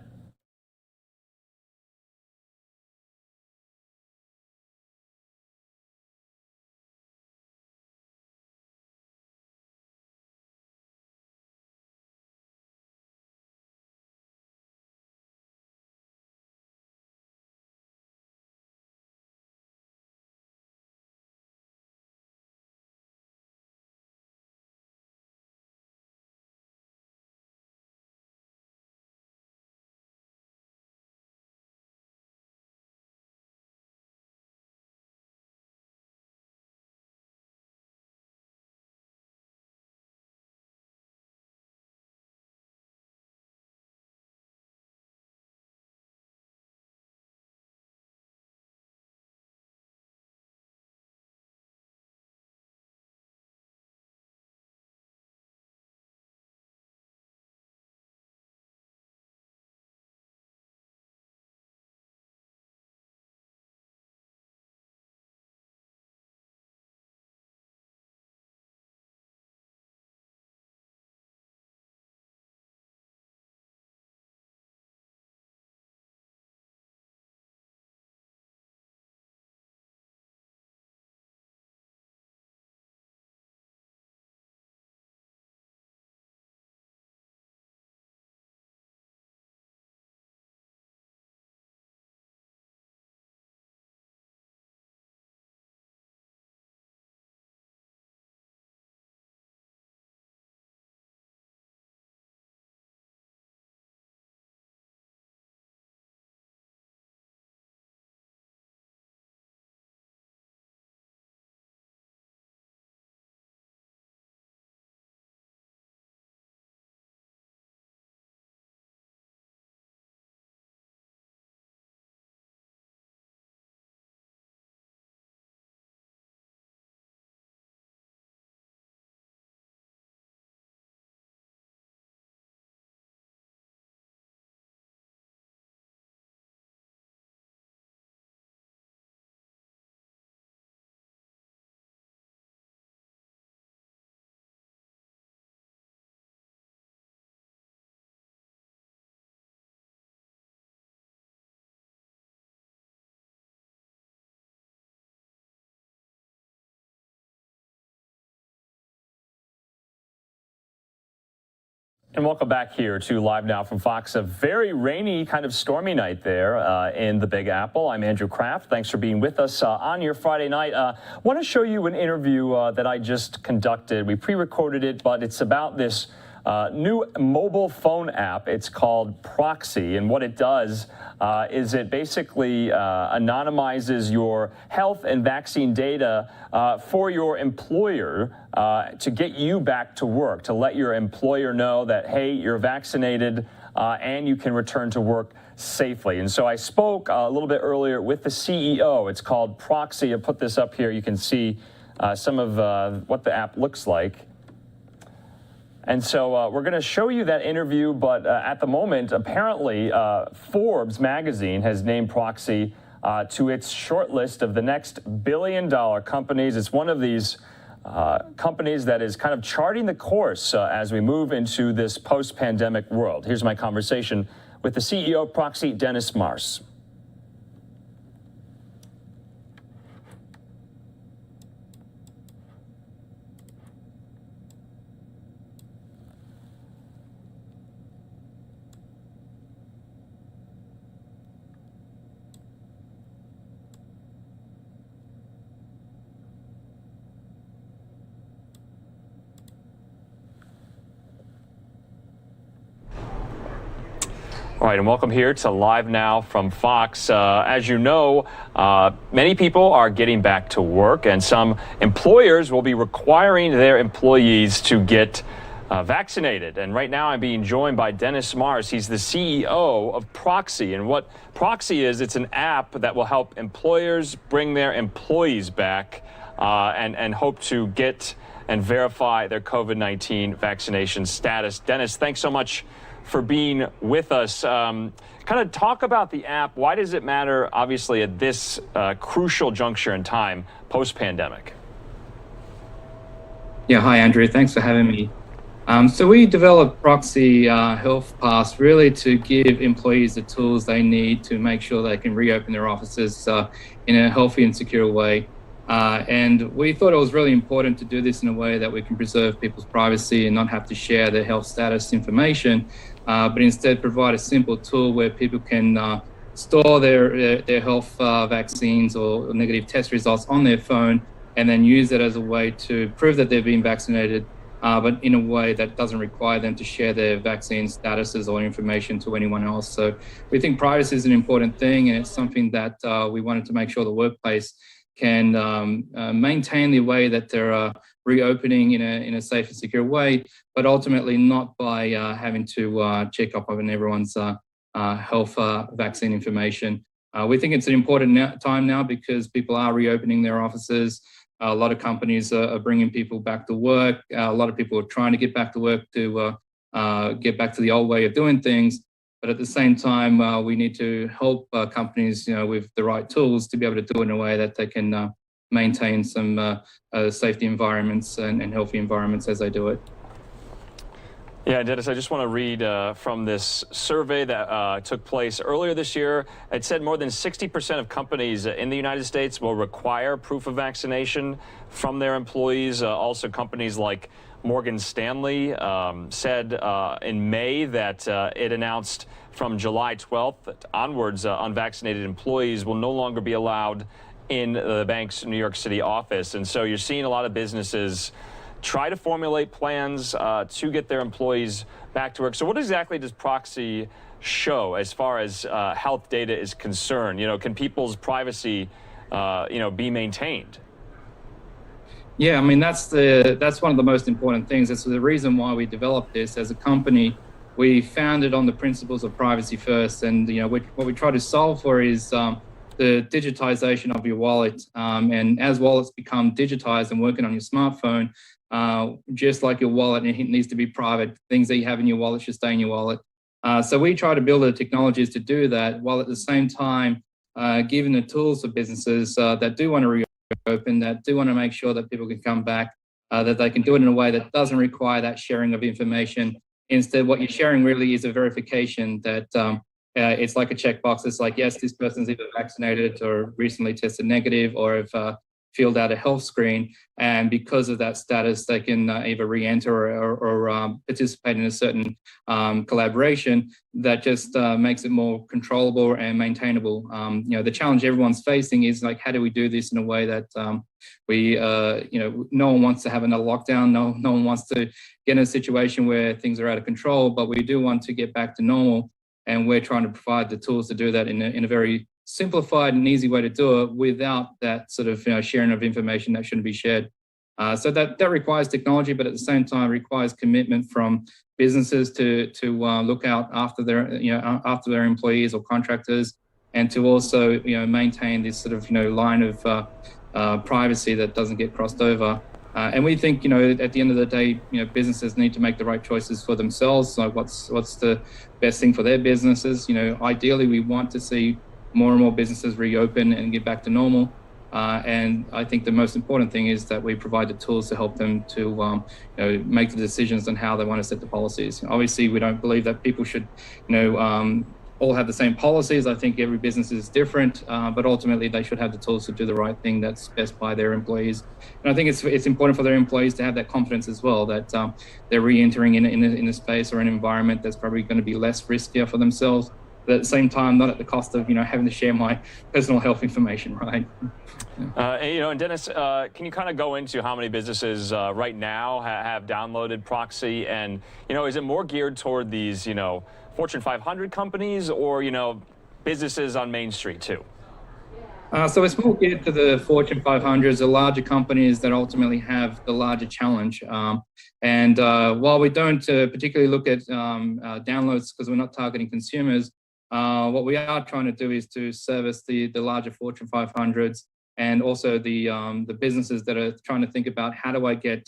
And welcome back here to Live Now from Fox. A very rainy, kind of stormy night there in the Big Apple. I'm Andrew Kraft. Thanks for being with us on your Friday night. Want to show you an interview that I just conducted. We pre-recorded it, but it's about this new mobile phone app. It's called Proxy, and what it does is it basically anonymizes your health and vaccine data for your employer to get you back to work, to let your employer know that, hey, you're vaccinated and you can return to work safely. And so I spoke a little bit earlier with the CEO. It's called Proxy. I put this up here. You can see some of what the app looks like. And so we're going to show you that interview, but at the moment, apparently, Forbes magazine has named Proxy to its short list of the next billion-dollar companies. It's one of these companies that is kind of charting the course as we move into this post-pandemic world. Here's my conversation with the CEO of Proxy, Dennis Mars. All right, and welcome here to Live Now from Fox. As you know, many people are getting back to work, and some employers will be requiring their employees to get vaccinated. And right now I'm being joined by Dennis Mars. He's the CEO of Proxy. And what Proxy is, it's an app that will help employers bring their employees back and hope to get and verify their COVID-19 vaccination status. Dennis, thanks so much for being with us. Kind of talk about the app. Why does it matter, obviously, at this crucial juncture in time, post-pandemic? Yeah, hi, Andrew. Thanks for having me. So we developed Proxy Health Pass really to give employees the tools they need to make sure they can reopen their offices in a healthy and secure way. And we thought it was really important to do this in a way that we can preserve people's privacy and not have to share their health status information, but instead provide a simple tool where people can store their health vaccines or negative test results on their phone and then use it as a way to prove that they've been vaccinated, but in a way that doesn't require them to share their vaccine statuses or information to anyone else. So we think privacy is an important thing, and it's something that we wanted to make sure the workplace can maintain the way that they're reopening in a safe and secure way, but ultimately not by having to check up on everyone's health vaccine information. We think it's an important time now because people are reopening their offices. A lot of companies are bringing people back to work. A lot of people are trying to get back to work to get back to the old way of doing things. But at the same time, we need to help companies, with the right tools to be able to do it in a way that they can maintain some safety environments and healthy environments as they do it. Yeah, Dennis, I just want to read from this survey that took place earlier this year. It said more than 60% of companies in the United States will require proof of vaccination from their employees. Also, companies like Morgan Stanley said in May that it announced from July 12th onwards, unvaccinated employees will no longer be allowed in the bank's New York City office. And so you're seeing a lot of businesses try to formulate plans to get their employees back to work. So what exactly does Proxy show as far as health data is concerned? Can people's privacy, be maintained? Yeah, I mean, that's one of the most important things. That's the reason why we developed this as a company. We founded on the principles of privacy first, and what we try to solve for is the digitization of your wallet. And as wallets become digitized and working on your smartphone, just like your wallet, it needs to be private. Things that you have in your wallet should stay in your wallet. So we try to build the technologies to do that, while at the same time giving the tools for businesses that do want to reopen, that do want to make sure that people can come back, that they can do it in a way that doesn't require that sharing of information. Instead, what you're sharing really is a verification that it's like a checkbox. It's like, yes, this person's either vaccinated or recently tested negative, or if filled out a health screen, and because of that status, they can either re-enter or participate in a certain collaboration that just makes it more controllable and maintainable. The challenge everyone's facing is like, how do we do this in a way that no one wants to have another lockdown, no one wants to get in a situation where things are out of control, but we do want to get back to normal, and we're trying to provide the tools to do that in a very simplified and easy way to do it without that sort of sharing of information that shouldn't be shared. So that requires technology, but at the same time requires commitment from businesses to look out after their employees or contractors, and to also maintain this sort of line of privacy that doesn't get crossed over. And we think at the end of the day, businesses need to make the right choices for themselves. So what's the best thing for their businesses? Ideally, we want to see more and more businesses reopen and get back to normal. And I think the most important thing is that we provide the tools to help them to make the decisions on how they want to set the policies. Obviously, we don't believe that people should all have the same policies. I think every business is different, but ultimately they should have the tools to do the right thing that's best by their employees. And I think it's important for their employees to have that confidence as well, that they're re-entering in a space or an environment that's probably going to be less riskier for themselves, but at the same time, not at the cost of having to share my personal health information, right? And Dennis, can you kind of go into how many businesses right now have downloaded Proxy, and is it more geared toward these Fortune 500 companies, or businesses on Main Street too? So it's more geared to the Fortune 500s, the larger companies that ultimately have the larger challenge. And while we don't particularly look at downloads because we're not targeting consumers, what we are trying to do is to service the larger Fortune 500s, and also the businesses that are trying to think about, how do I get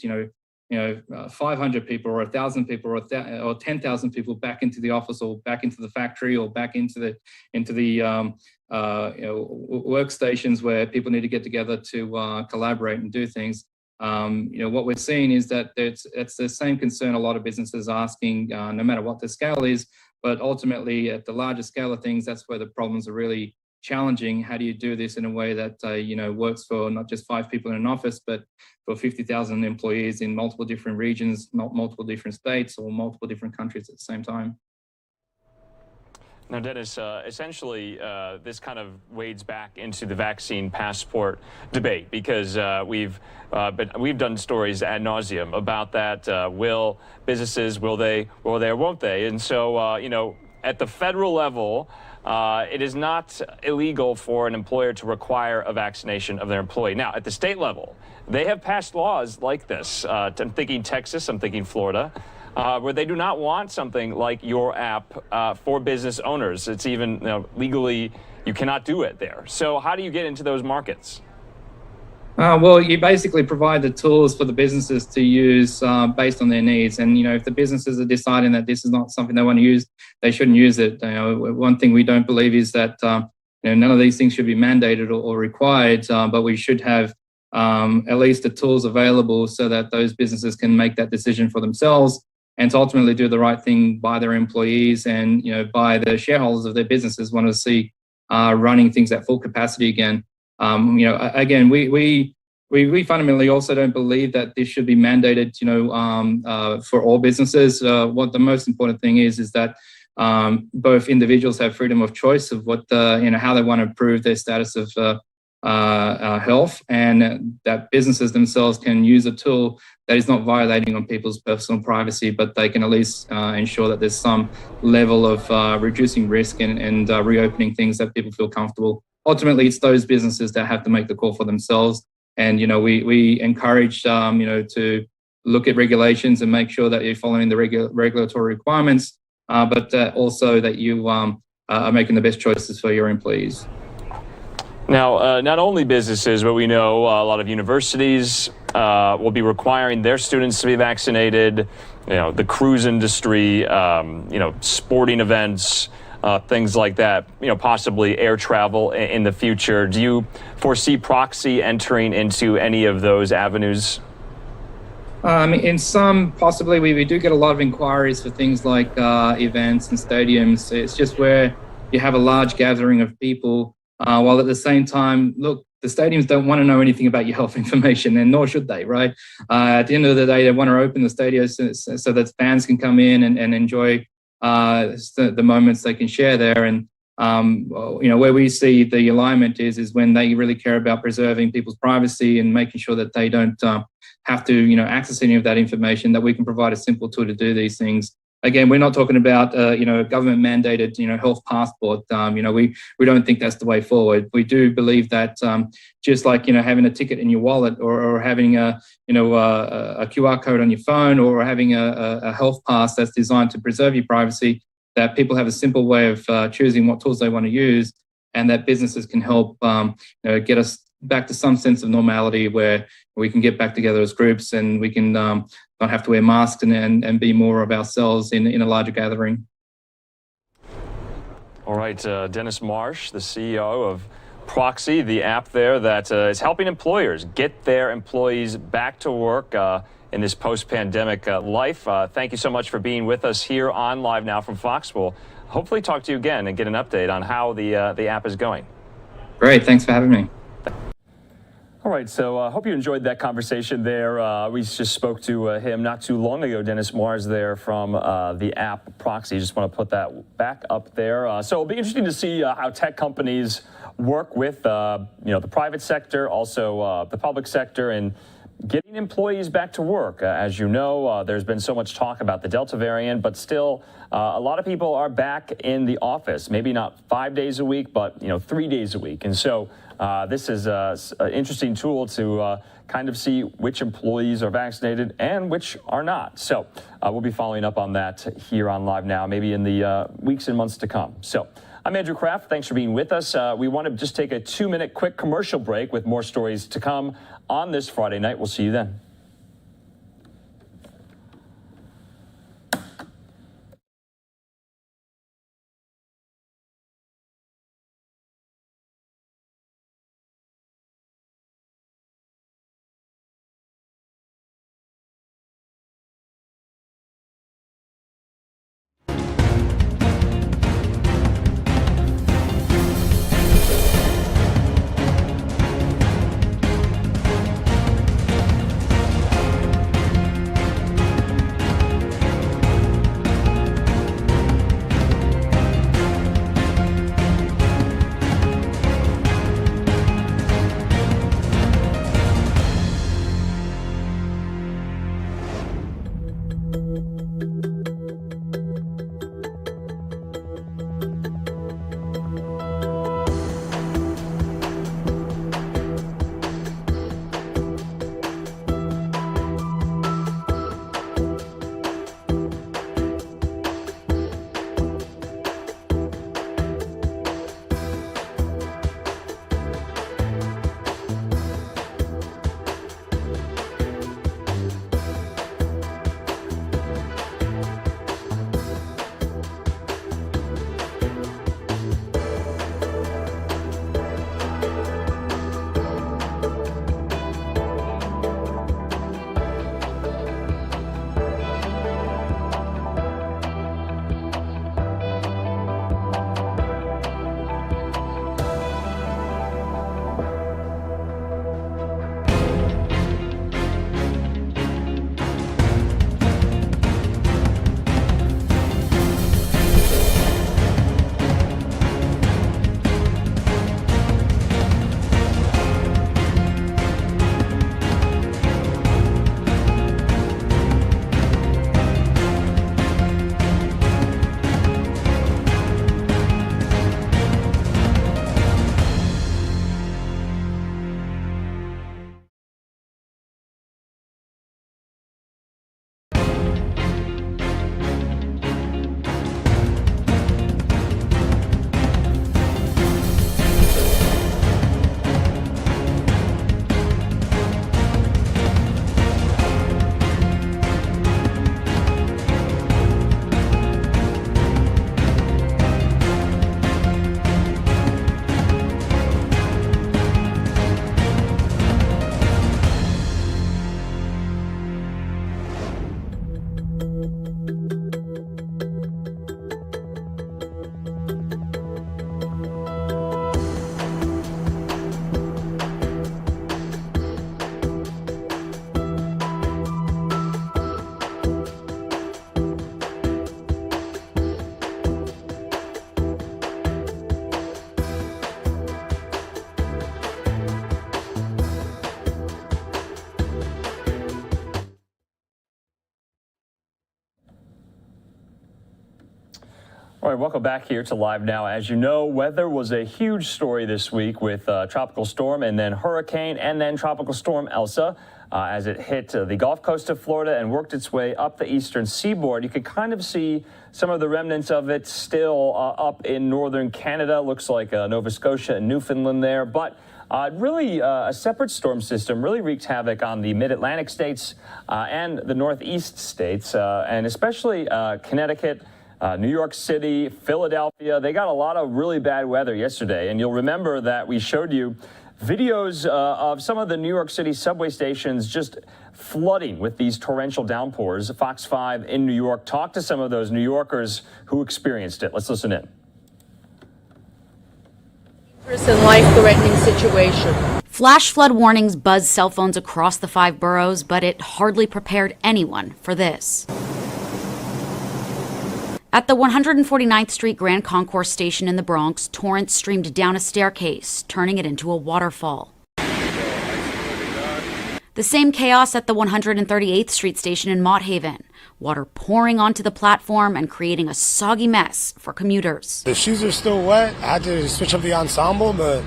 500 people or 1,000 people or 10,000 people back into the office, or back into the factory, or back into the workstations where people need to get together to collaborate and do things. What we're seeing is that it's the same concern a lot of businesses are asking, no matter what the scale is, but ultimately at the larger scale of things, that's where the problems are really challenging. How do you do this in a way that works for not just 5 people in an office, but for 50,000 employees in multiple different regions, multiple different states, or multiple different countries at the same time? Now, Dennis, essentially, this kind of wades back into the vaccine passport debate, because we've done stories ad nauseum about that. Will businesses, will they or won't they? And so, at the federal level, it is not illegal for an employer to require a vaccination of their employee. Now, at the state level, they have passed laws like this. I'm thinking Texas, I'm thinking Florida, where they do not want something like your app for business owners. It's even legally, you cannot do it there. So how do you get into those markets? Well, you basically provide the tools for the businesses to use based on their needs. And, if the businesses are deciding that this is not something they want to use, they shouldn't use it. One thing we don't believe is that none of these things should be mandated or required, but we should have at least the tools available so that those businesses can make that decision for themselves, and to ultimately do the right thing by their employees and by the shareholders of their businesses want to see running things at full capacity again. Again, we fundamentally also don't believe that this should be mandated, for all businesses. What the most important thing is that both individuals have freedom of choice of what how they want to improve their status of health, and that businesses themselves can use a tool that is not violating on people's personal privacy, but they can at least ensure that there's some level of reducing risk and reopening things that people feel comfortable. Ultimately, it's those businesses that have to make the call for themselves. And, we encourage, to look at regulations and make sure that you're following the regulatory requirements, but also that you are making the best choices for your employees. Now, not only businesses, but we know a lot of universities will be requiring their students to be vaccinated, the cruise industry, sporting events, things like that, possibly air travel in the future. Do you foresee Proxy entering into any of those avenues? In some, possibly. We do get a lot of inquiries for things like events and stadiums. It's just where you have a large gathering of people, while at the same time, look, the stadiums don't want to know anything about your health information, and nor should they, right? At the end of the day, they want to open the stadiums so that fans can come in and enjoy the moments they can share there. And where we see the alignment is when they really care about preserving people's privacy and making sure that they don't have to access any of that information, that we can provide a simple tool to do these things. Again, we're not talking about a government mandated health passport. We don't think that's the way forward. We do believe that just like having a ticket in your wallet or having a QR code on your phone or having a health pass that's designed to preserve your privacy, that people have a simple way of choosing what tools they want to use, and that businesses can help get us back to some sense of normality where we can get back together as groups and we can not have to wear masks and be more of ourselves in a larger gathering. All right, Dennis Marsh, the CEO of Proxy, the app there that is helping employers get their employees back to work in this post-pandemic life. Thank you so much for being with us here on Live Now from Fox. We'll hopefully talk to you again and get an update on how the app is going. Great, thanks for having me. All right, so I hope you enjoyed that conversation there. We just spoke to him not too long ago, Dennis Mars there from the app Proxy. Just want to put that back up there. So it'll be interesting to see how tech companies work with the private sector, also the public sector, and getting employees back to work. As you know, there's been so much talk about the Delta variant, but still a lot of people are back in the office, maybe not 5 days a week, but 3 days a week. And so this is an interesting tool to kind of see which employees are vaccinated and which are not. So we'll be following up on that here on Live Now, maybe in the weeks and months to come. So I'm Andrew Kraft. Thanks for being with us. We want to just take a 2-minute quick commercial break with more stories to come on this Friday night. We'll see you then. All right, welcome back here to Live Now. As you know, weather was a huge story this week with Tropical Storm and then Hurricane and then Tropical Storm Elsa as it hit the Gulf Coast of Florida and worked its way up the eastern seaboard. You could kind of see some of the remnants of it still up in northern Canada. Looks like Nova Scotia and Newfoundland there, but really a separate storm system really wreaked havoc on the mid-Atlantic states and the northeast states, and especially Connecticut, New York City, Philadelphia. They got a lot of really bad weather yesterday, and you'll remember that we showed you videos of some of the New York City subway stations just flooding with these torrential downpours. Fox 5 in New York talked to some of those New Yorkers who experienced it. Let's listen in. And life-threatening situation. Flash flood warnings buzzed cell phones across the 5 boroughs, but it hardly prepared anyone for this. At the 149th Street Grand Concourse station in the Bronx, torrents streamed down a staircase, turning it into a waterfall. The same chaos at the 138th Street station in Mott Haven, water pouring onto the platform and creating a soggy mess for commuters. The shoes are still wet. I had to switch up the ensemble, but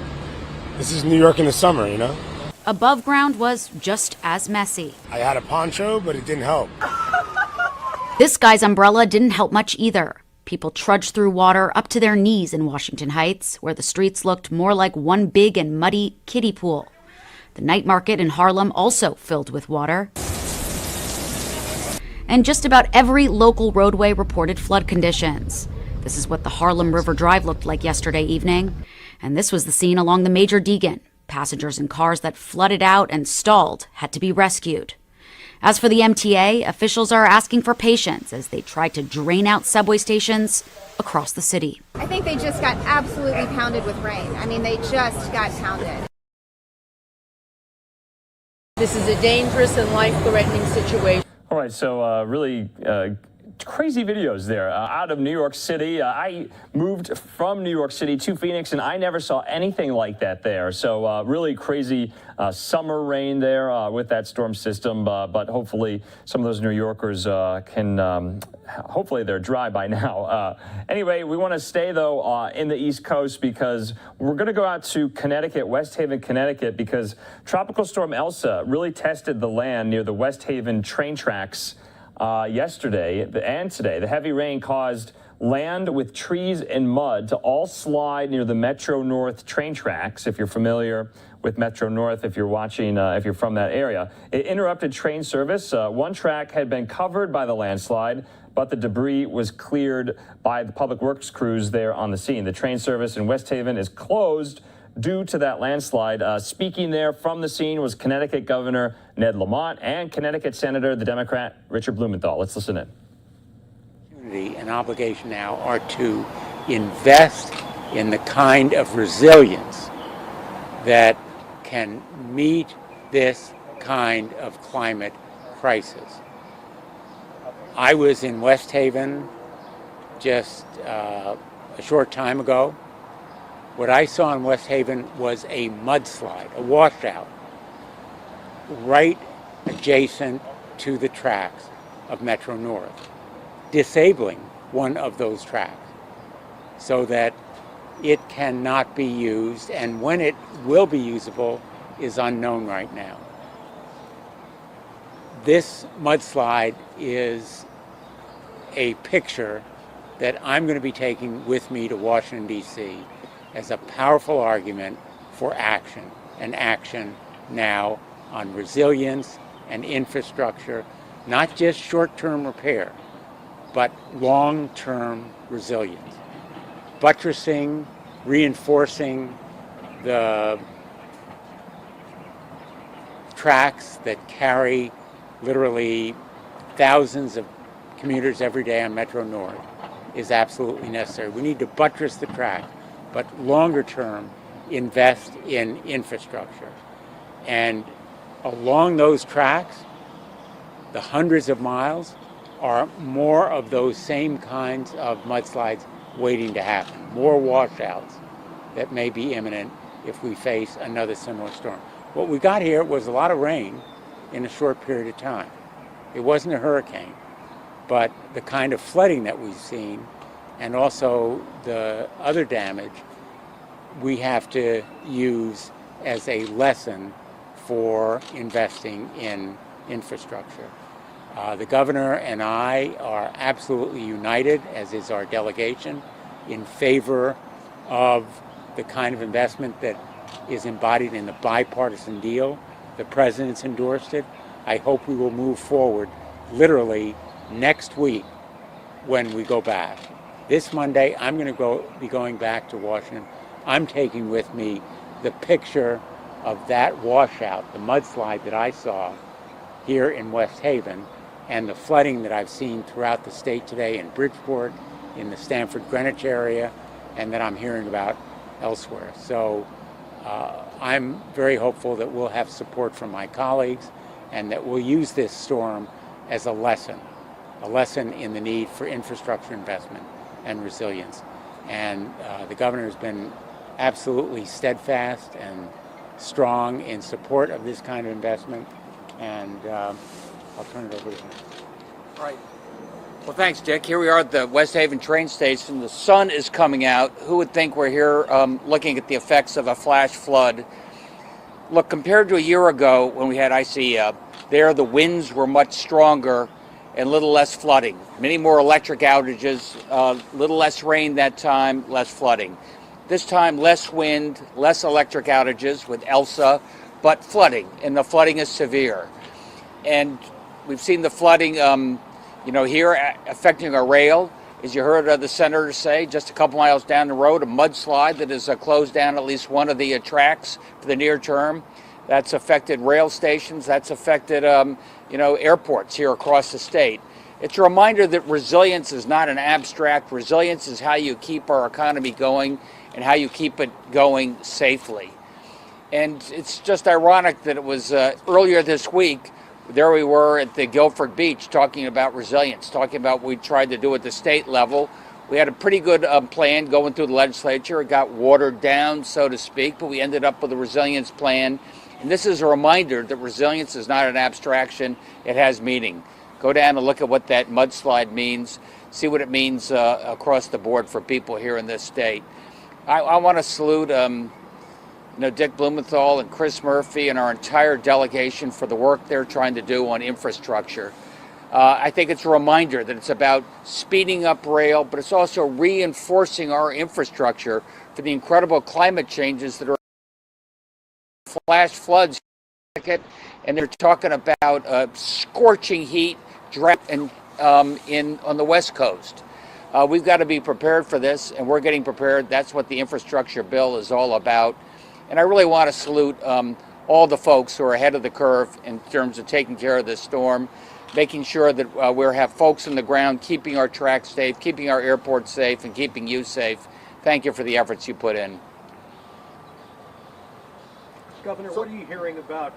this is New York in the summer, you know? Above ground was just as messy. I had a poncho, but it didn't help. This guy's umbrella didn't help much either. People trudged through water up to their knees in Washington Heights, where the streets looked more like one big and muddy kiddie pool. The night market in Harlem also filled with water. And just about every local roadway reported flood conditions. This is what the Harlem River Drive looked like yesterday evening. And this was the scene along the Major Deegan. Passengers in cars that flooded out and stalled had to be rescued. As for the MTA, officials are asking for patience as they try to drain out subway stations across the city. I think they just got absolutely pounded with rain. I mean, they just got pounded. This is a dangerous and life-threatening situation. All right, so really crazy videos there out of New York City. I moved from New York City to Phoenix, and I never saw anything like that there. So really crazy summer rain there with that storm system. But hopefully some of those New Yorkers can, hopefully they're dry by now. Anyway, we want to stay, though, in the East Coast because we're going to go out to Connecticut, West Haven, Connecticut, because Tropical Storm Elsa really tested the land near the West Haven train tracks yesterday and today. The heavy rain caused land with trees and mud to all slide near the Metro North train tracks. If you're familiar with Metro North, if you're watching, if you're from that area, it interrupted train service. One track had been covered by the landslide, but the debris was cleared by the public works crews there on the scene. The train service in West Haven is closed due to that landslide. Speaking there from the scene was Connecticut Governor Ned Lamont and Connecticut Senator, the Democrat, Richard Blumenthal. Let's listen in. And obligation now are to invest in the kind of resilience that can meet this kind of climate crisis. I was in West Haven just a short time ago. What I saw in West Haven was a mudslide, a washout, right adjacent to the tracks of Metro North, disabling one of those tracks so that it cannot be used, and when it will be usable is unknown right now. This mudslide is a picture that I'm going to be taking with me to Washington, D.C. as a powerful argument for action, and action now on resilience and infrastructure, not just short-term repair, but long-term resilience. Buttressing, reinforcing the tracks that carry literally thousands of commuters every day on Metro North is absolutely necessary. We need to buttress the track, but longer term, invest in infrastructure. And along those tracks, the hundreds of miles, are more of those same kinds of mudslides waiting to happen, more washouts that may be imminent if we face another similar storm. What we got here was a lot of rain in a short period of time. It wasn't a hurricane, but the kind of flooding that we've seen and also the other damage we have to use as a lesson for investing in infrastructure. The governor and I are absolutely united, as is our delegation, in favor of the kind of investment that is embodied in the bipartisan deal. The president's endorsed it. I hope we will move forward literally next week when we go back. This Monday, I'm going to be going back to Washington. I'm taking with me the picture of that washout, the mudslide that I saw here in West Haven, and the flooding that I've seen throughout the state today in Bridgeport, in the Stanford Greenwich area, and that I'm hearing about elsewhere. So I'm very hopeful that we'll have support from my colleagues and that we'll use this storm as a lesson in the need for infrastructure investment and resilience. And the governor has been absolutely steadfast and strong in support of this kind of investment. And I'll turn it over to him. All right. Well, thanks, Dick. Here we are at the West Haven train station. The sun is coming out. Who would think we're here looking at the effects of a flash flood? Look, compared to a year ago when we had Isaiah, there the winds were much stronger and a little less flooding. Many more electric outages, little less rain that time, less flooding. This time, less wind, less electric outages with Elsa, but flooding, and the flooding is severe. And we've seen the flooding, here affecting our rail. As you heard the senator say, just a couple miles down the road, a mudslide that has closed down at least one of the tracks for the near term. That's affected rail stations. That's affected, airports here across the state. It's a reminder that resilience is not an abstract. Resilience is how you keep our economy going and how you keep it going safely. And it's just ironic that it was earlier this week, there we were at the Guilford Beach talking about resilience, talking about what we tried to do at the state level. We had a pretty good plan going through the legislature. It got watered down, so to speak, but we ended up with a resilience plan. And this is a reminder that resilience is not an abstraction. It has meaning. Go down and look at what that mudslide means, see what it means across the board for people here in this state. I want to salute Dick Blumenthal and Chris Murphy and our entire delegation for the work they're trying to do on infrastructure. I think it's a reminder that it's about speeding up rail, but it's also reinforcing our infrastructure for the incredible climate changes that are flash floods, and they're talking about scorching heat, drought, and on the West Coast. We've got to be prepared for this, and we're getting prepared. That's what the infrastructure bill is all about. And I really want to salute all the folks who are ahead of the curve in terms of taking care of this storm, making sure that we have folks on the ground, keeping our tracks safe, keeping our airports safe, and keeping you safe. Thank you for the efforts you put in. Governor, what are you hearing about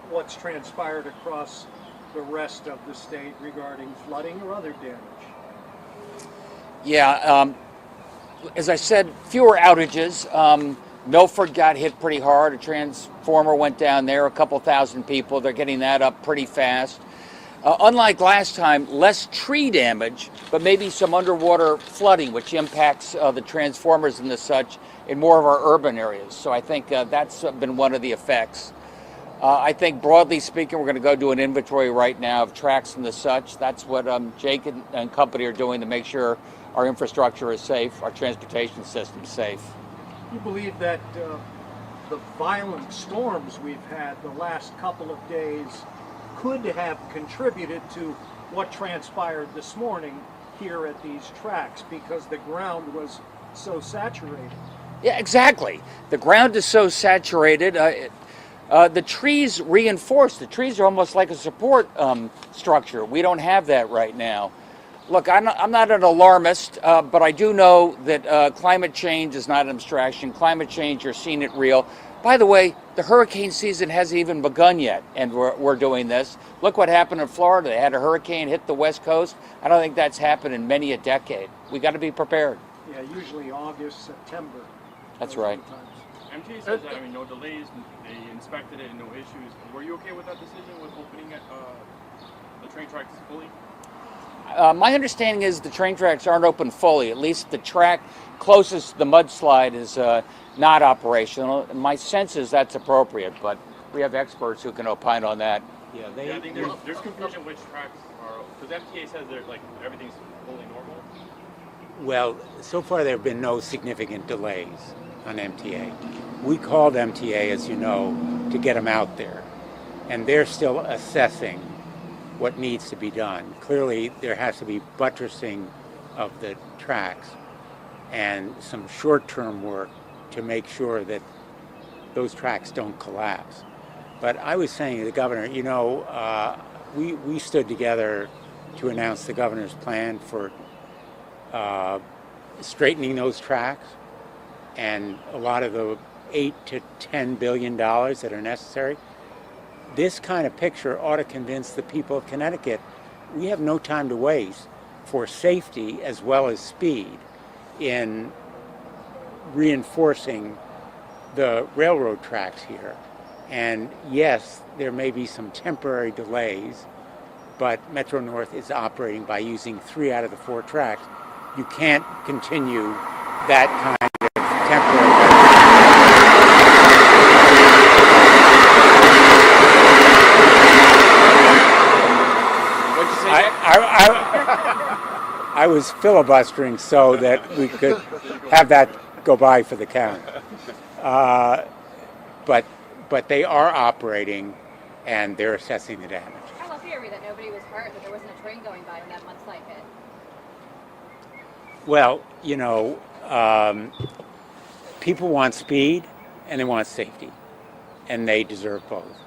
what's transpired across the rest of the state regarding flooding or other damage? Yeah, as I said, fewer outages. Milford got hit pretty hard. A transformer went down there, a couple thousand people. They're getting that up pretty fast. Unlike last time, less tree damage, but maybe some underwater flooding, which impacts the transformers and the such in more of our urban areas. So I think that's been one of the effects. I think broadly speaking, we're going to go do an inventory right now of tracks and the such. That's what Jake and company are doing to make sure our infrastructure is safe, our transportation system is safe. You believe that the violent storms we've had the last couple of days could have contributed to what transpired this morning here at these tracks because the ground was so saturated? Yeah, exactly. The ground is so saturated. The trees reinforce. The trees are almost like a support structure. We don't have that right now. Look, I'm not an alarmist, but I do know that climate change is not an abstraction. Climate change, you're seeing it real. By the way, the hurricane season hasn't even begun yet, and we're doing this. Look what happened in Florida. They had a hurricane hit the West Coast. I don't think that's happened in many a decade. We got to be prepared. Yeah, usually August, September. That's right. MTA says that, no delays, they inspected it and no issues. Were you okay with that decision with opening the train tracks fully? My understanding is the train tracks aren't open fully. At least the track closest to the mudslide is not operational. My sense is that's appropriate, but we have experts who can opine on that. Yeah, I think there's confusion which tracks are, because MTA says they're like everything's fully normal. Well, so far there have been no significant delays on MTA. We called MTA, as you know, to get them out there, and they're still assessing what needs to be done. Clearly, there has to be buttressing of the tracks and some short-term work to make sure that those tracks don't collapse. But I was saying to the governor, you know, we stood together to announce the governor's plan for straightening those tracks, and a lot of the $8 to $10 billion that are necessary. This kind of picture ought to convince the people of Connecticut we have no time to waste for safety as well as speed in reinforcing the railroad tracks here. And yes, there may be some temporary delays, but Metro North is operating by using 3 out of the 4 tracks. You can't continue that kind of temporary. I was filibustering so that we could have that go by for the count. But they are operating, and they're assessing the damage. How lucky are we that nobody was hurt, that there wasn't a train going by when that mudslide hit? Well, you know, people want speed and they want safety, and they deserve both.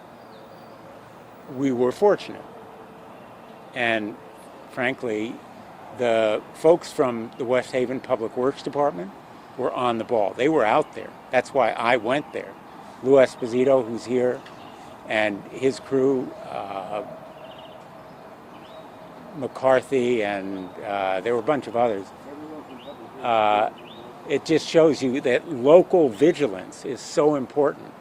We were fortunate, and frankly, the folks from the West Haven Public Works Department were on the ball. They were out there. That's why I went there. Lou Esposito, who's here, and his crew, McCarthy, and there were a bunch of others. It just shows you that local vigilance is so important.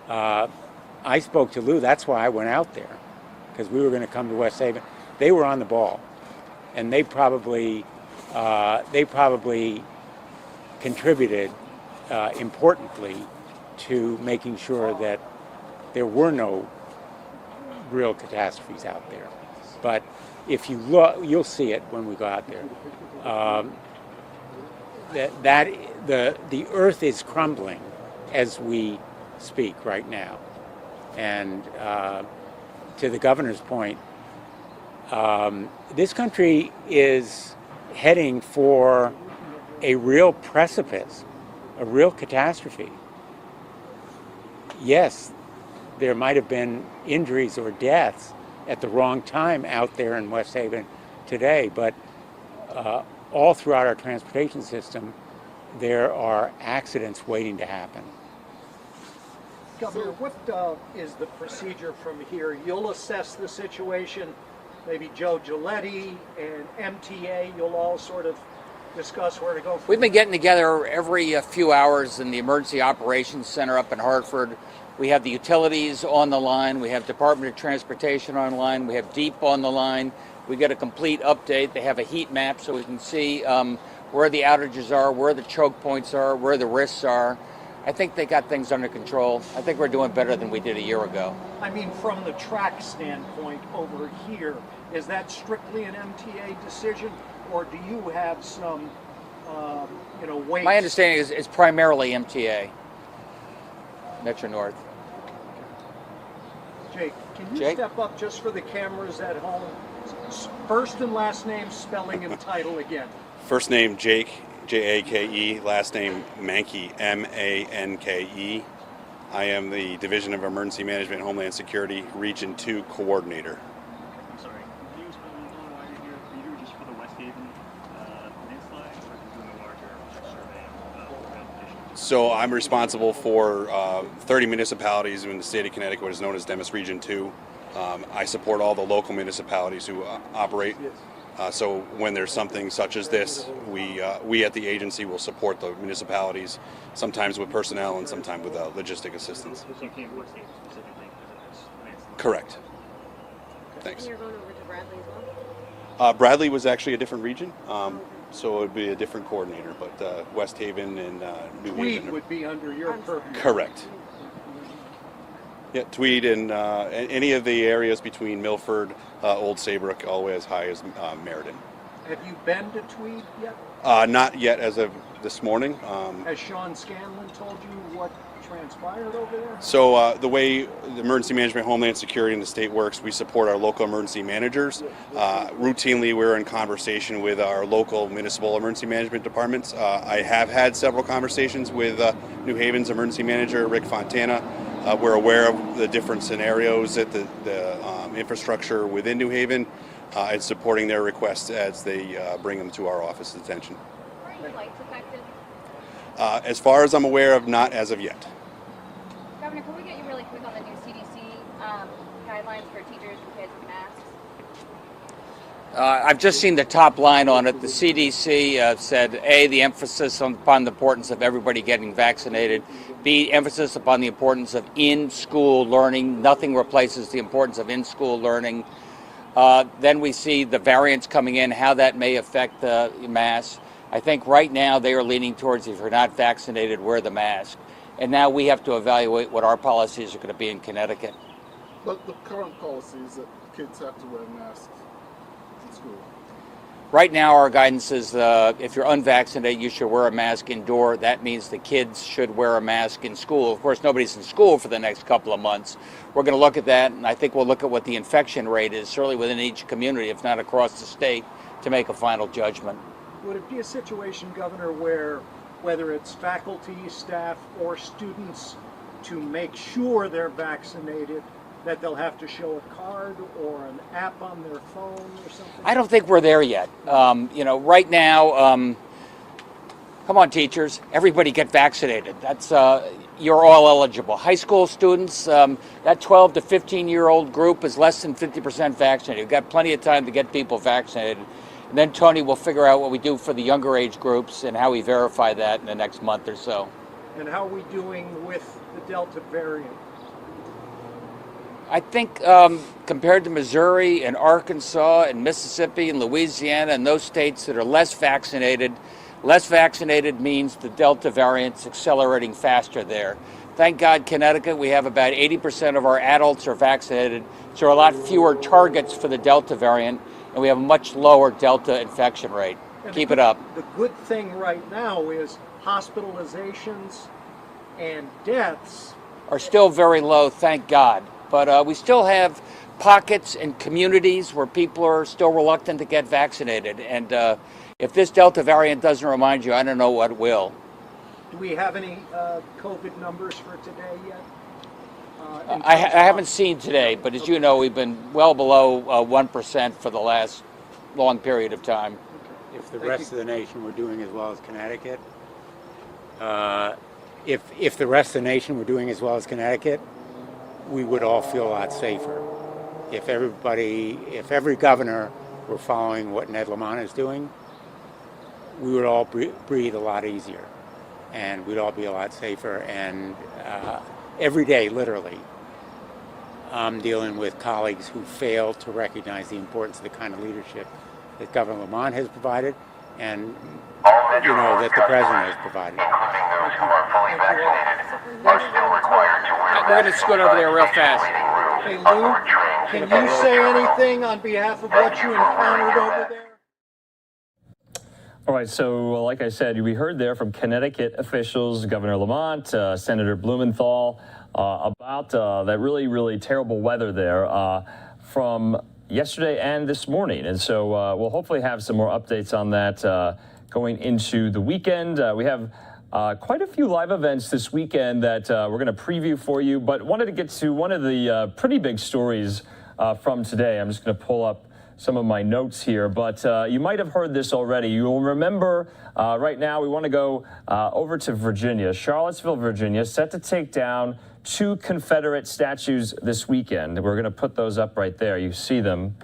I spoke to Lou, that's why I went out there, because we were going to come to West Haven. They were on the ball, and they probably contributed importantly to making sure that there were no real catastrophes out there. But if you look, you'll see it when we go out there. The earth is crumbling as we speak right now, and to the governor's point, this country is heading for a real precipice, a real catastrophe. Yes, there might have been injuries or deaths at the wrong time out there in West Haven today, but all throughout our transportation system, there are accidents waiting to happen. Governor, what is the procedure from here? You'll assess the situation, maybe Joe Giletti and MTA, you'll all sort of discuss where to go from. We've been getting together every few hours in the Emergency Operations Center up in Hartford. We have the utilities on the line. We have Department of Transportation on the line. We have DEEP on the line. We get a complete update. They have a heat map so we can see where the outages are, where the choke points are, where the risks are. I think they got things under control. I think we're doing better than we did a year ago. I mean, from the track standpoint over here, is that strictly an MTA decision, or do you have some, weights? My understanding is it's primarily MTA, Metro North. Jake, can you step up just for the cameras at home? First and last name, spelling and title again. First name Jake, Jake. Last name Mankey, Manke. I am the Division of Emergency Management and Homeland Security Region 2 Coordinator. I'm sorry, can you explain a little why you're here? Are you here just for the West Haven landslide, or are you doing a larger survey of rail conditions? So I'm responsible for 30 municipalities in the state of Connecticut, what is known as Demis Region 2. I support all the local municipalities who operate. So when there's something such as this, we at the agency will support the municipalities, sometimes with personnel and sometimes with logistic assistance. So you came to West Haven specifically because of this landslide? Correct. Thanks. And you're going over to Bradley as well? Bradley was actually a different region, so it would be a different coordinator, but West Haven and New Tweed Haven. would be under your purview. Correct. Yeah, Tweed and any of the areas between Milford, Old Saybrook, all the way as high as Meriden. Have you been to Tweed yet? Not yet as of this morning. Has Sean Scanlon told you what transpired over there? So the way the Emergency Management, Homeland Security, and the state works, we support our local emergency managers. Routinely, we're in conversation with our local municipal emergency management departments. I have had several conversations with New Haven's emergency manager, Rick Fontana. We're aware of the different scenarios at the infrastructure within New Haven and supporting their requests as they bring them to our office's attention. Are any lights affected? As far as I'm aware of, not as of yet. Governor, can we get you really quick on the new CDC guidelines for teachers and kids with masks? I've just seen the top line on it. The CDC said, A, the emphasis upon the importance of everybody getting vaccinated. B, emphasis upon the importance of in-school learning. Nothing replaces the importance of in-school learning. Then we see the variants coming in, how that may affect the mask. I think right now they are leaning towards, if you're not vaccinated, wear the mask. And now we have to evaluate what our policies are going to be in Connecticut. But the current policy is that kids have to wear masks in school. Right now our guidance is if you're unvaccinated, you should wear a mask indoor. That means the kids should wear a mask in school. Of course, nobody's in school for the next couple of months. We're going to look at that, and I think we'll look at what the infection rate is, certainly within each community, if not across the state, to make a final judgment. Would it be a situation, Governor, where whether it's faculty, staff, or students, to make sure they're vaccinated, that they'll have to show a card or an app on their phone or something? I don't think we're there yet. Right now, come on, teachers, everybody get vaccinated. That's you're all eligible. High school students, that 12 to 15-year-old group is less than 50% vaccinated. We've got plenty of time to get people vaccinated. And then Tony will figure out what we do for the younger age groups and how we verify that in the next month or so. And how are we doing with the Delta variant? I think compared to Missouri and Arkansas and Mississippi and Louisiana and those states that are less vaccinated means the Delta variant's accelerating faster there. Thank God, Connecticut, we have about 80% of our adults are vaccinated, so there are a lot fewer targets for the Delta variant, and we have a much lower Delta infection rate. Keep it up. The good thing right now is hospitalizations and deaths are still very low, thank God. But we still have pockets and communities where people are still reluctant to get vaccinated. And if this Delta variant doesn't remind you, I don't know what will. Do we have any COVID numbers for today yet? I haven't seen today, but as you know, we've been well below 1% for the last long period of time. If the rest of the nation were doing as well as Connecticut, if the rest of the nation were doing as well as Connecticut, we would all feel a lot safer. If every governor were following what Ned Lamont is doing, we would all breathe a lot easier, and we'd all be a lot safer. And every day, literally, I'm dealing with colleagues who fail to recognize the importance of the kind of leadership that Governor Lamont has provided, and that the president has provided. We're going to scoot over there real fast. Hey Lou, can you say anything on behalf of what you encountered over there? All right, so like I said, we heard there from Connecticut officials, Governor Lamont, Senator Blumenthal, about that really, really terrible weather there from yesterday and this morning. And so we'll hopefully have some more updates on that going into the weekend. We have quite a few live events this weekend that we're going to preview for you, but wanted to get to one of the pretty big stories from today. I'm just going to pull up some of my notes here, but you might have heard this already. You will remember right now we want to go over to Virginia, Charlottesville, Virginia, set to take down 2 Confederate statues this weekend. We're going to put those up right there. You see them.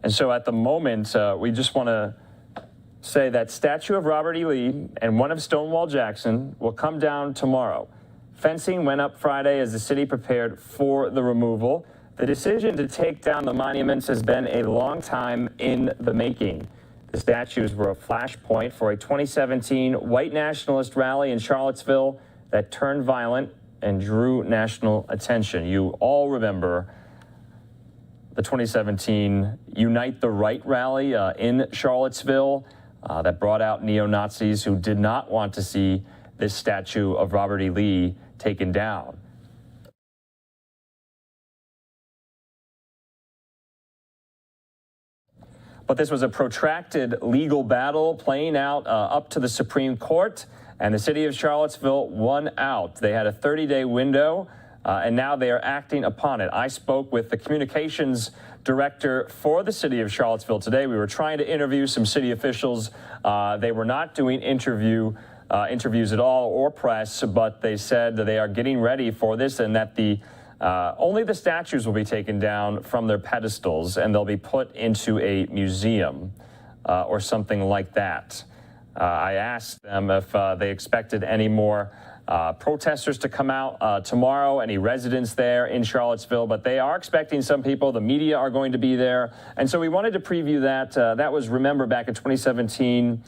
And so at the moment, we just want to say that statue of Robert E. Lee and one of Stonewall Jackson will come down tomorrow. Fencing went up Friday as the city prepared for the removal. The decision to take down the monuments has been a long time in the making. The statues were a flashpoint for a 2017 white nationalist rally in Charlottesville that turned violent and drew national attention. You all remember the 2017 Unite the Right rally in Charlottesville that brought out neo-Nazis who did not want to see this statue of Robert E. Lee taken down. But this was a protracted legal battle playing out up to the Supreme Court, and the city of Charlottesville won out. They had a 30-day window, and now they are acting upon it. I spoke with the communications director for the city of Charlottesville today. We were trying to interview some city officials. They were not doing interviews at all or press, but they said that they are getting ready for this and that only the statues will be taken down from their pedestals and they'll be put into a museum or something like that. I asked them if they expected any more protesters to come out tomorrow, any residents there in Charlottesville, but they are expecting some people. The media are going to be there. And so we wanted to preview that. That was, remember, back in 2017,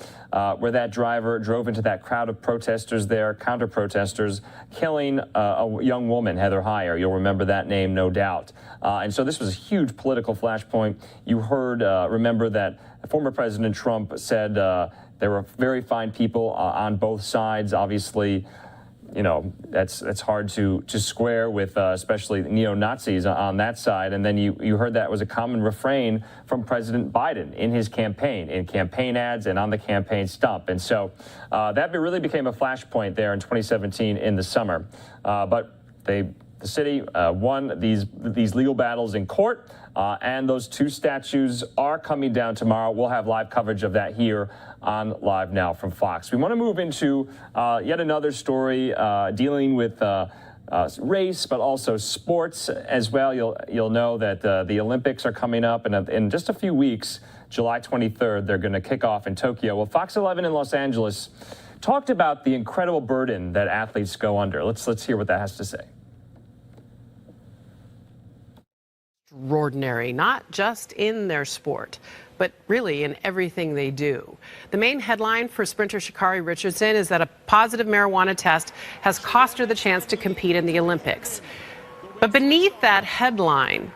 where that driver drove into that crowd of protesters there, counter-protesters, killing a young woman, Heather Heyer. You'll remember that name, no doubt. And so this was a huge political flashpoint. You heard, remember that former President Trump said there were very fine people on both sides. Obviously, you know, that's hard to square with, especially neo-Nazis on that side. And then you heard that was a common refrain from President Biden in his campaign, in campaign ads and on the campaign stump. And so that really became a flashpoint there in 2017 in the summer. But the city won these legal battles in court, and those two statues are coming down tomorrow. We'll have live coverage of that here on Live Now from Fox. We want to move into yet another story dealing with race, but also sports as well. You'll know that the Olympics are coming up, and in just a few weeks, July 23rd, they're going to kick off in Tokyo. Well, Fox 11 in Los Angeles talked about the incredible burden that athletes go under. Let's hear what that has to say. Extraordinary, not just in their sport, but really in everything they do. The main headline for sprinter Sha'Carri Richardson is that a positive marijuana test has cost her the chance to compete in the Olympics. But beneath that headline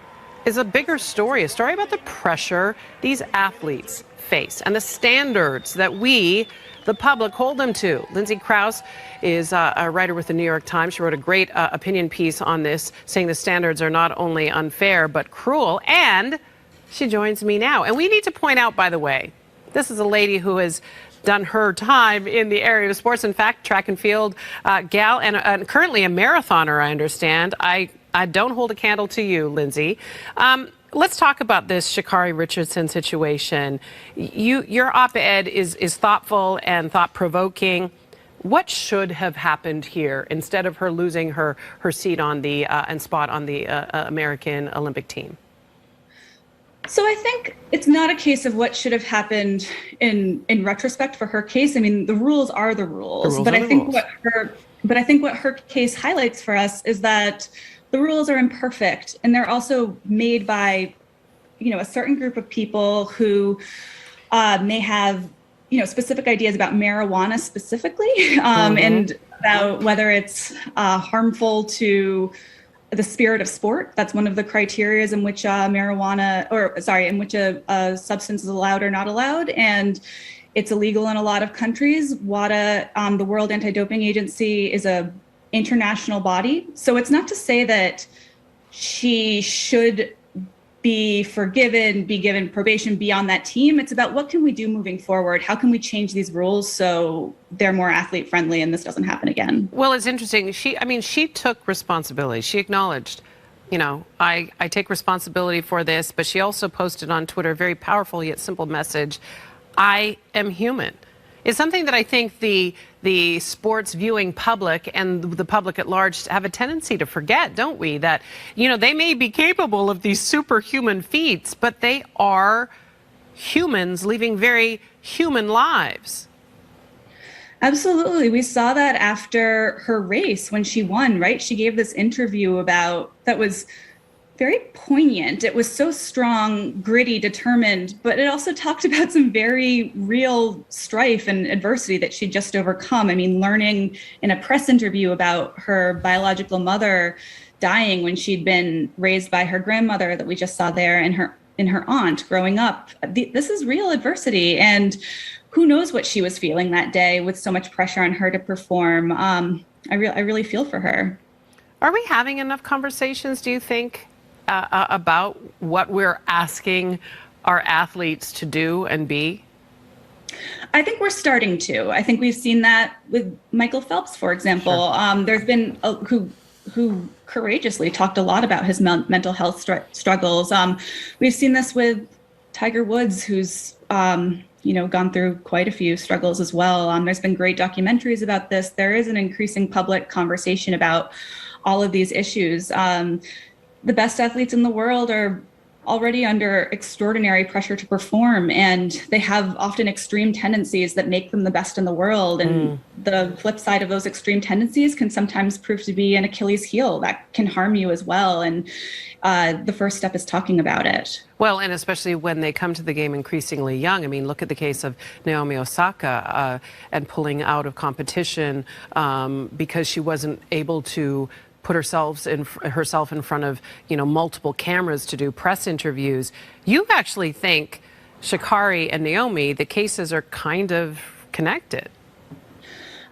is a bigger story, a story about the pressure these athletes face and the standards that we, the public, hold them to. Lindsay Krause is a writer with the New York Times. She wrote a great opinion piece on this, saying the standards are not only unfair but cruel. And she joins me now. And we need to point out, by the way, this is a lady who has done her time in the area of sports. In fact, track and field gal and currently a marathoner, I understand. I don't hold a candle to you, Lindsay. Let's talk about this Sha'Carri Richardson situation. Your op-ed is thoughtful and thought-provoking. What should have happened here instead of her losing her seat on the and spot on the American Olympic team? So I think it's not a case of what should have happened in retrospect for her case. I mean, the rules are the rules. But I think what her case highlights for us is that the rules are imperfect, and they're also made by, a certain group of people who may have, specific ideas about marijuana specifically, and about whether it's harmful to the spirit of sport. That's one of the criteria in which in which a substance is allowed or not allowed. And it's illegal in a lot of countries. WADA, the World Anti-Doping Agency, is a international body. So it's not to say that she should be forgiven, be given probation, be on that team. It's about what can we do moving forward? How can we change these rules so they're more athlete friendly and this doesn't happen again? Well, it's interesting. She took responsibility. She acknowledged, I take responsibility for this, but she also posted on Twitter a very powerful yet simple message. I am human. It's something that I think the sports viewing public and the public at large have a tendency to forget, don't we? That, they may be capable of these superhuman feats, but they are humans living very human lives. Absolutely. We saw that after her race when she won, right? She gave this interview that was very poignant. It was so strong, gritty, determined, but it also talked about some very real strife and adversity that she'd just overcome. I mean, learning in a press interview about her biological mother dying when she'd been raised by her grandmother that we just saw there, and her aunt growing up. This is real adversity, and who knows what she was feeling that day with so much pressure on her to perform. I really feel for her. Are we having enough conversations, do you think, about what we're asking our athletes to do and be? I think we're starting to. I think we've seen that with Michael Phelps, for example. Sure. There's been who courageously talked a lot about his mental health struggles. We've seen this with Tiger Woods, who's gone through quite a few struggles as well. There's been great documentaries about this. There is an increasing public conversation about all of these issues. The best athletes in the world are already under extraordinary pressure to perform, and they have often extreme tendencies that make them the best in the world. And the flip side of those extreme tendencies can sometimes prove to be an Achilles heel that can harm you as well. And the first step is talking about it. Well, and especially when they come to the game increasingly young. I mean, look at the case of Naomi Osaka and pulling out of competition because she wasn't able to put herself in front of, multiple cameras to do press interviews. You actually think Sha'Carri and Naomi, the cases are kind of connected.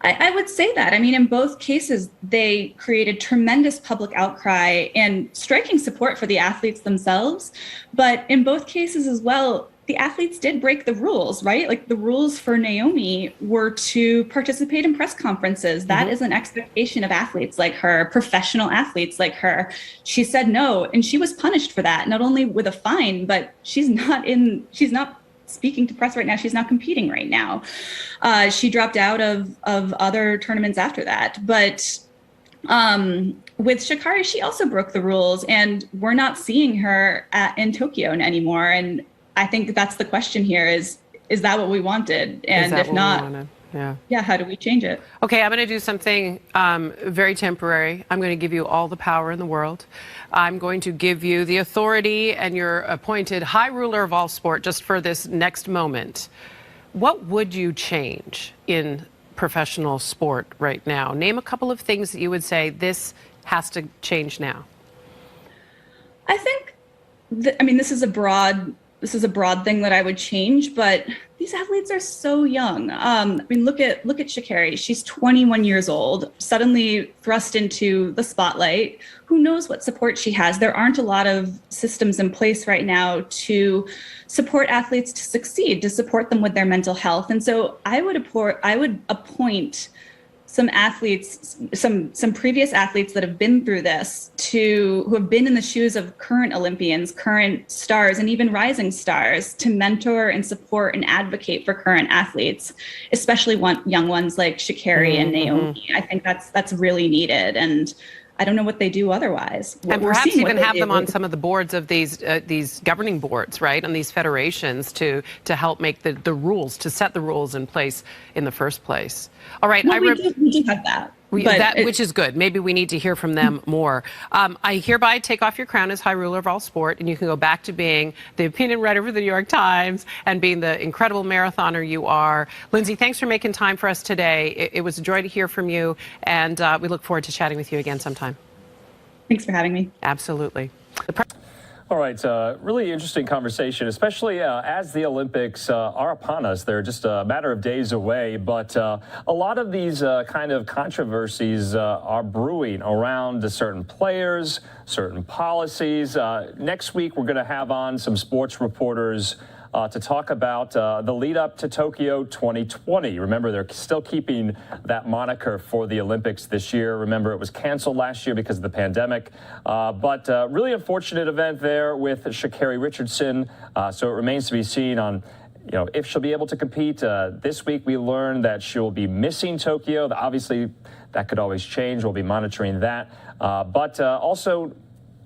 I would say that. I mean, in both cases, they created tremendous public outcry and striking support for the athletes themselves. But in both cases as well, the athletes did break the rules, right? Like the rules for Naomi were to participate in press conferences. That is an expectation of athletes like her, professional athletes like her. She said no, and she was punished for that, not only with a fine, but she's not speaking to press right now. She's not competing right now. She dropped out of other tournaments after that. But with Sha'Carri, she also broke the rules, and we're not seeing her in Tokyo anymore. And I think that's the question here is that what we wanted? And if not, how do we change it? Okay, I'm going to do something very temporary. I'm going to give you all the power in the world. I'm going to give you the authority and your appointed high ruler of all sport just for this next moment. What would you change in professional sport right now? Name a couple of things that you would say this has to change now. I think, this is a broad thing that I would change, but these athletes are so young. Look at Sha'Carri. She's 21 years old, suddenly thrust into the spotlight. Who knows what support she has? There aren't a lot of systems in place right now to support athletes to succeed, to support them with their mental health. And so I would appoint some athletes, some previous athletes that have been through this, who have been in the shoes of current Olympians, current stars, and even rising stars, to mentor and support and advocate for current athletes, especially young ones like Sha'Carri and Naomi. I think that's really needed, and I don't know what they do otherwise. And perhaps even have them on some of the boards of these governing boards, right, and these federations to help make the rules, to set the rules in place in the first place. All right, we do have that. Which is good. Maybe we need to hear from them more. I hereby take off your crown as High Ruler of all sport, and you can go back to being the opinion writer for the New York Times and being the incredible marathoner you are. Lindsay, thanks for making time for us today. It was a joy to hear from you, and we look forward to chatting with you again sometime. Thanks for having me. Absolutely. All right, really interesting conversation, especially as the Olympics are upon us. They're just a matter of days away, but a lot of these kind of controversies are brewing around certain players, certain policies. Next week, we're going to have on some sports reporters to talk about the lead up to Tokyo 2020. Remember, they're still keeping that moniker for the Olympics this year. Remember, it was canceled last year because of the pandemic. But really unfortunate event there with Sha'Carri Richardson. So it remains to be seen on if she'll be able to compete. This week we learned that she'll be missing Tokyo. Obviously, that could always change. We'll be monitoring that. But also,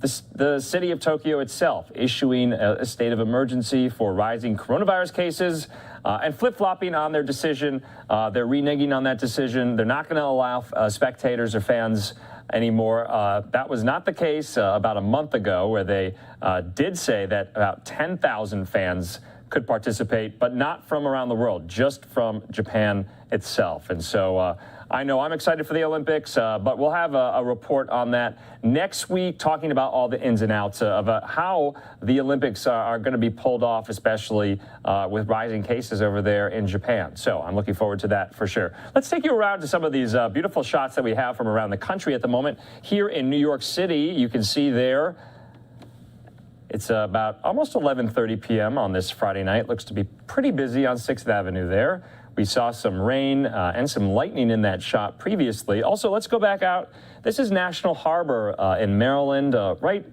the city of Tokyo itself issuing a state of emergency for rising coronavirus cases and flip-flopping on their decision. They're reneging on that decision. They're not going to allow spectators or fans anymore. That was not the case about a month ago, where they did say that about 10,000 fans could participate, but not from around the world, just from Japan itself. And so I know I'm excited for the Olympics, but we'll have a report on that next week, talking about all the ins and outs of how the Olympics are going to be pulled off, especially with rising cases over there in Japan. So I'm looking forward to that for sure. Let's take you around to some of these beautiful shots that we have from around the country at the moment. Here in New York City, you can see there, it's about almost 11:30 p.m. on this Friday night. Looks to be pretty busy on 6th Avenue there. We saw some rain and some lightning in that shot previously. Also, let's go back out. This is National Harbor in Maryland, right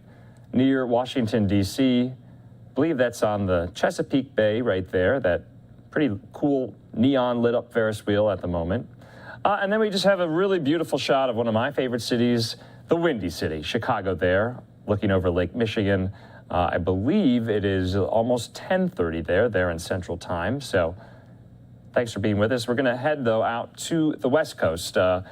near Washington, D.C. I believe that's on the Chesapeake Bay right there, that pretty cool neon lit up Ferris wheel at the moment. And then we just have a really beautiful shot of one of my favorite cities, the Windy City, Chicago there, looking over Lake Michigan. I believe it is almost 10:30 there in Central Time. So thanks for being with us. We're going to head, though, out to the West Coast. A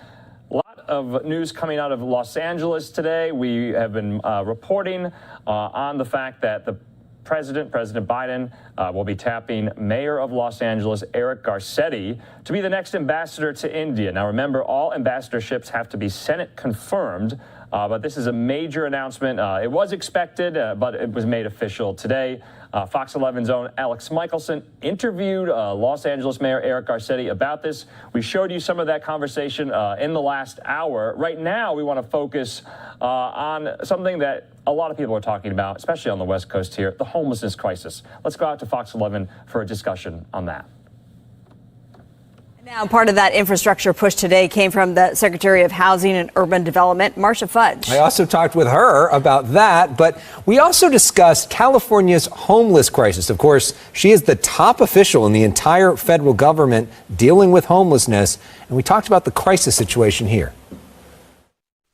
lot of news coming out of Los Angeles today. We have been reporting on the fact that the President Biden, will be tapping Mayor of Los Angeles, Eric Garcetti, to be the next ambassador to India. Now, remember, all ambassadorships have to be Senate confirmed. But this is a major announcement. It was expected, but it was made official today. Fox 11's own Alex Michelson interviewed Los Angeles Mayor Eric Garcetti about this. We showed you some of that conversation in the last hour. Right now, we want to focus on something that a lot of people are talking about, especially on the West Coast here, the homelessness crisis. Let's go out to Fox 11 for a discussion on that. Now, part of that infrastructure push today came from the Secretary of Housing and Urban Development, Marcia Fudge. I also talked with her about that, but we also discussed California's homeless crisis. Of course, she is the top official in the entire federal government dealing with homelessness, and we talked about the crisis situation here.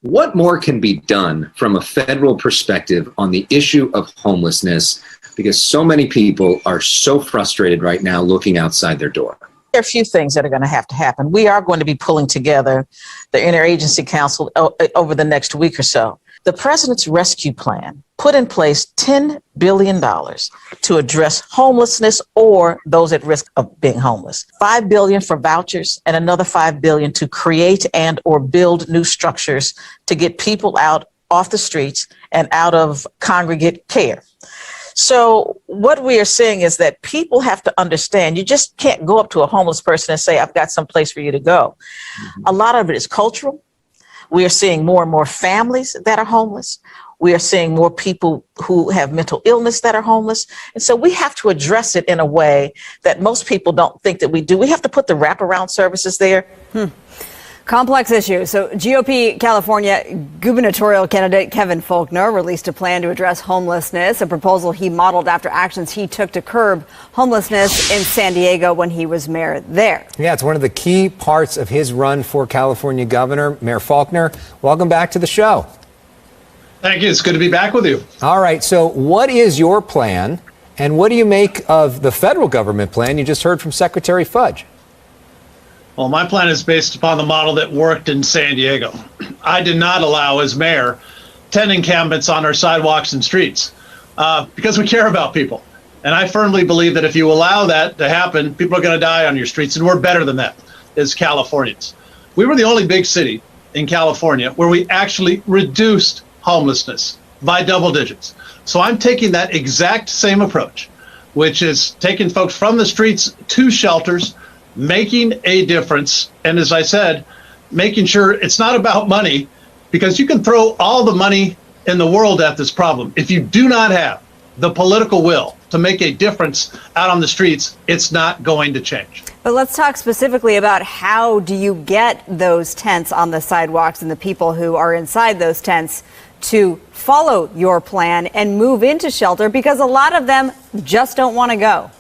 What more can be done from a federal perspective on the issue of homelessness? Because so many people are so frustrated right now looking outside their door. There are a few things that are going to have to happen. We are going to be pulling together the Interagency Council over the next week or so. The President's Rescue Plan put in place $10 billion to address homelessness or those at risk of being homeless. $5 billion for vouchers and another $5 billion to create and or build new structures to get people out off the streets and out of congregate care. So what we are seeing is that people have to understand, you just can't go up to a homeless person and say, I've got some place for you to go. A lot of it is cultural. We are seeing more and more families that are homeless. We are seeing more people who have mental illness that are homeless. And so we have to address it in a way that most people don't think that we do. We have to put the wraparound services there. Complex issue. So GOP California gubernatorial candidate Kevin Faulconer released a plan to address homelessness, a proposal he modeled after actions he took to curb homelessness in San Diego when he was mayor there. Yeah, it's one of the key parts of his run for California governor. Mayor Faulconer, welcome back to the show. Thank you. It's good to be back with you. All right. So what is your plan, and what do you make of the federal government plan you just heard from Secretary Fudge? Well, my plan is based upon the model that worked in San Diego. I did not allow, as mayor, 10 encampments on our sidewalks and streets because we care about people. And I firmly believe that if you allow that to happen, people are going to die on your streets, and we're better than that as Californians. We were the only big city in California where we actually reduced homelessness by double digits. So I'm taking that exact same approach, which is taking folks from the streets to shelters, making a difference. And as I said, making sure it's not about money, because you can throw all the money in the world at this problem. If you do not have the political will to make a difference out on the streets, it's not going to change. But let's talk specifically about how do you get those tents on the sidewalks and the people who are inside those tents to follow your plan and move into shelter, because a lot of them just don't want to go.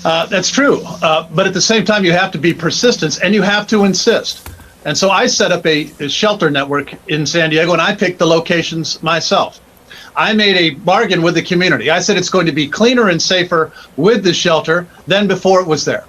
That's true. But at the same time, you have to be persistent and you have to insist. And so I set up a shelter network in San Diego, and I picked the locations myself. I made a bargain with the community. I said it's going to be cleaner and safer with the shelter than before it was there.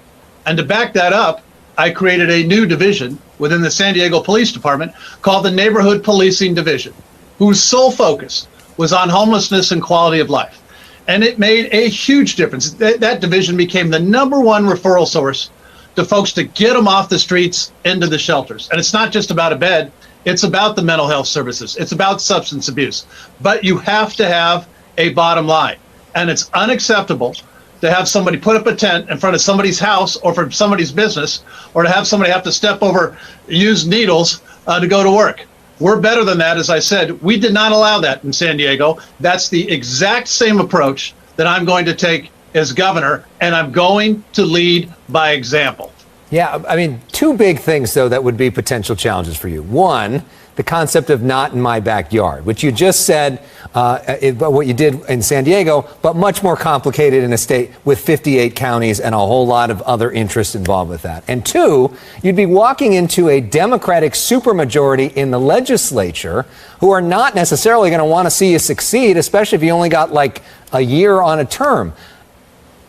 And to back that up, I created a new division within the San Diego Police Department called the Neighborhood Policing Division, whose sole focus was on homelessness and quality of life. And it made a huge difference. That division became the #1 referral source to folks to get them off the streets into the shelters. And it's not just about a bed, it's about the mental health services, it's about substance abuse. But you have to have a bottom line. And it's unacceptable to have somebody put up a tent in front of somebody's house or for somebody's business, or to have somebody have to step over used needles to go to work. We're better than that. As I said, we did not allow that in San Diego. That's the exact same approach that I'm going to take as governor, and I'm going to lead by example. Yeah, I mean, two big things, though, that would be potential challenges for you. One, the concept of not in my backyard, which you just said, what you did in San Diego, but much more complicated in a state with 58 counties and a whole lot of other interests involved with that. And two, you'd be walking into a Democratic supermajority in the legislature who are not necessarily going to want to see you succeed, especially if you only got like a year on a term.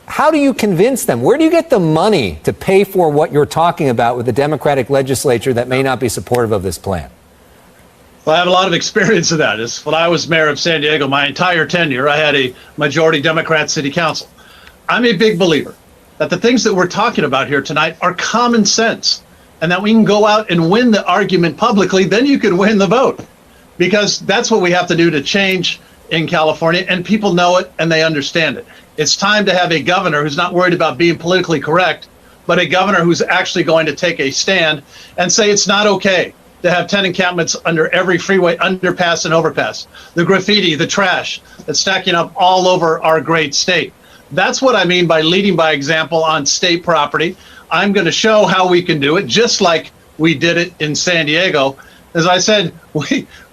How do you convince them? Where do you get the money to pay for what you're talking about with the Democratic legislature that may not be supportive of this plan? Well, I have a lot of experience of that. When I was mayor of San Diego, my entire tenure, I had a majority Democrat city council. I'm a big believer that the things that we're talking about here tonight are common sense, and that we can go out and win the argument publicly, then you can win the vote. Because that's what we have to do to change in California, and people know it and they understand it. It's time to have a governor who's not worried about being politically correct, but a governor who's actually going to take a stand and say it's not okay to have 10 encampments under every freeway, underpass and overpass. The graffiti, the trash that's stacking up all over our great state. That's what I mean by leading by example on state property. I'm going to show how we can do it, just like we did it in San Diego. As I said,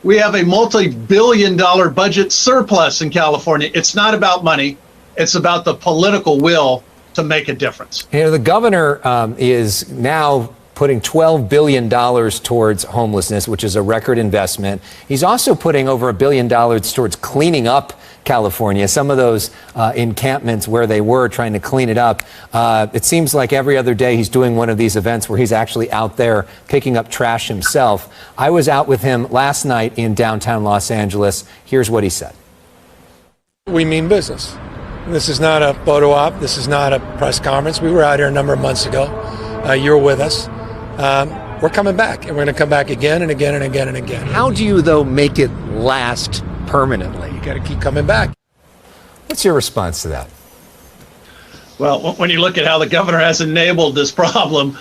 we have a multi-billion-dollar budget surplus in California. It's not about money. It's about the political will to make a difference. You know, the governor is now putting $12 billion towards homelessness, which is a record investment. He's also putting over $1 billion towards cleaning up California, some of those encampments where they were trying to clean it up. It seems like every other day he's doing one of these events where he's actually out there picking up trash himself. I was out with him last night in downtown Los Angeles. Here's what he said. We mean business. This is not a photo op. This is not a press conference. We were out here a number of months ago. You were with us. We're coming back, and we're going to come back again and again and again and again. How do you, though, make it last permanently? You got to keep coming back. What's your response to that? Well, when you look at how the governor has enabled this problem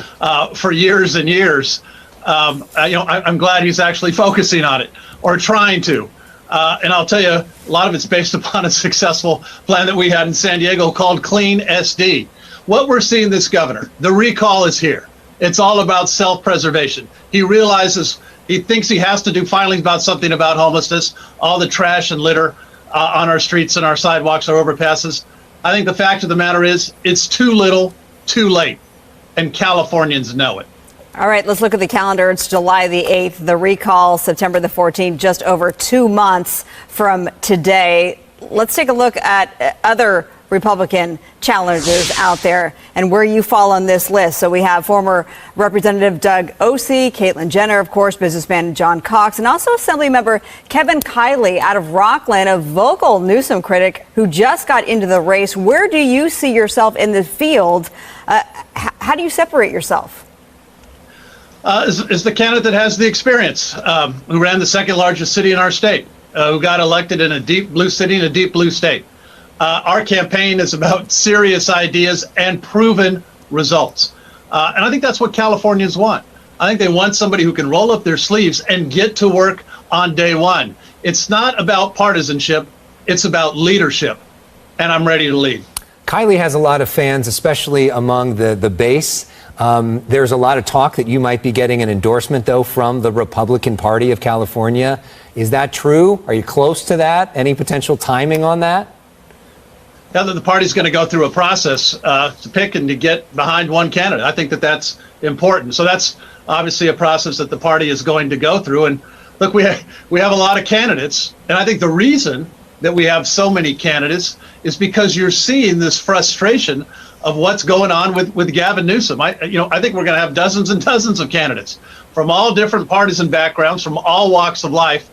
for years and years, I'm glad he's actually focusing on it, or trying to. And I'll tell you, a lot of it's based upon a successful plan that we had in San Diego called Clean SD. What we're seeing this governor, the recall is here. It's all about self-preservation. He realizes, he thinks he has to do filings about something about homelessness, all the trash and litter on our streets and our sidewalks, our overpasses. I think the fact of the matter is, it's too little, too late, and Californians know it. All right, let's look at the calendar. It's July the 8th, the recall, September the 14th, just over 2 months from today. Let's take a look at other Republican challengers out there and where you fall on this list. So we have former Representative Doug Osee, Caitlyn Jenner, of course, businessman John Cox, and also Assemblymember Kevin Kiley out of Rockland, a vocal Newsom critic who just got into the race. Where do you see yourself in the field? How do you separate yourself? Is the candidate that has the experience, who ran the second largest city in our state, who got elected in a deep blue city in a deep blue state. Our campaign is about serious ideas and proven results. And I think that's what Californians want. I think they want somebody who can roll up their sleeves and get to work on day one. It's not about partisanship. It's about leadership. And I'm ready to lead. Kiley has a lot of fans, especially among the base. There's a lot of talk that you might be getting an endorsement, though, from the Republican Party of California. Is that true? Are you close to that? Any potential timing on that? now that the party's going to go through a process to pick and to get behind one candidate. I think that that's important. So that's obviously a process that the party is going to go through. And look, we have a lot of candidates, and I think the reason that we have so many candidates is because you're seeing this frustration of what's going on with Gavin Newsom. I think we're going to have dozens and dozens of candidates from all different partisan backgrounds, from all walks of life.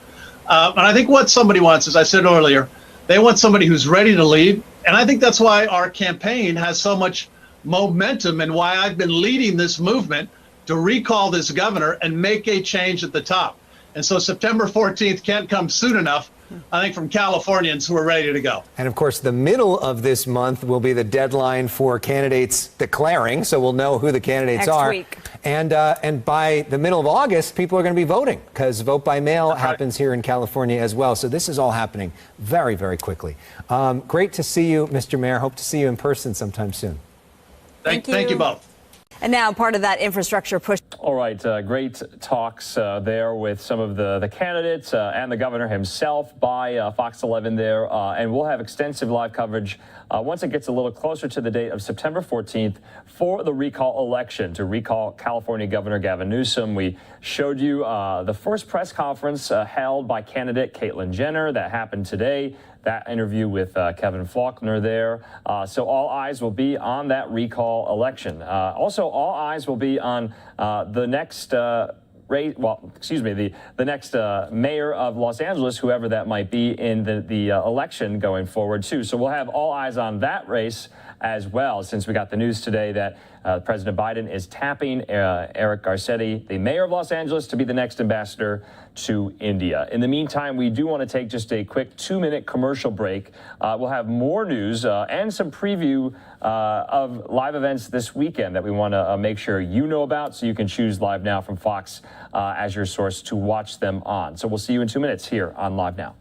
And I think what somebody wants, as I said earlier, they want somebody who's ready to lead. And I think that's why our campaign has so much momentum and why I've been leading this movement to recall this governor and make a change at the top. And so September 14th can't come soon enough, I think, from Californians who are ready to go. And of course, the middle of this month will be the deadline for candidates declaring, so we'll know who the candidates are. Week. And by the middle of August, people are going to be voting because vote by mail happens here in California as well. So this is all happening very, very quickly. Great to see you, Mr. Mayor. Hope to see you in person sometime soon. Thank you both. And now part of that infrastructure push. All right, great talks there with some of the candidates and the governor himself by Fox 11 there. And we'll have extensive live coverage once it gets a little closer to the date of September 14th for the recall election to recall California Governor Gavin Newsom. We showed you the first press conference held by candidate Caitlyn Jenner that happened today. That interview with Kevin Faulconer there. So all eyes will be on that recall election. Also, all eyes will be on the next the next mayor of Los Angeles, whoever that might be, in the election going forward, too. So we'll have all eyes on that race as well, since we got the news today that President Biden is tapping Eric Garcetti, the mayor of Los Angeles, to be the next ambassador to India. In the meantime, we do want to take just a quick 2-minute commercial break. We'll have more news and some preview of live events this weekend that we want to make sure you know about, so you can choose Live Now from Fox as your source to watch them on. So we'll see you in 2 minutes here on Live Now.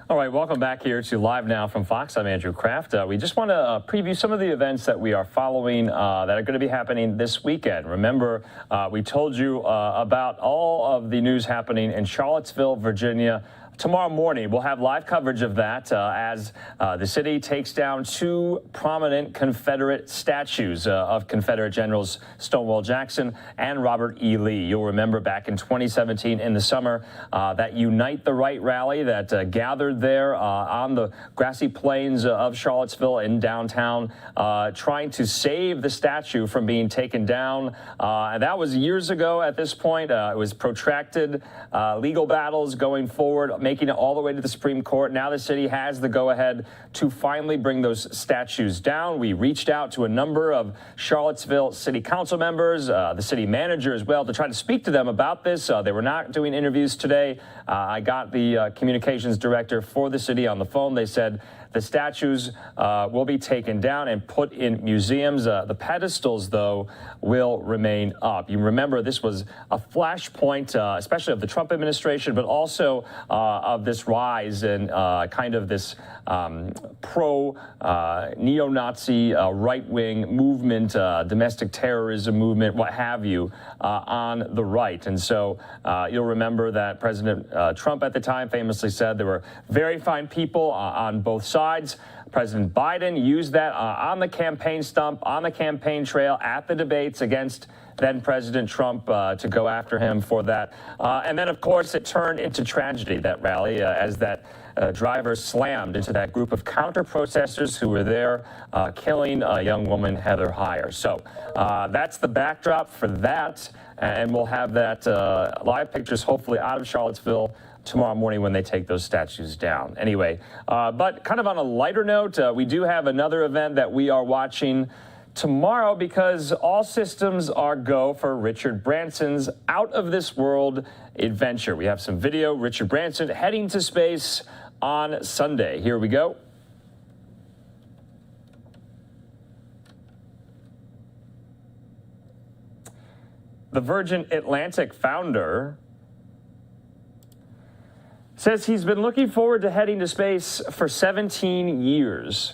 All right, welcome back here to Live Now from Fox. I'm Andrew Kraft. We just want to preview some of the events that we are following that are going to be happening this weekend. Remember, we told you about all of the news happening in Charlottesville, Virginia. Tomorrow morning, we'll have live coverage of that as the city takes down two prominent Confederate statues of Confederate Generals Stonewall Jackson and Robert E. Lee. You'll remember back in 2017 in the summer, that Unite the Right rally that gathered there on the grassy plains of Charlottesville in downtown, trying to save the statue from being taken down. And that was years ago at this point. It was protracted legal battles going forward, making it all the way to the Supreme Court. Now the city has the go-ahead to finally bring those statues down. We reached out to a number of Charlottesville city council members, the city manager as well, to try to speak to them about this. They were not doing interviews today. I got the communications director for the city on the phone. They said the statues will be taken down and put in museums. The pedestals, though, will remain up. You remember this was a flashpoint, especially of the Trump administration, but also of this rise in kind of this pro-neo-Nazi right-wing movement, domestic terrorism movement, what have you, on the right. And so you'll remember that President Trump at the time famously said there were very fine people on both sides. President Biden used that on the campaign stump, on the campaign trail, at the debates against then President Trump to go after him for that. And then, of course, it turned into tragedy, that rally, as that driver slammed into that group of counter-protesters who were there, killing a young woman, Heather Heyer. So that's the backdrop for that. And we'll have that live pictures, hopefully, out of Charlottesville tomorrow morning when they take those statues down. Anyway, but kind of on a lighter note, we do have another event that we are watching tomorrow because all systems are go for Richard Branson's Out of This World adventure. We have some video. Richard Branson heading to space on Sunday. Here we go. The Virgin Atlantic founder says he's been looking forward to heading to space for 17 years.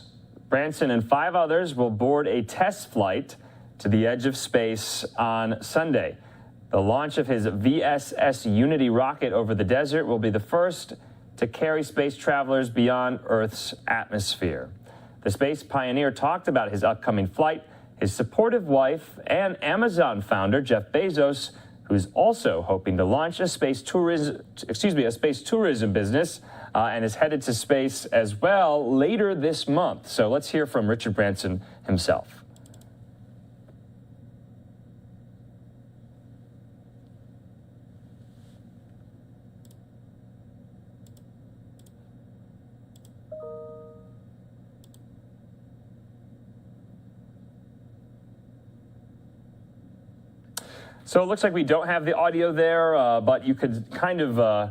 Branson and 5 others will board a test flight to the edge of space on Sunday. The launch of his VSS Unity rocket over the desert will be the first to carry space travelers beyond Earth's atmosphere. The space pioneer talked about his upcoming flight, his supportive wife, and Amazon founder Jeff Bezos, who's also hoping to launch a space tourism business and is headed to space as well later this month. So let's hear from Richard Branson himself. So it looks like we don't have the audio there, but you could kind of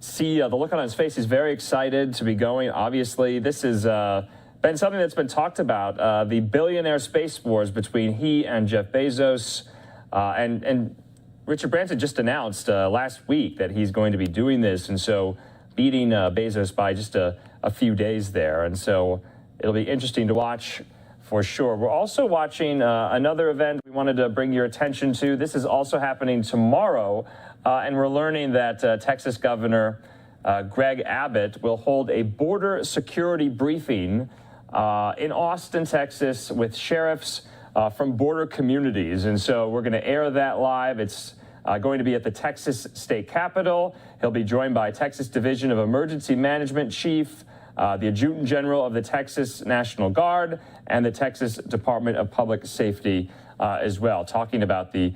see the look on his face. He's very excited to be going. Obviously, this has been something that's been talked about, the billionaire space wars between he and Jeff Bezos. And Richard Branson just announced last week that he's going to be doing this, and so beating Bezos by just a few days there. And so it'll be interesting to watch for sure. We're also watching another event we wanted to bring your attention to. This is also happening tomorrow, and we're learning that Texas Governor Greg Abbott will hold a border security briefing in Austin, Texas, with sheriffs from border communities. And so we're going to air that live. It's going to be at the Texas State Capitol. He'll be joined by Texas Division of Emergency Management Chief, the Adjutant General of the Texas National Guard, and the Texas Department of Public Safety as well, talking about the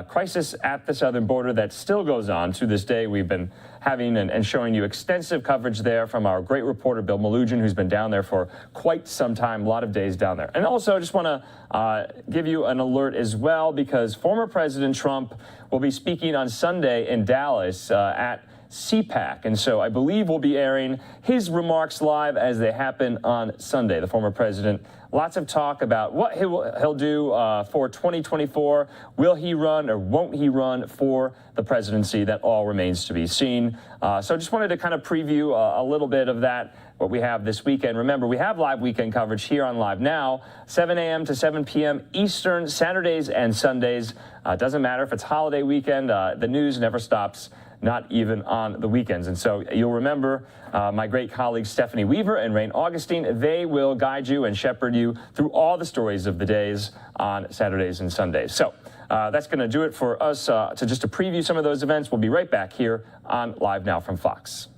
crisis at the southern border that still goes on to this day. We've been having and showing you extensive coverage there from our great reporter, Bill Malugin, who's been down there for quite some time, a lot of days down there. And also, I just want to give you an alert as well, because former President Trump will be speaking on Sunday in Dallas at CPAC. And so I believe we'll be airing his remarks live as they happen on Sunday. The former president, lots of talk about what he'll do for 2024. Will he run or won't he run for the presidency? That all remains to be seen. So just wanted to kind of preview a little bit of that, what we have this weekend. Remember, we have live weekend coverage here on Live Now, 7 a.m. to 7 p.m. Eastern, Saturdays and Sundays. Doesn't matter if it's holiday weekend, the news never stops, not even on the weekends. And so you'll remember my great colleagues Stephanie Weaver and Rain Augustine. They will guide you and shepherd you through all the stories of the days on Saturdays and Sundays. So that's going to do it for us to preview some of those events. We'll be right back here on Live Now from Fox.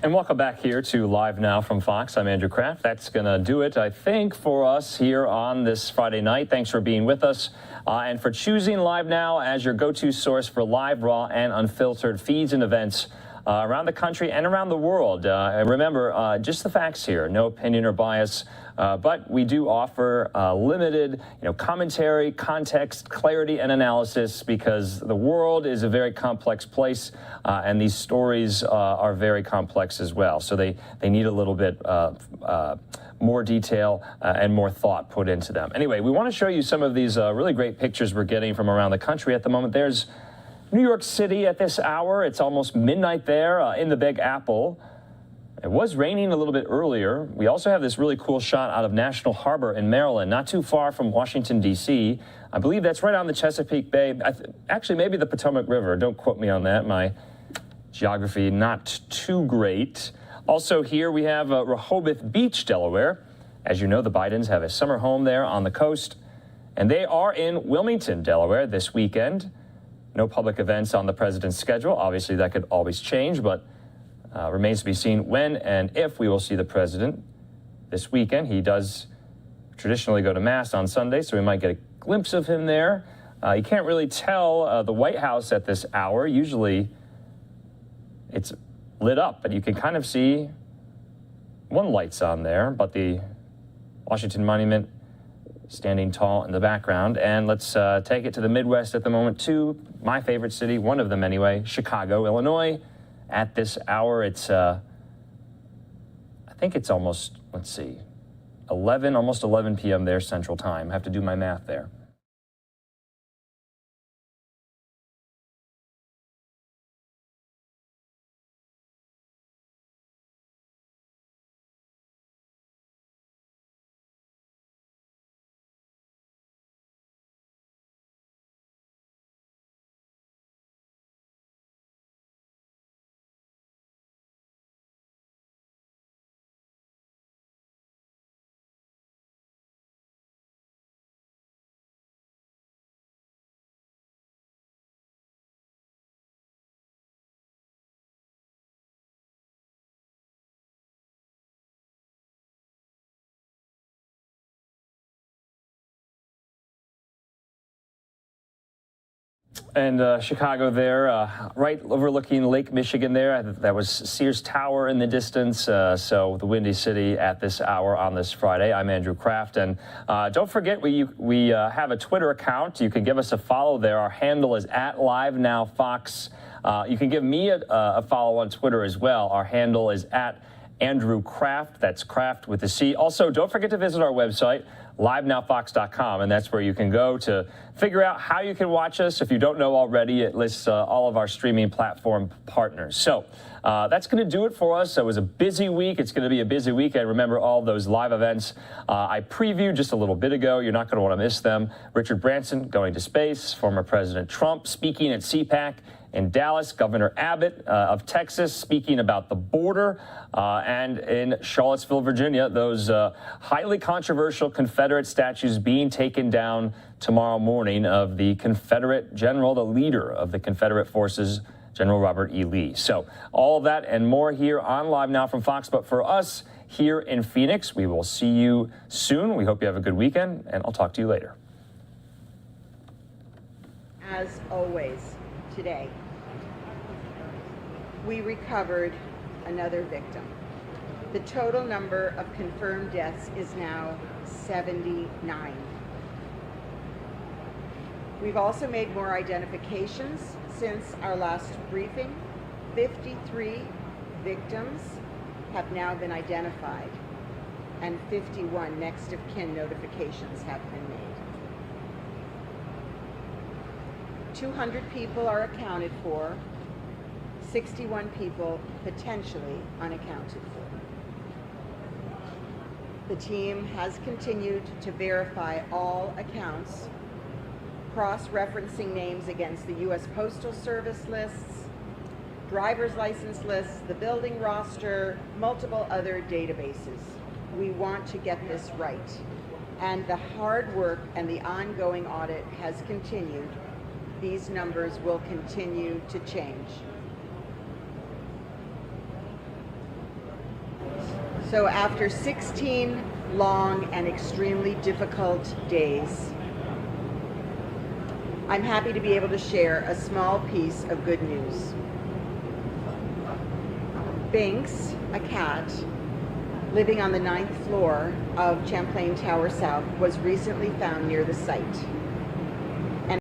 And welcome back here to Live Now from Fox. I'm Andrew Kraft. That's going to do it, I think, for us here on this Friday night. Thanks for being with us and for choosing Live Now as your go-to source for live, raw, and unfiltered feeds and events around the country and around the world. And remember, just the facts here, no opinion or bias, but we do offer limited, commentary, context, clarity, and analysis because the world is a very complex place, and these stories are very complex as well. So they need a little bit more detail and more thought put into them. Anyway, we want to show you some of these really great pictures we're getting from around the country at the moment. There's New York City at this hour. It's almost midnight there in the Big Apple. It was raining a little bit earlier. We also have this really cool shot out of National Harbor in Maryland, not too far from Washington, D.C. I believe that's right on the Chesapeake Bay. Actually, maybe the Potomac River. Don't quote me on that. My geography not too great. Also here we have Rehoboth Beach, Delaware. As you know, the Bidens have a summer home there on the coast, and they are in Wilmington, Delaware this weekend. No public events on the president's schedule. Obviously, that could always change, but remains to be seen when and if we will see the president this weekend. He does traditionally go to Mass on Sunday, so we might get a glimpse of him there. You can't really tell the White House at this hour. Usually it's lit up, but you can kind of see one light's on there, but the Washington Monument standing tall in the background. And let's take it to the Midwest at the moment, to my favorite city, one of them anyway, Chicago, Illinois. At this hour, it's, I think it's almost, let's see, almost 11 p.m. there Central Time. I have to do my math there. And Chicago there, right overlooking Lake Michigan there. That was Sears Tower in the distance. So the Windy City at this hour on this Friday. I'm Andrew Kraft. And don't forget, we have a Twitter account. You can give us a follow there. Our handle is @LiveNowFox. You can give me a follow on Twitter as well. Our handle is @Andrew Kraft. That's Kraft with a C. Also, don't forget to visit our website, LiveNowFox.com, and that's where you can go to figure out how you can watch us. If you don't know already, it lists all of our streaming platform partners. So that's going to do it for us. It was a busy week. It's going to be a busy weekend. Remember all those live events I previewed just a little bit ago. You're not going to want to miss them. Richard Branson going to space, former President Trump speaking at CPAC in Dallas, Governor Abbott of Texas speaking about the border, and in Charlottesville, Virginia, those highly controversial Confederate statues being taken down tomorrow morning of the Confederate general, the leader of the Confederate forces, General Robert E. Lee. So all of that and more here on Live Now from Fox. But for us here in Phoenix, we will see you soon. We hope you have a good weekend, and I'll talk to you later. As always, today, we recovered another victim. The total number of confirmed deaths is now 79. We've also made more identifications since our last briefing. 53 victims have now been identified, and 51 next of kin notifications have been made. 200 people are accounted for, 61 people potentially unaccounted for. The team has continued to verify all accounts, cross-referencing names against the U.S. Postal Service lists, driver's license lists, the building roster, multiple other databases. We want to get this right, and the hard work and the ongoing audit has continued. These numbers will continue to change. So after 16 long and extremely difficult days, I'm happy to be able to share a small piece of good news. Binks, a cat, living on the 9th floor of Champlain Tower South, was recently found near the site.